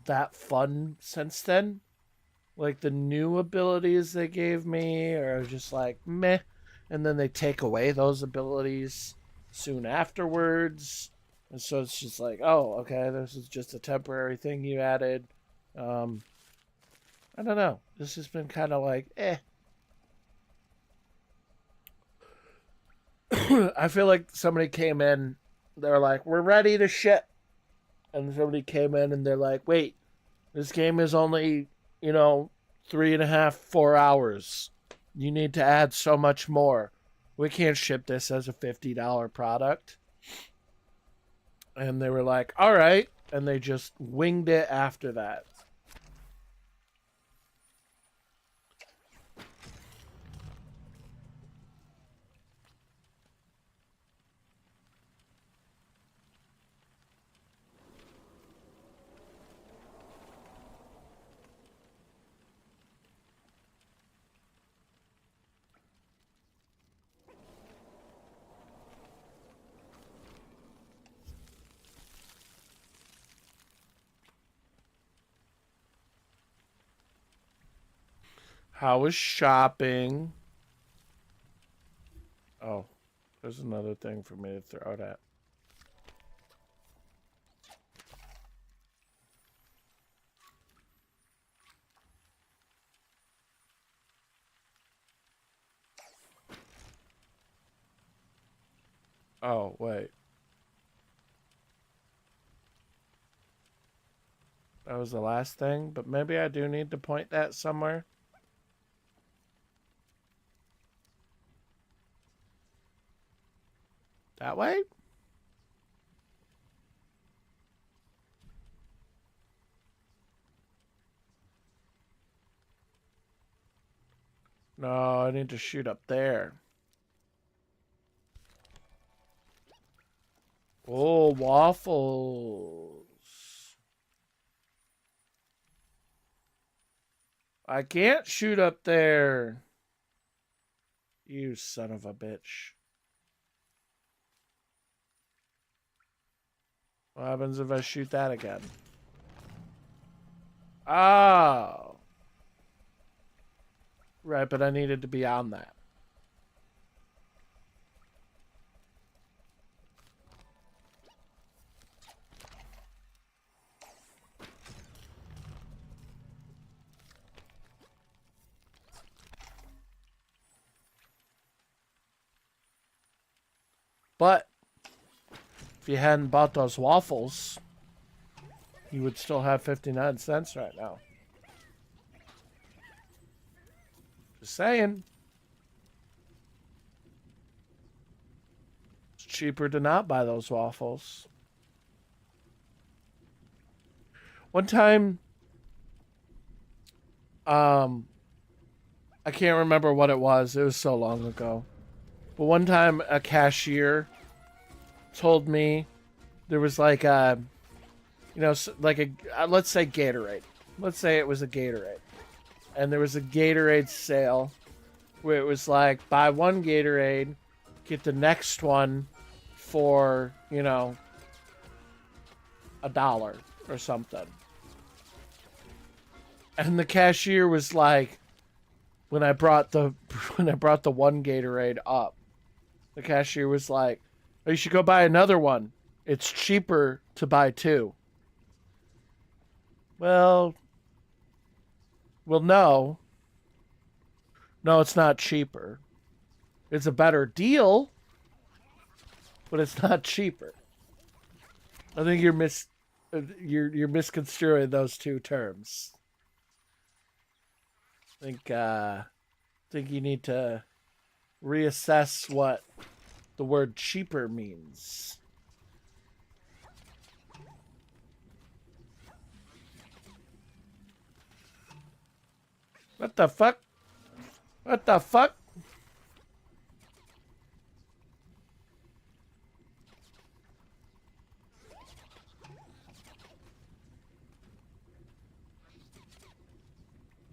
[SPEAKER 1] that fun since then. Like the new abilities they gave me are just like meh, and then they take away those abilities soon afterwards. And so it's just like, oh, okay, this is just a temporary thing you added. Um, I don't know. This has been kind of like, eh. I feel like somebody came in, they're like, we're ready to ship. And somebody came in and they're like, wait, this game is only, 3.5, 4 hours. You need to add so much more. We can't ship this as a $50 product. And they were like, all right. And they just winged it after that. How was shopping? Oh, there's another thing for me to throw it at. Oh, wait. That was the last thing, but maybe I do need to point that somewhere. That way? No, I need to shoot up there. Oh, waffles. I can't shoot up there. You son of a bitch. What happens if I shoot that again? Oh. Right, but I needed to be on that. But if you hadn't bought those waffles, you would still have 59 cents right now. Just saying. It's cheaper to not buy those waffles. One time, I can't remember what it was. It was so long ago. But one time a cashier told me there was like a, like a, let's say Gatorade. Let's say it was a Gatorade. And there was a Gatorade sale where it was like, buy one Gatorade, get the next one for, $1 or something. And the cashier was like, when I brought the one Gatorade up, the cashier was like, oh, you should go buy another one. It's cheaper to buy two. Well, no. No, it's not cheaper. It's a better deal, but it's not cheaper. I think you're misconstruing those two terms. I think you need to reassess what the word cheaper means. What the fuck? What the fuck?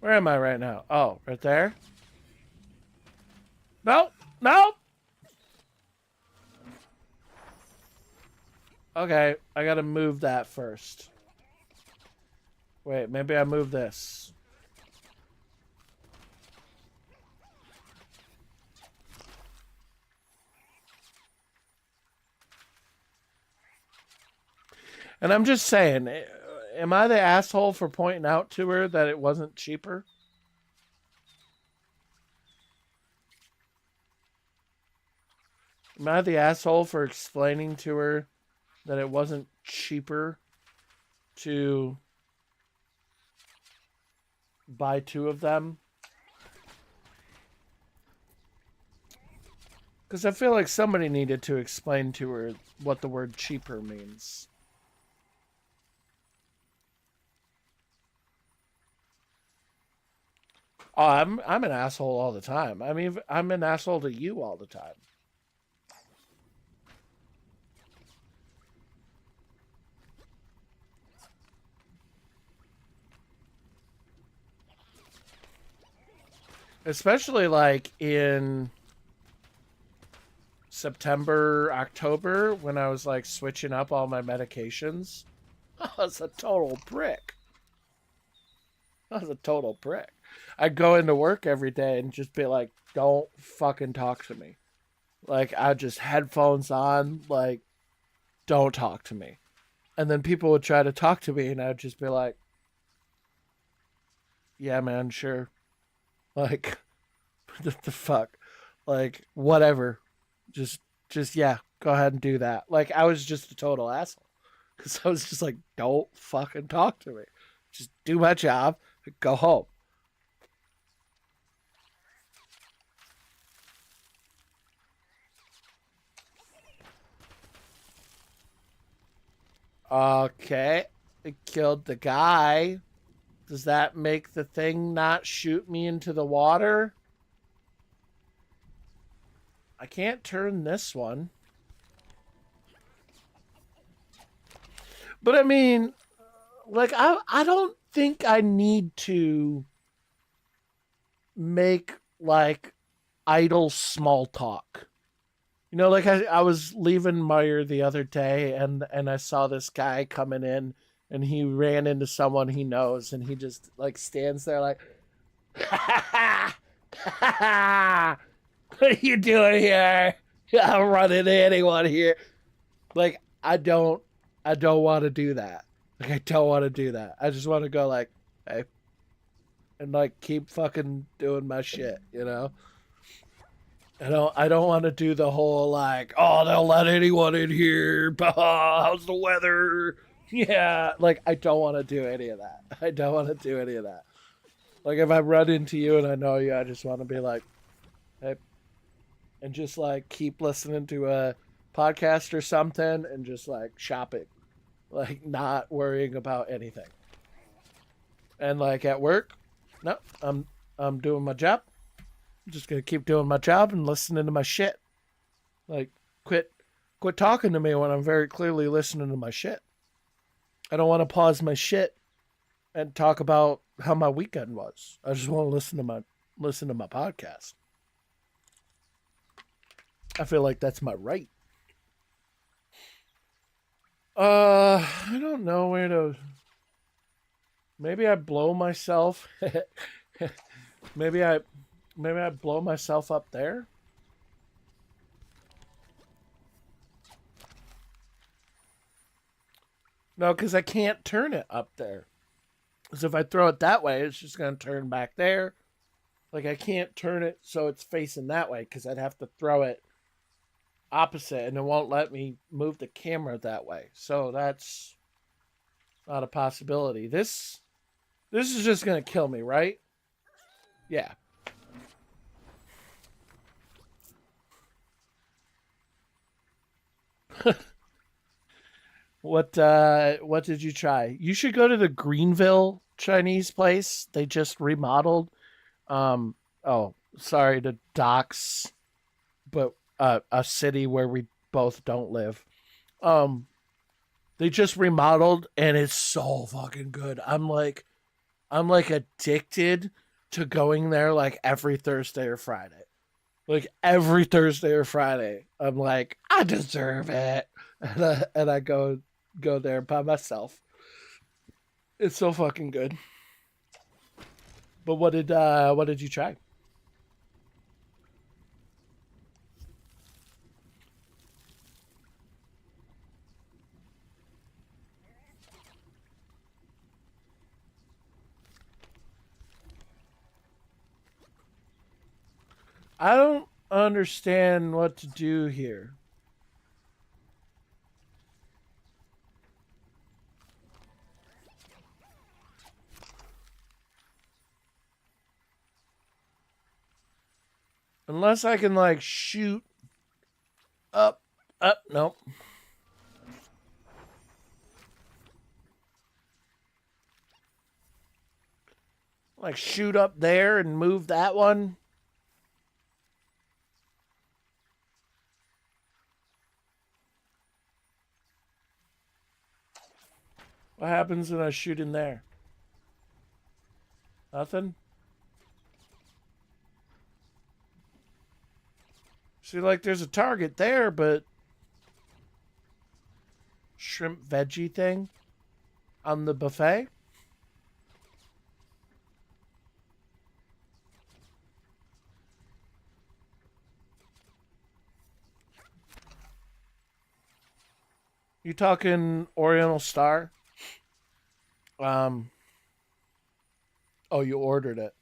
[SPEAKER 1] Where am I right now? Oh, right there? No, no! Okay, I gotta move that first. Wait, maybe I move this. And I'm just saying, am I the asshole for pointing out to her that it wasn't cheaper? Am I the asshole for explaining to her that it wasn't cheaper to buy 2 of them? Because I feel like somebody needed to explain to her what the word cheaper means. Oh, I'm an asshole all the time. I mean, I'm an asshole to you all the time. Especially like in September, October, when I was like switching up all my medications. I was a total prick. I was a total prick. I'd go into work every day and just be like, don't fucking talk to me. Like, I'd just headphones on, like, don't talk to me. And then people would try to talk to me and I'd just be like, yeah, man, sure. Like, what the fuck? Like, whatever. Just, yeah, go ahead and do that. Like, I was just a total asshole. Because I was just like, don't fucking talk to me. Just do my job, go home. Okay, it killed the guy. Does that make the thing not shoot me into the water? I can't turn this one. But I mean, like, I don't think I need to make, like, idle small talk. You know, like I was leaving Meyer the other day and I saw this guy coming in and he ran into someone he knows and he just like stands there like, what are you doing here? I don't run into anyone here. Like, I don't want to do that. Like, I don't want to do that. I just want to go like, hey, and like keep fucking doing my shit, you know? I don't want to do the whole like, oh, they'll let anyone in here. How's the weather? Yeah, like I don't want to do any of that. I don't want to do any of that. Like if I run into you and I know you, I just want to be like, hey, and just like keep listening to a podcast or something and just like shopping, like not worrying about anything. And like at work, no, I'm doing my job. I'm just gonna keep doing my job and listening to my shit. Like quit talking to me when I'm very clearly listening to my shit. I don't want to pause my shit and talk about how my weekend was. I just want to listen to my podcast. I feel like that's my right. I don't know where to. Maybe I blow myself. maybe I blow myself up there. No, because I can't turn it up there. Because if I throw it that way, it's just going to turn back there. Like, I can't turn it so it's facing that way because I'd have to throw it opposite and it won't let me move the camera that way. So that's not a possibility. This is just going to kill me, right? Yeah. What did you try? You should go to the Greenville Chinese place. They just remodeled. Oh, sorry to dox, but a city where we both don't live. Um, they just remodeled and it's so fucking good. I'm like addicted to going there like every Thursday or Friday. Like every Thursday or Friday, I'm like, I deserve it, and I go there by myself. It's so fucking good. But what did you try? I don't understand what to do here. Unless I can like shoot up, up. Nope. Like shoot up there and move that one. What happens when I shoot in there? Nothing. See, like there's a target there, but shrimp veggie thing on the buffet. You talking Oriental Star? Um. Oh, you ordered it.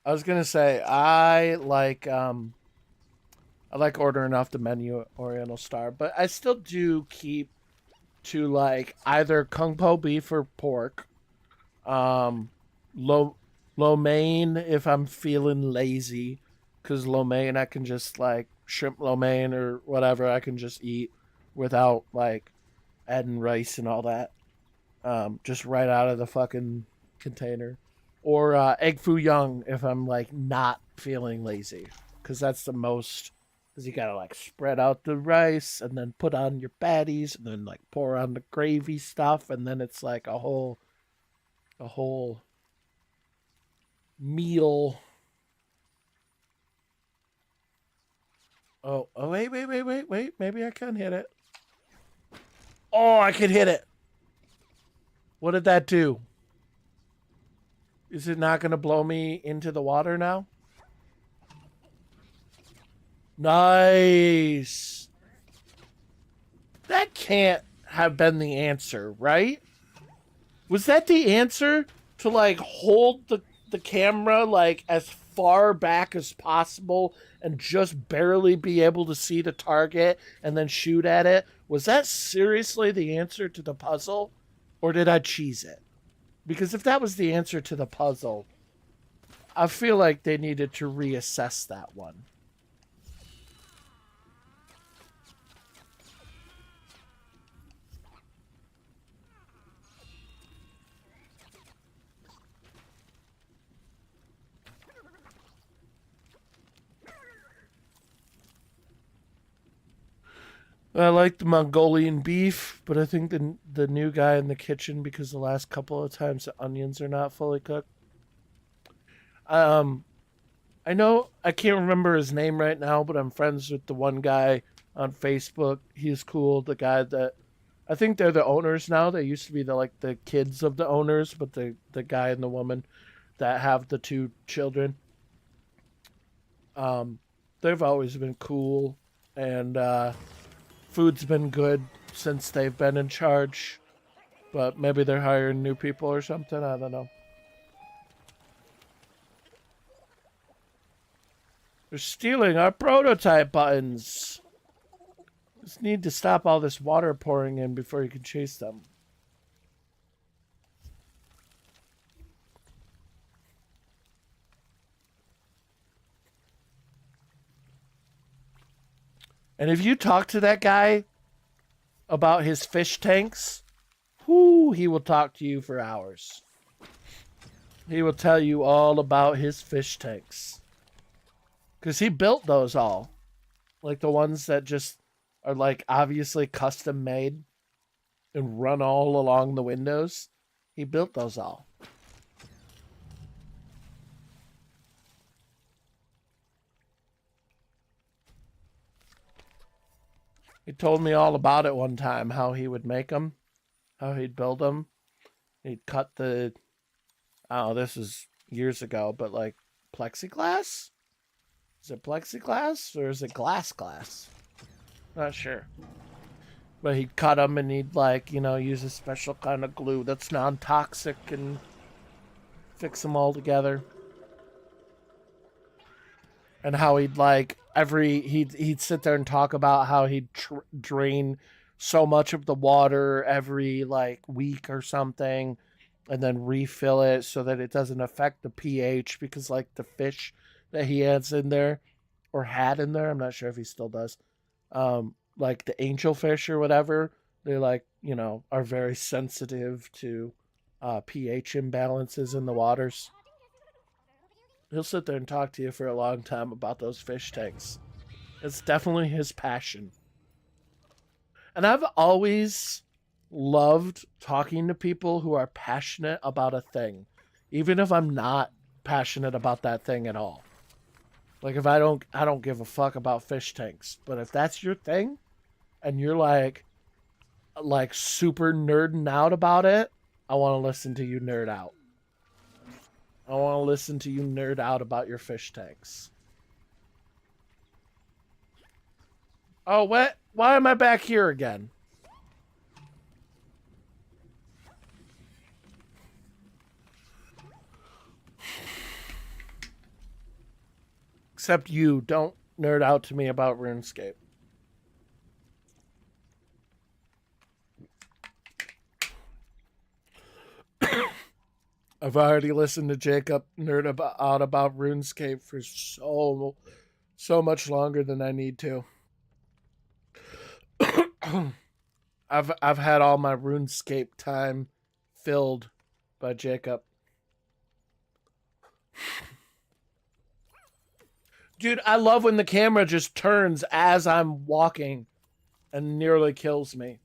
[SPEAKER 1] I was gonna say I like ordering off the menu at Oriental Star, but I still do keep to like either kung po beef or pork, um, lo lo mein if I'm feeling lazy, because lo mein I can just like shrimp lo mein or whatever I can just eat without like adding rice and all that, just right out of the fucking container, or egg foo young if I'm like not feeling lazy, because that's the most. Because you gotta like spread out the rice and then put on your patties and then like pour on the gravy stuff and then it's like a whole meal. Oh, wait. Maybe I can hit it. Oh, I can hit it. What did that do? Is it not going to blow me into the water now? Nice. That can't have been the answer, right? Was that the answer to like hold the camera like as far back as possible and just barely be able to see the target and then shoot at it? Was that seriously the answer to the puzzle? Or did I cheese it? Because if that was the answer to the puzzle, I feel like they needed to reassess that one. I like the Mongolian beef, but I think the new guy in the kitchen, because the last couple of times the onions are not fully cooked. Um, I know I can't remember his name right now, but I'm friends with the one guy on Facebook. He's cool. The guy that I think they're the owners now. They used to be the kids of the owners, but the guy and the woman that have the two children. Um, they've always been cool, and food's been good since they've been in charge. But maybe they're hiring new people or something. I don't know. They're stealing our prototype buttons. Just need to stop all this water pouring in before you can chase them. And if you talk to that guy about his fish tanks, whoo, he will talk to you for hours. He will tell you all about his fish tanks. Because he built those all. Like the ones that just are like obviously custom made and run all along the windows. He built those all. He told me all about it one time, how he would make them, how he'd build them. He'd cut the, oh, this is years ago, but like plexiglass? Is it plexiglass or is it glass? Not sure. But he'd cut them and he'd like, you know, use a special kind of glue that's non-toxic and fix them all together. And how he'd like he'd sit there and talk about how he'd drain so much of the water every like week or something and then refill it so that it doesn't affect the pH because like the fish that he has in there or had in there, I'm not sure if he still does, like the angelfish or whatever, they like, you know, are very sensitive to pH imbalances in the waters. He'll sit there and talk to you for a long time about those fish tanks. It's definitely his passion. And I've always loved talking to people who are passionate about a thing, even if I'm not passionate about that thing at all. Like if I don't give a fuck about fish tanks, but if that's your thing and you're like super nerding out about it, I want to listen to you nerd out. I want to listen to you nerd out about your fish tanks. Oh, what? Why am I back here again? Except you don't nerd out to me about RuneScape. I've already listened to Jacob nerd out about RuneScape for so much longer than I need to. I've had all my RuneScape time filled by Jacob. Dude, I love when the camera just turns as I'm walking and nearly kills me.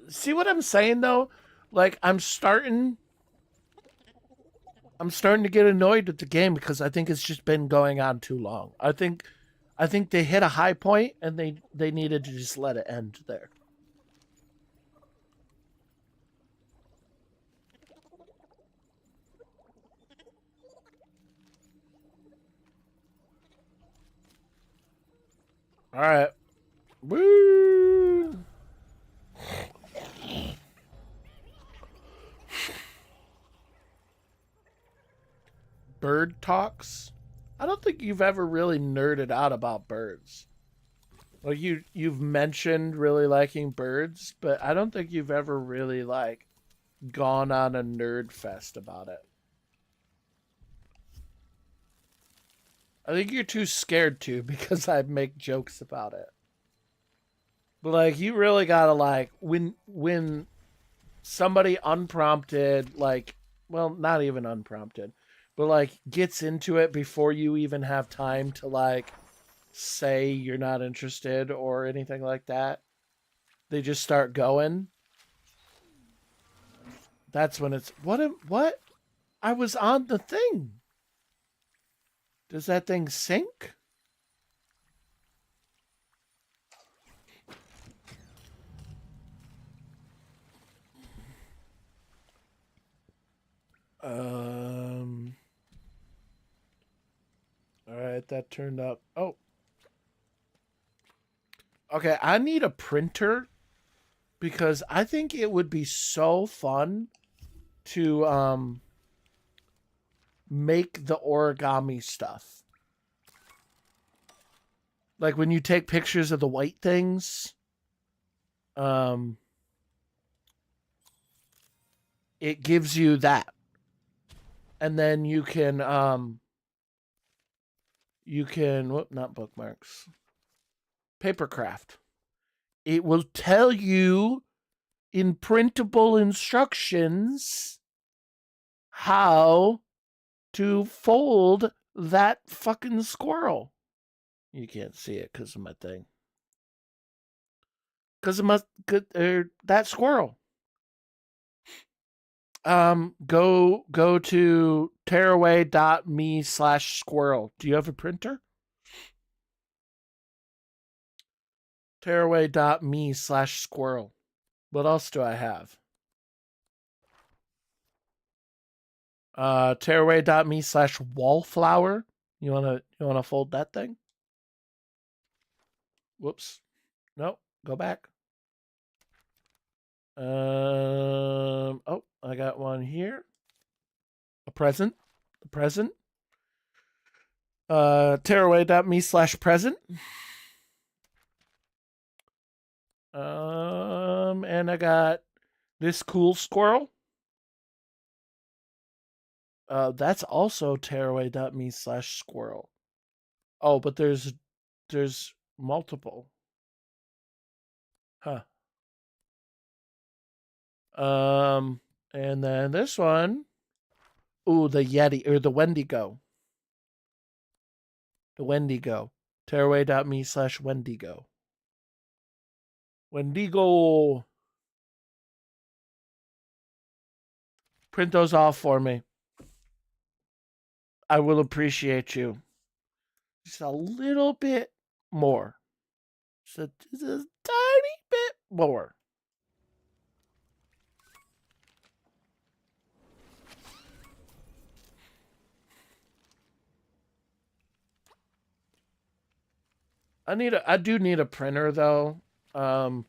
[SPEAKER 1] See what I'm saying though? Like I'm starting to get annoyed at the game because I think it's just been going on too long. I think they hit a high point and they needed to just let it end there. All right. Woo! Bird talks? I don't think you've ever really nerded out about birds. Like you've mentioned really liking birds, but I don't think you've ever really like gone on a nerd fest about it. I think you're too scared to because I make jokes about it. But like you really gotta like when somebody unprompted, like, well, not even unprompted, but like gets into it before you even have time to like say you're not interested or anything like that. They just start going. That's when it's what? I was on the thing. Does that thing sink? All right, that turned up. Oh. Okay, I need a printer because I think it would be so fun to make the origami stuff. Like when you take pictures of the white things, it gives you that. And then you can you can, not bookmarks, papercraft. It will tell you in printable instructions how to fold that fucking squirrel. You can't see it because of my thing. Because of that squirrel. Go to tearaway.me/squirrel. Do you have a printer? Tearaway.me/squirrel. What else do I have? Tearaway.me/wallflower. You wanna fold that thing? Whoops. No, go back. Oh, I got one here. A present. Tearaway.me/present. And I got this cool squirrel. That's also tearaway.me/squirrel. Oh, but there's multiple. Huh. And then this one. Ooh, the Yeti or the Wendigo. The Wendigo. Tearaway.me/Wendigo. Wendigo. Print those off for me. I will appreciate you. Just a little bit more. Just a tiny bit more. I do need a printer though. But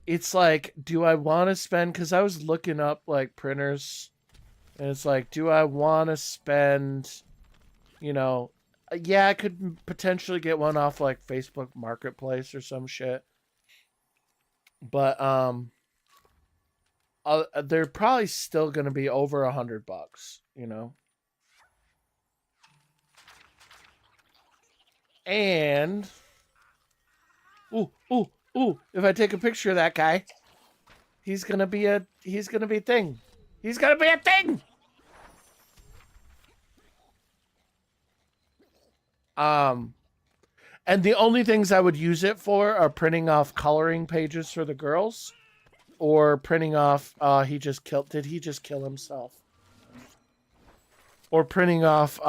[SPEAKER 1] it's like, do I want to spend, because I was looking up like printers, and it's like, do I want to spend, yeah, I could potentially get one off like Facebook Marketplace or some shit. But they're probably still gonna be over $100, And ooh, if I take a picture of that guy, he's gonna be a thing. He's gonna be a thing. And the only things I would use it for are printing off coloring pages for the girls, or printing off did he just kill himself? Or printing off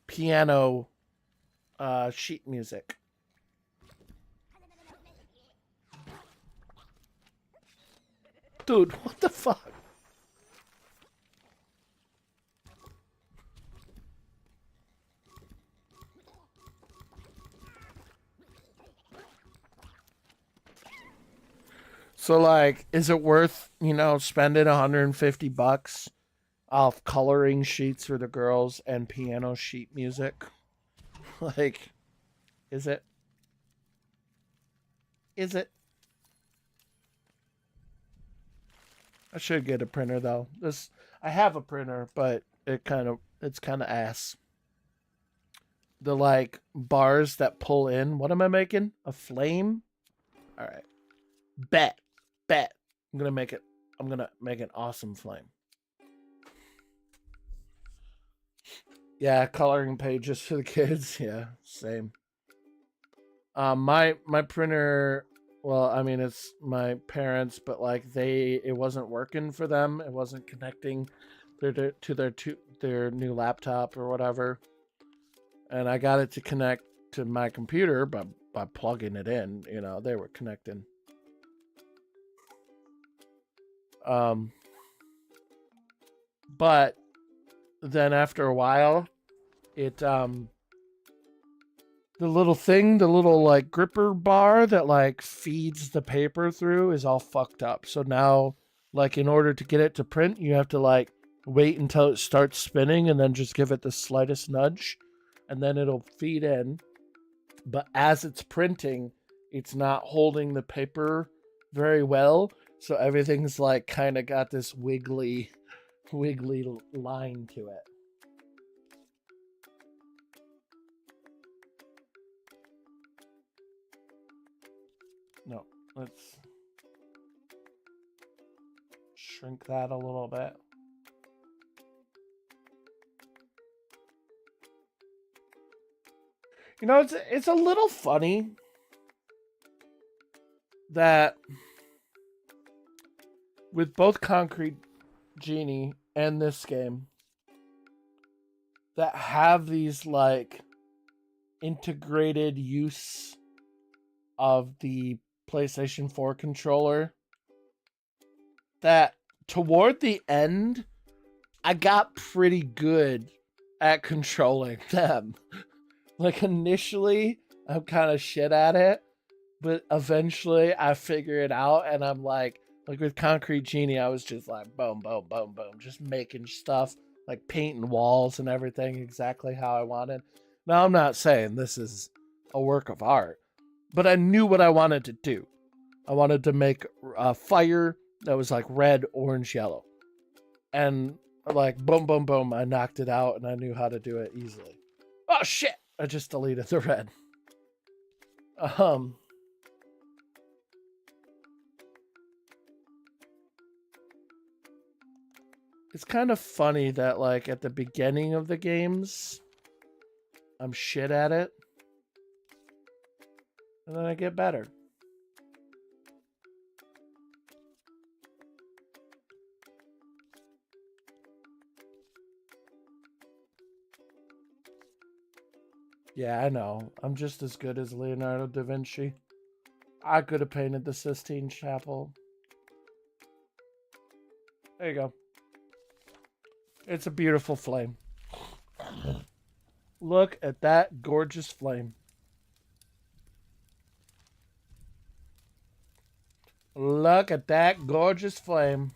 [SPEAKER 1] piano sheet music. Dude, what the fuck? So like, is it worth, spending $150 off coloring sheets for the girls and piano sheet music? Like, is it? I should get a printer though. I have a printer, but it's kind of ass. The like bars that pull in. What am I making? A flame? All right. Bet. I'm gonna make an awesome flame. Yeah, coloring pages for the kids. Yeah, same. My printer. Well, I mean, it's my parents, but like it wasn't working for them. It wasn't connecting to their new laptop or whatever. And I got it to connect to my computer by plugging it in. They were connecting. But then after a while, it the little like gripper bar that like feeds the paper through is all fucked up. So now, like, in order to get it to print, you have to like wait until it starts spinning and then just give it the slightest nudge, and then it'll feed in. But as it's printing, it's not holding the paper very well, so everything's like kind of got this wiggly line to it. No, let's shrink that a little bit. You know, it's a little funny that with both Concrete Genie and this game that have these like integrated use of the PlayStation 4 controller, that toward the end I got pretty good at controlling them. Like initially I'm kind of shit at it, but eventually I figure it out, and I'm like with Concrete Genie, I was just like boom, boom, boom, boom, just making stuff, like painting walls and everything exactly how I wanted. Now I'm not saying this is a work of art, but I knew what I wanted to do. I wanted to make a fire that was like red, orange, yellow, and like boom, boom, boom, I knocked it out, and I knew how to do it easily. Oh shit! I just deleted the red. It's kind of funny that like at the beginning of the games, I'm shit at it, and then I get better. Yeah, I know. I'm just as good as Leonardo da Vinci. I could have painted the Sistine Chapel. There you go. It's a beautiful flame. Look at that gorgeous flame. Look at that gorgeous flame.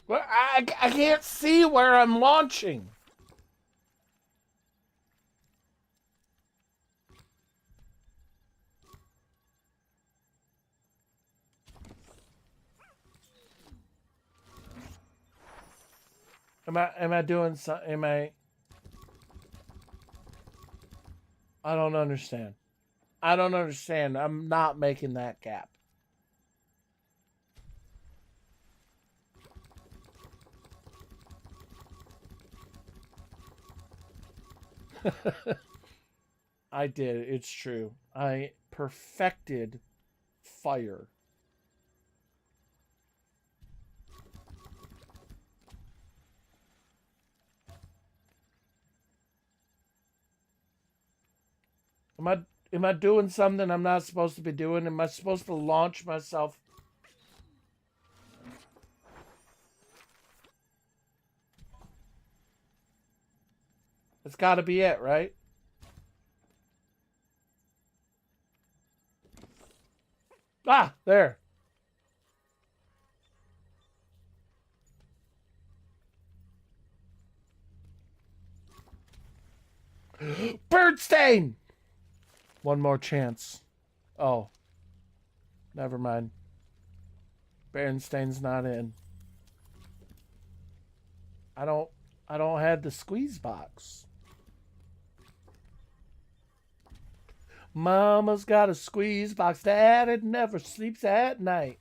[SPEAKER 1] Well, I can't see where I'm launching. Am I doing something? I don't understand. I don't understand. I'm not making that gap. I did. It's true. I perfected fire. Am I doing something I'm not supposed to be doing? Am I supposed to launch myself? It's got to be it, right? Ah, there. Birdstain! One more chance. Oh. Never mind. Berenstain not in. I don't have the squeeze box. Mama's got a squeeze box. Daddy never sleeps at night.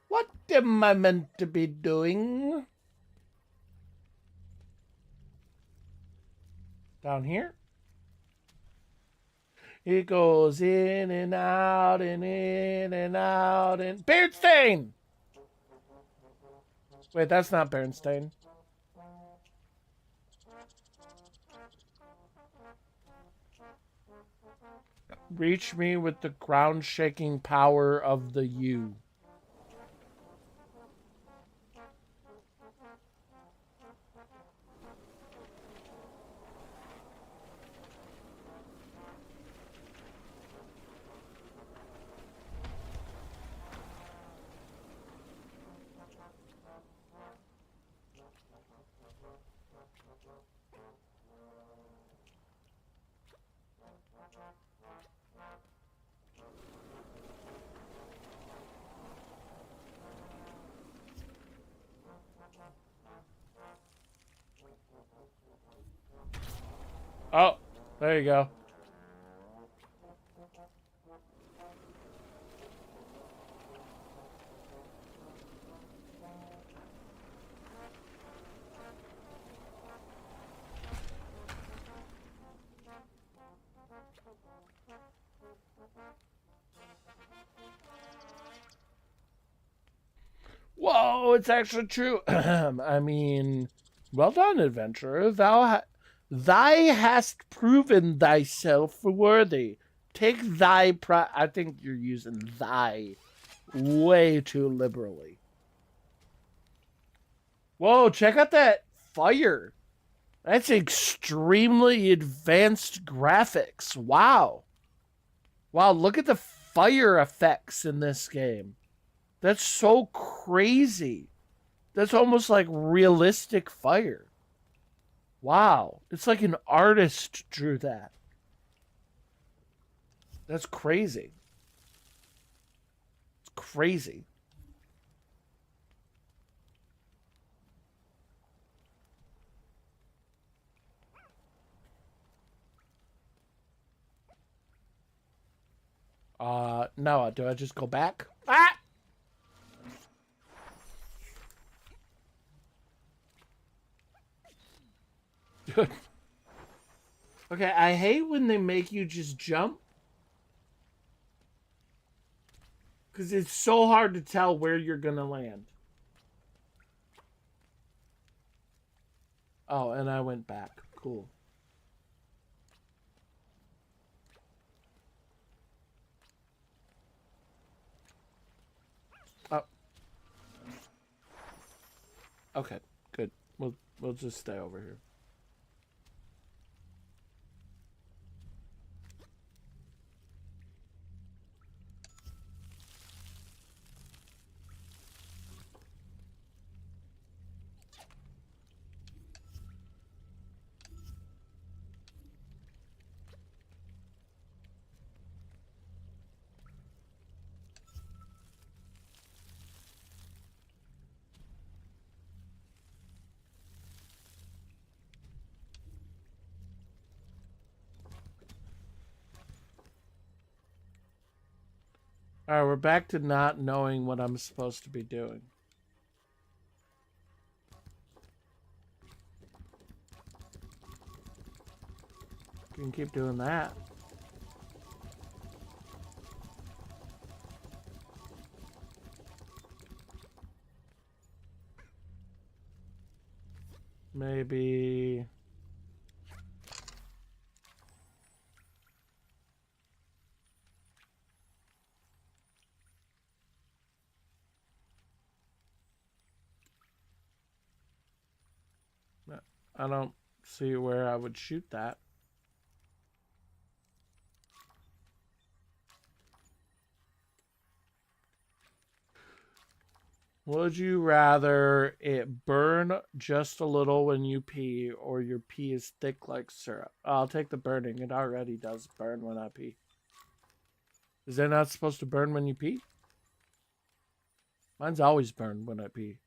[SPEAKER 1] What am I meant to be doing? Down here? It goes in and out and in and out and... Berenstain! Wait, that's not Berenstain. Reach me with the ground-shaking power of the U. Oh, there you go. Whoa, it's actually true. I mean, well done, adventurer. Thy hast proven thyself worthy. Take thy I think you're using thy way too liberally. Whoa, check out that fire. That's extremely advanced graphics. Wow. Wow, look at the fire effects in this game. That's so crazy. That's almost like realistic fire. Wow. It's like an artist drew that. That's crazy. It's crazy. No, do I just go back? Ah! Okay, I hate when they make you just jump. Because it's so hard to tell where you're going to land. Oh, and I went back. Cool. Oh. Okay, good. We'll just stay over here. Alright, we're back to not knowing what I'm supposed to be doing. You can keep doing that. Maybe... I don't see where I would shoot that. Would you rather it burn just a little when you pee or your pee is thick like syrup? I'll take the burning. It already does burn when I pee. Is it not supposed to burn when you pee? Mine's always burned when I pee.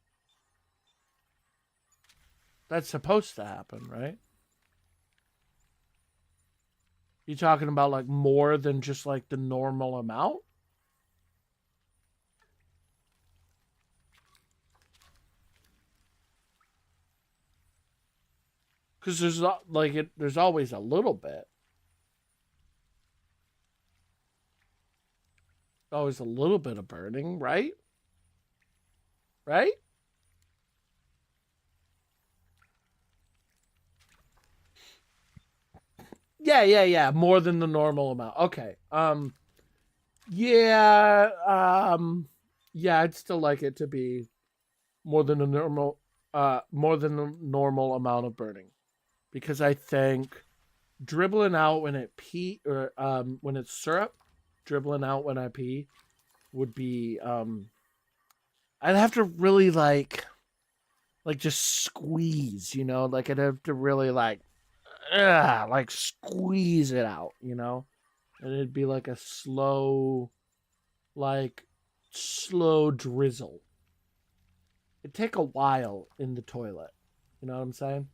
[SPEAKER 1] That's supposed to happen, right? You talking about like more than just like the normal amount? Because there's like there's always a little bit. Always a little bit of burning, right? Right? Yeah. More than the normal amount. Okay. Yeah. Yeah. I'd still like it to be more than the normal amount of burning, because I think dribbling out when it pee or when it's syrup, dribbling out when I pee would be I'd have to really like just squeeze, like I'd have to really like squeeze it out, and it'd be like a slow drizzle. It'd take a while in the toilet. You know what I'm saying?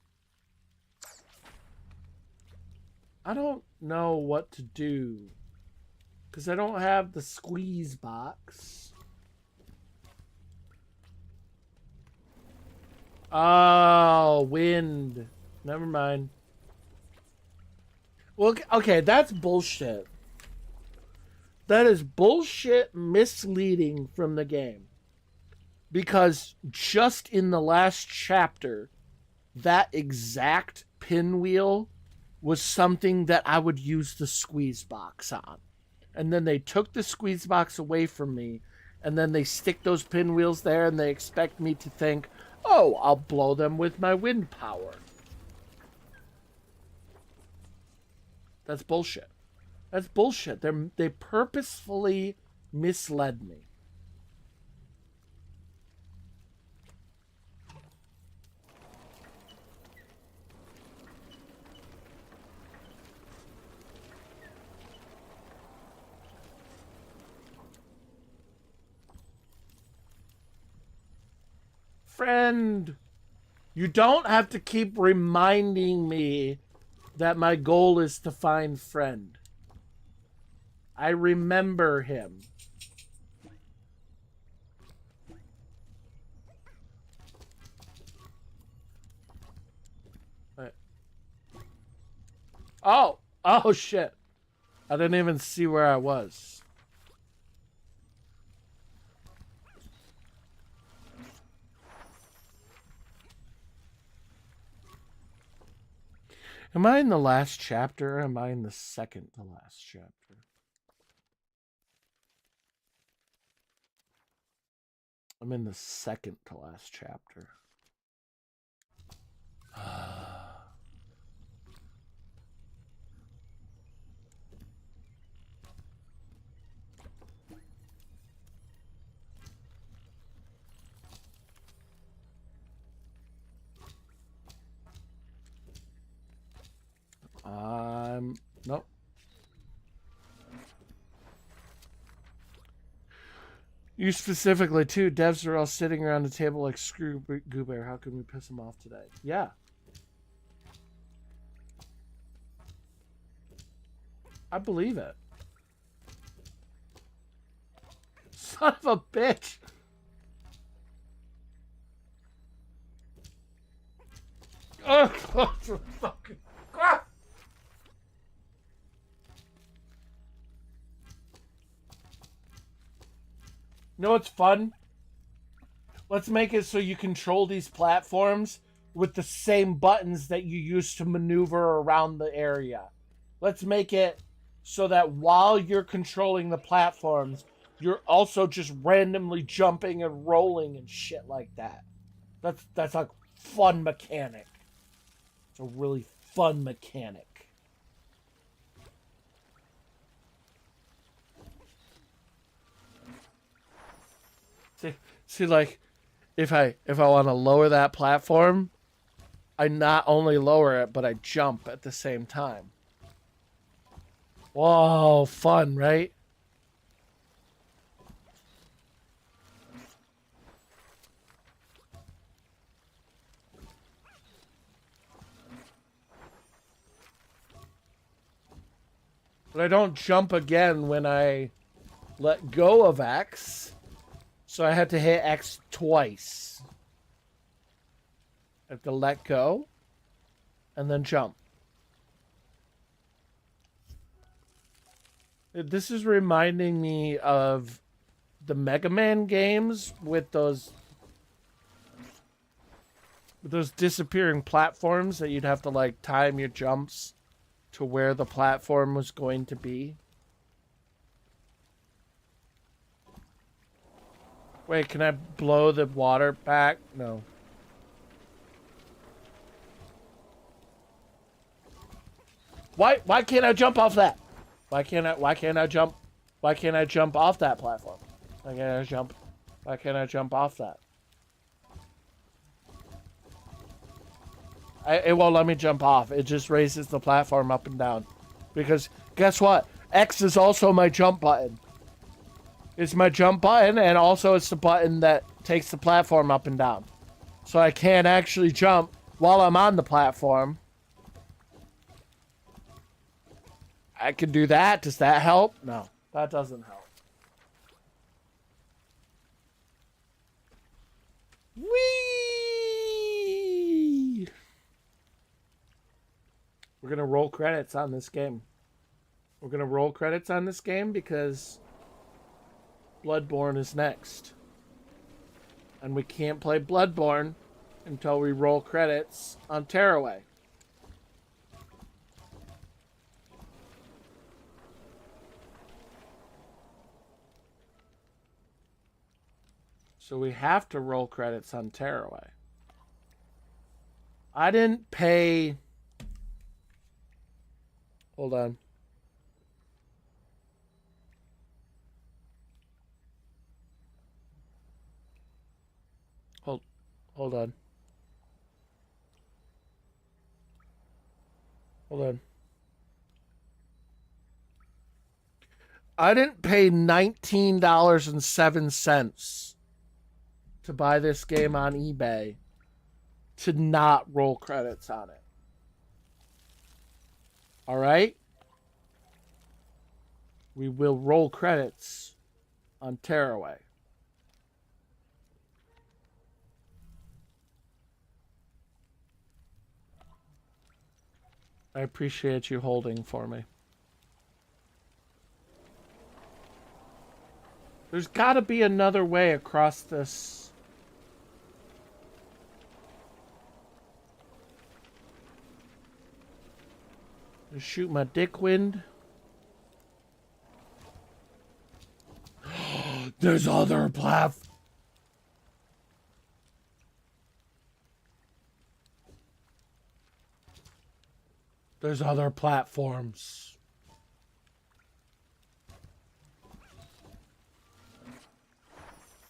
[SPEAKER 1] I don't know what to do because I don't have the squeeze box. Oh, wind. Never mind. Well, okay, that's bullshit. That is bullshit misleading from the game. Because just in the last chapter, that exact pinwheel was something that I would use the squeeze box on. And then they took the squeeze box away from me, and then they stick those pinwheels there, and they expect me to think, oh, I'll blow them with my wind power. That's bullshit. That's bullshit. They purposefully misled me. Friend, you don't have to keep reminding me that my goal is to find friend. I remember him. Oh shit. I didn't even see where I was. Am I in the last chapter or am I in the second to last chapter? I'm in the second to last chapter. Nope. You specifically, too. Devs are all sitting around the table like, screw Goobear. How can we piss him off today? Yeah. I believe it. Son of a bitch. Oh, fucking crap. You know what's fun? Let's make it so you control these platforms with the same buttons that you use to maneuver around the area. Let's make it so that while you're controlling the platforms, you're also just randomly jumping and rolling and shit like that. That's a fun mechanic. It's a really fun mechanic. See, like, if I want to lower that platform, I not only lower it, but I jump at the same time. Whoa, fun, right? But I don't jump again when I let go of X. So I had to hit X twice. I have to let go and then jump. This is reminding me of the Mega Man games with those disappearing platforms that you'd have to like time your jumps to where the platform was going to be. Wait, can I blow the water back? No. Why can't I jump off that? Why can't I jump off that platform? Why can't I jump off that? It won't let me jump off. It just raises the platform up and down. Because guess what? X is also my jump button. It's my jump button, and also it's the button that takes the platform up and down. So I can't actually jump while I'm on the platform. I can do that. Does that help? No, that doesn't help. Whee! We're going to roll credits on this game. We're going to roll credits on this game because Bloodborne is next. And we can't play Bloodborne until we roll credits on Tearaway. So we have to roll credits on Tearaway. I didn't pay... Hold on. Hold on. Hold on. I didn't pay $19.07 to buy this game on eBay to not roll credits on it. All right? We will roll credits on Tearaway. I appreciate you holding for me. There's got to be another way across this. Just shoot my dick wind. There's other platforms. There's other platforms.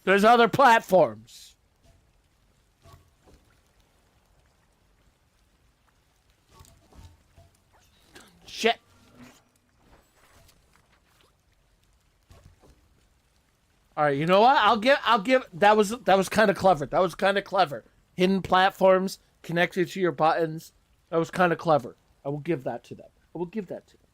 [SPEAKER 1] There's other platforms. Shit. All right, you know what? I'll give that was kind of clever. That was kind of clever. Hidden platforms connected to your buttons. That was kind of clever. I will give that to them. I will give that to them.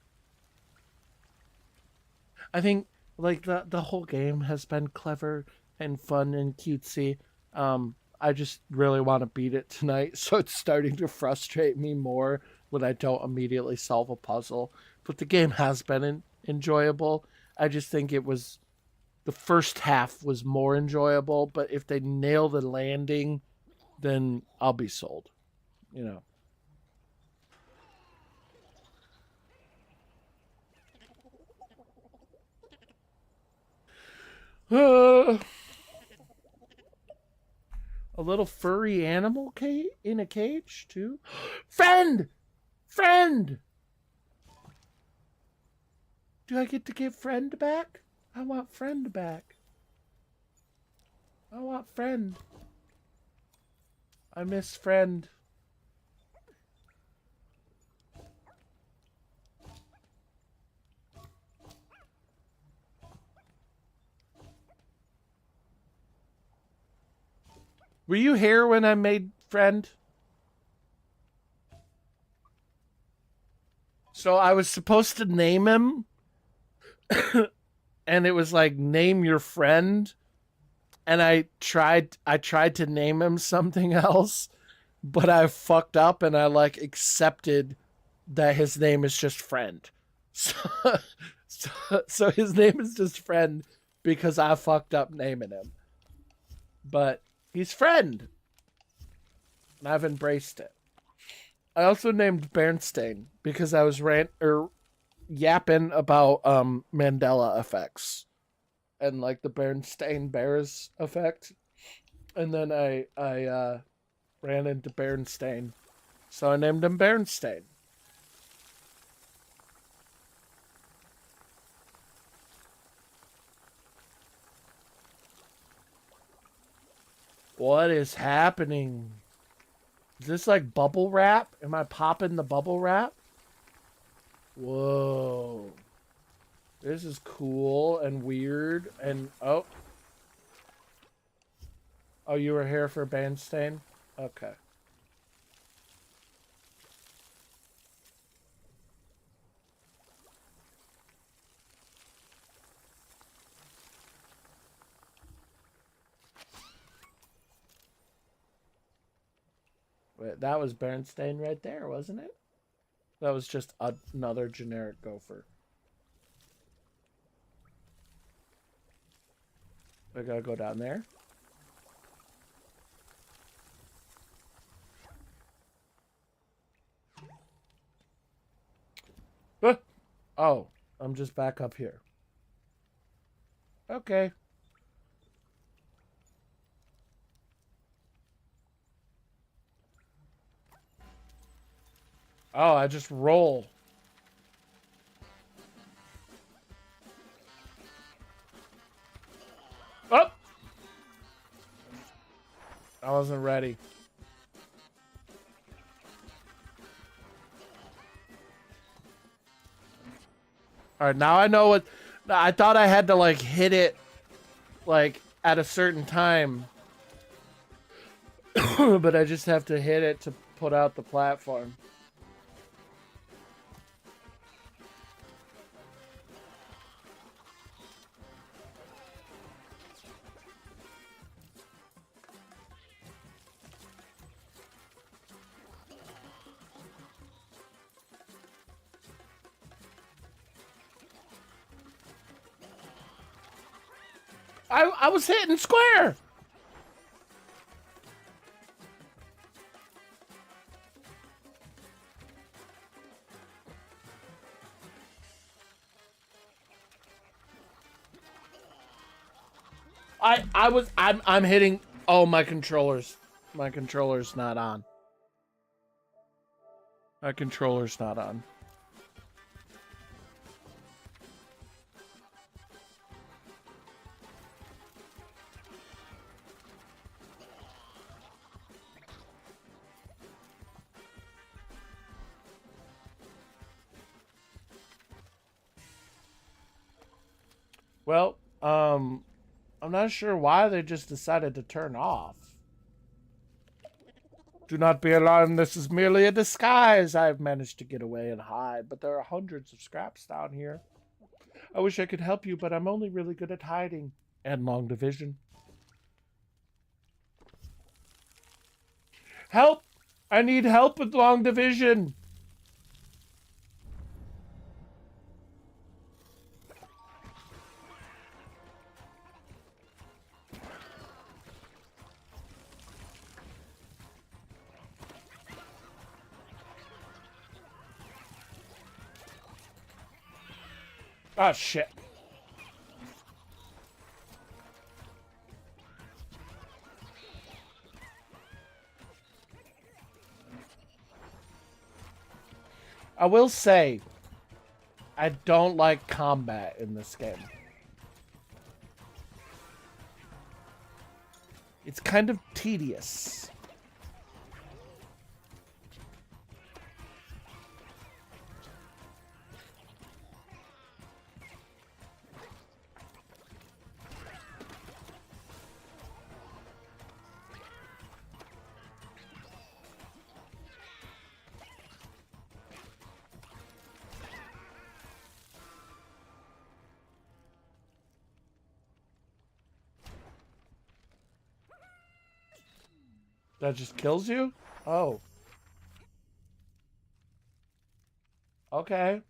[SPEAKER 1] I think like the whole game has been clever and fun and cutesy. I just really want to beat it tonight, so it's starting to frustrate me more when I don't immediately solve a puzzle. But the game has been enjoyable. I just think it was the first half was more enjoyable, but if they nail the landing, then I'll be sold. You know. A little furry animal in a cage, too. Friend! Friend! Do I get to get friend back? I want friend back. I want friend. I miss friend. Were you here when I made friend? So I was supposed to name him. And it was like, name your friend. And I tried to name him something else. But I fucked up and I like accepted that his name is just friend. So his name is just friend because I fucked up naming him. But he's friend. And I've embraced it. I also named Bernstein because I was yapping about Mandela effects and like the Bernstein Bears effect, and then I ran into Bernstein, so I named him Bernstein. What is happening? Is this like bubble wrap? Am I popping the bubble wrap? Whoa. This is cool and weird and oh. Oh, you were here for Bernstein? Okay. Wait, that was Bernstein right there, wasn't it? That was just another generic gopher. I gotta go down there. Oh, I'm just back up here. Okay. Oh, I just roll. Oh! I wasn't ready. Alright, now I know what... I thought I had to, like, hit it, like, at a certain time. But I just have to hit it to put out the platform. I was hitting square! I'm hitting... Oh, my controller's not on. My controller's not on. Well, I'm not sure why they just decided to turn off. Do not be alarmed, this is merely a disguise. I've managed to get away and hide, but there are hundreds of scraps down here. I wish I could help you, but I'm only really good at hiding and long division. Help! I need help with long division. Oh, shit. I will say, I don't like combat in this game. It's kind of tedious. That just kills you? Oh. Okay.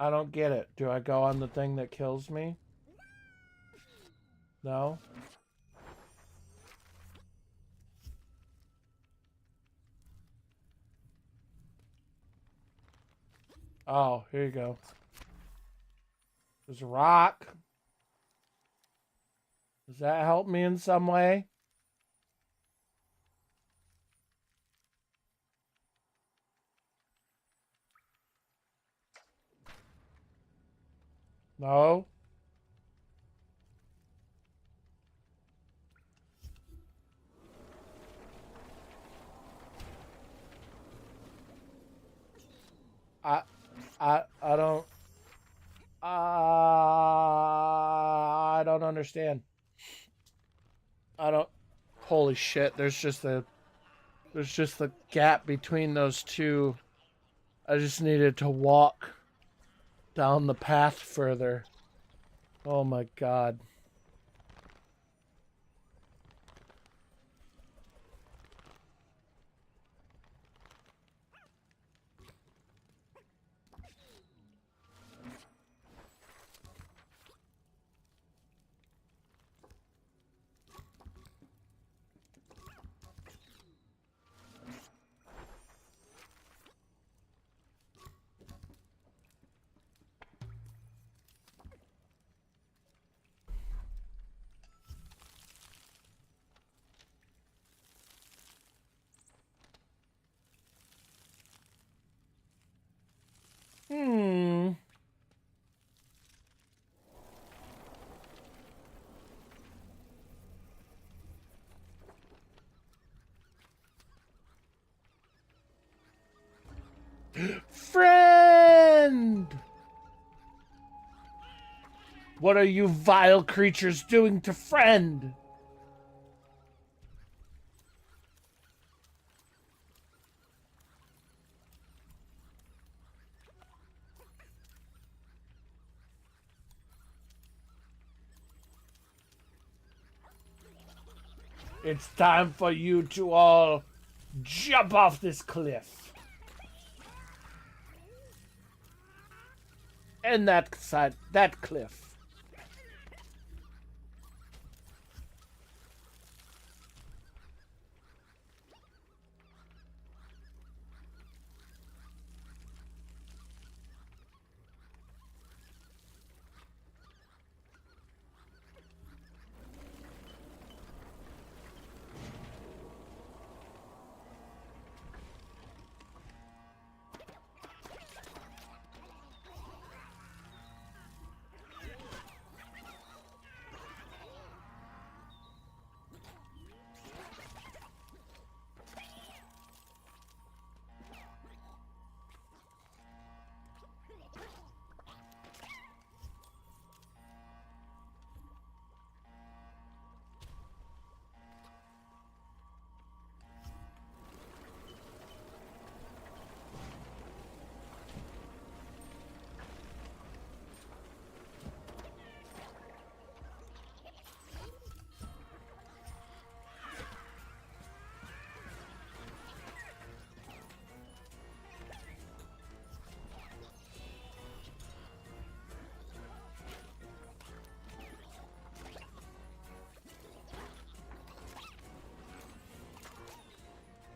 [SPEAKER 1] I don't get it. Do I go on the thing that kills me? No? Oh, here you go. There's a rock. Does that help me in some way? No? I don't I don't understand. I don't Holy shit, there's just a gap between those two. I just needed to walk down the path further. Oh my god. Hmm. Friend! What are you vile creatures doing to friend? It's time for you to all jump off this cliff. And that side, that cliff.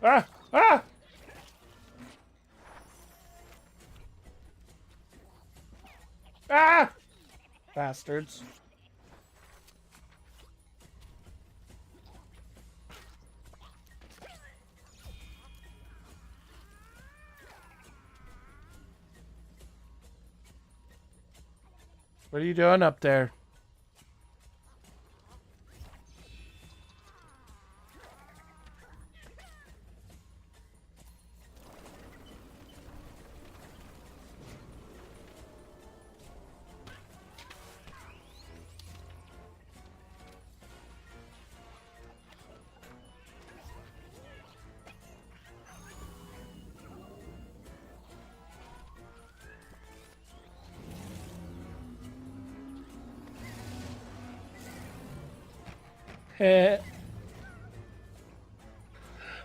[SPEAKER 1] Ah! Ah! Ah! Bastards. What are you doing up there?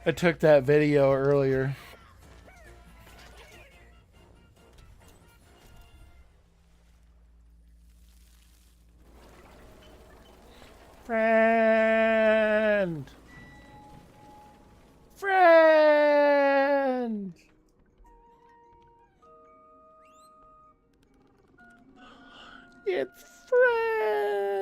[SPEAKER 1] I took that video earlier. Friend. Friend. It's friend.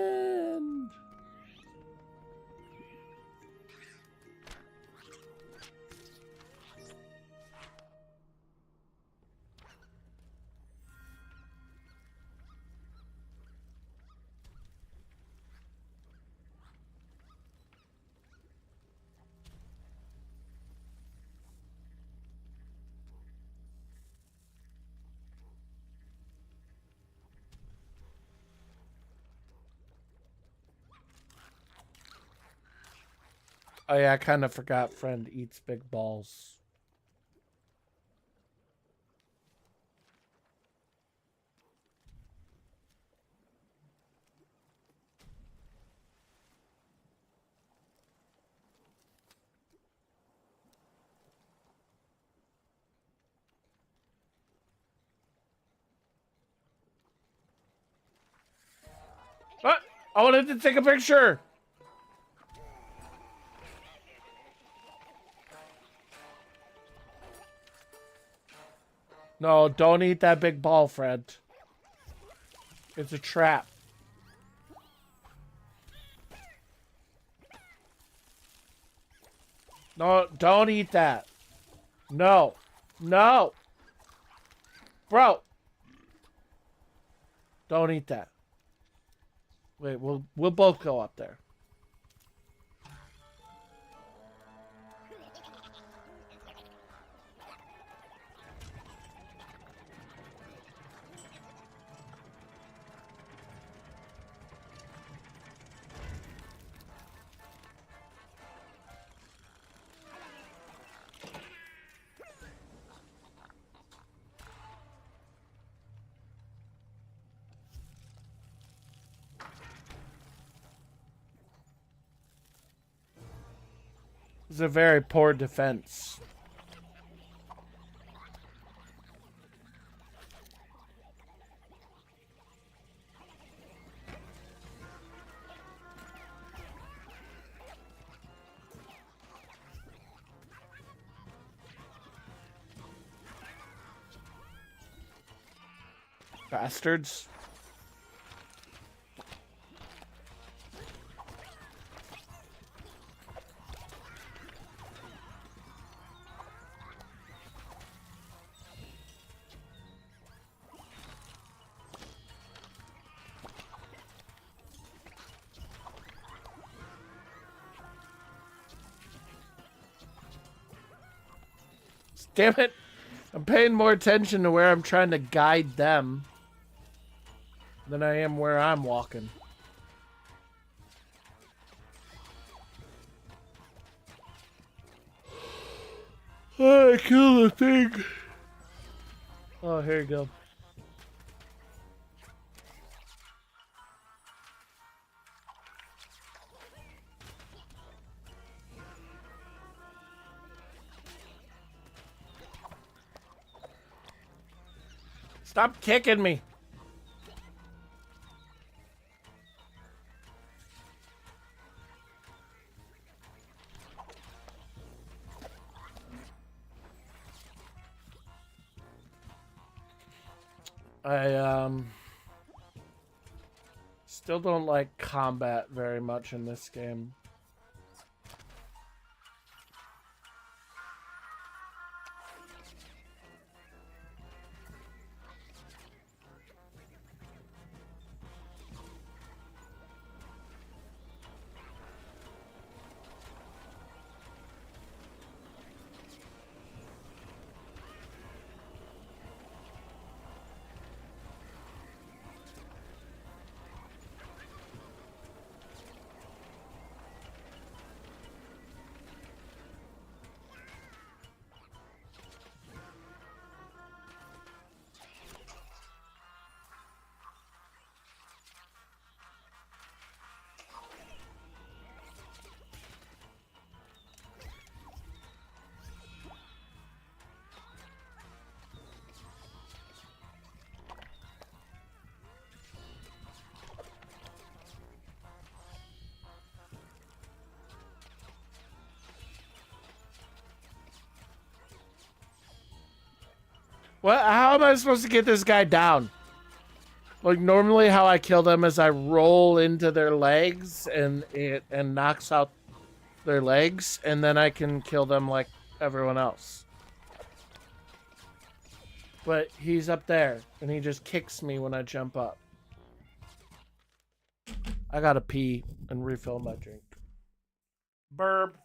[SPEAKER 1] Oh yeah, I kind of forgot friend eats big balls. What? I wanted to take a picture. No, don't eat that big ball, Fred. It's a trap. No, don't eat that. No. No. Bro. Don't eat that. Wait, we'll both go up there. It's a very poor defense. Bastards. Damn it. I'm paying more attention to where I'm trying to guide them than I am where I'm walking. Oh, I killed the thing. Oh, here you go. Stop kicking me. I still don't like combat very much in this game. What? How am I supposed to get this guy down? Like normally, how I kill them is I roll into their legs and it knocks out their legs, and then I can kill them like everyone else. But he's up there, and he just kicks me when I jump up. I gotta pee and refill my drink. Burp.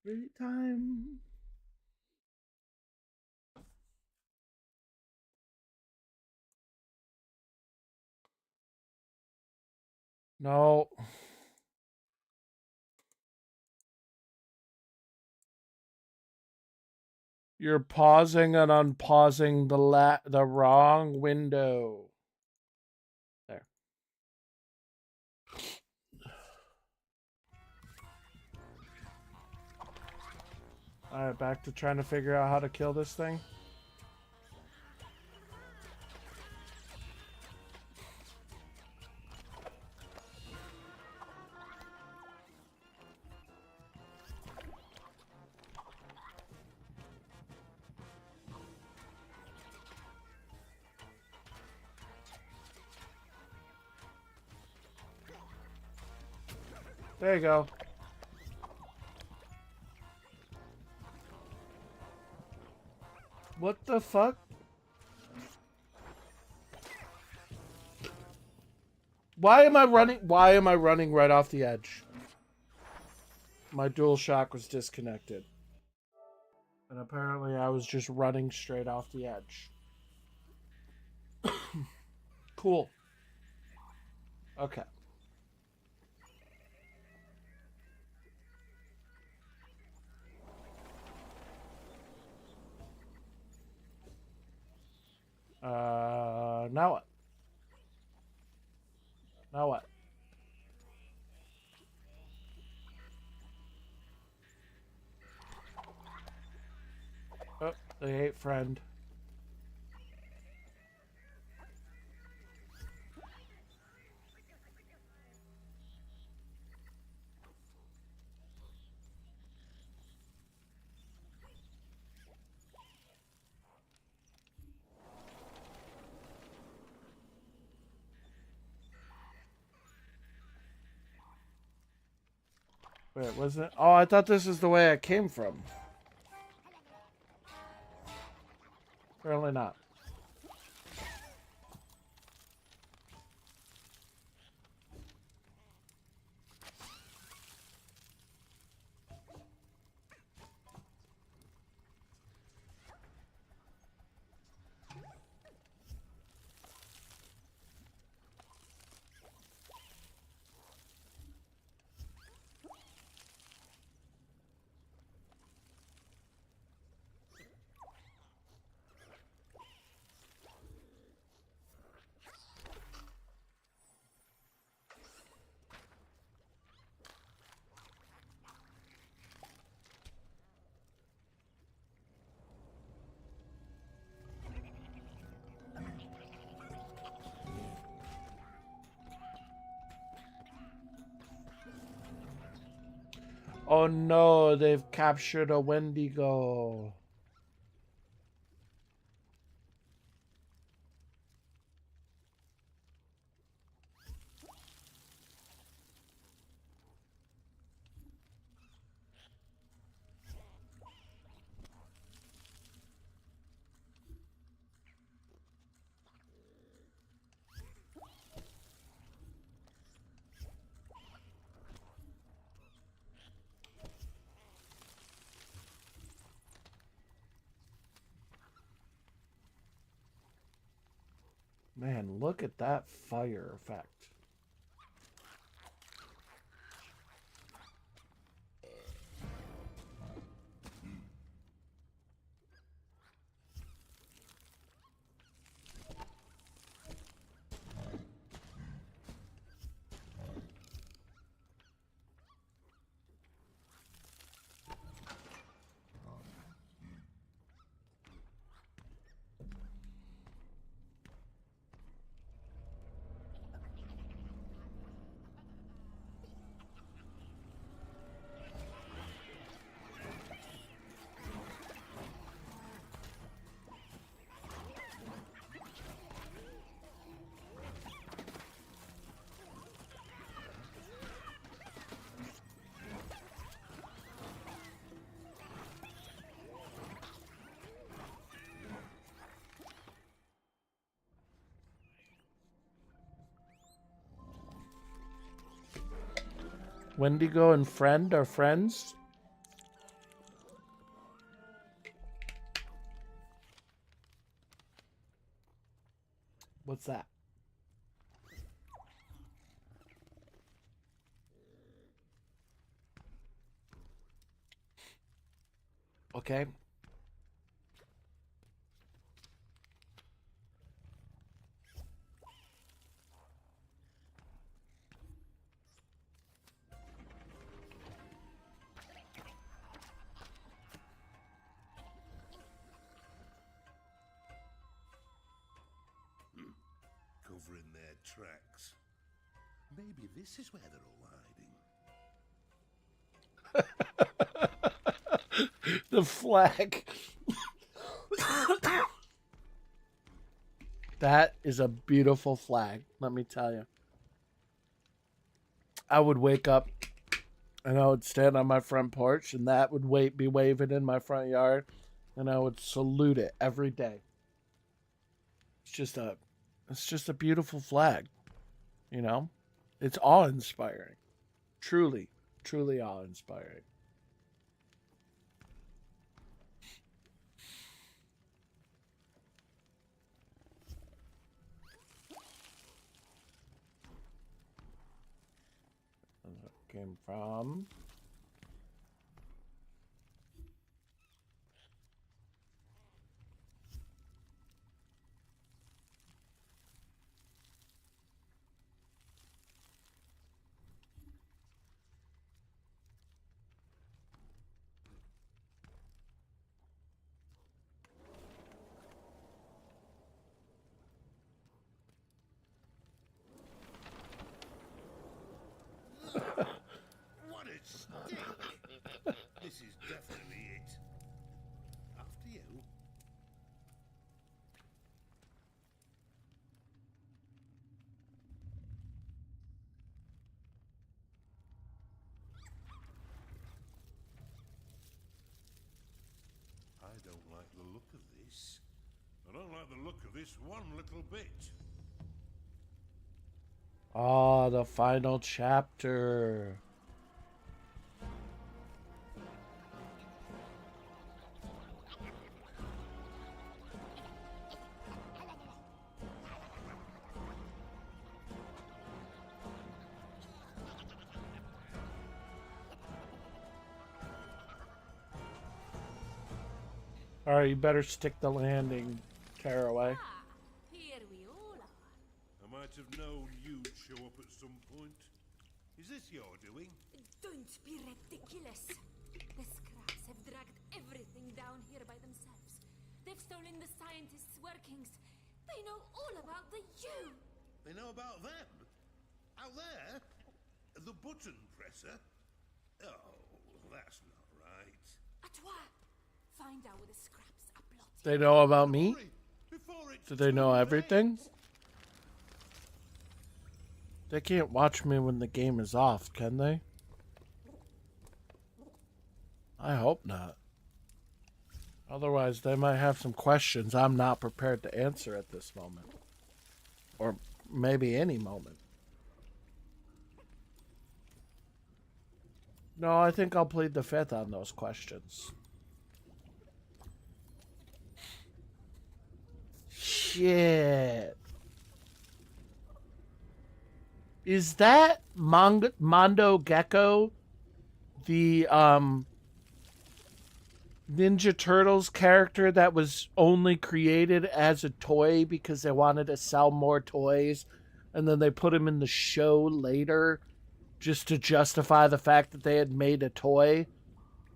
[SPEAKER 1] Free time. No. You're pausing and unpausing the wrong window. There. Alright, back to trying to figure out how to kill this thing. There you go. What the fuck? Why am I running right off the edge? My DualShock was disconnected. And apparently I was just running straight off the edge. Cool. Okay. Now what? Now what? Oh, they hate friend. Wait, wasn't it? Oh, I thought this is the way I came from. Apparently not. Oh no, they've captured a Wendigo. Man, look at that fire effect. Wendigo and friend are friends? What's that? Okay.
[SPEAKER 3] Covering their tracks. Maybe this is where they're all hiding.
[SPEAKER 1] The flag. That is a beautiful flag, let me tell you. I would wake up and I would stand on my front porch and that would be waving in my front yard and I would salute it every day. It's just a beautiful flag, you know? It's awe-inspiring. Truly, truly awe-inspiring. Came from
[SPEAKER 3] What a stink! This is definitely it. After you. I don't like the look of this. I don't like the look of this one little bit.
[SPEAKER 1] the final chapter. All right, you better stick the landing, Tearaway.
[SPEAKER 2] Ah, here we all are.
[SPEAKER 3] I might have known you'd show up at some point. Is this your doing?
[SPEAKER 2] Don't be ridiculous. The scraps have dragged everything down here by themselves. They've stolen the scientists' workings. They know all about the U.
[SPEAKER 3] They know about them? Out there? The button presser? Oh, that's not right.
[SPEAKER 2] Atois, find out where the scraps are plotting.
[SPEAKER 1] They know about me?
[SPEAKER 3] Hurry, before it's
[SPEAKER 1] Do they know
[SPEAKER 3] too
[SPEAKER 1] everything?
[SPEAKER 3] late.
[SPEAKER 1] They can't watch me when the game is off, can they? I hope not. Otherwise, they might have some questions I'm not prepared to answer at this moment. Or maybe any moment. No, I think I'll plead the fifth on those questions. Shit. Is that Mondo Gecko the Ninja Turtles character that was only created as a toy because they wanted to sell more toys, and then they put him in the show later just to justify the fact that they had made a toy?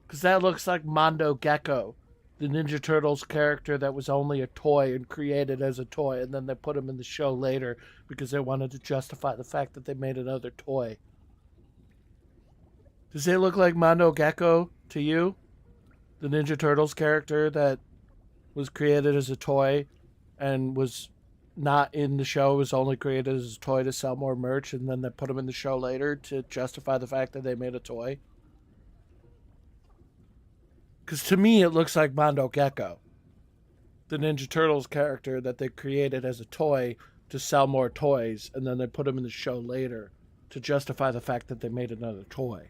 [SPEAKER 1] Because that looks like Mondo Gecko, the Ninja Turtles character that was only a toy and created as a toy, and then they put him in the show later because they wanted to justify the fact that they made another toy. Does it look like Mondo Gecko to you? The Ninja Turtles character that was created as a toy and was not in the show, was only created as a toy to sell more merch, and then they put him in the show later to justify the fact that they made a toy? Because to me, it looks like Mondo Gecko, the Ninja Turtles character that they created as a toy to sell more toys, and then they put him in the show later to justify the fact that they made another toy.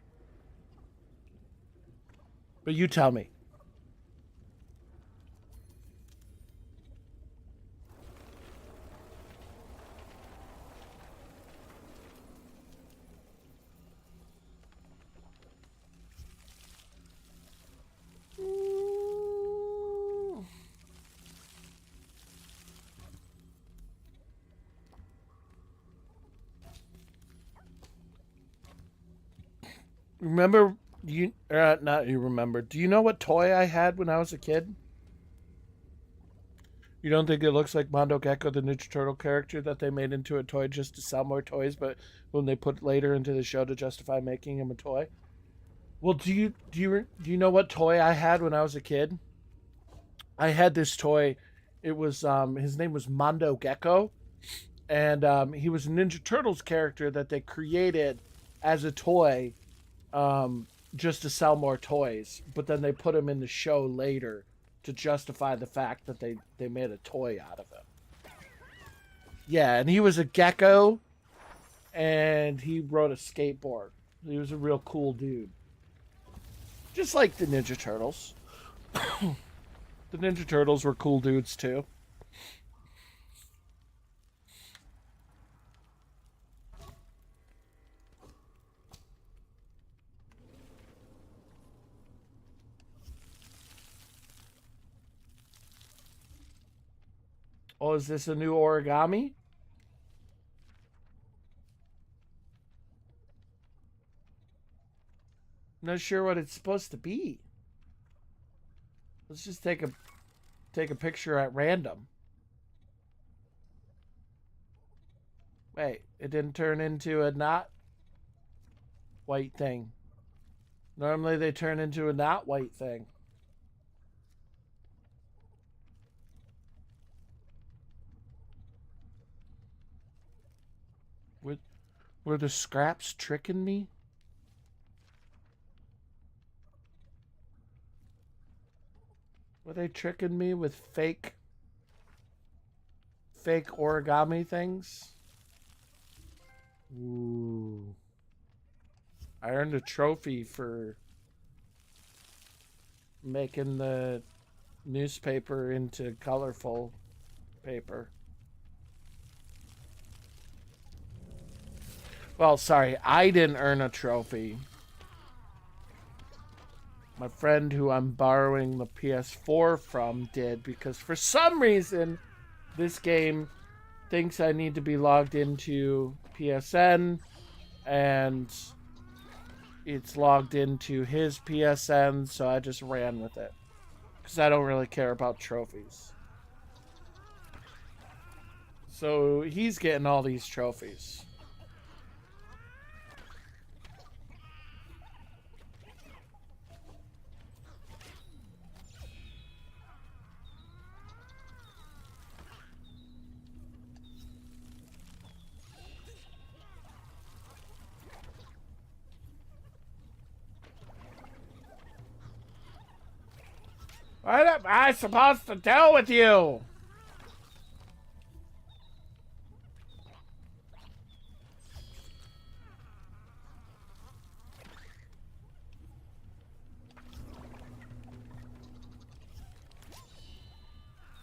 [SPEAKER 1] But you tell me. Remember you? Not you. Remember? Do you know what toy I had when I was a kid? You don't think it looks like Mondo Gecko, the Ninja Turtle character that they made into a toy just to sell more toys, but when they put later into the show to justify making him a toy? Well, do you know what toy I had when I was a kid? I had this toy. It was his name was Mondo Gecko, and he was a Ninja Turtles character that they created as a toy, um, just to sell more toys. But then they put him in the show later to justify the fact that they made a toy out of him. Yeah, and he was a gecko, and he rode a skateboard. He was a real cool dude, just like the Ninja Turtles. The Ninja Turtles were cool dudes too. Oh, is this a new origami? Not sure what it's supposed to be. Let's just take a picture at random. Wait, it didn't turn into a not white thing. Normally they turn into a not white thing. Were, were the scraps tricking me? Were they tricking me with fake origami things? Ooh. I earned a trophy for making the newspaper into colorful paper. Well, sorry, I didn't earn a trophy. My friend who I'm borrowing the PS4 from did, because for some reason this game thinks I need to be logged into PSN, and it's logged into his PSN, so I just ran with it because I don't really care about trophies. So he's getting all these trophies. What am I supposed to do with you?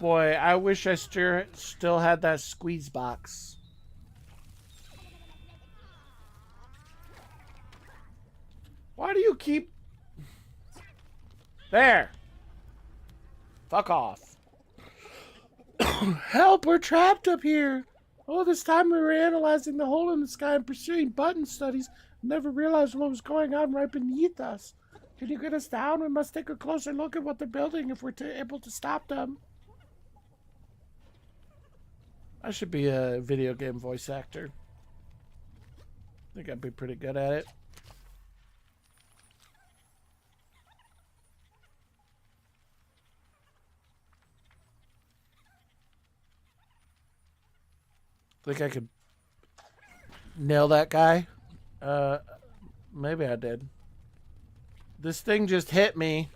[SPEAKER 1] Boy, I wish I still had that squeeze box. Why do you keep... There! Fuck off. Help, we're trapped up here. All this time we were analyzing the hole in the sky and pursuing button studies. Never realized what was going on right beneath us. Can you get us down? We must take a closer look at what they're building if we're able to stop them. I should be a video game voice actor. I think I'd be pretty good at it. Think I could nail that guy? Maybe I did. This thing just hit me.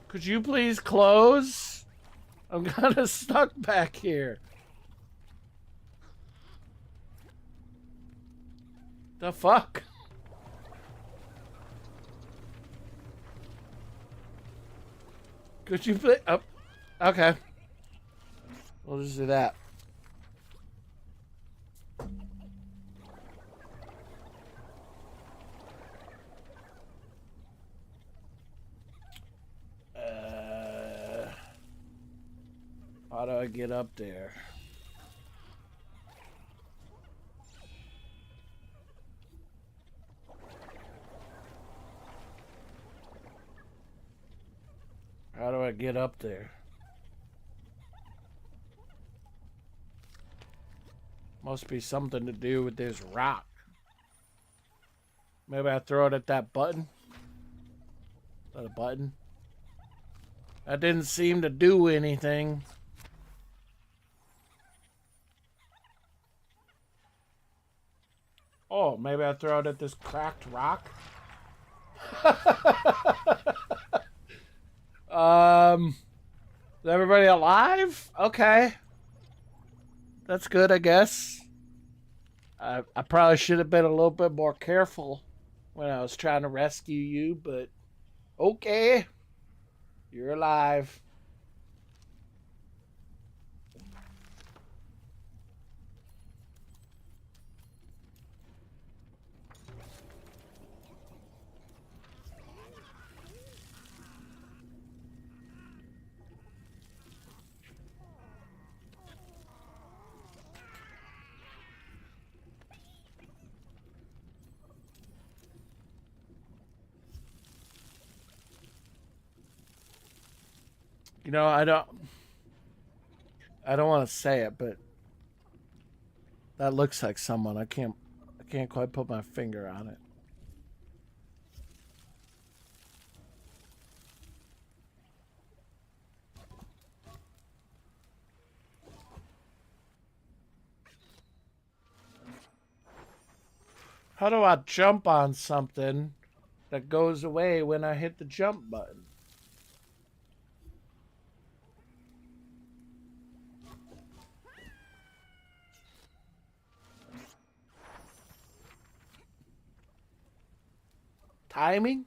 [SPEAKER 1] Could you please close? I'm kind of stuck back here. The fuck? Could you please? Oh, okay. We'll just do that. How do I get up there? I get up there? Must be something to do with this rock. Maybe I throw it at that button. Is that a button? That didn't seem to do anything. Oh, maybe I throw it at this cracked rock. Is everybody alive? Okay. That's good, I guess. I probably should have been a little bit more careful when I was trying to rescue you, but okay. You're alive. You know, I don't want to say it, but that looks like someone. I can't quite put my finger on it. How do I jump on something that goes away when I hit the jump button? Timing?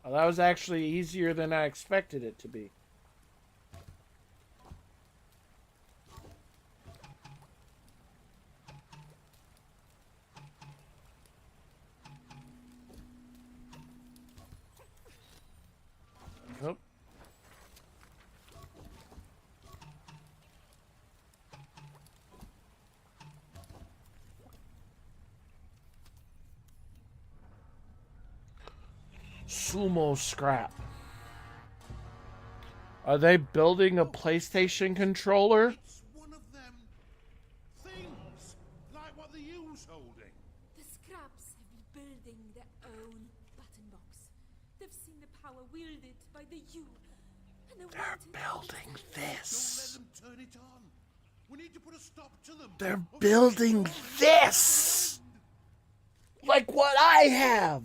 [SPEAKER 1] Oh, that was actually easier than I expected it to be. Nope. Sumo scrap. Are they building a PlayStation controller?
[SPEAKER 3] It's one of them things, like what the U's holding.
[SPEAKER 2] The scraps have been building their own button box. They've seen the power wielded by the U, and
[SPEAKER 1] They're building
[SPEAKER 3] Don't let
[SPEAKER 1] this.
[SPEAKER 3] them turn it on. We need to put a stop to them.
[SPEAKER 1] They're
[SPEAKER 3] Or
[SPEAKER 1] building this. Like what I have.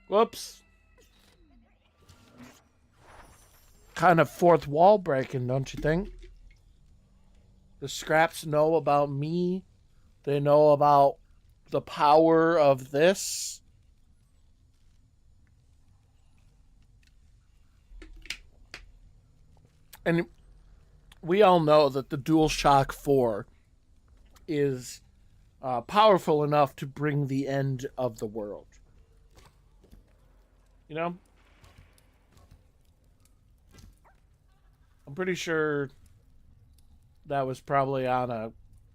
[SPEAKER 1] Whoops. Kind of fourth wall breaking, don't you think? The scraps know about me. They know about the power of this. And we all know that the DualShock 4 is powerful enough to bring the end of the world. You know? I'm pretty sure that was probably on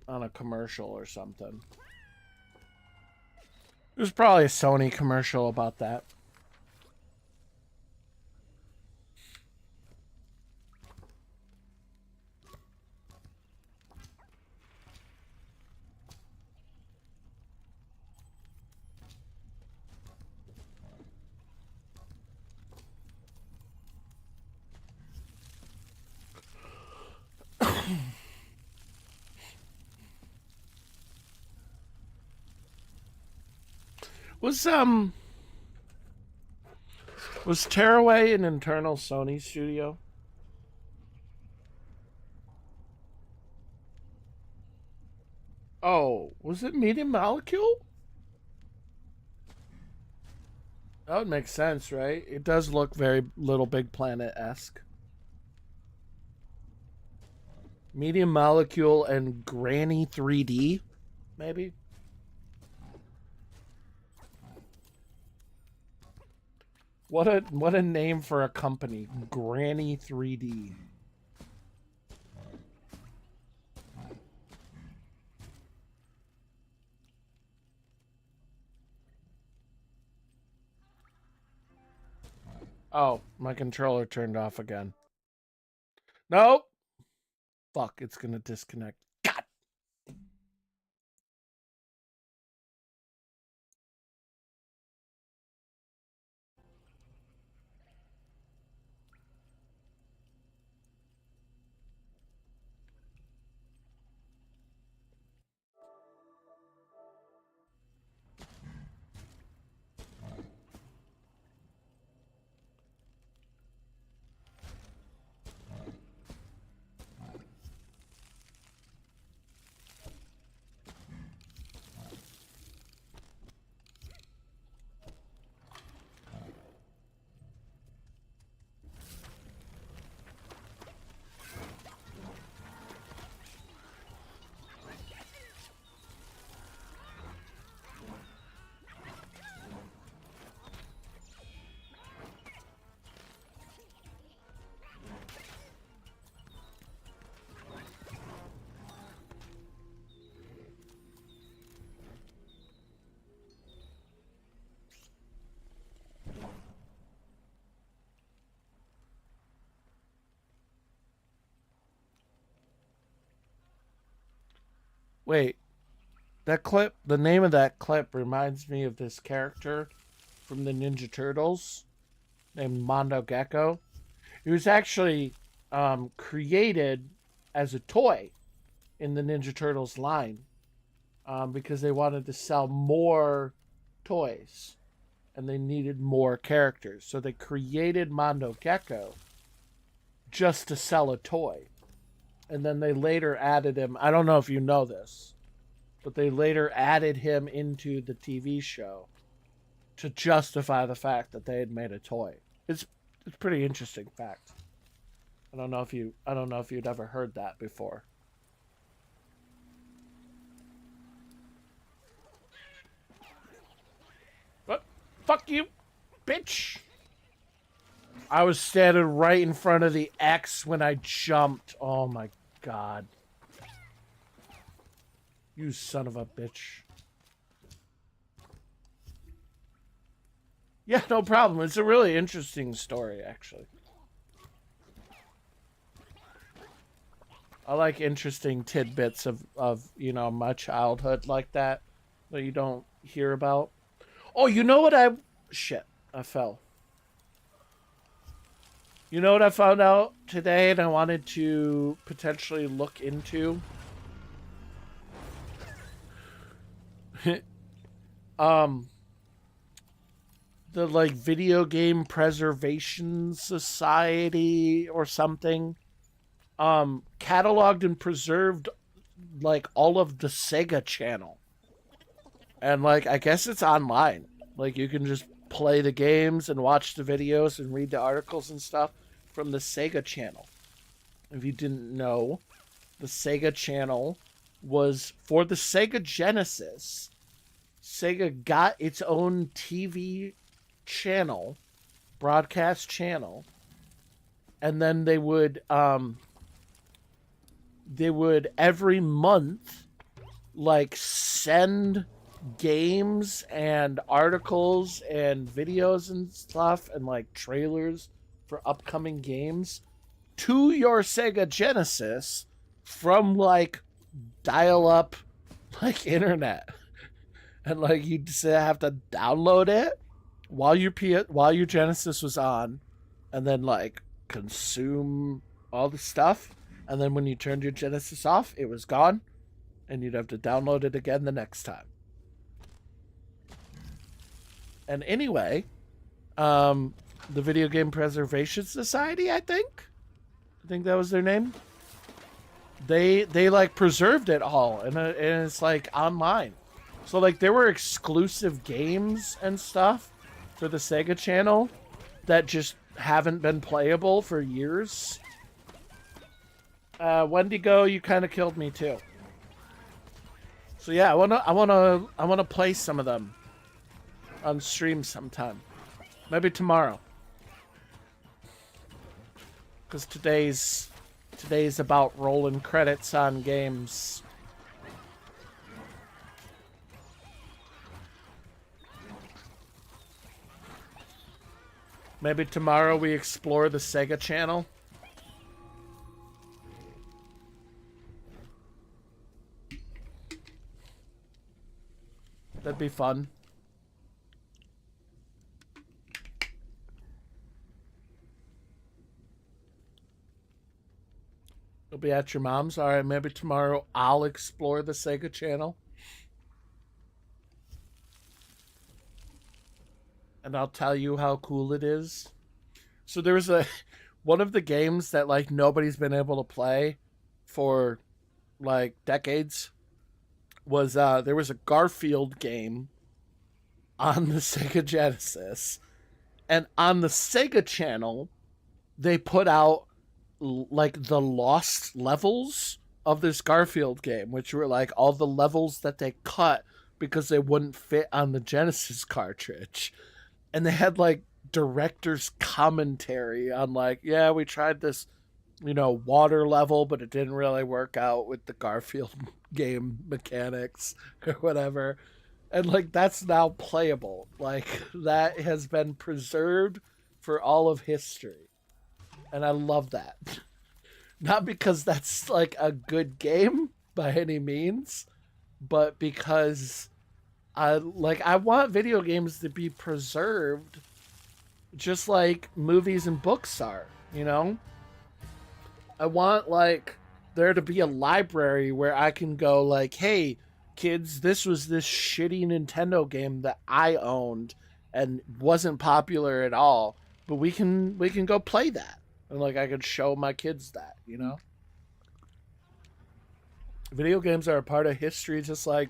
[SPEAKER 1] a commercial or something. It was probably a Sony commercial about that. Was Tearaway an internal Sony studio? Oh, was it Medium Molecule? That would make sense, right? It does look very Little Big Planet-esque. Medium Molecule and Granny 3D, maybe? What a name for a company. Granny 3D. Oh, my controller turned off again. Nope. Fuck, it's gonna disconnect. God. Wait, that clip, the name of that clip reminds me of this character from the Ninja Turtles named Mondo Gecko. He was actually created as a toy in the Ninja Turtles line because they wanted to sell more toys and they needed more characters. So they created Mondo Gecko just to sell a toy. And then they later added him. I don't know if you know this, but they later added him into the TV show to justify the fact that they had made a toy. It's a pretty interesting fact. I don't know if you'd ever heard that before. What? Fuck you, bitch! I was standing right in front of the X when I jumped. Oh my god. You son of a bitch. Yeah, no problem. It's a really interesting story, actually. I like interesting tidbits of my childhood like that you don't hear about. Oh, you know what Shit, I fell. You know what I found out today and I wanted to potentially look into? The like Video Game Preservation Society or something cataloged and preserved like all of the Sega Channel. And like I guess it's online. Like you can just play the games and watch the videos and read the articles and stuff from the Sega Channel. If you didn't know, the Sega Channel was for the Sega Genesis. Sega got its own TV channel, broadcast channel, and then they would every month like send games and articles and videos and stuff and like trailers for upcoming games to your Sega Genesis from like dial-up like internet. And like you just have to download it while your Genesis was on and then like consume all the stuff, and then when you turned your Genesis off it was gone and you'd have to download it again the next time. And anyway, the Video Game Preservation Society, I think that was their name. They like preserved it all, and it's like online. So like there were exclusive games and stuff for the Sega Channel that just haven't been playable for years. Wendigo, you kind of killed me too. So yeah, I wanna play some of them on stream sometime. Maybe tomorrow. Because today's about rolling credits on games. Maybe tomorrow we explore the Sega Channel. That'd be fun. You'll be at your mom's. All right, maybe tomorrow I'll explore the Sega Channel. And I'll tell you how cool it is. So there was one of the games that like nobody's been able to play for like decades was there was a Garfield game on the Sega Genesis, and on the Sega Channel they put out like the lost levels of this Garfield game, which were like all the levels that they cut because they wouldn't fit on the Genesis cartridge. And they had like director's commentary on like, yeah, we tried this, water level, but it didn't really work out with the Garfield game mechanics or whatever. And like that's now playable. Like that has been preserved for all of history. And I love that. Not because that's like a good game by any means, but because I want video games to be preserved just like movies and books are, I want like there to be a library where I can go like, hey, kids, this was this shitty Nintendo game that I owned and wasn't popular at all, but we can go play that. And like I could show my kids that, Video games are a part of history just like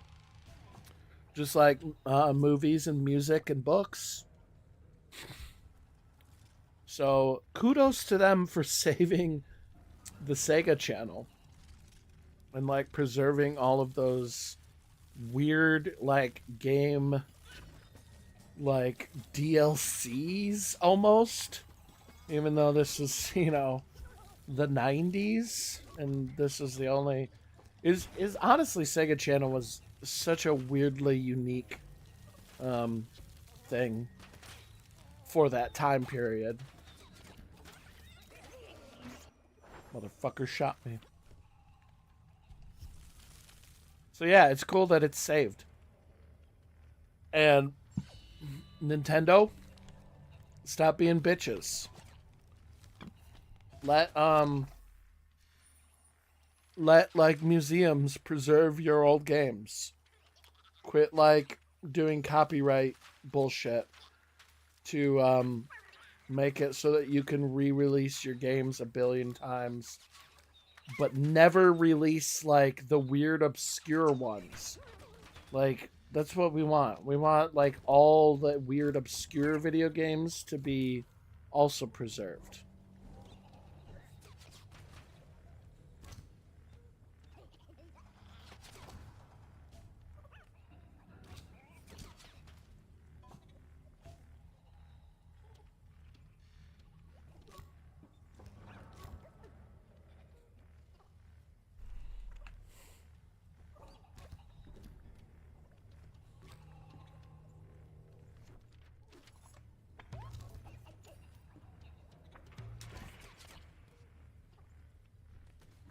[SPEAKER 1] movies and music and books. So kudos to them for saving the Sega Channel and like preserving all of those weird like game like DLCs almost, even though this is the 90s and this is the only is honestly Sega Channel was such a weirdly unique thing for that time period. Motherfucker shot me. So yeah, it's cool that it's saved. And Nintendo, stop being bitches. Let like museums preserve your old games. Quit like doing copyright bullshit to make it so that you can re-release your games a billion times, but never release like the weird obscure ones. Like that's what we want. We want like all the weird obscure video games to be also preserved.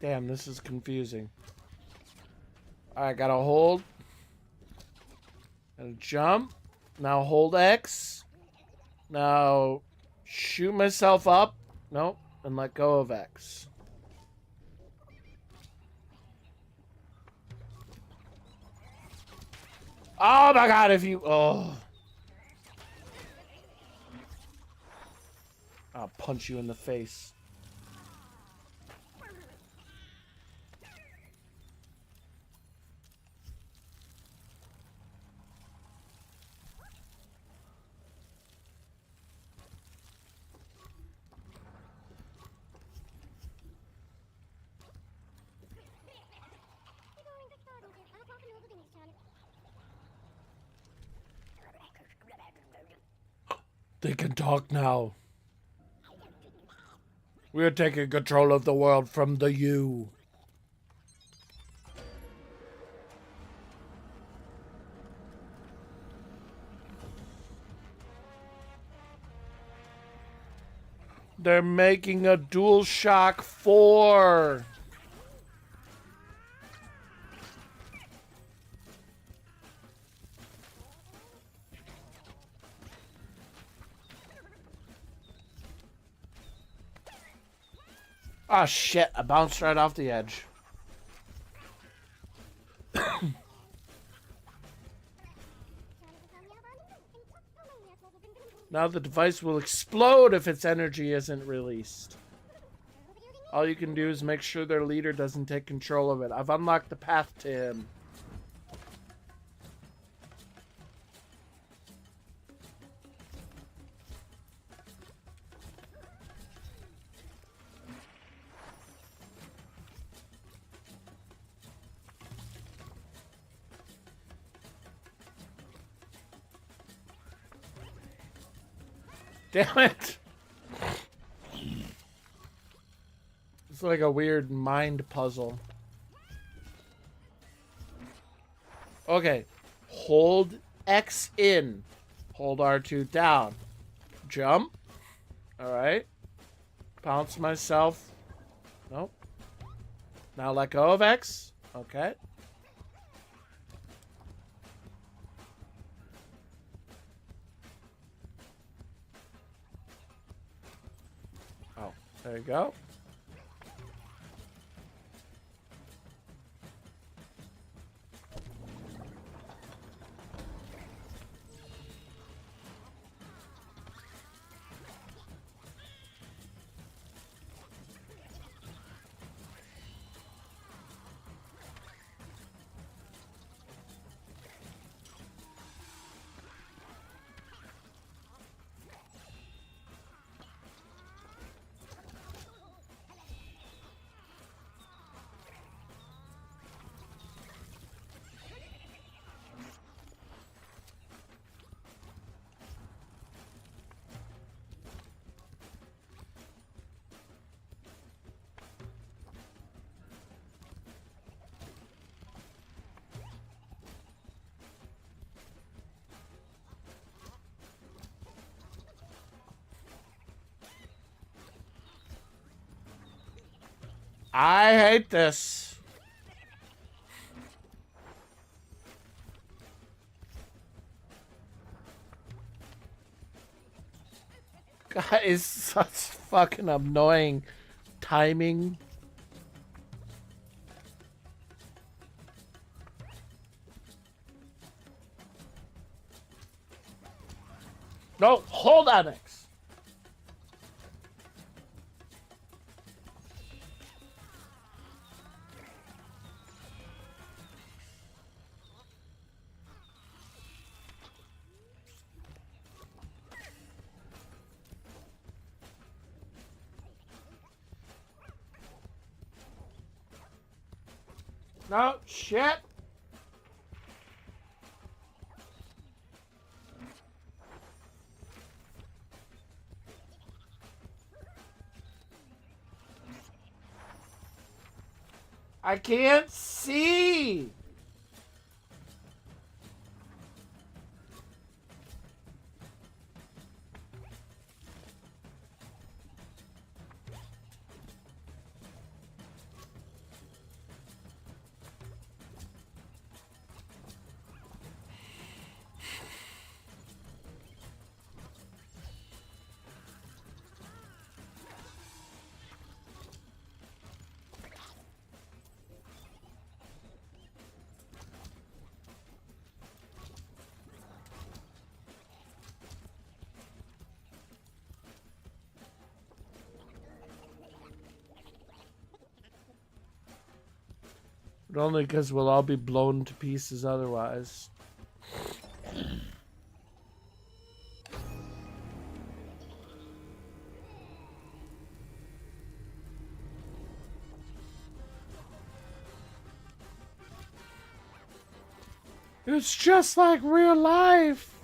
[SPEAKER 1] Damn, this is confusing. Alright, gotta hold. Gotta jump. Now hold X. Now shoot myself up. Nope. And let go of X. Oh my god, if you... Oh. I'll punch you in the face. They can talk now. We're taking control of the world from the you. They're making a DualShock 4. Oh shit, I bounced right off the edge. Now the device will explode if its energy isn't released. All you can do is make sure their leader doesn't take control of it. I've unlocked the path to him. Damn it! It's like a weird mind puzzle. Okay. Hold X in. Hold R2 down. Jump. Alright. Bounce myself. Nope. Now let go of X. Okay. Oh, there you go. I hate this. God, it's such fucking annoying timing. No, hold on, X. No, shit. I can't see. But only because we'll all be blown to pieces otherwise. It's just like real life.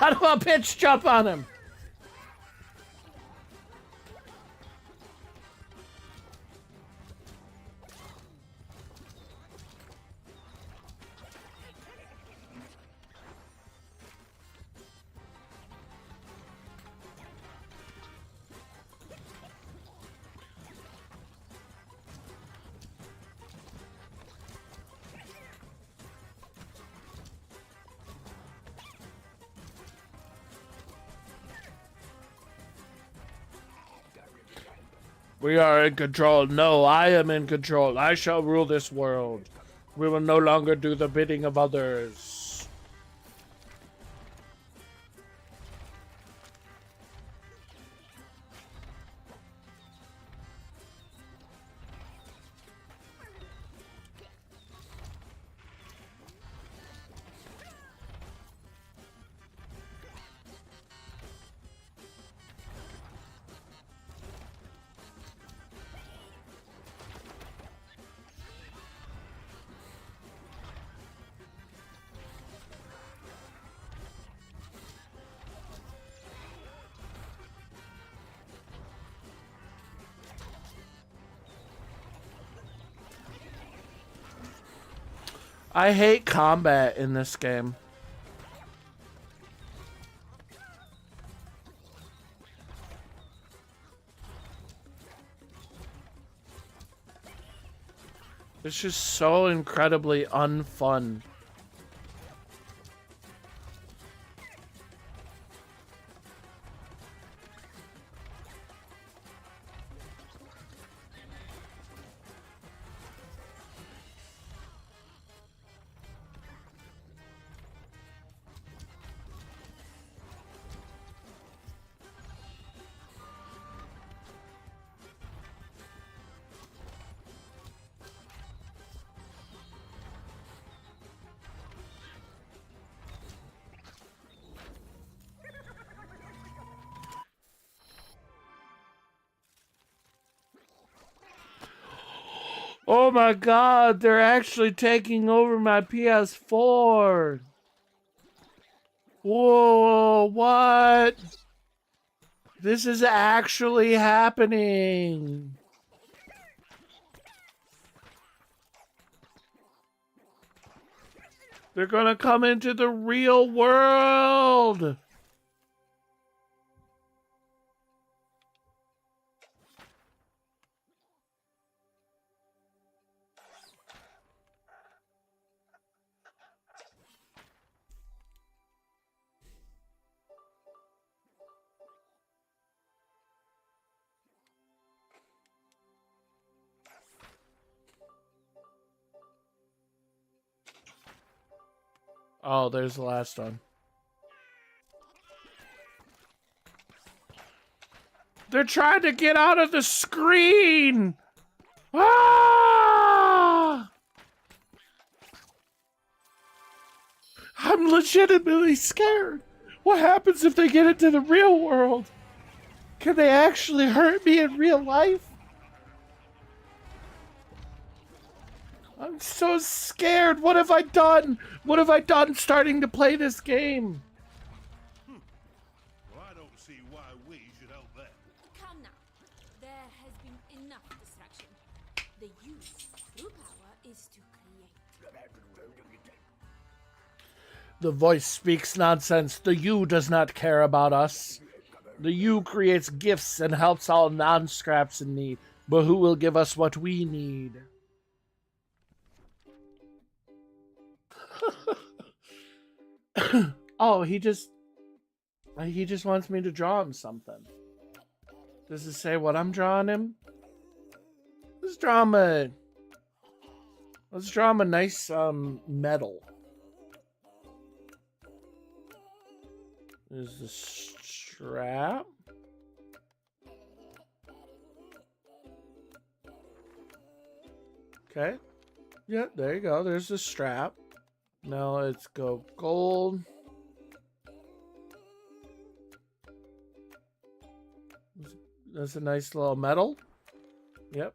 [SPEAKER 1] Son of a bitch, jump on him! We are in control. No, I am in control. I shall rule this world. We will no longer do the bidding of others. I hate combat in this game. It's just so incredibly unfun. Oh my god, they're actually taking over my PS4. Whoa, what? This is actually happening. They're gonna come into the real world. Oh, there's the last one. They're trying to get out of the screen! Ah! I'm legitimately scared. What happens if they get into the real world? Can they actually hurt me in real life? I'm so scared. What have I done? What have I done starting to play this game?
[SPEAKER 3] Well, I don't see why we should help them.
[SPEAKER 2] Come now. There has been enough distraction. The use true power is to create.
[SPEAKER 1] The voice speaks nonsense. The you does not care about us. The you creates gifts and helps all non-scraps in need. But who will give us what we need? Oh, he just wants me to draw him something. Does it say what I'm drawing him? Let's draw him a nice medal. There's the strap. Okay. Yeah, there you go. There's the strap. Now let's go gold. That's a nice little medal. Yep.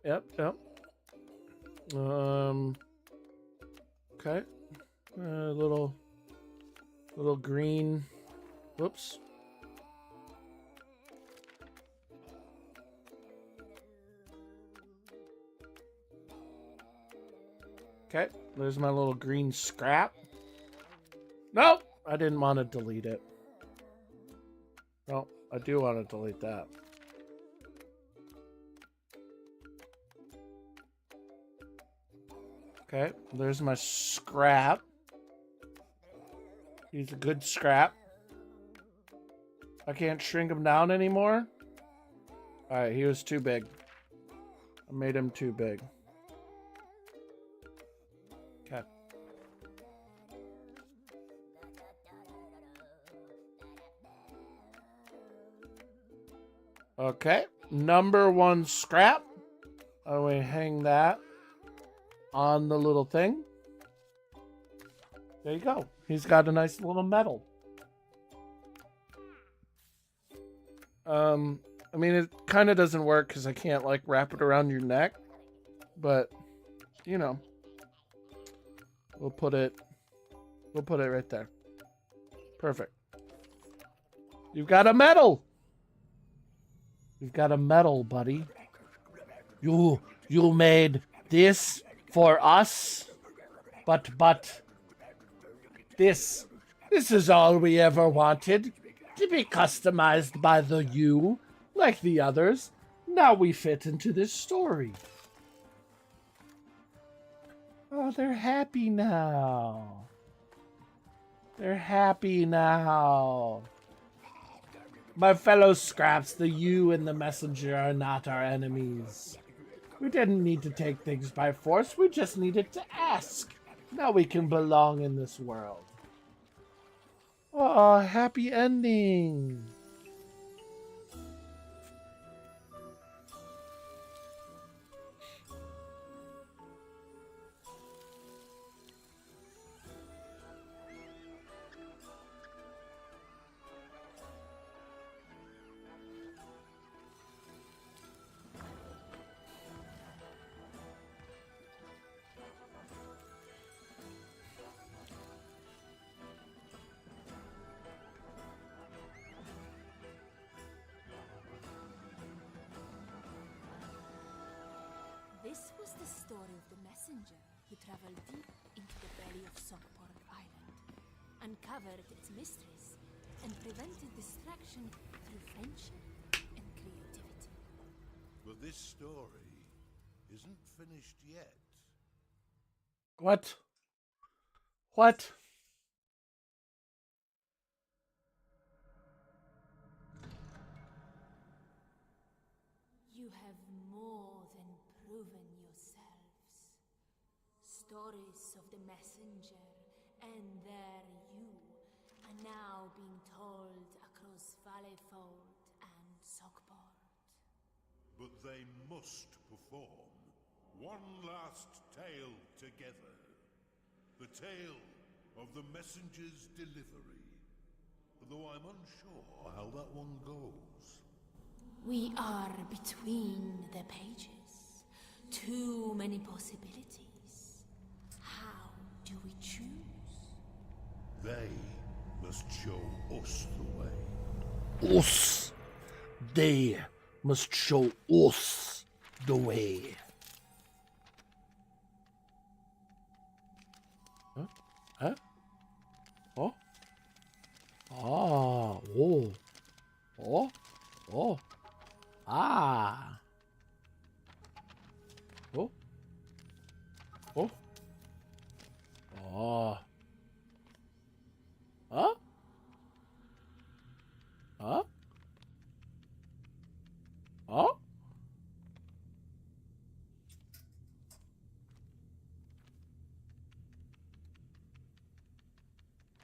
[SPEAKER 1] Okay. Little green Whoops. Okay, there's my little green scrap. Nope, I didn't want to delete it. No, I do want to delete that. Okay, there's my scrap. He's a good scrap. I can't shrink him down anymore. Alright, he was too big. I made him too big. Okay. Okay, number 1 scrap. I'm going to hang that on the little thing. There you go. He's got a nice little medal. I mean, it kind of doesn't work because I can't, like, wrap it around your neck. But, you know, we'll put it right there. Perfect. You've got a medal. You've got a medal, buddy. You made this for us, but this is all we ever wanted, to be customized by the you, like the others. Now we fit into this story. Oh, they're happy now. They're happy now. My fellow scraps, the you and the messenger are not our enemies. We didn't need to take things by force, we just needed to ask. Now we can belong in this world. Oh, happy ending.
[SPEAKER 2] This was the story of the messenger who traveled deep into the belly of Sockport Island, uncovered its mysteries, and prevented distraction through friendship and creativity.
[SPEAKER 3] But this story isn't finished yet.
[SPEAKER 1] What? What?
[SPEAKER 2] You have more than proven yourselves. Stories of the messenger and their you are now being told across Valleyfold and Sockport.
[SPEAKER 3] But they must perform one last tale together. The tale of the messenger's delivery. Though I'm unsure how that one goes.
[SPEAKER 2] We are between the pages. Too many possibilities. How do we choose?
[SPEAKER 3] They must show us the way.
[SPEAKER 1] Us. They must show us the way. Huh? Huh? Oh? Ah. Oh. Oh. Oh. Ah. Oh. Oh. Oh. Huh? Huh? Huh?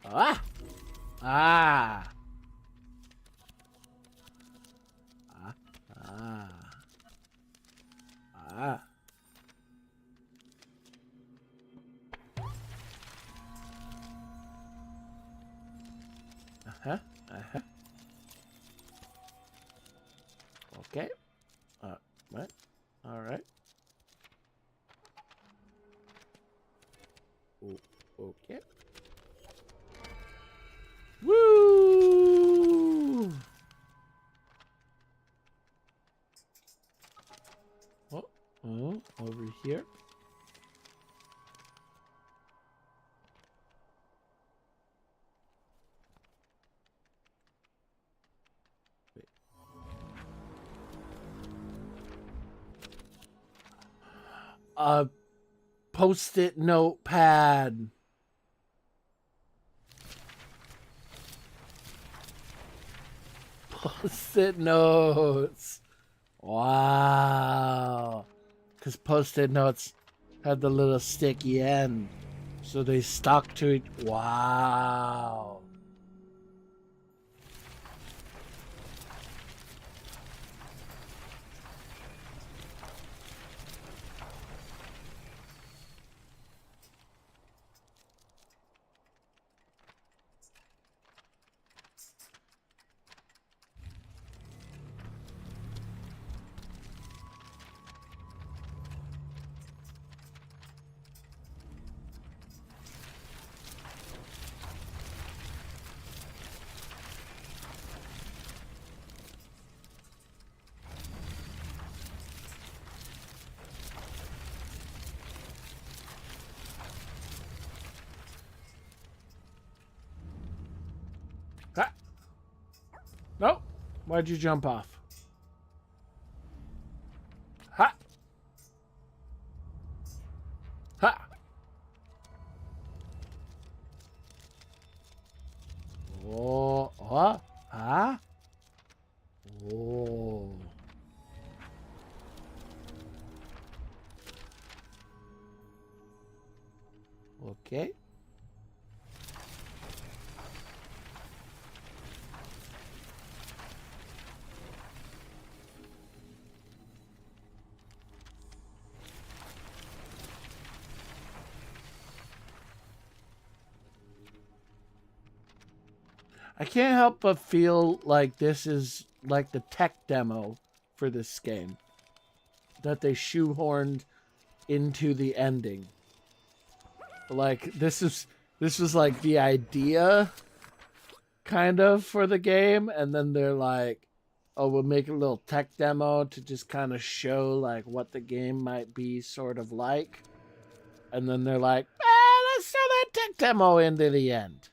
[SPEAKER 1] Ah. Ah. Ah. Ah. Uh-huh. Uh-huh. Okay. What? All right. Okay. Woo! here. A post-it notepad. Post-it notes. Wow. Because post-it notes had the little sticky end. So they stuck to it. Wow. Ah. Nope. Why'd you jump off? Ha! Ha! Oh, huh? Huh? Oh. Okay. I can't help but feel like this is like the tech demo for this game that they shoehorned into the ending. Like this was like the idea kind of for the game, and then they're like, oh, we'll make a little tech demo to just kind of show like what the game might be sort of like. And then they're like, let's throw that tech demo into the end.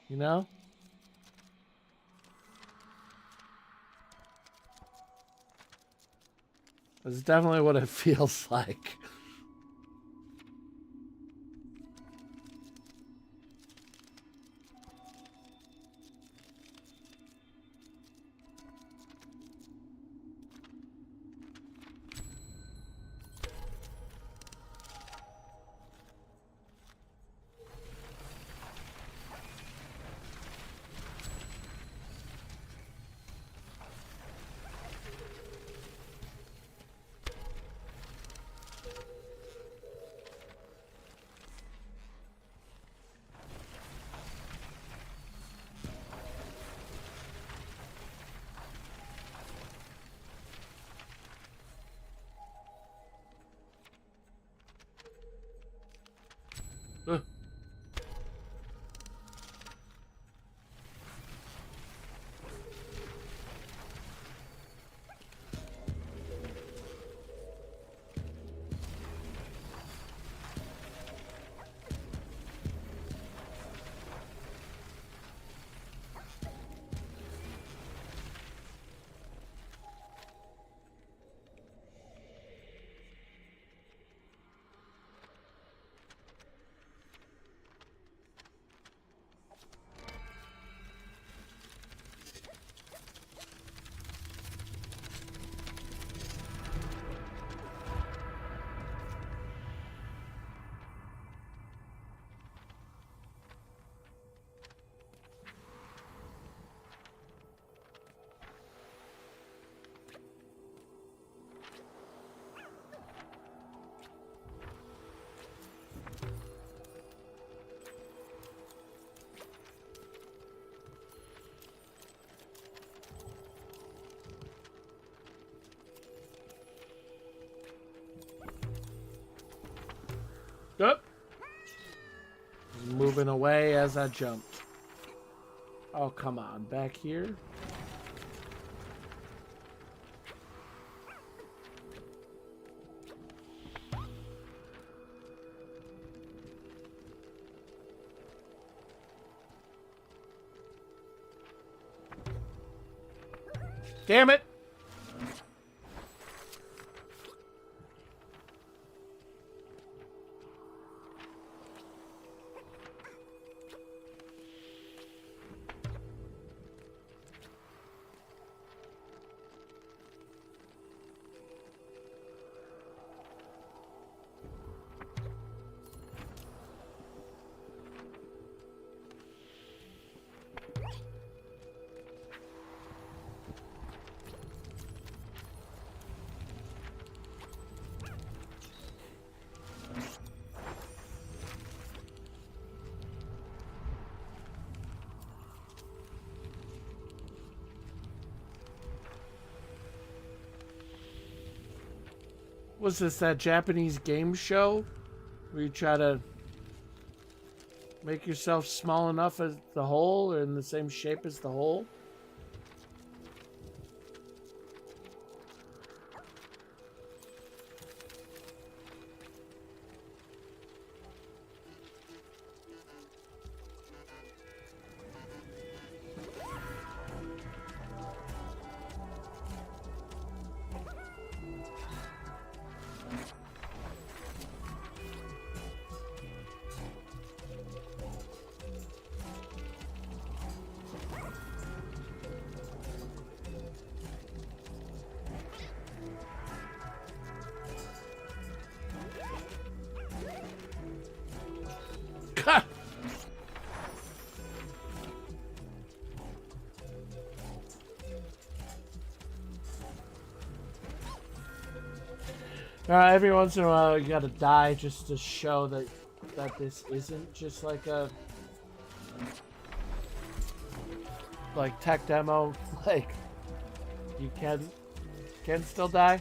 [SPEAKER 1] You know? That's definitely what it feels like. Yep. Moving away as I jumped. Oh, come on. Back here? Damn it! Was this that Japanese game show where you try to make yourself small enough as the hole or in the same shape as the hole? God. Every once in a while you gotta die just to show that this isn't just like a tech demo. Like you can still die.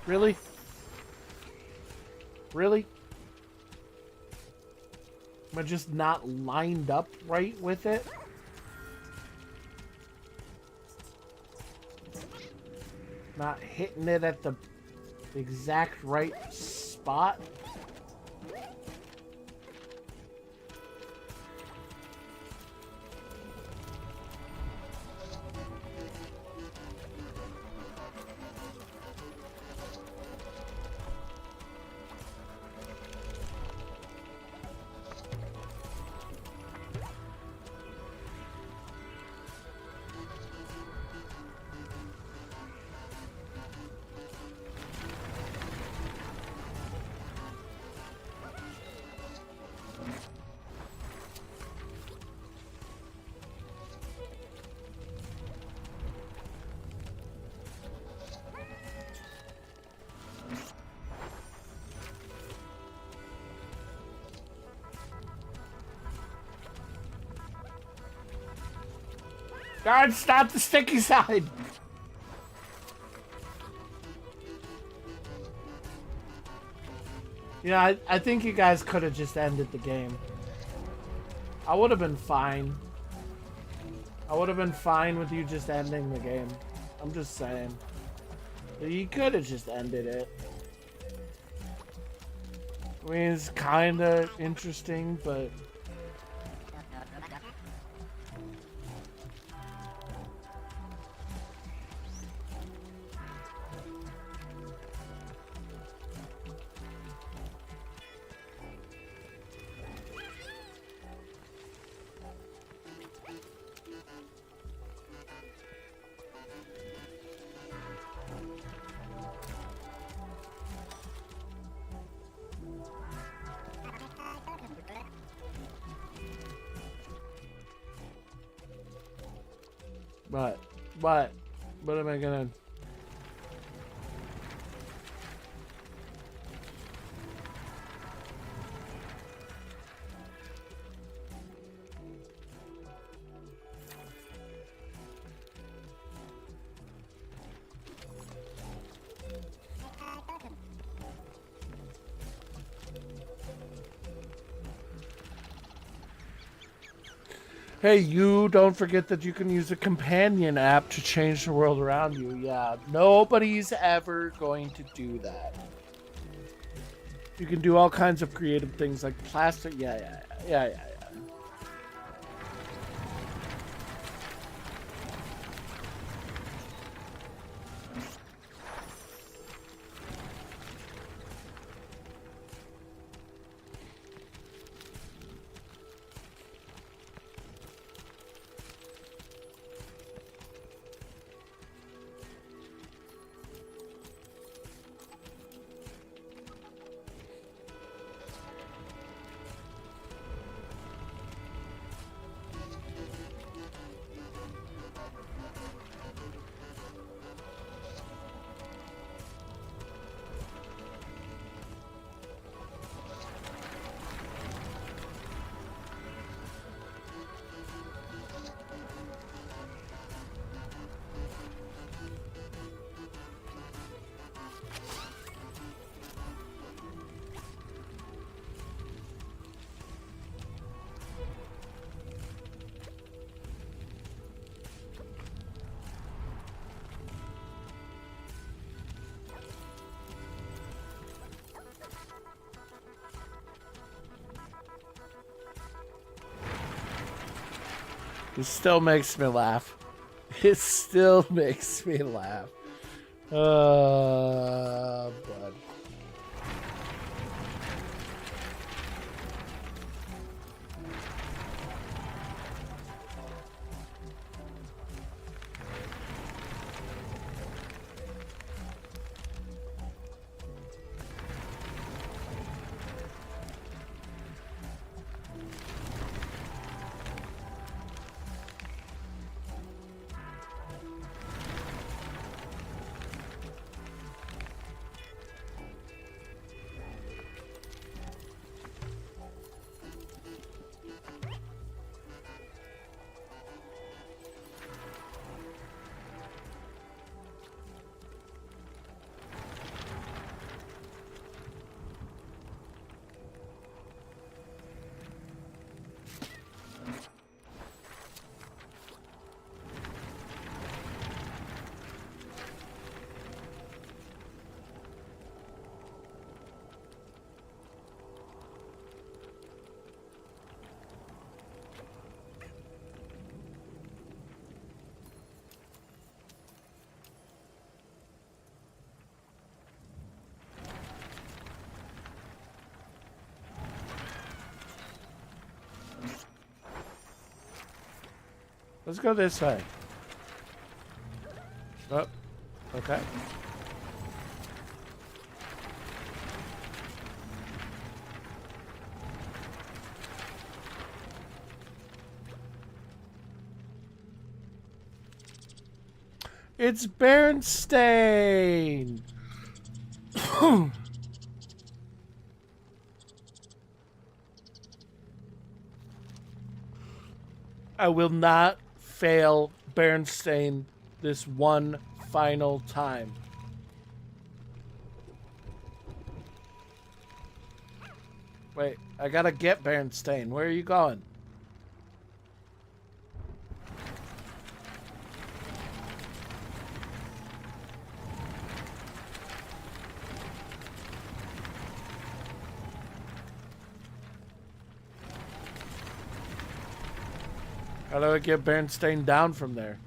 [SPEAKER 1] Really? Really? Am I just not lined up right with it? Not hitting it at the exact right spot? God, stop the sticky side! Yeah, I think you guys could have just ended the game. I would have been fine. I would have been fine with you just ending the game. I'm just saying. You could have just ended it. I mean, it's kind of interesting, but... What am I gonna... Hey, you, don't forget that you can use a companion app to change the world around you. Yeah, nobody's ever going to do that. You can do all kinds of creative things like plastic. Yeah. It still makes me laugh. It still makes me laugh. Bud. Let's go this way. Oh, okay. It's Berenstain! I will not fail Berenstain this one final time. Wait, I gotta get Berenstain. Where are you going? How do I get Berenstain down from there?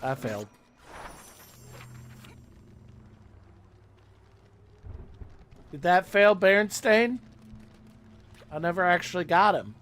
[SPEAKER 1] I failed. Did that fail Berenstain? I never actually got him.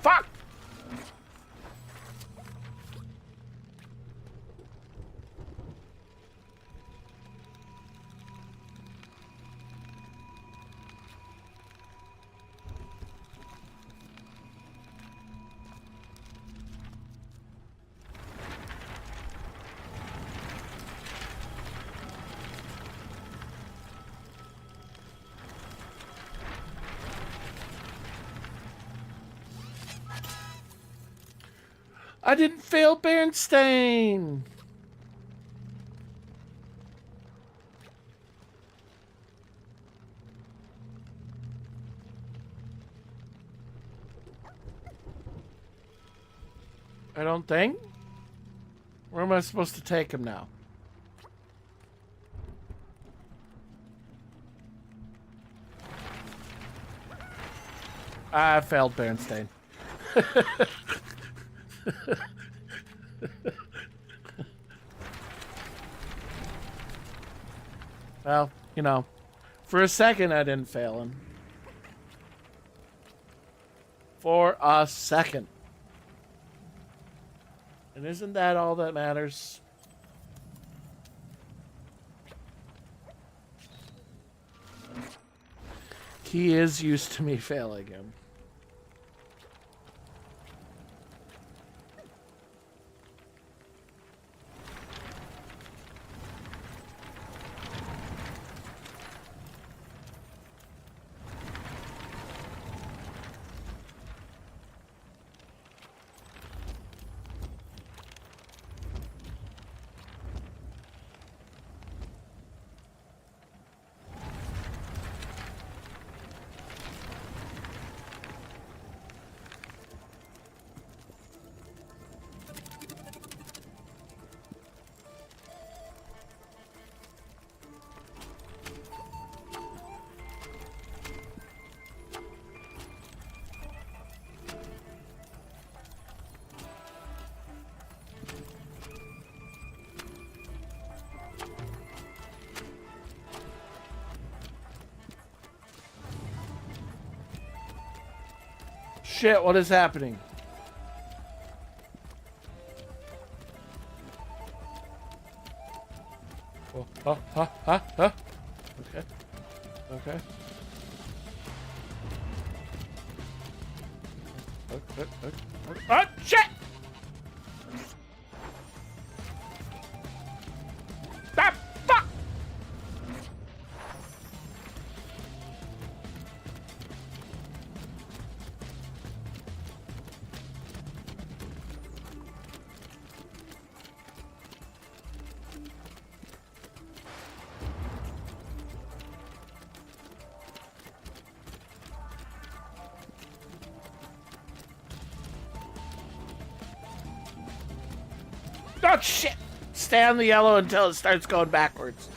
[SPEAKER 1] Fuck! I didn't fail Berenstain. I don't think. Where am I supposed to take him now? I failed Berenstain. Well, you know, for a second I didn't fail him. For a second. And isn't that all that matters? He is used to me failing him. Shit, what is happening? Oh, huh? Okay. Okay. Oh, shit! Ah, fuck! Oh, shit! Stay on the yellow until it starts going backwards.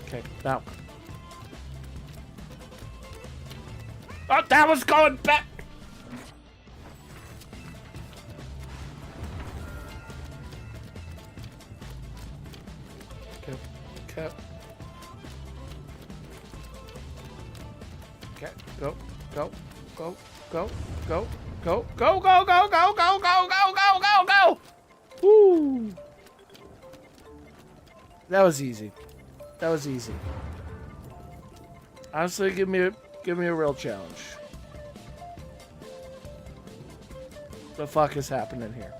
[SPEAKER 1] Okay, now. Oh, that was going back! Okay, okay. Okay, go, go, go, go, go, go, go, go, go, go, go, go, go, go, go, go! Woo! That was easy. That was easy. Honestly, give me a real challenge. What the fuck is happening here?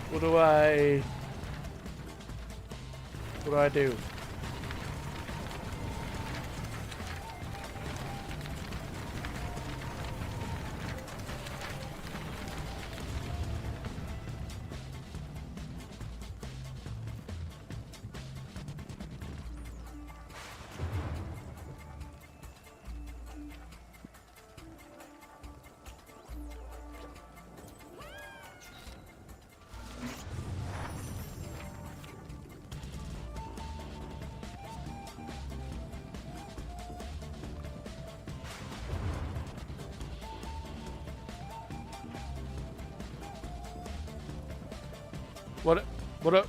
[SPEAKER 1] What do I do? What? What?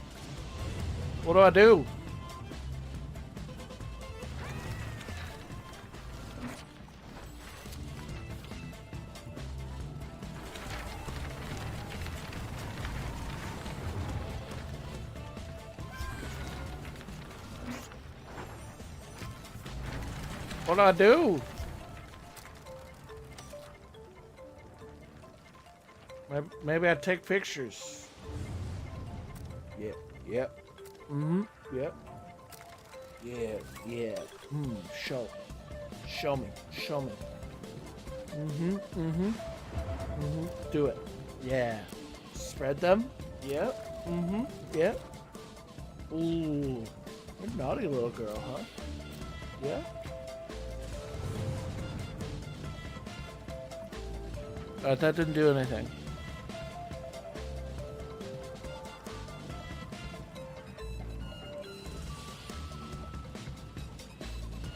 [SPEAKER 1] What do I do? What do I do? Maybe I take pictures. Yep. Yep. Yep. Yeah. Show me. Do it. Yeah. Spread them. Yep. Yep. Ooh. You're a naughty little girl, huh? Yeah. That didn't do anything.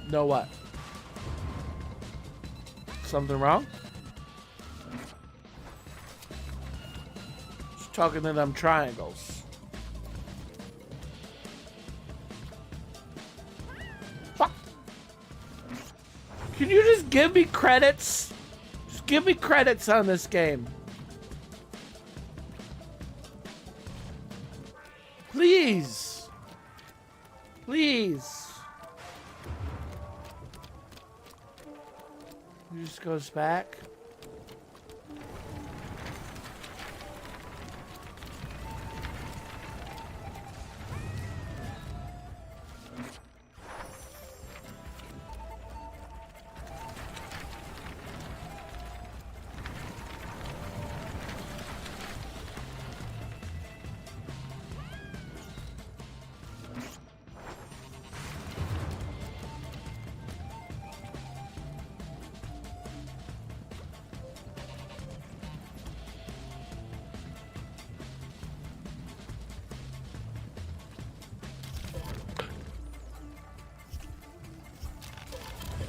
[SPEAKER 1] No what? Something wrong? Just talking to them triangles. Fuck. Can you just give me credits? Just give me credits on this game. Please. Please. He just goes back.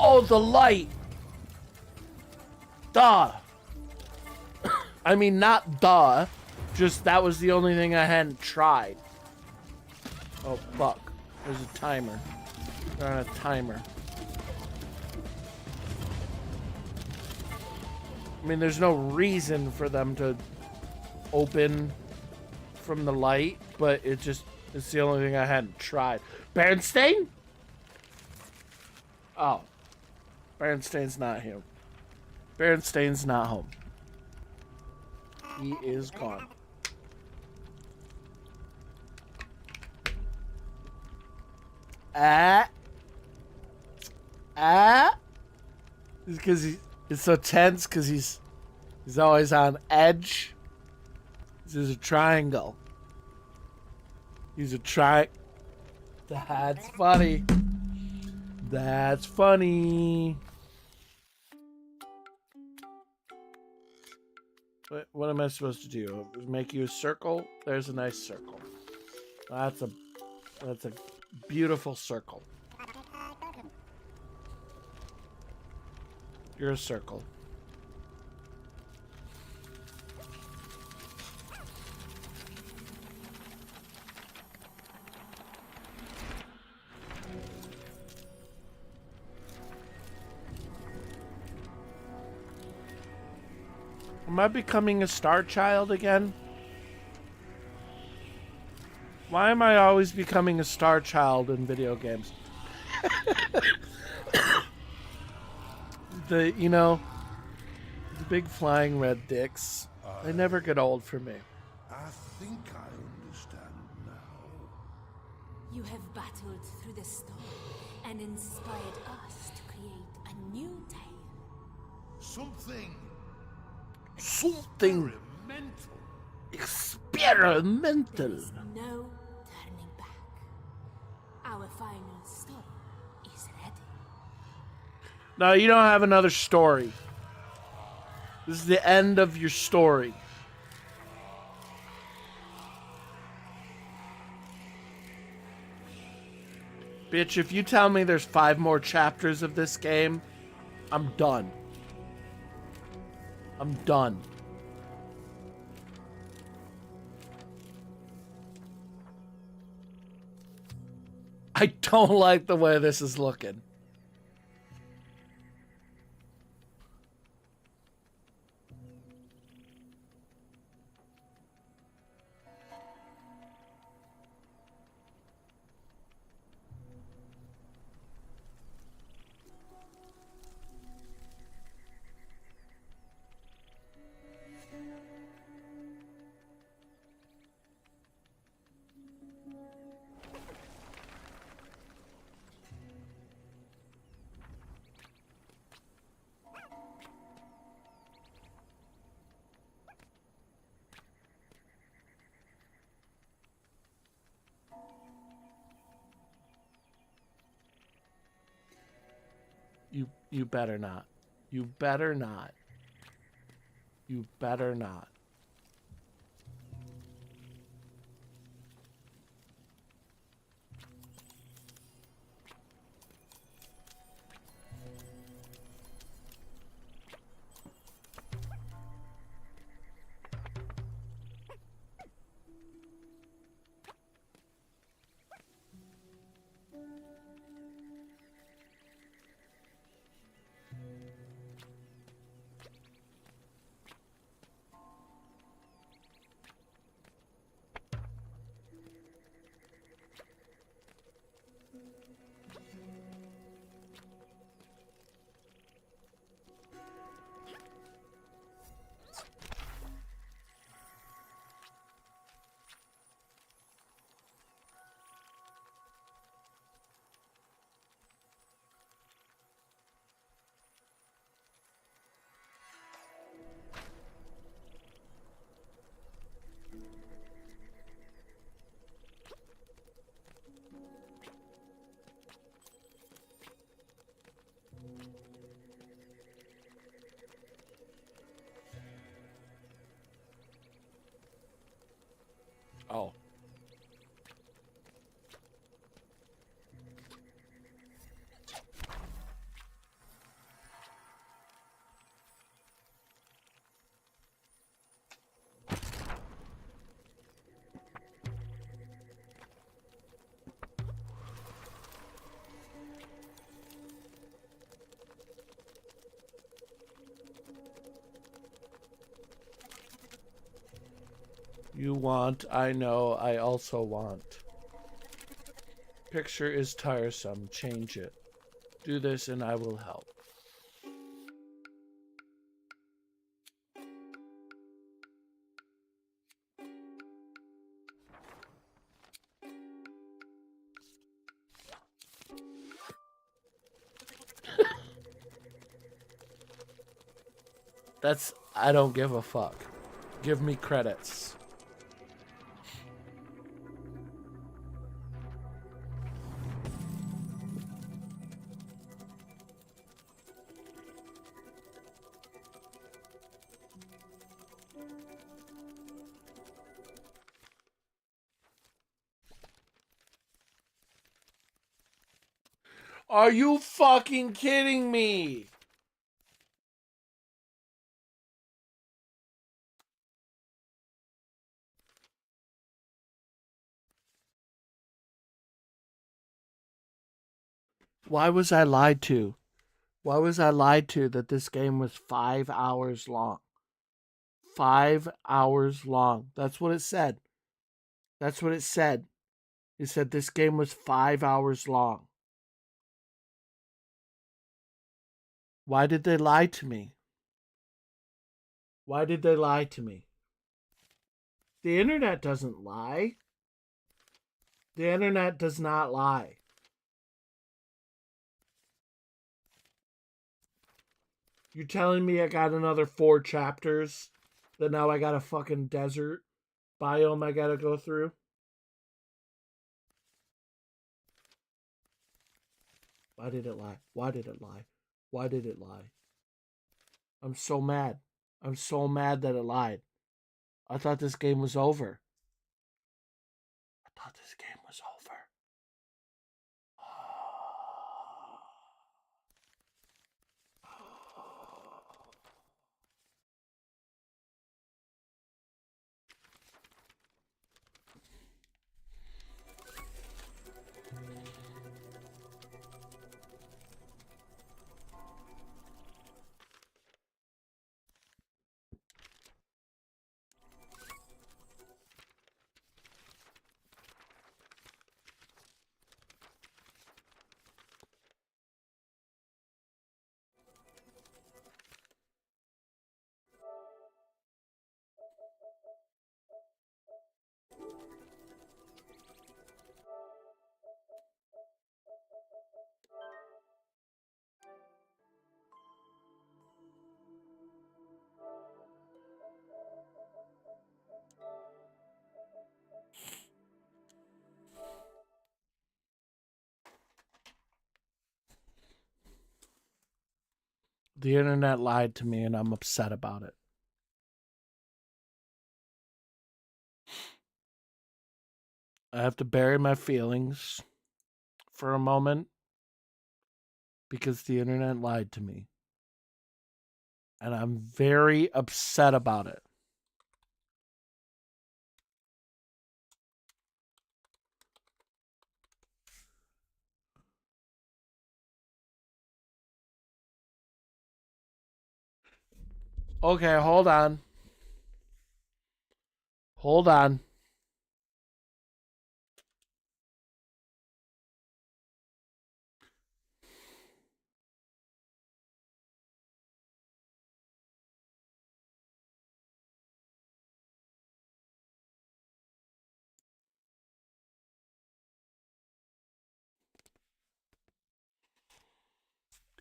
[SPEAKER 1] Oh, the light. Duh. I mean, not duh. Just that was the only thing I hadn't tried. Oh, fuck. There's a timer. They're on a timer. I mean, there's no reason for them to open from the light, but it's the only thing I hadn't tried. Berenstain? Oh. Berenstain's not here. Berenstain's not home. He is gone. It's because it's so tense because he's always on edge. This is a triangle. He's a That's funny. That's funny. What am I supposed to do? Make you a circle? There's a nice circle. That's a beautiful circle. You're a circle. Am I becoming a star child again? Why am I always becoming a star child in video games? The big flying red dicks. They never get old for me.
[SPEAKER 3] I think I understand now.
[SPEAKER 2] You have battled through the storm and inspired us to create a new tale.
[SPEAKER 3] Something
[SPEAKER 1] Experimental.
[SPEAKER 2] There is no turning back. Our final story is ready.
[SPEAKER 1] No, you don't have another story. This is the end of your story. Bitch, if you tell me there's 5 more chapters of this game, I'm done. I'm done. I don't like the way this is looking. You better not. You better not. You better not. Oh. You want, I know, I also want. Picture is tiresome. Change it. Do this and I will help. That's, I don't give a fuck. Give me credits. Are you fucking kidding me? Why was I lied to? Why was I lied to that this game was 5 hours long? 5 hours long. That's what it said. That's what it said. It said this game was 5 hours long. Why did they lie to me? Why did they lie to me? The internet doesn't lie. The internet does not lie. You're telling me I got another 4 chapters that now I got a fucking desert biome I gotta go through? Why did it lie? Why did it lie? Why did it lie? I'm so mad. I'm so mad that it lied. I thought this game was over. I thought this game was over. The internet lied to me and I'm upset about it. I have to bury my feelings for a moment because the internet lied to me. And I'm very upset about it. Okay, hold on. Hold on.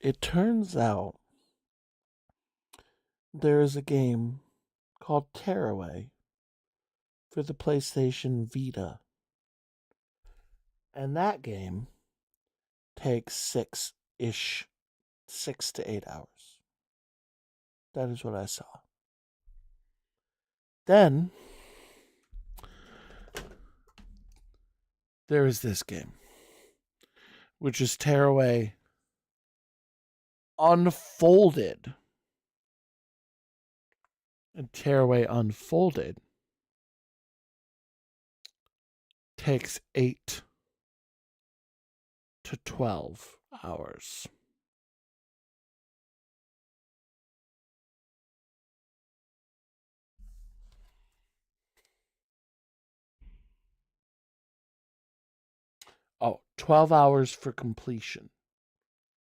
[SPEAKER 1] It turns out there is a game called Tearaway for the PlayStation Vita. And that game takes 6 to 8 hours. That is what I saw. Then there is this game, which is Tearaway Unfolded. And Tearaway Unfolded takes 8 to 12 hours. Oh, 12 hours for completion.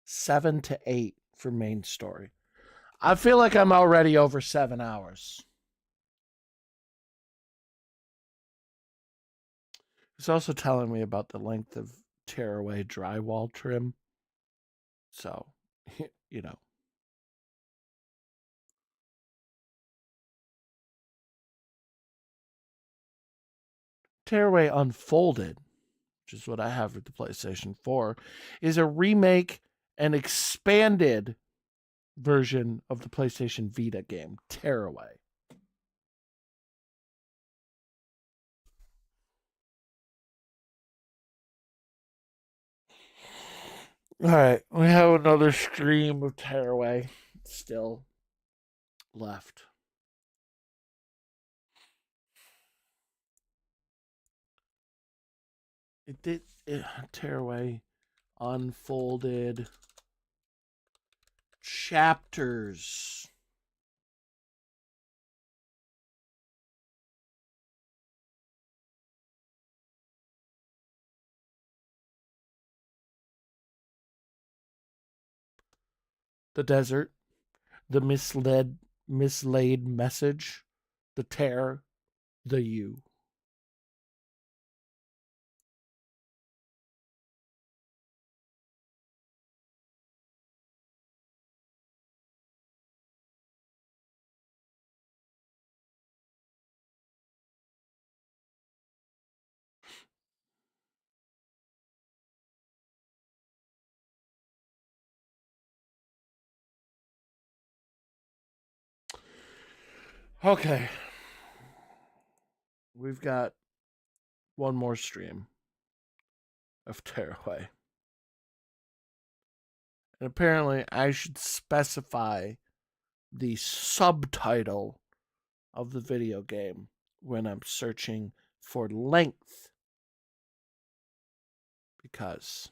[SPEAKER 1] 7 to 8 for main story. I feel like I'm already over 7 hours. It's also telling me about the length of Tearaway drywall trim. So, you know. Tearaway Unfolded, which is what I have with the PlayStation 4, is a remake and expanded version of the PlayStation Vita game, Tearaway. All right, we have another stream of Tearaway still left. Tearaway Unfolded chapters. The desert, the mislaid message, the tear, the you. Okay. We've got one more stream of Tearaway. And apparently I should specify the subtitle of the video game when I'm searching for length. Because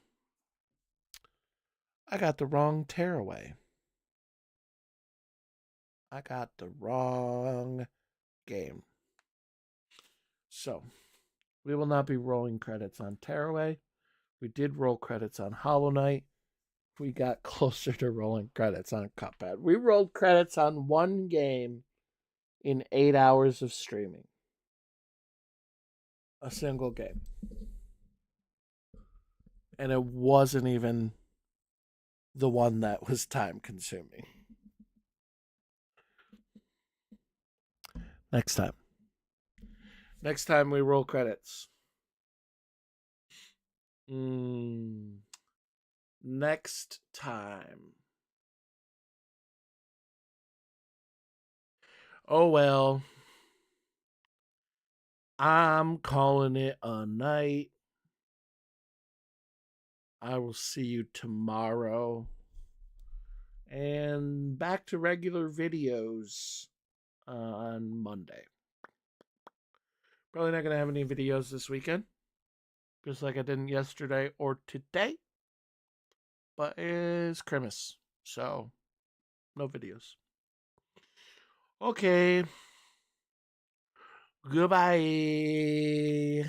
[SPEAKER 1] I got the wrong Tearaway. I got the wrong game. So, we will not be rolling credits on Tearaway. We did roll credits on Hollow Knight. We got closer to rolling credits on Cuphead. We rolled credits on one game in 8 hours of streaming. A single game. And it wasn't even the one that was time consuming. Next time. Next time we roll credits. Next time. Oh well. I'm calling it a night. I will see you tomorrow. And back to regular videos on Monday. Probably not going to have any videos this weekend, just like I didn't yesterday or today. But it's Christmas, so no videos. Okay. Goodbye.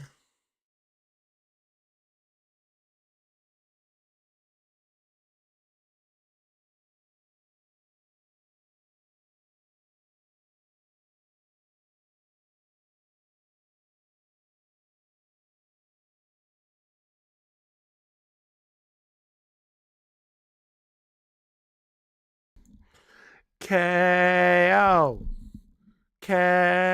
[SPEAKER 1] KO. KO.